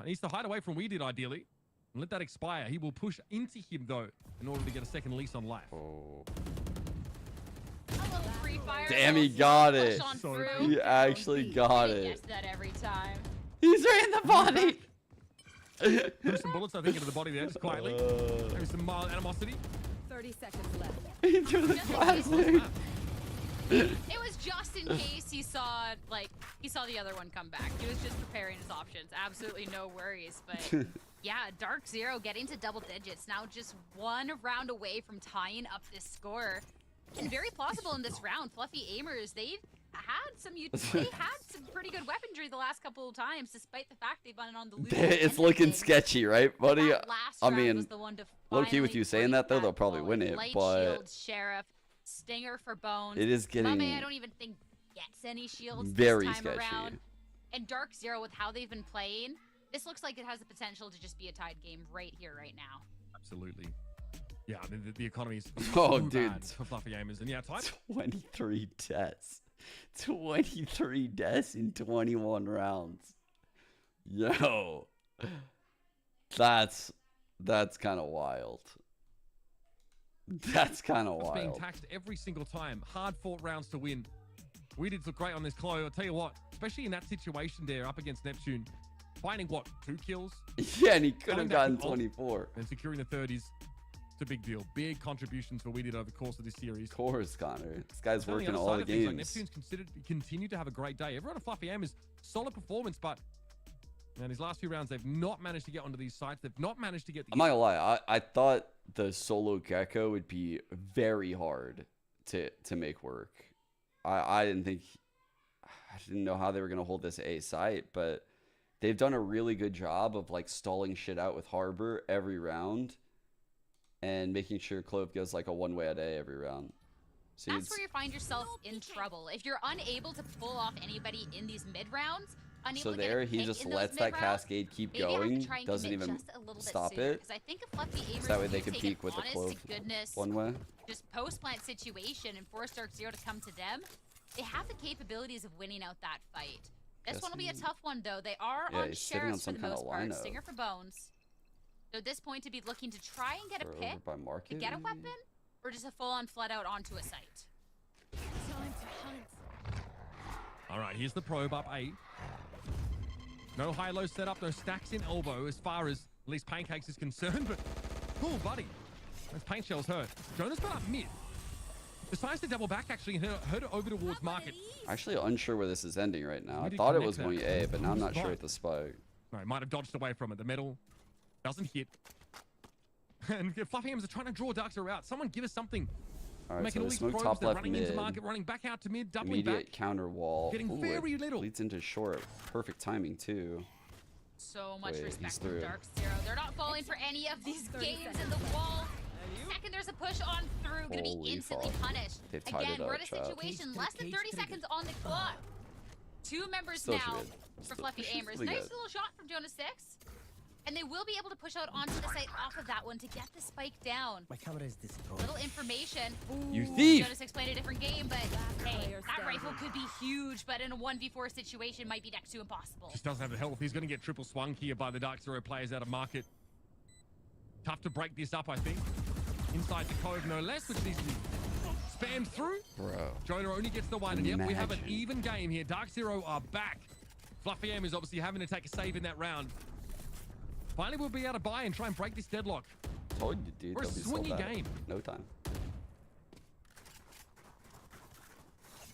He needs to hide away from Weeded, ideally, and let that expire. He will push into him, though, in order to get a second lease on life. Oh. Damn, he got it. He actually got it. Gets that every time. He's right in the body. Threw some bullets, I think, into the body there, just quietly. Maybe some mild animosity. 30 seconds left. He threw the plastic. It was just in case he saw the other one come back. He was just preparing his options. Absolutely no worries. But yeah, Dark Zero getting to double digits. Now just one round away from tying up this score. And very plausible in this round. Fluffy Aimers, they've had some pretty good weaponry the last couple of times, despite the fact they've been on the losing end. It's looking sketchy, right, buddy? I mean, low low-key with you saying that, though, they'll probably win it, Light but shield, Sheriff, Stinger for Bones. it is getting Mame, I don't even think gets any shields very this time sketchy. around. And Dark Zero, with how they've been playing, this looks like it has the potential to just be a tied game right here, right now. Absolutely. Yeah, the economy is dude, for Fluffy Aimers. And yeah, type 23 deaths. 23 deaths in 21 rounds. Yo. That's kind of wild. That's kind of wild. Being taxed every single time. Hard fought rounds to win. We did look great on this Chloe. I'll tell you what, especially in that situation there up against Neptune, finding what, 2 kills? Yeah, and he could have gotten 24. And securing the 30s. It's a big deal. Big contributions for we did over the course of this series. Of course, Connor. This guy's On the working other all side the of things, like, games. Neptune's continued to have a great day. Everyone at Fluffy Aim is solid performance, but man, these last few rounds, they've not managed to get onto these sites. They've not managed to get the... I'm not gonna lie. I thought the solo Gecko would be very hard to make work. I didn't think... I didn't know how they were gonna hold this A site, but they've done a really good job of like stalling shit out with Harbor every round and making sure Clove goes like a one-way at A every round. See, that's where you find yourself in trouble. If you're unable to pull off anybody in these mid rounds, so there he just lets that cascade keep going, doesn't even stop it. I think if Fluffy Aimers so that way they can peek with the Clove one way. Just post-plant situation and force Dark Zero to come to them, they have the capabilities of winning out that fight. This one will be a tough one though. They are on Sheriffs for the most part, Stinger for Bones. So at this point to be looking to try and get a pick, to get a weapon, or just a full-on flood out onto a site. Time to hunt. All right, here's the probe up A. No high-low setup, no stacks in elbow as far as at least Pancakes is concerned, but cool, buddy. Those paint shells hurt. Jonah's got up mid. Decides to double back actually and head over towards market. Actually unsure where this is ending right now. I thought it was going A, but now I'm not sure with the spike. No, might have dodged away from it. The metal doesn't hit. And Fluffy Aimers are trying to draw Dark Zero out. Someone give us something. All right, making so all the these smoke probes, top they're left running mid. into market, running back out to mid, doubling Immediate back. counter wall. Getting Ooh, very little. Leads into short. Perfect timing too. So much respect for Dark Zero. They're not falling for any of these games in the wall. Second there's a push on through, gonna be instantly punished. Again, we're in a situation, less than 30 seconds on the clock. Two members now for Fluffy Aimers. Nice little shot from Jonah 6. And they will be able to push out onto the site off of that one to get the spike down. My camera is destroyed. Little information. You thief! Jonah 6 played a different game, but hey, that rifle could be huge, but in a 1v4 situation might be next to impossible. Just doesn't have the health. He's going to get triple swung here by the Dark Zero players out of market. Tough to break this up, I think. Inside the cove, no less, which needs to be spammed through. Bro. Jonah only gets the one, and yep, we have an even game here. Dark Zero are back. Fluffy Aim is obviously having to take a save in that round. Finally, we'll be able to buy and try and break this deadlock. Told you, dude. We're a swingy game. No time.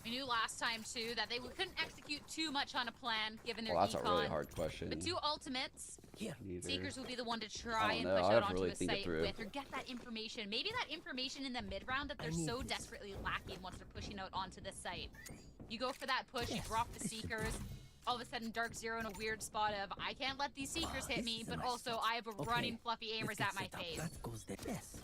We knew last time, too, that they couldn't execute too much on a plan, given their Well, that's econ. a really hard question. The two ultimates, Seekers will be the one to try and know. push I'd out onto really a think it site through. with, or get that information. Maybe that information in the mid-round that they're so desperately lacking once they're pushing out onto the site. You go for that push, you drop the Seekers. All of a sudden, Dark Zero in a weird spot of, I can't let these Seekers hit me, but also I have a running Fluffy Aimers at my face.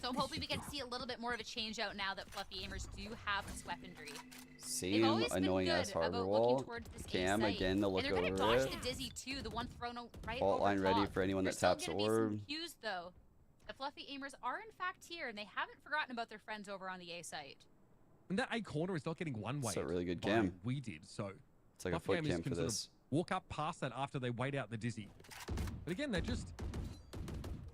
So I'm hoping we get to see a little bit more of a change out now that Fluffy Aimers do have this weaponry. Same annoying ass harbor wall. Cam again to look over it. And they're gonna dodge the Dizzy too, the one thrown right Fault over line top. ready for anyone that taps There's orb. some cues though. The Fluffy Aimers are in fact here, and they haven't forgotten about their friends over on the A site. And that A corner is not getting one way. It's a really good cam. We did, so it's like a foot cam for this. Walk up past that after they wait out the Dizzy. But again, they're just...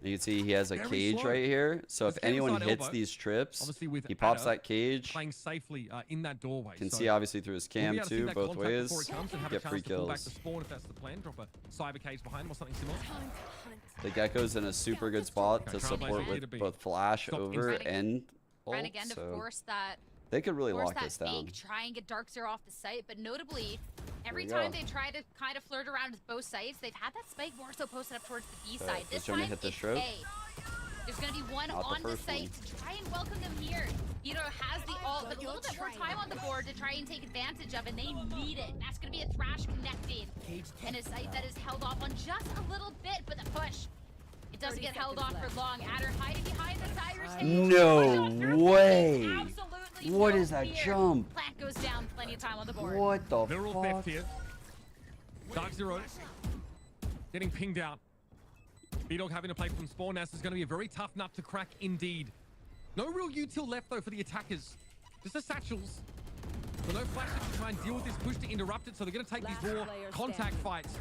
You can see he has a cage right here. So if anyone hits these trips, he pops that cage. Playing safely in that doorway. You can see obviously through his cam too, both ways. Get free kills. Back to spawn if that's the plan. Drop a cyber cage behind him or something similar. The Gecko's in a super good spot to support with both flash over and ult. Trying again to force that. They could really lock this down. Try and get Dark Zero off the site, but notably, every time they try to kind of flirt around with both sites, they've had that spike more so posted up towards the B side. This time, hit the stroke. There's going to be one on the site to try and welcome them here. Hito has the ult, but a little bit more time on the board to try and take advantage of, and they need it. That's going to be a Thrash connecting, and a site that is held off on just a little bit, but the push. It doesn't get held off for long. Adder hiding behind the Cyrus stage. No way! What is that jump? Plant goes down, plenty of time on the board. What the Literal fuck? theft here. Dark Zero getting pinged out. B-Dog having to play from spawn. This is going to be a very tough nut to crack indeed. No real util left though for the attackers. Just the satchels. So no flashes to try and deal with this push to interrupt it. So they're going to take these raw contact fights.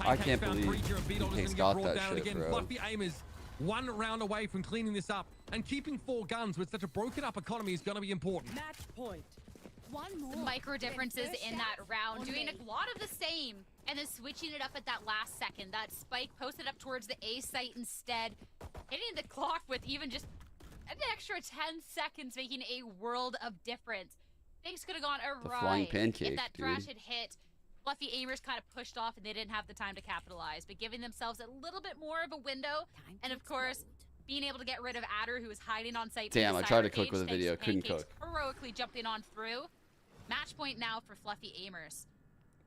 I can't believe he's got that shit, again. bro. Fluffy Aimers one round away from cleaning this up, and keeping 4 guns with such a broken up economy is going to be important. Match point. One more. The micro differences in that round, doing a lot of the same, and then switching it up at that last second. That spike posted up towards the A site instead, hitting the clock with even just an extra 10 seconds making a world of difference. Things could have gone awry flying pancake, if that dude. crash had hit. Fluffy aimers kind of pushed off and they didn't have the time to capitalize, but giving themselves a little bit more of a window, and of course, being able to get rid of Adder, who was hiding on site. Damn, I tried to cook with a video, couldn't cook. Heroically jumping on through. Match point now for Fluffy aimers.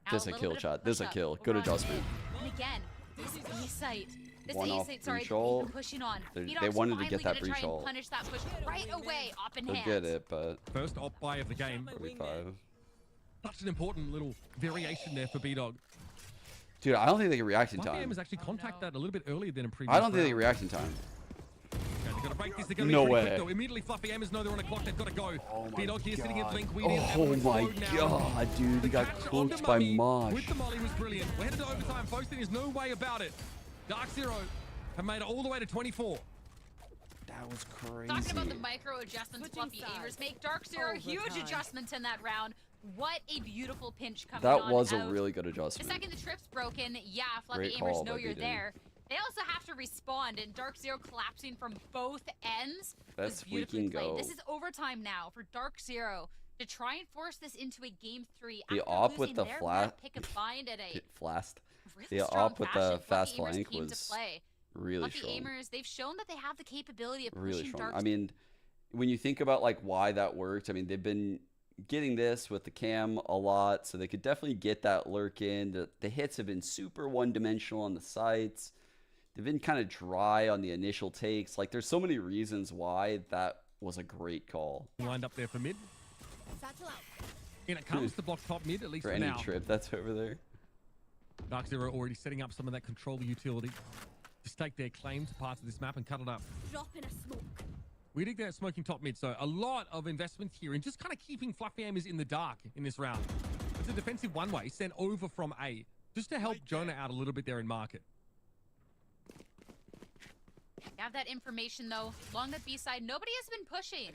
This is a kill shot. This is a kill. Good adjustment. And again, this A site. This One A off site, sorry, breach ult. pushing on. They wanted to get that finally breach gonna try and ult. punish that push right away, up in They'll hand. get it, but First op buy of the game. 45. Such an important little variation there for B-Dog. Dude, I don't think they can react in Fluffy time. Aim has actually contacted that a little bit earlier than in previous I don't think they round. can react in time. Okay, they're gonna break this. They're gonna No be pretty way. quick, though. Immediately, Fluffy Aimers know they're on a clock. They've got to go. Oh my B-Dog here sitting at Blink. Oh my god, dude. He got cooked by Mosh. With the molly was brilliant. We're headed to overtime, folks. There's no way about it. Dark Zero have made it all the way to 24. That was crazy. Talking about the micro adjustments Fluffy aimers make. Dark Zero, huge adjustments in that round. What a beautiful pinch coming on That was a out. really good The adjustment. second the trip's broken, yeah, Fluffy Great aimers call know by you're Biden. there. They also have to respond, and Dark Zero collapsing from both ends Let's was beautifully freaking played. go. This is overtime now for Dark Zero to try and force this into a game 3. The after op with losing the their flat pick and find at a flast. really The strong op with fashion. the fast Fluffy aimers flank came to was play. really Fluffy strong. aimers, they've shown that they have the capability of Really pushing strong. Dark I mean, when you think about like why that worked, I mean, they've been getting this with the cam a lot, so they could definitely get that lurk in. The hits have been super one-dimensional on the sites. They've been kind of dry on the initial takes. Like, there's so many reasons why that was a great call. Lined up there for mid. Satchel out. And it comes to block top mid, at least For for any now. trip that's over there. Dark Zero already setting up some of that controller utility to stake their claim to parts of this map and cut it up. Drop in a smoke. We dig that smoking top mid, so a lot of investment here in just kind of keeping Fluffy Aimers in the dark in this round. It's a defensive one-way sent over from A, just to help Jonah out a little bit there in market. You have that information though. Along the B side, nobody has been pushing.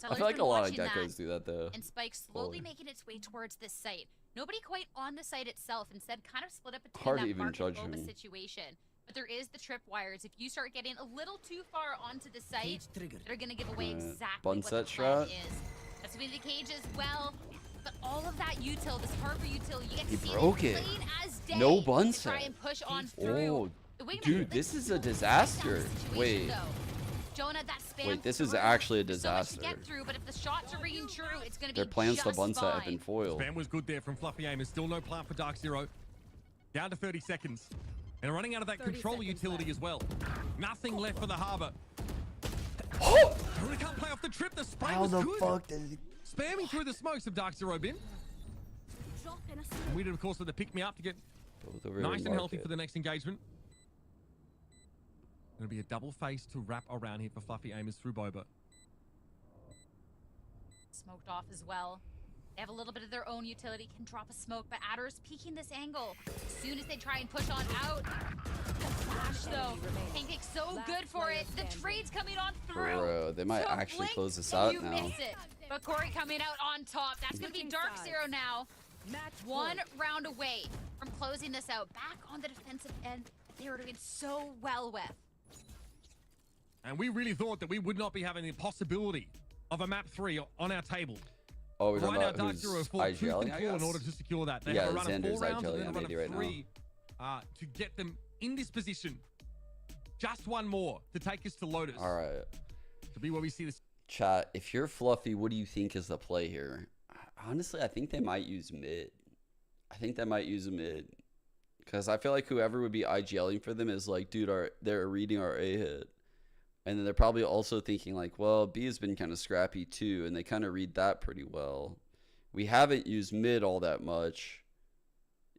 I feel like a lot of geckos do that though. And Spike slowly making its way towards this site. Nobody quite on the site itself, instead kind of split up between Hard to that even market judge boba him. situation. But there is the tripwires. If you start getting a little too far onto the site, they're gonna give away exactly Bun what set the plan strat. is. That's gonna be the cage as well. But all of that util, this harbor util, you get to He see broke it it. plain as day. No bun to try set. and push on through. Oh, The wingman, dude, like, this is a like that disaster. situation, Wait. though. Jonah, that spam Wait, this is through. actually a There's so much to disaster. get through, but if the shots are ringing true, it's gonna Their be plans to just bun set have fine. been foiled. Spam was good there from Fluffy Aimers. Still no plan for Dark Zero. Down to 30 seconds. And running out of that 30 controller seconds utility left. as well. Nothing left for the harbor. Oh! Jonah can't play off the trip. The spray How was the good. fuck did he... Spamming through the smokes of Dark Zero bin. Drop in a And smoke. we did, of course, with the pick-me-up to get Both over nice in and healthy market. for the next engagement. Going to be a double face to wrap around here for Fluffy Aimers through Boba. Smoked off as well. They have a little bit of their own utility, can drop a smoke, but Adder's peeking this angle. As soon as they try and push on out. The flash though. Pancake's so good for it. The trade's coming on through. Bro, they might So actually blink close this and out you now. miss it. But Corey coming out on top. That's gonna be Switching Dark sides. Zero now. Match One point. round away from closing this out. Back on the defensive end. They were doing so well with. And we really thought that we would not be having the possibility of a map 3 on our table. Oh, we're Right talking now, about Dark who's Zero fought tooth IGLing, and I claw in guess? order to secure that. They Yeah, have a run of Xander's 4 rounds and IGLing then a on run AD of right now. 3 to get them in this position. Just one more to take us to Lotus. All right. To be where we see this. Chat, if you're Fluffy, what do you think is the play here? Honestly, I think they might use mid. I think they might use a mid. Because I feel like whoever would be IGLing for them is like, dude, they're reading our A hit. And then they're probably also thinking like, well, B has been kind of scrappy too. And they kind of read that pretty well. We haven't used mid all that much.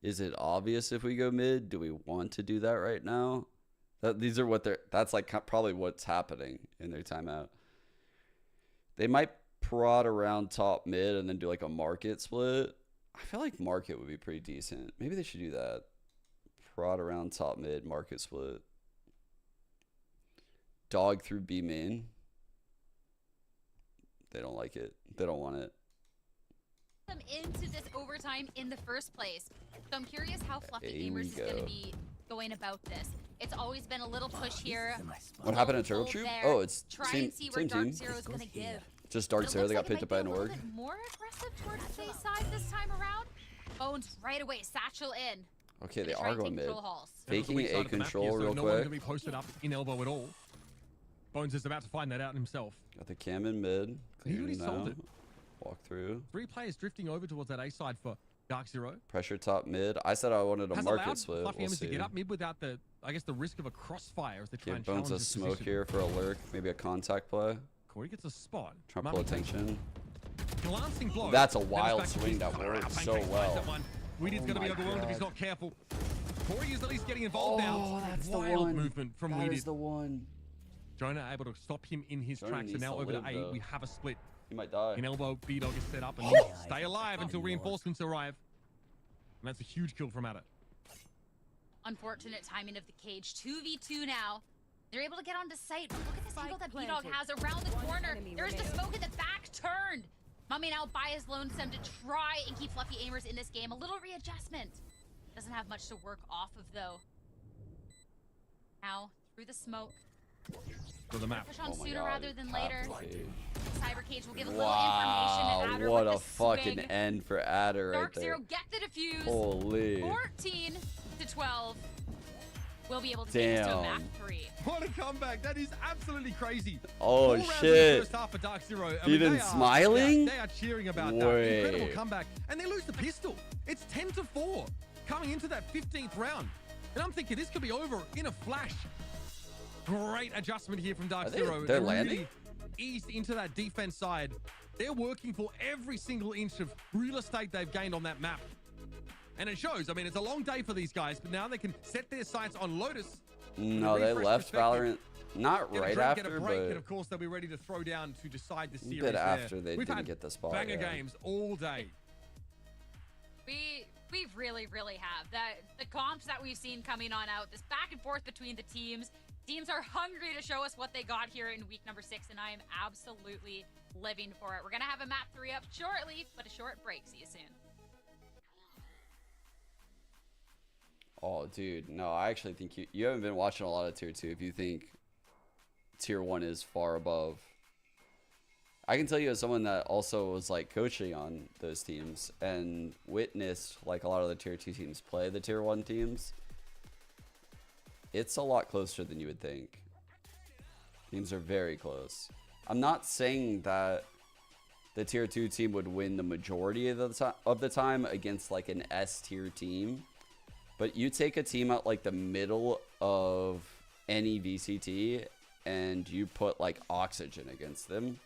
Is it obvious if we go mid? Do we want to do that right now? These are what that's like probably what's happening in their timeout. They might prod around top mid and then do like a market split. I feel like market would be pretty decent. Maybe they should do that. Prod around top mid, market split. Dog through B main. They don't like it. They don't want it. Them into this overtime in the first place. So I'm curious how Fluffy Here we Gamers is going go. to be going about this. It's always been a little push here. What happened to Turtle Troop? Oh, it's try same, and see where same Dark team. Zero is gonna give. Just Dark Zero. They got picked up by an org. More aggressive towards face side this time around. Bones right away. Satchel in. Okay, they are going mid. Faking A control here, so real no quick. one gonna be posted up in elbow at all. Bones is about to find that out himself. Got the cam in mid. He already Clearing sold now. it. Walk through. 3 players drifting over towards that A side for Dark Zero. Pressure top mid. I said I wanted a Has market allowed split. Fluffy We'll Emmers to see. get up mid without the, I guess, the risk of a crossfire as they try Give and Bones challenge a his smoke position. here for a lurk. Maybe a contact play. Corey gets a spot. Try to pull attention. Glancing blow. That's a Then it's wild back to swing Beast. that worked Bang, so bang, finds well. that one. Weedy's going to be overwhelmed if he's not careful. Corey is at least getting involved now. That's the Wild one. movement from That Weedy. is the one. Jonah able to stop him in his Jonah tracks, and needs now to over live, to A. though. We have a split. He might die. In elbow, B-Dog is set up and needs to stay alive until reinforcements arrive. And that's a huge kill from Adder. Unfortunate timing of the cage. 2v2 now. They're able to get onto site, but look at this angle that B-Dog has around the corner. There's the smoke in the back turned. Mummy now by his lonesome to try and keep Fluffy Aimers in this game. A little readjustment. Doesn't have much to work off of though. Now, through the smoke. For the map. Push on Oh my sooner God, rather than later. Cyber Cage will give a little Wow, information to Adder what with a the fucking swing. end for Adder right Dark there. Zero get the defuse. Holy. 14 to 12. We'll be able to take this to a map 3. What a comeback. That is absolutely crazy. Oh, 4 rounds in the shit. first half for Dark Zero. Even smiling? Yeah, they are cheering about Way. that. Incredible comeback. And they lose the pistol. It's 10 to 4 coming into that 15th round. And I'm thinking this could be over in a flash. Great adjustment here from Dark Zero. They're They landing? really eased into that defense side. They're working for every single inch of real estate they've gained on that map. And it shows. I mean, it's a long day for these guys, but now they can set their sights on Lotus. No, they left Valorant not right after, get a break, and but of course they'll be ready to throw down to decide the a series. bit there. after they We've didn't had get the spot. banger Yeah. games all day. We really have. The comps that we've seen coming on out, this back and forth between the teams. Teams are hungry to show us what they got here in week number 6, and I am absolutely living for it. We're gonna have a map 3 up shortly, but a short break. See you soon. Oh, dude, no, I actually think you haven't been watching a lot of Tier 2 if you think Tier 1 is far above. I can tell you as someone that also was like coaching on those teams and witnessed like a lot of the Tier 2 teams play the Tier 1 teams. It's a lot closer than you would think. Teams are very close. I'm not saying that the Tier 2 team would win the majority of the time against like an S tier team. But you take a team at like the middle of any VCT and you put like Oxygen against them,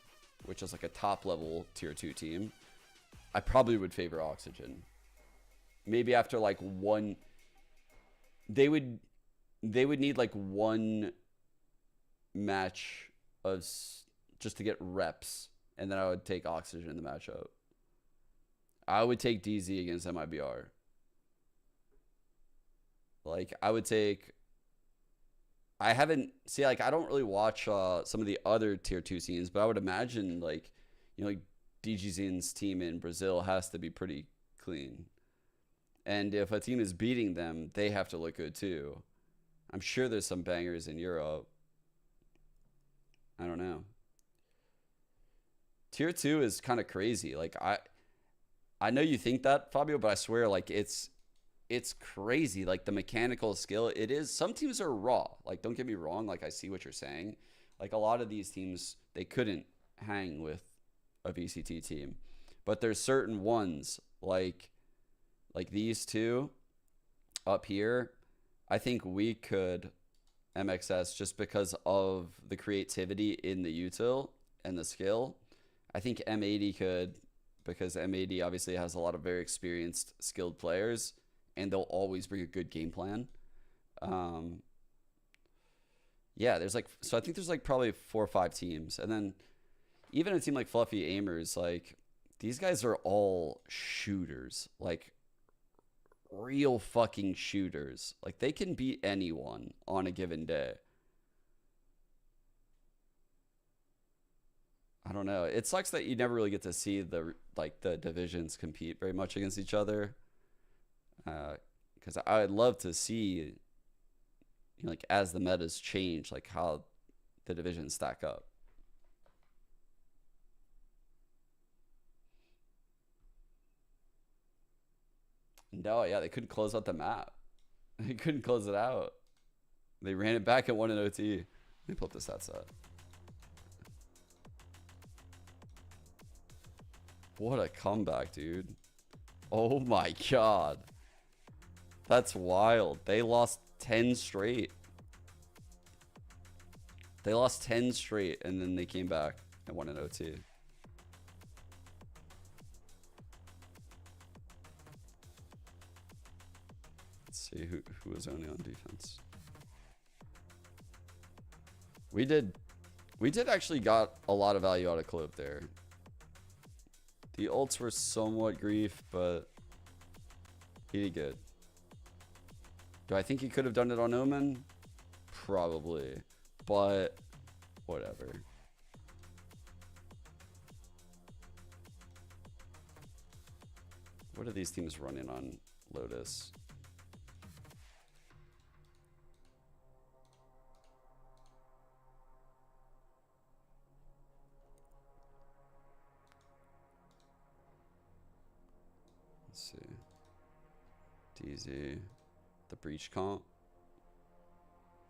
which is like a top level Tier 2 team, I probably would favor Oxygen. Maybe after like one, they would need like one match of just to get reps, and then I would take Oxygen in the matchup. I would take DZ against MIBR. Like, I would take... I don't really watch some of the other Tier 2 scenes, but I would imagine, like, you know, like DGZin's team in Brazil has to be pretty clean. And if a team is beating them, they have to look good too. I'm sure there's some bangers in Europe. I don't know. Tier 2 is kind of crazy. Like, I know you think that, Fabio, but I swear, like, it's crazy. Like, the mechanical skill, it is. Some teams are raw. Like, don't get me wrong. Like, I see what you're saying. Like, a lot of these teams, they couldn't hang with a VCT team. But there's certain ones, like these two up here, I think we could MXS just because of the creativity in the util and the skill. I think M80 could, because M80 obviously has a lot of very experienced, skilled players, and they'll always bring a good game plan. Yeah, there's like, so I think there's like probably 4 or 5 teams. And then even a team like Fluffy Aimers, like, these guys are all shooters, like real fucking shooters. Like, they can beat anyone on a given day. I don't know. It sucks that you never really get to see the divisions compete very much against each other. Because I would love to see you know, like as the metas change, like how the divisions stack up. No, yeah, they couldn't close out the map. They couldn't close it out. They ran it back and won an OT. Let me pull up the stat set. What a comeback, dude. Oh my god. That's wild. They lost 10 straight. They lost 10 straight and then they came back and won an OT. Let's see who was only on defense. We did actually got a lot of value out of Clip there. The ults were somewhat grief, but he did good. Do I think he could have done it on Omen? Probably, but whatever. What are these teams running on Lotus? Let's see. DZ. The breach comp.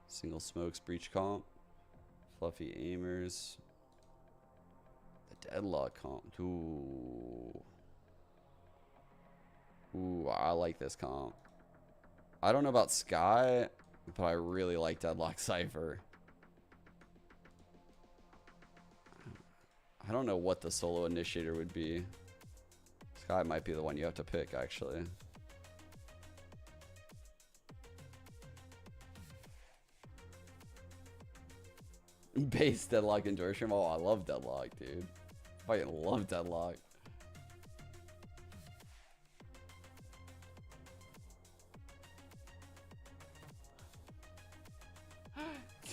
Single smokes breach comp. Fluffy aimers. The deadlock comp. Ooh. Ooh, I like this comp. I don't know about Sky, but I really like Deadlock Cypher. I don't know what the solo initiator would be. Sky might be the one you have to pick, actually. Base Deadlock and Dorsham. Oh, I love Deadlock, dude. I fucking love Deadlock.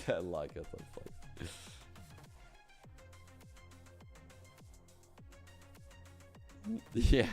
Deadlock at the fuck. Yeah.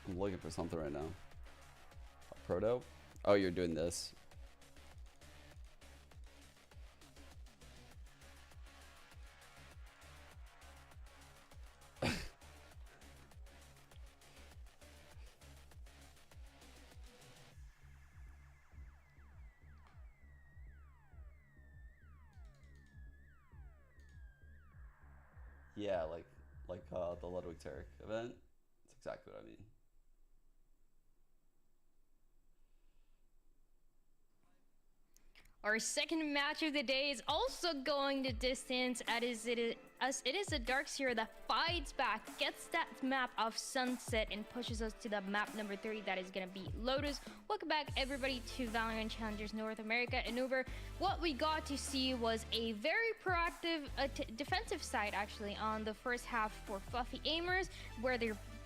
I'm looking for something right now. A proto? Oh, you're doing this. Yeah, like the Ludwig Tarek event. That's exactly what I mean. Our second match of the day is also going the distance, as it is a Darkseer that fights back, gets that map of Sunset, and pushes us to the map number 3 that is going to be Lotus. Welcome back, everybody, to Valorant Challengers North America. And over, what we got to see was a very proactive defensive side, actually, on the first half for Fluffy Aimers, where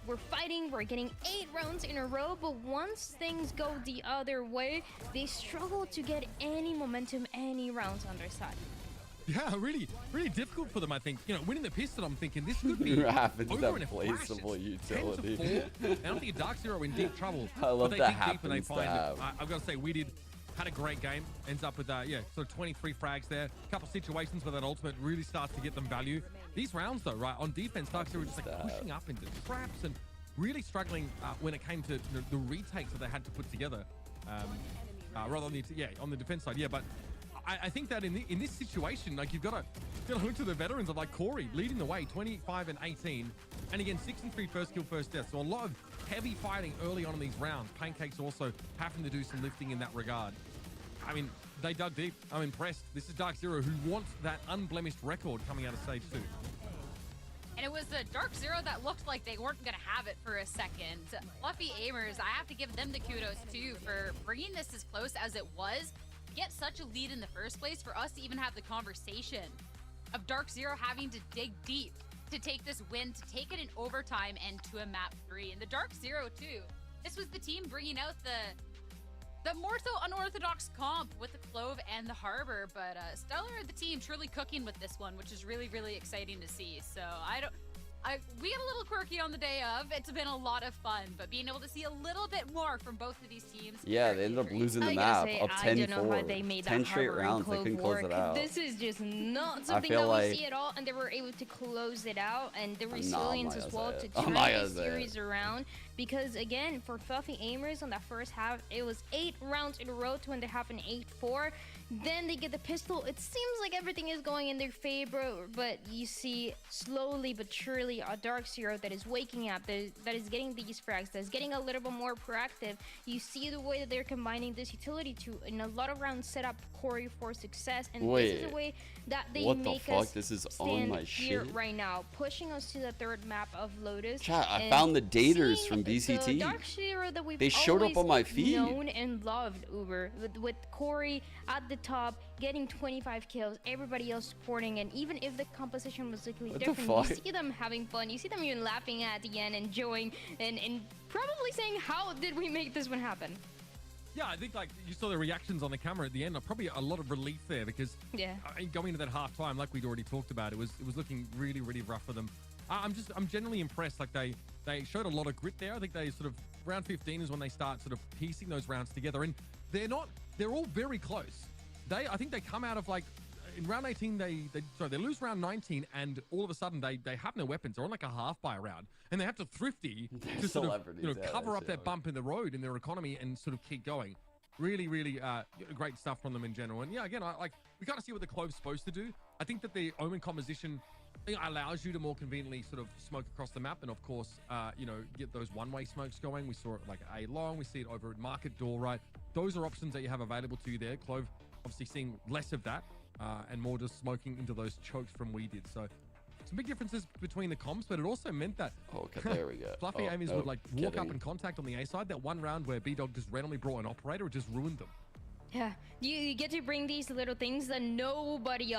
we're fighting, we're getting 8 rounds in a row, but once things go the other way, they struggle to get any momentum, any rounds on their side. Yeah, really difficult for them, I think. You know, winning the pistol, I'm thinking this could be happens over that in a placeable utility. 10-4. I don't think Darkseer are in deep trouble. I love but that they dig deep and they happens to find have. it. I've got to say, we had a great game. Ends up with yeah, sort of 23 frags there. A couple situations where that ultimate really starts to get them value. These rounds though, right, on defense, Darkseer were just like pushing up into traps and really struggling when it came to the retakes that they had to put together. Rather on the defense side, yeah. But I think that in this situation, like you've got to look to the veterans of like Corey leading the way, 25 and 18, and again 6 and 3 first kill, first death. So a lot of heavy fighting early on in these rounds. Pancakes also having to do some lifting in that regard. I mean, they dug deep. I'm impressed. This is Dark Zero, who wants that unblemished record coming out of stage 2. And it was the Dark Zero that looked like they weren't going to have it for a second. Fluffy Aimers, I have to give them the kudos too for bringing this as close as it was. Get such a lead in the first place for us to even have the conversation of Dark Zero having to dig deep to take this win, to take it in overtime and to a map 3. And the Dark Zero too. This was the team bringing out the more so unorthodox comp with the Clove and the Harbor, but Stellar, the team, truly cooking with this one, which is really, really exciting to see. So we got a little quirky on the day of. It's been a lot of fun, but being able to see a little bit more from both of these teams. Yeah, they ended up losing the map up 10-4. 10 straight rounds, they couldn't close it out. This is just not something that we see at all, and they were able to close it out, and the resilience as well to turn the series around. Because again, for Fluffy Aimers on that first half, it was 8 rounds in a row to end the half in 8-4. Then they get the pistol. It seems like everything is going in their favor, but you see slowly but surely a Dark Zero that is waking up, that is getting these frags, that is getting a little bit more proactive. You see the way that they're combining this utility to, in a lot of rounds, set up Corey for success. And this is the way that they make us stand here right now, pushing us to the third map of Lotus. Chat, I found the daters from BCT. The Dark Zero that we've they showed up on my feed. Known and loved, Uber, with Corey at the top, getting 25 kills, everybody else supporting, and even if the composition was slightly different, you see them having fun, you see them even laughing at the end, enjoying, and probably saying, how did we make this one happen? Yeah, I think like you saw the reactions on the camera at the end, probably a lot of relief there, because going into that half time, like we'd already talked about, it was looking really, really rough for them. I'm generally impressed. Like they showed a lot of grit there. I think they sort of, round 15 is when they start sort of piecing those rounds together, and they're all very close. I think they come out of like, in round 18, they lose round 19, and all of a sudden they have no weapons. They're on like a half buy round, and they have to thrifty to sort of cover up that bump in the road in their economy and sort of keep going. Really, really great stuff from them in general. And yeah, again, we got to see what the Clove's supposed to do. I think that the Omen composition allows you to more conveniently sort of smoke across the map, and of course, get those one-way smokes going. We saw it like A long, we see it over at Market Door, right? Those are options that you have available to you there. Clove obviously seeing less of that, and more just smoking into those chokes from we did. So some big differences between the comps, but it also meant that there we go. Fluffy Aimers would like walk up and contact on the A side. That one round where B-Dog just randomly brought an operator, it just ruined them. Yeah, you get to bring these little things that nobody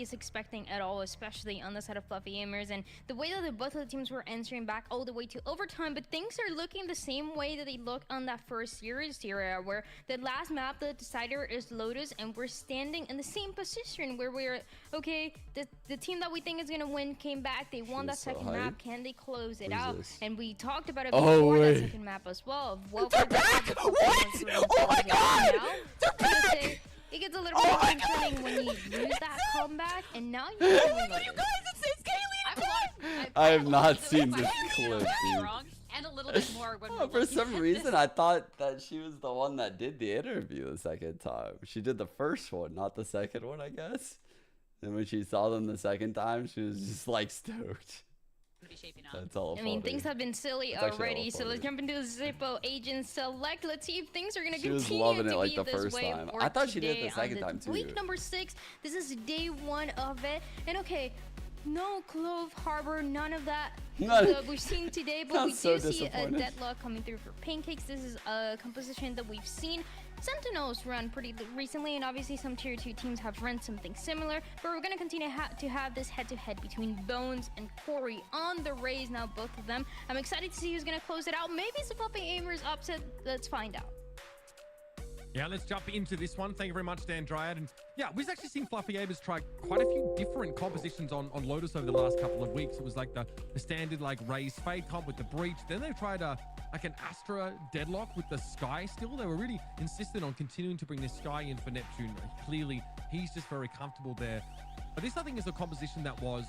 is expecting at all, especially on the side of Fluffy Aimers, and the way that both of the teams were answering back all the way to overtime. But things are looking the same way that they looked on that first series here, where the last map, the decider, is Lotus, and we're standing in the same position where we're okay. The team that we think is gonna win came back. They won that second map. Can they close it out? And we talked about it before that second map as well. What? Oh my god! They're back! It gets a little bit concerning when you lose that comeback, and now you're you guys, it's Kaylee! I have not seen this clip, dude. And a little bit more when for some reason, I thought that she was the one that did the interview the second time. She did the first one, not the second one, I guess. And when she saw them the second time, she was just like stoked. That's all. I mean, things have been silly already, so let's jump into the Zippo Agent Select. Let's see if things are gonna continue loving to it like be the this first way. time. I thought she did it the second time too. Week number 6. This is day 1 of it, and okay, no Clove Harbor, none of that we've seen today, but we do see a deadlock coming through for Pancakes. This is a composition that we've seen Sentinels run pretty recently, and obviously some tier 2 teams have run something similar, but we're going to continue to have this head-to-head between Bones and Corey on the raise now, both of them. I'm excited to see who's going to close it out. Maybe it's a Fluffy Aimers upset. Let's find out. Yeah, let's jump into this one. Thank you very much, Dan Dryad. And yeah, we've actually seen Fluffy Aimers try quite a few different compositions on Lotus over the last couple of weeks. It was like the standard like raise fade comp with the breach. Then they tried like an Astra deadlock with the Sky still. They were really insistent on continuing to bring this Sky in for Neptune. Clearly, he's just very comfortable there. But this, I think, is a composition that was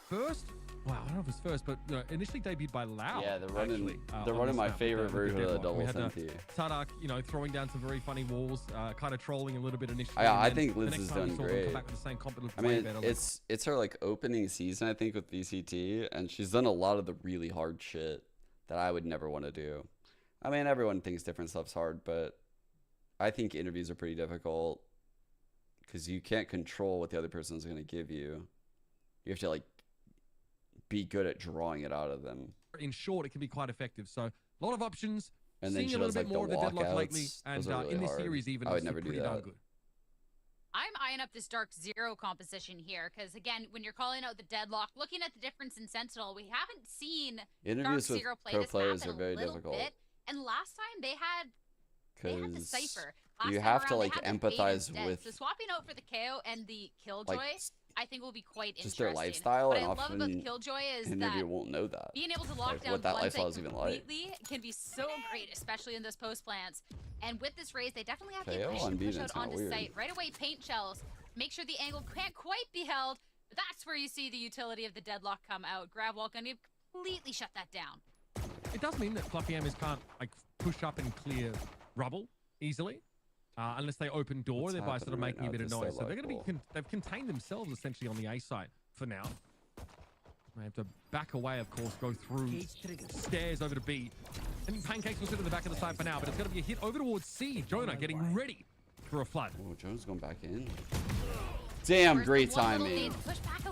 first. Wow, I don't know if it's first, but initially debuted by Lau. Yeah, they're running. Actually, they're running my favorite version of the double Senti. Sadak, throwing down some very funny walls, kind of trolling a little bit initially. I think Liz has done great. I mean, better, it's her like opening season, I think, with VCT, and she's done a lot of the really hard shit that I would never want to do. I mean, everyone thinks different stuff's hard, but I think interviews are pretty difficult because you can't control what the other person is going to give you. You have to like be good at drawing it out of them. In short, it can be quite effective. So a lot of options. And then seeing she a little does bit like more the of the deadlock lately, walkouts. and Those are really in this hard. series even, I would never do pretty darn that. good. I'm eyeing up this Dark Zero composition here because, again, when you're calling out the deadlock, looking at the difference in Sentinel, we haven't seen Interviews Dark with Zero play pro this players map are in very a little difficult. bit. And last time they had Decipher. Last You time have to around, like they had the Bait empathize instead. with So swapping out for the KO and the Killjoy, like, I think will be quite just interesting. their lifestyle, what and I love about often Killjoy is an that interviewer won't know that. being able to lock Like, down what that one lifestyle site is even like. completely can be so great, especially in those post plants. And with this raise, they definitely have the KO ability on to beat push is out kinda onto weird. site right away. Paint shells, make sure the angle can't quite be held. But that's where you see the utility of the deadlock come out. Grab wall can completely shut that down. It does mean that Fluffy Aimers can't like push up and clear rubble easily. Unless they open door, What's thereby sort of happening making right a bit of now? noise. This So they're going to deadlock be, they've contained themselves essentially on the A side for now. They have to back away, of course, go through stairs over to B. And Pancakes will sit in the back of the side for now, but it's going to be a hit over towards C. Jonah getting ready for a flood. Oh, Jonah's going back in. Damn, great timing.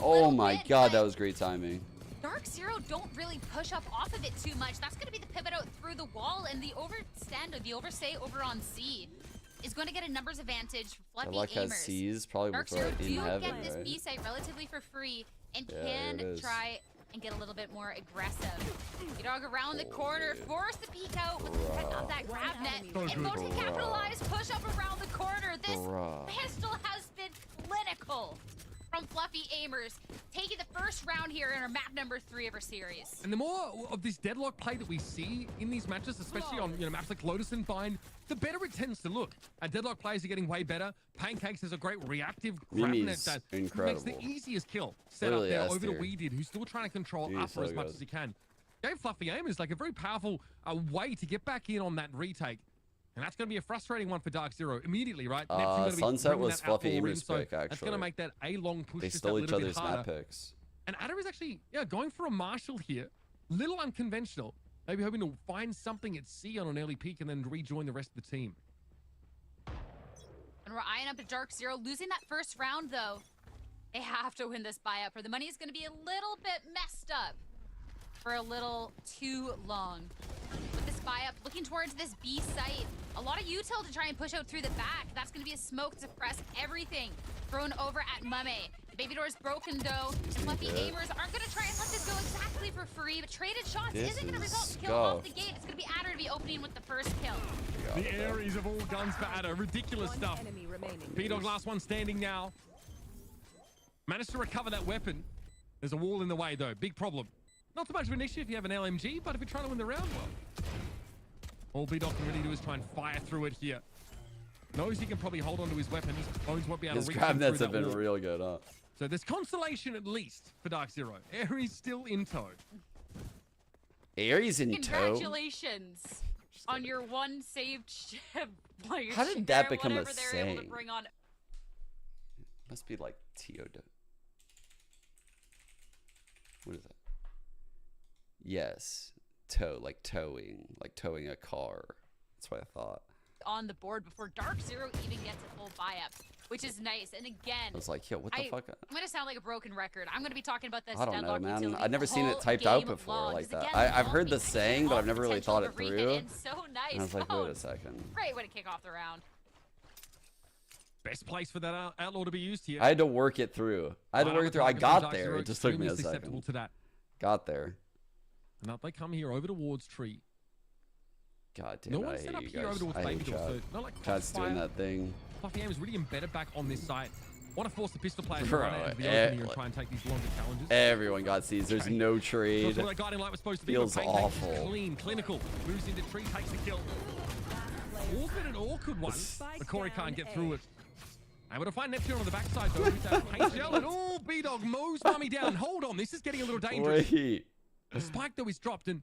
Oh little my bit, god, but that was great timing. Dark Zero don't really push up off of it too much. That's going to be the pivot out through the wall, and the overstand or the overstay over on C is going to get a numbers advantage for Fluffy Deadlock has Aimers. C's probably Dark before Zero in do heaven, get this right? B site relatively for free and Yeah, can there it is. try and get a little bit more aggressive. Dog around the corner, force the peek out with the head of that grab net, and go to capitalize, push up around the corner. This pistol has been clinical from Fluffy Aimers, taking the first round here in our map number 3 of our series. And the more of this deadlock play that we see in these matches, especially on maps like Lotus and Bind, the better it tends to look. And deadlock players are getting way better. Pancakes has a great reactive grab net that makes the easiest kill set up there over to Weeded, who's still trying to control upper as much as he can. Gave Fluffy Aimers like a very powerful way to get back in on that retake. And that's going to be a frustrating one for Dark Zero immediately, right? Sunset was Fluffy Aimers' pick, actually. That's going to make that a long push. They just stole that each little other's bit map harder. picks. And Adder is actually, going for a Marshall here. Little unconventional. Maybe hoping to find something at C on an early peak and then rejoin the rest of the team. And we're eyeing up a Dark Zero, losing that first round, though. They have to win this buy-up, or the money is going to be a little bit messed up for a little too long. With this buy-up, looking towards this B site, a lot of util to try and push out through the back. That's going to be a smoke to suppress everything thrown over at Mame. The baby door is broken, though, and Fluffy Aimers aren't going to try and let this go exactly for free, but traded shots isn't going to result in kill off the gate. It's going to be Adder to be opening with the first kill. The Aries of all guns for Adder. Ridiculous stuff. B-Dog last one standing now. Managed to recover that weapon. There's a wall in the way, though. Big problem. Not too much of an issue if you have an LMG, but if you're trying to win the round, well. All B-Dog can really do is try and fire through it here. Knows he can probably hold onto his weapon. His bones won't be able to reach him grab through nets have that been wall. real good, huh? So there's consolation at least for Dark Zero. Aries still in tow. Aries in tow? Congratulations on your one saved ship. How did that become a able to saying? bring on... Must be like TOW. What is that? Yes. Tow, like towing a car. That's what I thought. On the board before Dark Zero even gets a full buy-up, which is nice. And again, I was like, yo, what the fuck? I'm going to sound like a broken record. I'm going to be talking about this I don't know, deadlock man. utility I've never the seen it whole typed out game before long, like 'cause that. again, I've heard the all saying, but I've never really thought it potential to read through. in so nice. And I was like, wait a zones. second. Great way to kick off the round. Best place for that outlaw to be used here. I had to work it through. I got there. It just took me a susceptible second. to that. Got there. And up they come here over towards Tree. God damn No it, one I set up hate you here over guys. towards I Baby hate Door, chat. so not like Chat's doing Crossfire. that thing. Fluffy Aim is really embedded back on this side. Want to force the pistol player to Bro, run out into the open here and try and take these longer challenges. Everyone got C's. There's no trade. That's what that guiding light was supposed to be. Feels but Pancake awful. is clean, clinical. Moves into Tree, takes the kill. All's been an awkward one. But Corey can't get through it. Able to find Neptune on the backside though with that paint gel, and oh, B-Dog mows Mummy down. Hold on, this is getting a little dangerous. Wait. The spike though is dropped, and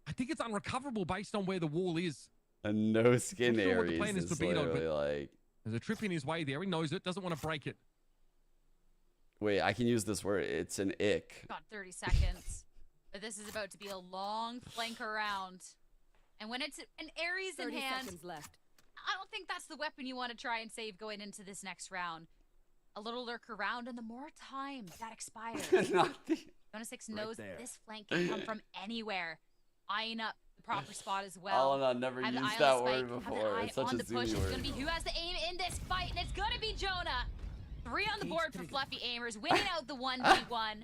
I think it's unrecoverable based on where the wall is. A no skin Not sure what the Aries plan is is for B-Dog, literally but like. there's a trip in his way there. He knows it, doesn't want to break it. Wait, I can use this word. It's an ick. Got 30 seconds. But this is about to be a long flank around. And when it's an Aries in 30 hand, seconds left. I don't think that's the weapon you want to try and save going into this next round. A little lurk around, and the more time that expires. Jonah 6 knows this flank can come from anywhere. Eyeing up the proper spot as well. Oh, I've never used that word before. It's such a the push. zoomy It's word. going to be who has the aim in this fight, and it's going to be Jonah. 3 on the board for Fluffy Aimers, winning out the 1v1.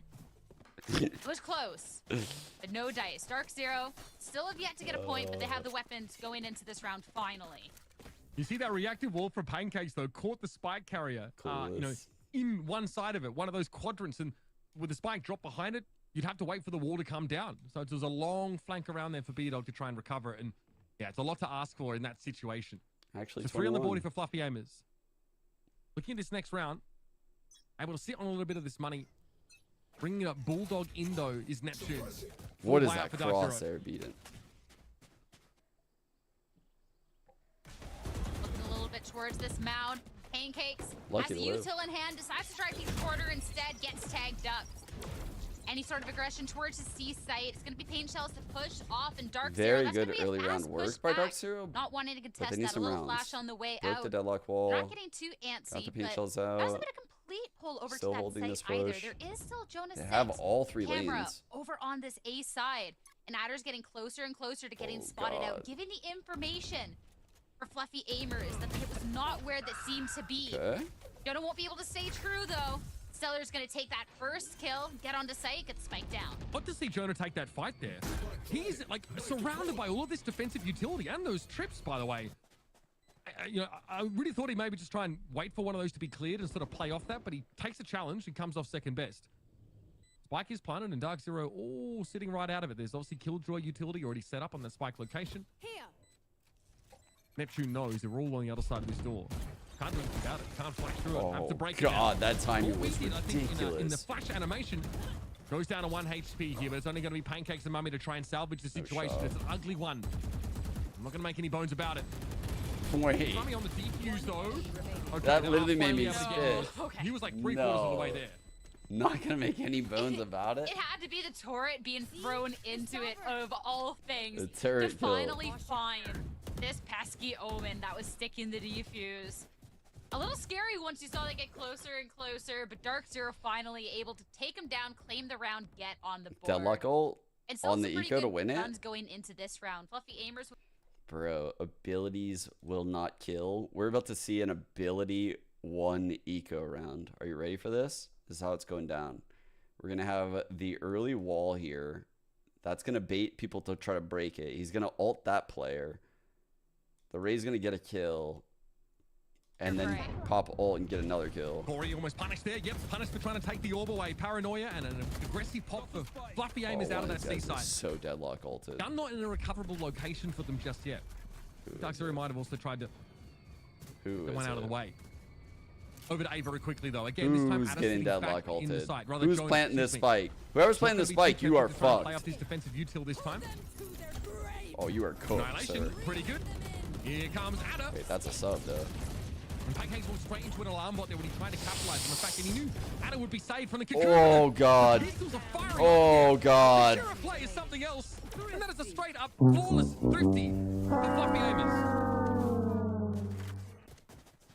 It was close, but no dice. Dark Zero still have yet to get a point, but they have the weapons going into this round finally. You see that reactive wall from Pancakes though caught the spike carrier, you know, in one side of it, one of those quadrants, and with the spike drop behind it, you'd have to wait for the wall to come down. So it was a long flank around there for B-Dog to try and recover it, and yeah, it's a lot to ask for in that situation. Actually, so 3 on the board for Fluffy Aimers. Looking at this next round, able to sit on a little bit of this money. Bringing up Bulldog in though is Neptune. What is that crosshair beating? Looking a little bit towards this mound. Pancakes Lucky has the util in hand, decides to try to keep quarter, instead gets tagged up. Any sort of aggression towards the C site. It's going to be paint shells to push off, and Dark Zero. Very good early round work by Dark Zero. Not wanting to contest they need that. A some little rounds. flash on the way Broke out. the deadlock wall. Not getting too antsy, Got the paint but shells out. that wasn't a complete pull over Still to that holding site this either. push. There is still Jonah They 6 have all 3 camera lanes. over on this A side. And Adder's getting closer and closer to getting spotted out, giving the information for Fluffy Aimers that it was not where that seemed to be. Okay. Jonah won't be able to stay true though. Stellar's gonna take that first kill, get onto site, get spiked down. What to see Jonah take that fight there. He's like surrounded by all of this defensive utility and those trips, by the way. You know, I really thought he maybe just try and wait for one of those to be cleared and sort of play off that, but he takes a challenge and comes off second best. Spike is planted, and Dark Zero all sitting right out of it. There's obviously Killjoy utility already set up on the spike location. Here. Neptune knows they're all on the other side of this door. Can't do anything about it. Can't flash through it. Have to break God, it out. that timing was I think, ridiculous. in the flash animation, goes down to 1 HP here, but it's only going to be Pancakes and Mummy to try and salvage the situation. It's an ugly one. I'm not going to make any bones about it. Wait. Mummy on the defuse though. Okay, That literally made me spit. He was like 3/4 of the way there. Not gonna make any bones about it. It had to be the turret being thrown into it of all things. The turret to finally find this pesky Omen that was sticking the defuse. A little scary once you saw they get closer and closer, but Dark Zero finally able to take him down, claim the round, get on the board. Deadlock ult and still on the some pretty eco to good win it. guns going into this round. Fluffy Aimers. Bro, abilities will not kill. We're about to see an ability 1 eco round. Are you ready for this? This is how it's going down. We're going to have the early wall here. That's going to bait people to try to break it. He's going to ult that player. The Ray's going to get a kill. And then pop ult and get another kill. Corey almost punished there. Yep, punished for trying to take the orb away. Paranoia and an aggressive pop for Fluffy Aimers out of that C-side. So deadlock ulted. Gun not in a recoverable location for them just yet. Dark Zero might have also tried to get one out of the way. Over to A very quickly though. Again, this time Who's getting deadlock ulted? Who's planting this spike? Whoever's planting this spike, you are fucked. Play off this defensive util this time. Oh, you are cooked, sir. Pretty good. Here comes Adder. Wait, that's a sub though. And Pancakes walked straight into an alarm bot there when he tried to capitalize on the fact that he knew Adder would be saved from the cocoon. Oh god. Oh god. The Sheriff play is something else. And that is a straight up flawless thrifty for Fluffy Aimers.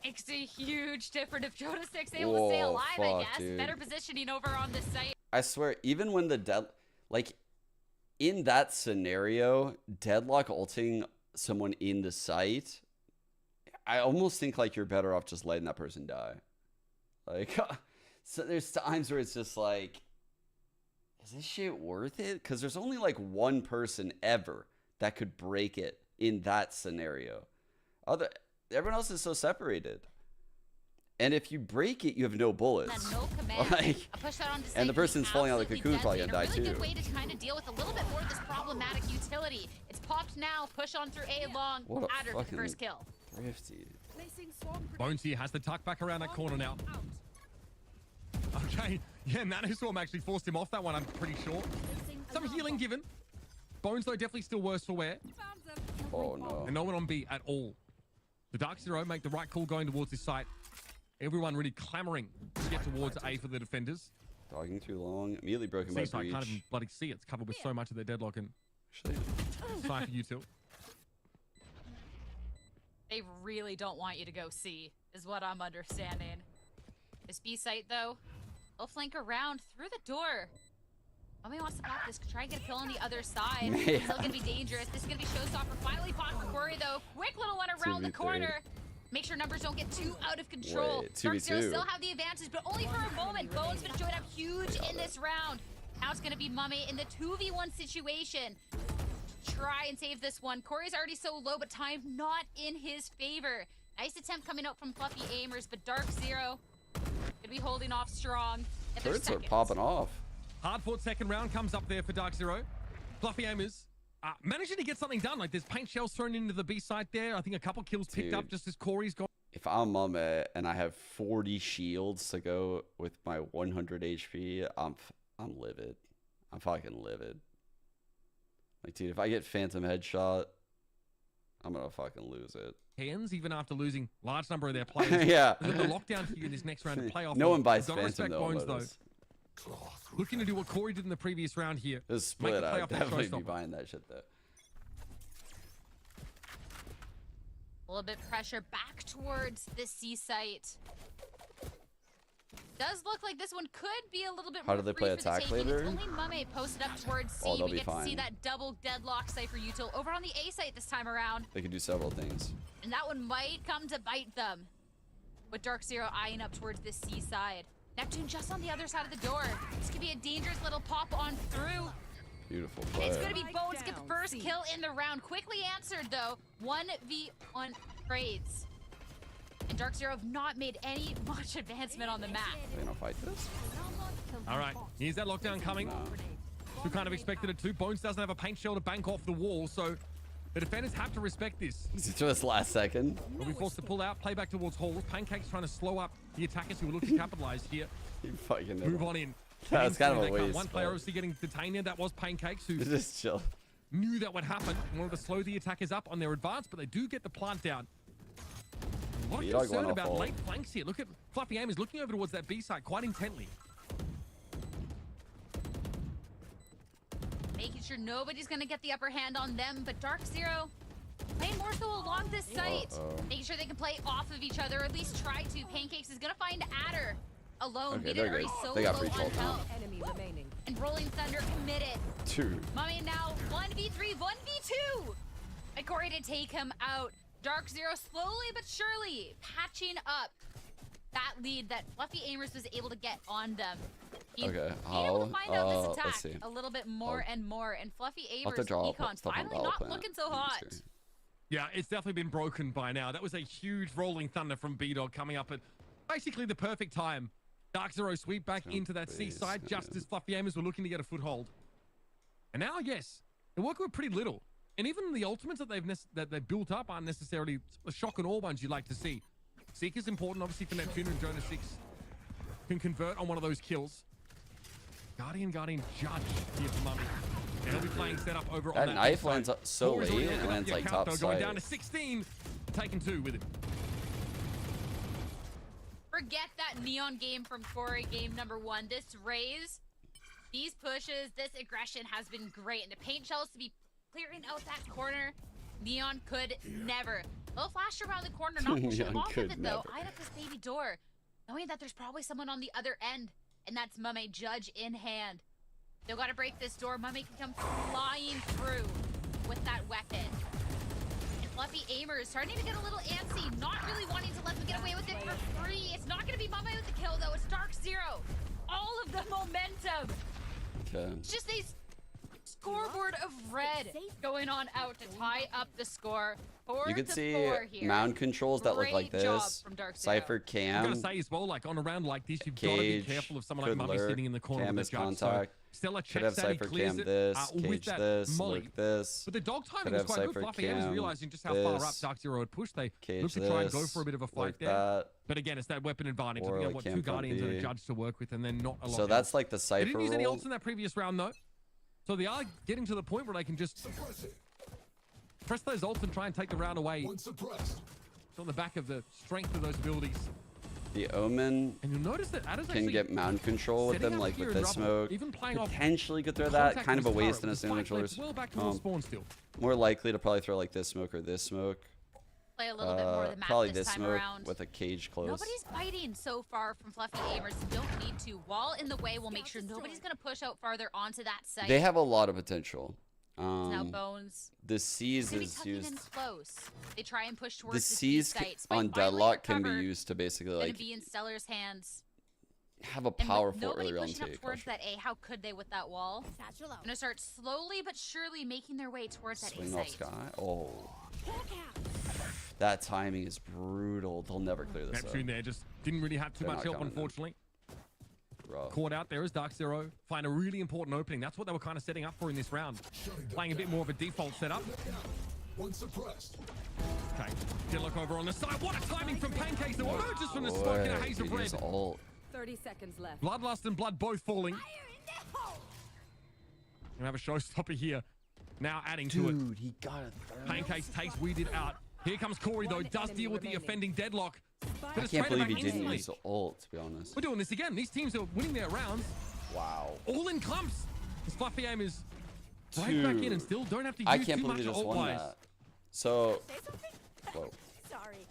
Makes a huge difference if Jonah 6 able to stay alive, I guess. Dude. Better positioning over on this site. I swear, even when the like in that scenario, deadlock ulting someone in the site, I almost think like you're better off just letting that person die. Like, so there's times where it's just like, is this shit worth it? Because there's only like one person ever that could break it in that scenario. Everyone else is so separated. And if you break it, you have no bullets. No command. Like, push that on and the person's falling out of the cocoon probably gonna die too. A really good way to kind of deal with a little bit more of this problematic utility. It's popped now. Push on through A long. What a Adder for the fucking first kill. thrifty. Placing swarm Bonesy has the tuck back around that corner now. Okay, yeah, Nanoswarm actually forced him off that one, I'm pretty sure. Some healing given. Bones, though, definitely still worse for wear. Oh, no. And no one on B at all. The Dark Zero make the right call going towards this site. Everyone really clamoring to get towards A for the defenders. Dogging too long. Immediately broken by breach. Can't even bloody see it. It's covered with so much of their deadlock and Cypher util. They really don't want you to go C, is what I'm understanding. This B site, though, they'll flank around through the door. Mommy wants to pop this, try and get a kill on the other side. Yeah. It's still gonna be dangerous. This is gonna be showstopper. Finally popped for Corey, though. Quick little one around the corner. Make sure numbers don't get too out of control. Wait, Dark Zero still have the advantage, but only for a moment. Bones been showing up huge in this round. Now it's gonna be Mummy in the 2v1 situation. Try and save this one. Corey's already so low, but time not in his favor. Nice attempt coming out from Fluffy Aimers, but Dark Zero gonna be holding off strong. Turrets are popping off. Hard-fought second round comes up there for Dark Zero. Fluffy Aimers managing to get something done. Like there's paint shells thrown into the B site there. I think a couple kills picked up just as Corey's gone. If I'm Mame and I have 40 shields to go with my 100 HP, I'm livid. I'm fucking livid. Like, dude, if I get Phantom Headshot, I'm gonna fucking lose it. Hands, even after losing large number of their players. Yeah. The lockdown here in this next round of playoff. No one buys Phantom Phantom Bones, though. Looking to do what Corey did in the previous round here. This split, I'd definitely be buying that shit though. A little bit pressure back towards the C site. Does look like this one could be a little bit more. How do they play attack later? Only Mame posted up towards C. Oh, we get to see that double deadlock Cypher util over on the A site this time around. They can do several things. And that one might come to bite them. With Dark Zero eyeing up towards the C side. Neptune just on the other side of the door. This could be a dangerous little pop on through. Beautiful play. It's going to be Bones get the first kill in the round. Quickly answered, though. 1v1 trades. And Dark Zero have not made any much advancement on the map. They don't fight this? All right, here's that lockdown coming. Who kind of expected it to. Bones doesn't have a paint shell to bank off the wall, so the defenders have to respect this. Just last second. We'll be forced to pull out, play back towards Halls. Pancake's trying to slow up the attackers who are looking to capitalize here. You fucking move on in. That's kind of a waste. One player obviously getting detained there. That was Pancakes, who just chill. Knew that would happen and wanted to slow the attackers up on their advance, but they do get the plant down. A lot of concern about late flanks here. Look at Fluffy Aimers looking over towards that B side quite intently. Making sure nobody's going to get the upper hand on them, but Dark Zero playing more so along this site. Making sure they can play off of each other, or at least try to. Pancakes is going to find Adder alone. Okay, they're good. They got breach ult now. enemy remaining. And Rolling Thunder committed. Two. Mummy now 1v3, 1v2. And Corey to take him out. Dark Zero slowly but surely patching up that lead that Fluffy Aimers was able to get on them. Okay, able to find out this attack let's see. a little bit more and more. And Fluffy I'll have to Aimers draw econ stuff on finally not looking so hot. Yeah, it's definitely been broken by now. That was a huge Rolling Thunder from B-Dog coming up at basically the perfect time. Dark Zero sweep back into that C side just as Fluffy Aimers were looking to get a foothold. And now, yes, they're working with pretty little. And even the ultimates that they've built up aren't necessarily the shock and awe ones you'd like to see. Seeker's important, obviously, for Neptune, and Jonah 6 can convert on one of those kills. Guardian Judge here for Mummy. And he'll be playing setup over on that. That knife lands up so late, and lands like top side. Going down to 16, taking 2 with it. Forget that Neon game from Corey, game number 1. This raise, these pushes, this aggression has been great. And the paint shells to be clearing out that corner, Neon could never. They'll flash around the corner, not pushing him off with it though. Eyeing up this baby door, knowing that there's probably someone on the other end, and that's Mame Judge in hand. They've got to break this door. Mame can come flying through with that weapon. And Fluffy Aimers starting to get a little antsy, not really wanting to let them get away with it for free. It's not going to be Mame with the kill though. It's Dark Zero. All of the momentum. Okay. It's just these scoreboard of red going on out to tie up the score. You can see mound controls that look like this. Cypher cam. I'm gonna say as well, like on a round like this, you've got to be careful of someone like Mummy sitting in the corner cam with the judge. contact. So Stella Could have checks that, he Cypher clears cam it this, with cage that this, molly. Luke this. But the dog timing Could was have quite good. Cypher Fluffy M's cam realizing just how far up this, Dark Zero had pushed. They cage looked to try and go this, for a bit of a fight like there. that. But again, it's that weapon advantage. Or I think like what, cam two Guardians and a puppy. judge to work with, and then not a lot. So that's like the They Cypher didn't use any rule. ults in that previous round though. So they are getting to the point where they can just press those ults and try and take the round away. It's on the back of the strength of those abilities. The Omen And you'll notice that Ada's can get mound control with them, like with this smoke. Even playing off Potentially could throw that. Kind of a waste in a single controllers. well back towards spawn still. More likely to probably throw like this smoke or this smoke. Play a little bit more of the map Probably this this time smoke around. with a cage close. Nobody's biting so far from Fluffy Aimers. You don't need to. Wall in the way will make sure nobody's going to push out farther onto that site. They have a lot of potential. Now Bones. The C's is In used. close. They try and push towards The C's sites. on Deadlock can be used to basically Gonna like be in Stellar's hands. have a And with powerful nobody early round pushing up take. towards that A, how could they with that wall? Gonna start slowly but surely making their way towards that A Swing off site. sky. Oh. That timing is brutal. They'll never clear this up. Neptune there just didn't really have too They're much not help, coming in. unfortunately. Rough. Caught out there is Dark Zero. Find a really important opening. That's what they were kind of setting up for in this round. Playing a bit more of a default setup. Okay, Deadlock over on the side. What a timing from Pancakes. The emerges from the smoke in a haze of red. 30 seconds left. Bloodlust and Blood both falling. Gonna have a showstopper here. Now adding to it. Dude, he got it. Pancakes takes Weeded out. Here comes Corey though. Does deal with the offending Deadlock. I can't believe he didn't use the ult, to be honest. We're doing this again. These teams are winning their rounds. Wow. All in clumps. This Fluffy Aim is right back in and still don't have to use I can't too believe much he just won ult-wise. that. So, whoa. Sorry.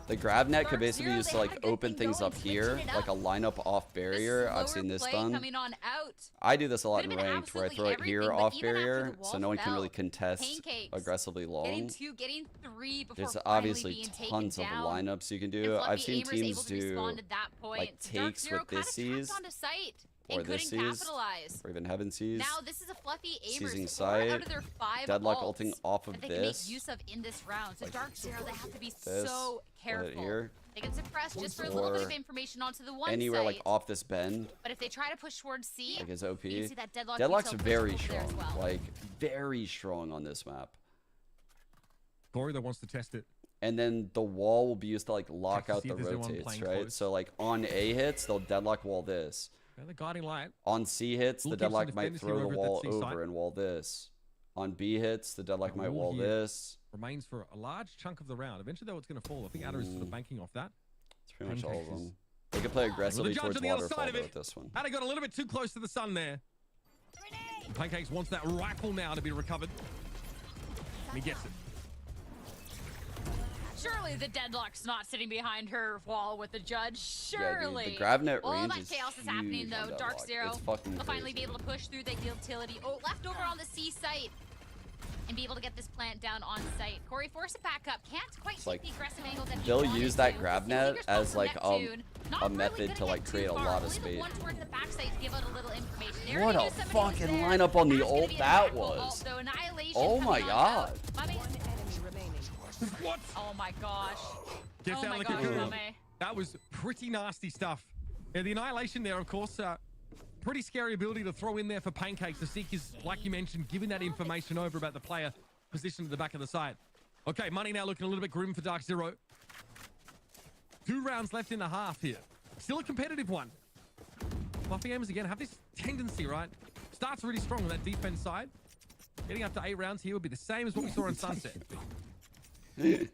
The grab net could basically be used to like open things up here, like a lineup off barrier. I've seen this done. Coming on out. I do this a lot in Could've been ranked where I throw absolutely it here everything, but off even after barrier, the so wall no one can really fell, contest Pancakes aggressively long. Getting 2, getting 3 before There's finally obviously being tons taken of down. lineups you can And do. Fluffy I've seen Aimers teams able to do respond at that point. like Dark takes Zero with this kinda seas, tapped onto sight or and this couldn't seas, capitalize. or even heaven seas. Now this is a Fluffy Aimers Seizing 4 out sight, of their 5 Deadlock ults ulting off of that they can make this. use of in this round. So Like Dark Zero, they have to be this, so it careful. here. They can suppress just for a little bit of Or information onto the one Anywhere site. like off this bend, But if they try to push towards C, like his OP. you can see that Deadlock Deadlock's util very push over there as strong, well. like very strong on this map. Corey that wants to test it. And then the wall will be used to like lock Check to out see the if there's anyone rotates, playing right? close. So like on A hits, they'll deadlock wall this. Yeah, the guiding light. On C hits, the We'll keep some deadlock might defenders throw here the over at wall that C side. over and wall this. On B hits, the deadlock That might wall wall here this. Remains for a large chunk of the round. Eventually though it's going to fall. I think Ada is sort of banking off that. It's pretty much all of Pancakes them. They can play aggressively judge towards on the other waterfall side of though it. with this one. Ada got a little bit too close to the sun there. Pancakes wants that rifle now to be recovered. And he gets it. Surely the Deadlock's not sitting behind her wall with the judge. Surely. Yeah, dude, the grab net All range that is chaos is happening huge though. on Dark Deadlock. Zero It's fucking will finally be crazy. able to push through the utility. Oh, left over on the C site. And be able to get this plant down on site. Corey, force it back up. Can't quite take like the aggressive angle that he they'll wanted use that to. grab Stealing net your spot as from like Neptune. Not a really method gonna to like get create a too far. lot of Only the space. one towards the backside to give out a little information. They What already a knew somebody was fucking there. lineup on the That's gonna ult be an that impactful ult, was. though. Annihilation Oh my coming on god. out. Mummy. One enemy remaining. What? Oh my gosh. Gets Oh out my like gosh, a cool. Mummy. That was pretty nasty stuff. Yeah, the Annihilation there, of course, pretty scary ability to throw in there for Pancakes. The Seek is, like you mentioned, giving that information over about the player positioned at the back of the site. Okay, money now looking a little bit grim for Dark Zero. 2 rounds left in the half here. Still a competitive one. Fluffy Aimers again have this tendency, right? Starts really strong on that defense side. Getting up to 8 rounds here would be the same as what we saw in Sunset. That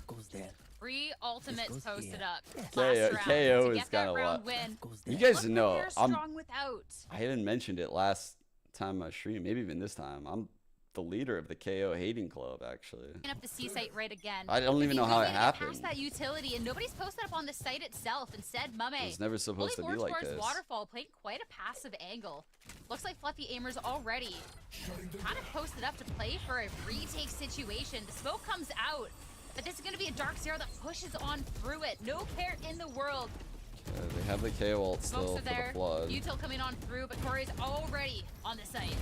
goes there. 3 ultimates goes posted here. up. KO Last round KO to is get that kinda round what- win. Goes You there. guys Look, know they're I'm strong without. I haven't mentioned it last time I streamed, maybe even this time. I'm the leader of the KO hating club, actually. Picking up the C site right again. I don't even know how it happened. Past that utility, and nobody's posted up on the site itself. Instead, Mummy. It was never supposed to be more like towards this. Waterfall, playing quite a passive angle. Looks like Fluffy Aimers already kind of posted up to play for a retake situation. The smoke comes out, but this is going to be a Dark Zero that pushes on through it. No care in the world. They have the KO ult still Smokes for are there. the flood. Util coming on through, but Corey's already on the site.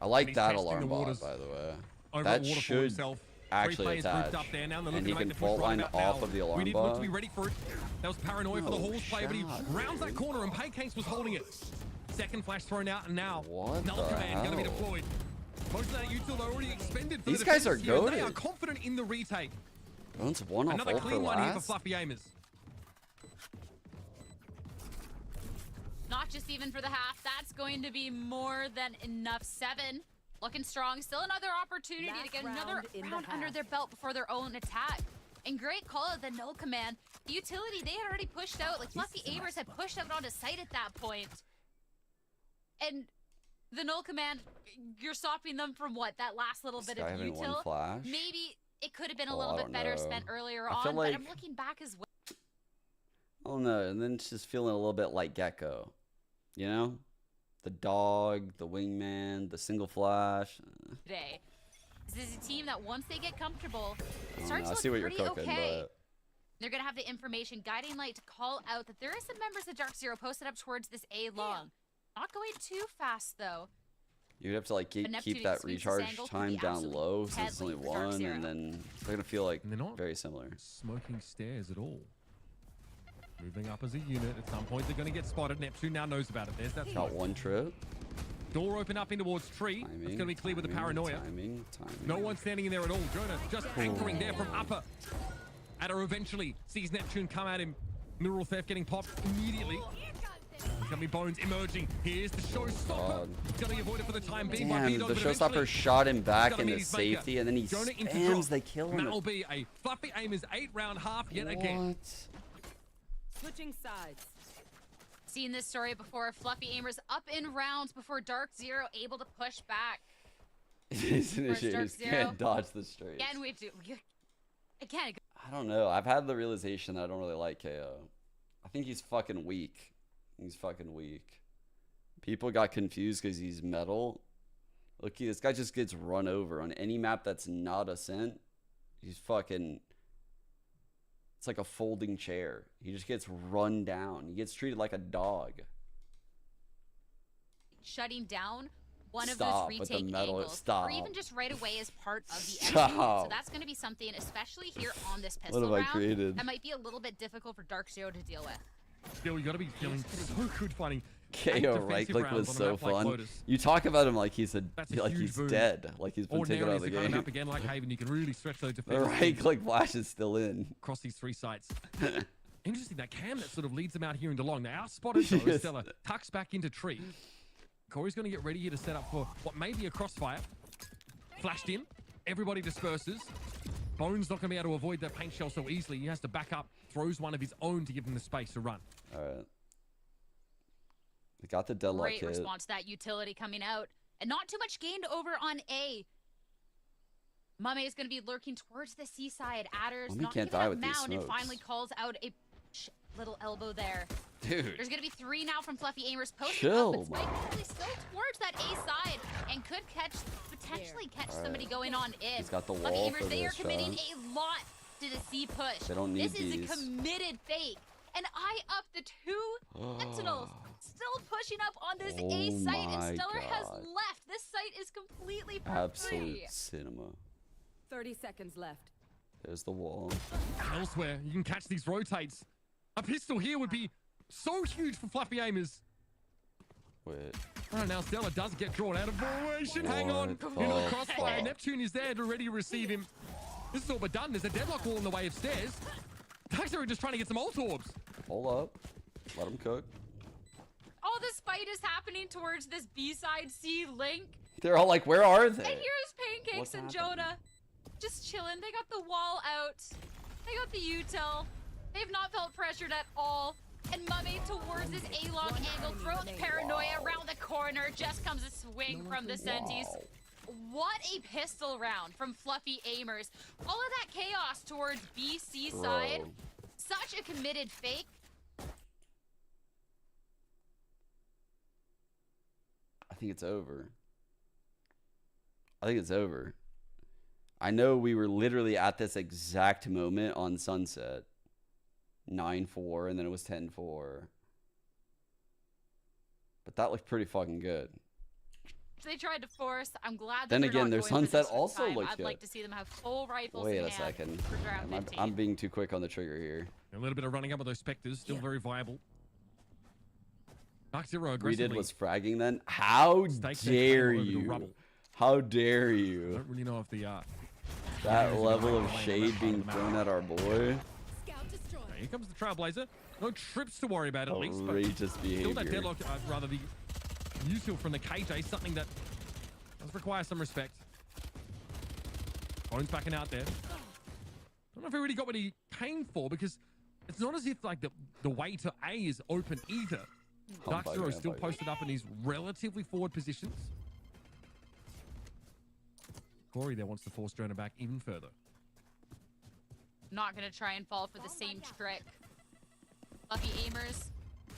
I like he's that testing alarm the bot, waters. by the way. over That at Waterfall should himself. actually attach. Up there now, And he can to push fault line about off now. of the alarm We need bar. Wood to be ready for it. That was paranoia for the Halls play, but he rounds that corner and Pancakes was holding it. Second flash thrown out, and now Null Command going to be deployed. Most of that util already expended for These the guys are defense here. They goated. are confident in the retake. Bones one off Another all for clean one here for last. Fluffy Aimers. Not just even for the half. That's going to be more than enough. 7. Looking strong. Still another opportunity to get another round under their belt before their own attack. And great call out the Null Command. The utility, they had already pushed out. Like, Fluffy Aimers had pushed out onto site at that point. And the Null Command, you're stopping them from what? That last little bit of util? Flash. Maybe it could have been a little bit better spent earlier on, like, but I'm looking back as well. I don't know, and then it's just feeling a little bit like Gecko. You know? The dog, the wingman, the single flash. Today. This is a team that once they get comfortable, it I starts see to what look you're pretty cooking, okay. but They're going to have the information, guiding light to call out that there is some members of Dark Zero posted up towards this A long. Not going too fast, though. you'd have to like keep that recharge time down low since it's only one, and then they're gonna feel like very similar. Smoking stairs at all. Moving up as a unit. At some point, they're going to get spotted. Neptune now knows about it. There's that. Got one trip. Door open up in towards tree. Timing, it's going to be clear with the paranoia. Timing. No one standing in there at all. Jonah just anchoring there from upper. Adder eventually sees Neptune come at him. Mineral theft getting popped immediately. It's going to be Bones emerging. Here's the showstopper. He's going to avoid it for the time being. Damn, the showstopper shot him back into safety, and then he spams. They kill him. That'll be a Fluffy Aimers 8-round half yet again. Switching sides. Seen this story before. Fluffy Aimers up in rounds before Dark Zero able to push back. These initiators can't dodge the straight. Again, we do. Again. I don't know. I've had the realization that I don't really like KO. I think he's fucking weak. He's fucking weak. People got confused because he's metal. Look, this guy just gets run over on any map that's not Ascent. He's fucking... It's like a folding chair. He just gets run down. He gets treated like a dog. Shutting down one of those retake angles. Or even just right away as part of the engine. So that's going to be something, especially here on this pistol round, that might be a little bit difficult for Dark Zero to deal with. Still, you got to be feeling so good finding KO right click was so fun. You talk about him like he's dead, like he's been taken out of the game. Map again, like Haven, you can really stretch those the right click flash is still in across these 3 sites. Interesting that cam that sort of leads them out here into long. They are spotted though. Stella tucks back into tree. Corey's going to get ready here to set up for what may be a crossfire. Flashed in, everybody disperses. Bones not going to be able to avoid that paint shell so easily. He has to back up, throws one of his own to give him the space to run. All right. They got the deadlock Great response to that utility coming out. And not too much gained over on A. Mame is going to be lurking towards the seaside. Adder's not giving up mound and finally calls out a little elbow there. Dude. There's going to be 3 now from Fluffy Aimers. Chill, but Spike probably still towards that A side and could potentially catch somebody going on in. He's got the wall Fluffy for Aimers, they are this committing shot. a lot to the C push. They don't need this is a committed fake. And eye up the 2 Sentinels. Still pushing up on this A site, and Stellar has left. This site is completely for absolute free. cinema. 30 seconds left. There's the wall. Elsewhere, you can catch these rotates. A pistol here would be so huge for Fluffy Aimers. Wait. Oh, now Stella does get drawn out of formation. Hang on. Into the crossfire. Neptune is there to ready to receive him. This is all but done. There's a deadlock wall in the way of stairs. Tugs are just trying to get some ult orbs. Hold up. Let him cook. All this fight is happening towards this B-side C link. They're all like, where are they? And here's Pancakes and Jonah. Just chilling. They got the wall out. They got the util. They've not felt pressured at all. And Mummy towards this A-long angle. Throws paranoia around the corner. Just comes a swing from the Senties. What a pistol round from Fluffy Aimers. All of that chaos towards BC side. Such a committed fake. I think it's over. I think it's over. I know we were literally at this exact moment on Sunset. 9-4, and then it was 10-4. But that looked pretty fucking good. they tried to force. I'm glad that Then they're again, not their going for sunset this also time. looks I'd good. like to see them have full rifles Wait in a hand second. for round 15. I'm being too quick on the trigger here. A little bit of running up with those Spectres, still very viable. Dark Zero We aggressively. did was fragging then. How dare you? How dare I you? don't really know if the That level of shade being thrown at our boy. here comes the Trailblazer. No trips to worry about at least. But Outrageous still that behavior. deadlock, rather the useful from the KJ, something that does require some respect. Bones backing out there. Don't know if he really got what he came for, because it's not as if like the way to A is open either. Dark Zero still posted up in his relatively forward positions. Corey there wants to force Jonah back even further. Not gonna try and fall for the same trick. Lucky aimers.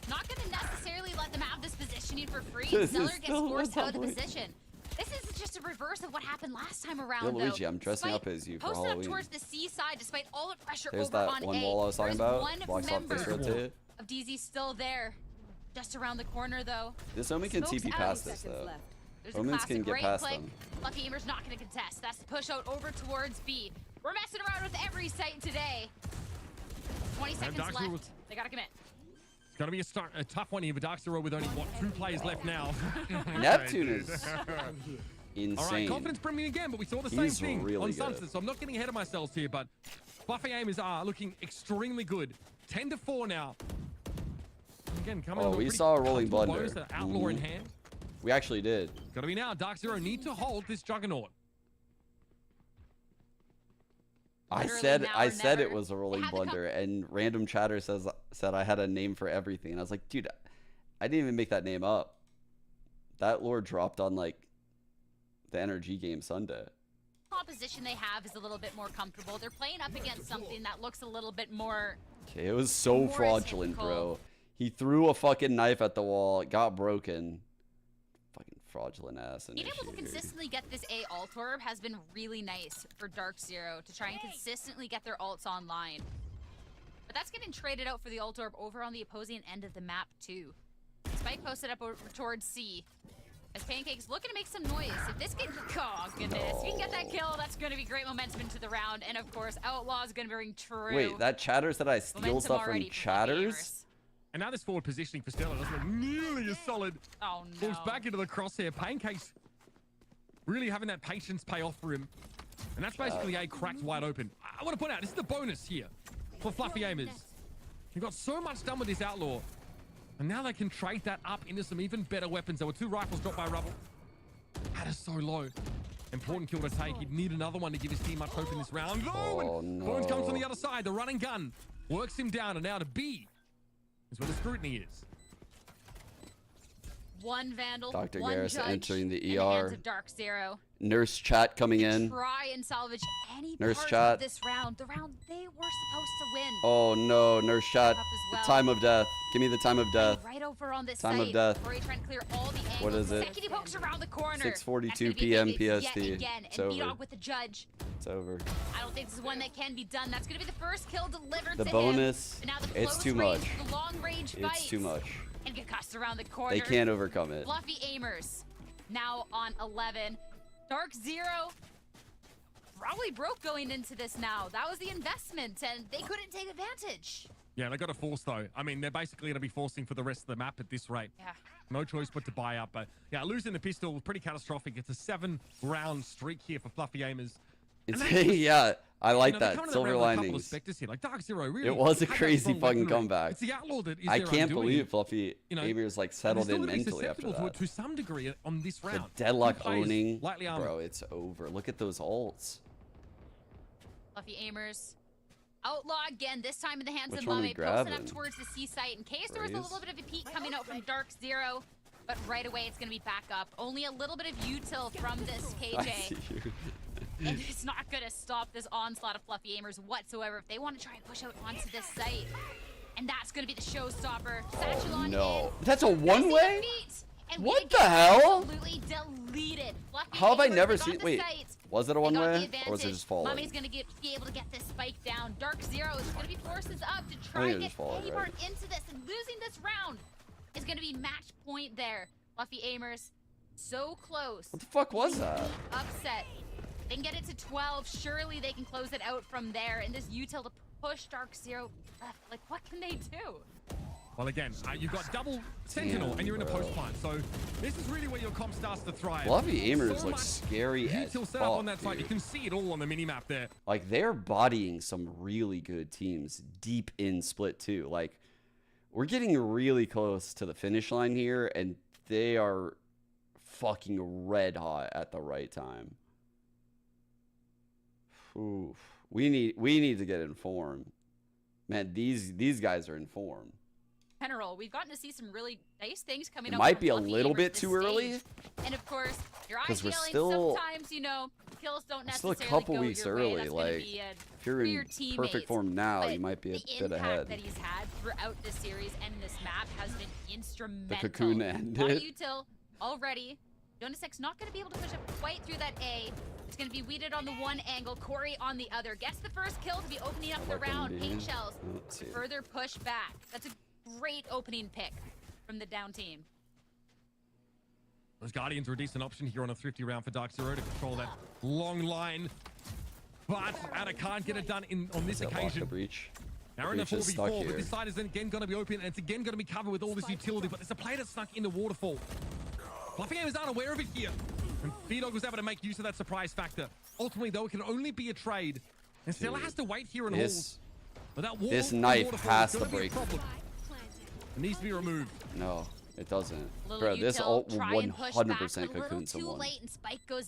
Not gonna necessarily let them have this positioning for free. Zeller gets forced out of the position. This is just a reverse of what happened last time around, Yo, Luigi, though. I'm dressing up as you for posted Halloween. up towards the seaside despite all the pressure There's over that on one A. wall I was talking There's about. one Blocks off this member rotate. of DZ still there. Just around the corner, though. This Omen can Smokes TP out. past this, though. There's a Omens classic can get right past click. them. Lucky Aimers not going to contest. That's the push out over towards B. We're messing around with every site today. 20 seconds Dark Zero left. They got to commit. It's going to be a tough one here for Dark Zero with only, what, 2 players left now. Neptune is insane. All right, confidence premium again, but we saw the same He's thing really on good. Sunset, so I'm not getting ahead of myself here, but Fluffy Aimers are looking extremely good. 10-4 now. And again, coming Oh, with a we pretty saw a rolling comfortable blunder. bonus, an Outlaw in hand. We actually did. Got to be now. Dark Zero need to hold this Juggernaut. I said it was a rolling blunder, and random chatter said I had a name for everything. And I was like, dude, I didn't even make that name up. That lore dropped on like the NRG game Sunday. Composition they have is a little bit more comfortable. They're playing up against something that looks a little bit more. Okay, it was so fraudulent, bro. He threw a fucking knife at the wall. It got broken. Fucking fraudulent ass. Being able to consistently get this A alt orb has been really nice for Dark Zero to try and consistently get their ults online. But that's getting traded out for the alt orb over on the opposing end of the map too. Spike posted up over towards C. As Pancake's looking to make some noise. If this can, oh goodness, if he can get that kill, that's going to be great momentum into the round. And of course, Outlaw is going to bring true. Wait, that chatter said I steal momentum stuff from already for chatters? And now this forward positioning for Stella doesn't look nearly as solid. Oh no. Moves back into the crosshair. Pancakes really having that patience pay off for him. And that's basically A cracked wide open. I want to point out, this is the bonus here for Fluffy Aimers. He got so much done with this Outlaw. And now they can trade that up into some even better weapons. There were 2 rifles dropped by Rubble. That is so low. Important kill to take. He'd need another one to give his team much hope in this round. Oh, no. Bones comes on the other side. The running gun works him down. And now to B is where the scrutiny is. One Vandal, Dr. one Garrus Judge entering the in the hands ER. of Dark Zero. Nurse chat coming in. Try and salvage any Nurse part chat. of this round. The round they were supposed to win. Oh no, nurse chat. Up as well. The time of death. Give me the time of death. Right over on this Time site. of death. Corey trying to clear all the angles. What is it? Second he pokes around the corner. 6:42 p.m. PST. Yet again. It's And over. B-Dog with the Judge. It's over. I don't think this is one that can be done. That's going to be the first kill delivered The to bonus, him. But now the it's close too range, much. The long range fight. It's too much. And get cussed around the corner. They can't overcome it. Fluffy Aimers now on 11. Dark Zero probably broke going into this now. That was the investment, and they couldn't take advantage. Yeah, they got to force though. I mean, they're basically going to be forcing for the rest of the map at this rate. Yeah. No choice but to buy up. But yeah, losing the pistol was pretty catastrophic. It's a 7-round streak here for Fluffy Aimers. It's yeah, I like they're that. coming Silver around with a couple of linings. Spectres here. Like Dark Zero, really. It was a had that crazy strong fucking weaponry. comeback. It's the Outlaw that is I their can't undoing believe here. Fluffy Aimers like And settled they're still in gonna be mentally after susceptible that. to some degree on this The round. deadlock Two players owning, lightly armored. bro, it's over. Look at those ults. Fluffy Aimers. Outlaw again, this time in the hands Which of one we Mame. Posting up grabbing? towards the C site in case there was a Raise? little bit of a peek coming out from Dark Zero. But right away, it's going to be back up. Only a little bit of util from this I see KJ. you. And it's not going to stop this onslaught of Fluffy Aimers whatsoever if they want to try and push out onto this site. And that's going to be the showstopper. Oh Satchelon no, in. that's a one-way? Defeat. And What we the get hell? Absolutely deleted. Fluffy How have I Aimers, never they got seen? the Wait, site. was it a They got the one-way or was it advantage. just falling? Mummy's gonna be able to get this spike down. Dark Zero is gonna be forces up to I try think and it get was falling, any right? part into this, and losing this round is gonna be match point there. Fluffy Aimers So close. What the fuck was that? Upset. They can get it to 12. Surely they can close it out from there. And this util to push Dark Zero. Like, what can they do? Well, again, you've got double Sentinel and you're in a post plant. So this is really where your comp starts to thrive. Fluffy aimers look scary as fuck, set up on that side. You can see it all on the minimap there. Like, they're bodying some really good teams deep in split too. Like, we're getting really close to the finish line here, and they are fucking red hot at the right time. Oof. We need to get informed. Man, these guys are informed. General, we've gotten to see some really nice things coming It up. might be a little bit too early. And of course, your because we're IGLing, still sometimes, you know, kills don't necessarily still a couple go weeks your way. early. That's Like, if you're in perfect form now, you might be a bit ahead. The impact that he's had throughout this series and this map has been instrumental. The cocoon ended. Util already. Jonas not going to be able to push up quite through that A. It's going to be weeded on the one angle, Corey on the other. Gets the first kill to be opening up the round. Pink shells to further push back. That's a great opening pick from the down team. Those Guardians are a decent option here on a thrifty round for Dark Zero to control that long line. But Ada can't get it done on this occasion. Now in a 4v4, but this side is again going to be open, and it's again going to be covered with all this utility, but there's a player that's stuck in the waterfall. Fluffy Game is unaware of it here. And B-Dog was able to make use of that surprise factor. Ultimately, though, it can only be a trade. And Stella has to wait here and hold. But that wall, this knife has to break. It needs to be removed. No, it doesn't. Bro, this ult will 100% cocoon someone.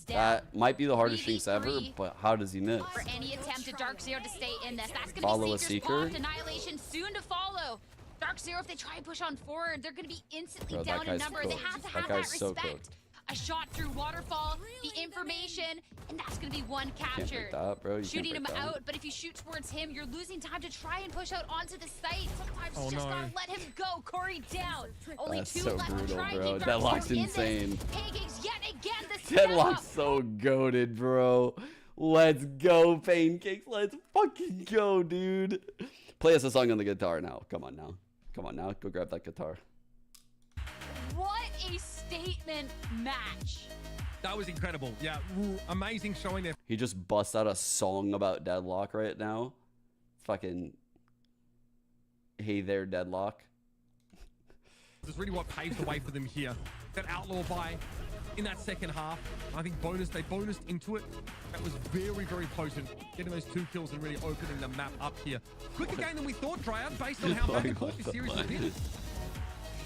That might be the hardest jinx ever, but how does he miss? For any attempt at Dark Zero to stay in this, that's going Follow to a be Seeker. Annihilation soon to follow. Dark Zero, if they try and push on forward, they're going to be instantly down in number. They have to have that respect. A shot through waterfall, the information, and that's going to be one captured. Shooting him out, but if you shoot towards him, you're losing time to try and push out onto the site. Sometimes you just gotta let him go. Corey down. Only That's two so left brutal, to try and bro. keep Deadlock's in insane. this. Pancakes yet again. The Deadlock's so goated, bro. Let's go, Pancakes. Let's fucking go, dude. Play us a song on the guitar now. Come on now. Come on now. Go grab that guitar. What a statement match. That was incredible. Yeah, amazing showing there. He just busts out a song about Deadlock right now. Fucking hey there, Deadlock. This is really what paves the way for them here. That outlaw buy in that second half. I think they bonused into it. That was very, very potent. Getting those 2 kills and really opening the map up here. Quicker game than we thought, Dryad, based on how back and forth this series has been.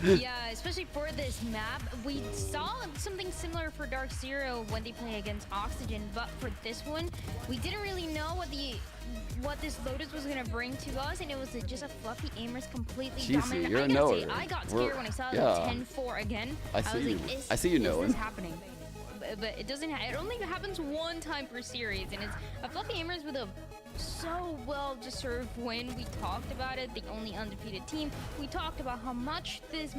Yeah, especially for this map. We saw something similar for Dark Zero when they play against Oxygen, but for this one, we didn't really know what this Lotus was gonna bring to us, and it was just a Fluffy Aimers completely dominant. I gotta say, I got scared when I saw the 10-4 again. I see you knowing. Is this happening? But it doesn't. It only happens one time per series, and it's a Fluffy Aimers with a so well-deserved win. We talked about it, the only undefeated team. We talked about how much this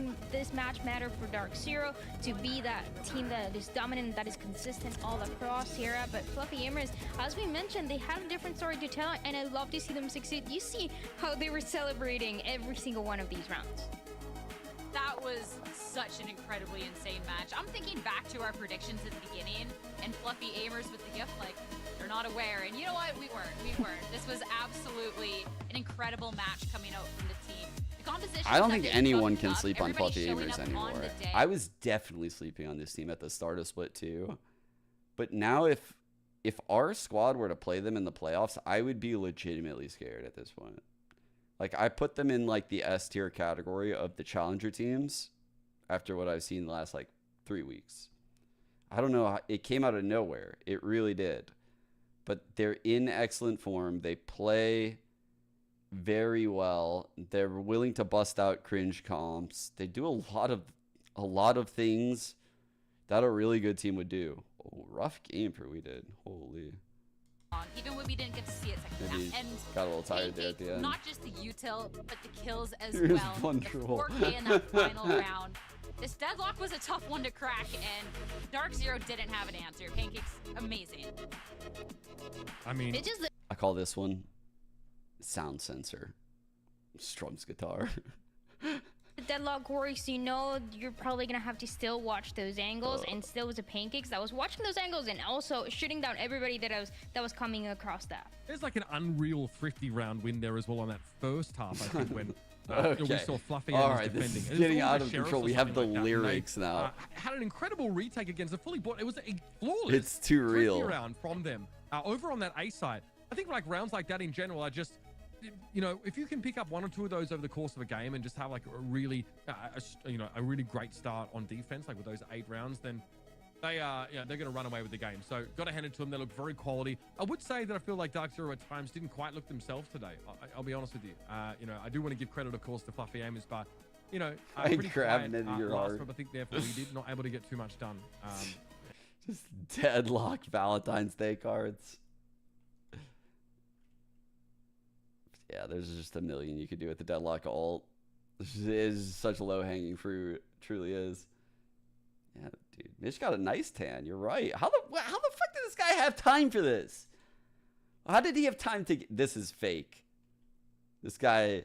match mattered for Dark Zero to be that team that is dominant, that is consistent all across Sierra. But Fluffy Aimers, as we mentioned, they have a different story to tell, and I love to see them succeed. You see how they were celebrating every single one of these rounds. That was such an incredibly insane match. I'm thinking back to our predictions at the beginning, and Fluffy Aimers with the gift, like, they're not aware. And you know what? We weren't. This was absolutely an incredible match coming out from the team. The composition. I don't think anyone can sleep on Fluffy Aimers anymore. I was definitely sleeping on this team at the start of Split 2. But now if our squad were to play them in the playoffs, I would be legitimately scared at this point. Like, I put them in, like, the S tier category of the challenger teams after what I've seen the last, like, 3 weeks. I don't know. It came out of nowhere. It really did. But they're in excellent form. They play very well. They're willing to bust out cringe comps. They do a lot of things that a really good team would do. Oh, rough game for we did. Holy. Even when we didn't get to see it second half. And got a little tired there at the end. Not just the util, but the kills as well. The 4K in that final round. This deadlock was a tough one to crack, and Dark Zero didn't have an answer. Pancakes, amazing. I mean, I call this one sound sensor. Strum's guitar. The Deadlock works, you know you're probably gonna have to still watch those angles, and still was a pancakes. I was watching those angles and also shooting down everybody that was coming across that. There's like an unreal thrifty round win there as well on that first half, I think, when okay. we saw Fluffy All Ames right, defending. this is getting out of control. We have the lyrics now. Had an incredible retake against a fully bought. It was a flawless. It's too real. Round from them. Over on that A side, I think like rounds like that in general are just, you know, if you can pick up 1 or 2 of those over the course of a game and just have like a really, a really great start on defense, like with those 8 rounds, then they are, they're going to run away with the game. So got to hand it to them. They look very quality. I would say that I feel like Dark Zero at times didn't quite look themselves today. I'll be honest with you. I do want to give credit, of course, to Fluffy Ames, but pretty grabbing quiet, into your last heart. month, I think therefore we did not able to get too much done. Just deadlock Valentine's Day cards. Yeah, there's just a million you could do with the deadlock alt. This is such low-hanging fruit. It truly is. Yeah, dude. Mitch got a nice tan. You're right. How the fuck did this guy have time for this? How did he have time to get... This is fake. This guy...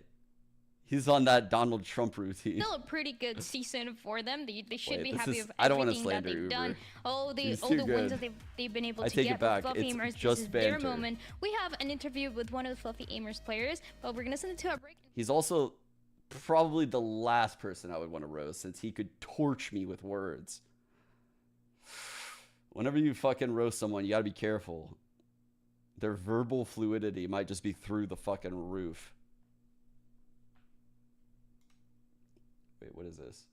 He's on that Donald Trump routine. Still a pretty good season for them. They should be happy with I don't want to everything that slander they've Uber. done. All the good. wins that they've been able I to take get it back. with Fluffy It's Amers. just This is their banter. moment. We have an interview with one of the Fluffy Amers players, but we're gonna send it to a break. He's also probably the last person I would want to roast, since he could torch me with words. Whenever you fucking roast someone, you gotta be careful. Their verbal fluidity might just be through the fucking roof. Wait, what is this?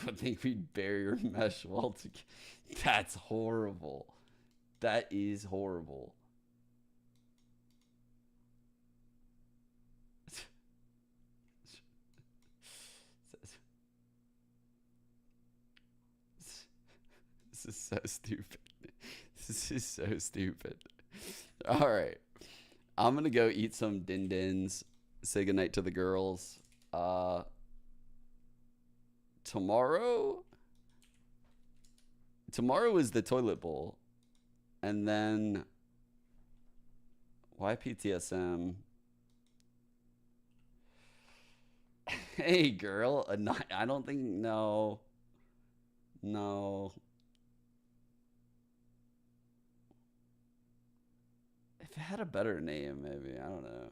I think we barrier mesh wall to... That's horrible. That is horrible. This is so stupid. This is so stupid. All right. I'm going to go eat some din-dins. Say goodnight to the girls. Tomorrow is the toilet bowl, and then why PTSM? Hey girl, I don't think, no. If it had a better name, maybe, I don't know.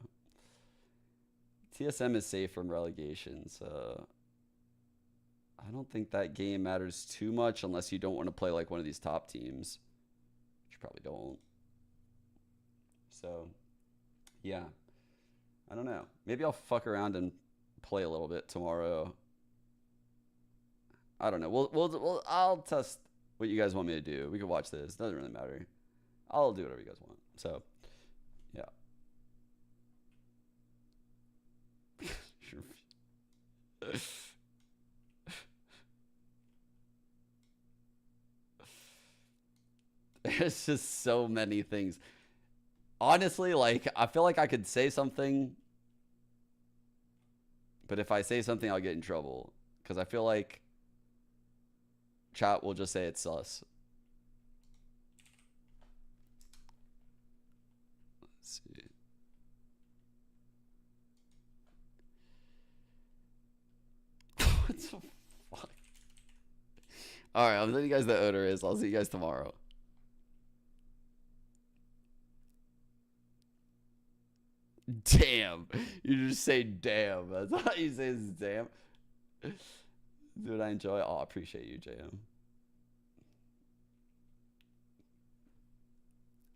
TSM is safe from relegation, so I don't think that game matters too much unless you don't want to play like one of these top teams, which you probably don't. So, yeah, I don't know. Maybe I'll fuck around and play a little bit tomorrow. I don't know. I'll test what you guys want me to do. We can watch this. Doesn't really matter. I'll do whatever you guys want. So, yeah. There's just so many things. Honestly, like, I feel like I could say something, but if I say something, I'll get in trouble. Because I feel like chat will just say it's sus. Let's see. What the fuck? Alright, I'm letting you guys know what odor is. I'll see you guys tomorrow. Damn. You just say damn. That's all you say is damn. Dude, I enjoy. Oh, I appreciate you, JM.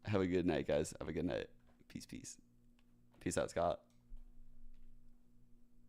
Have a good night, guys. Have a good night. Peace, peace. Peace out, Scott.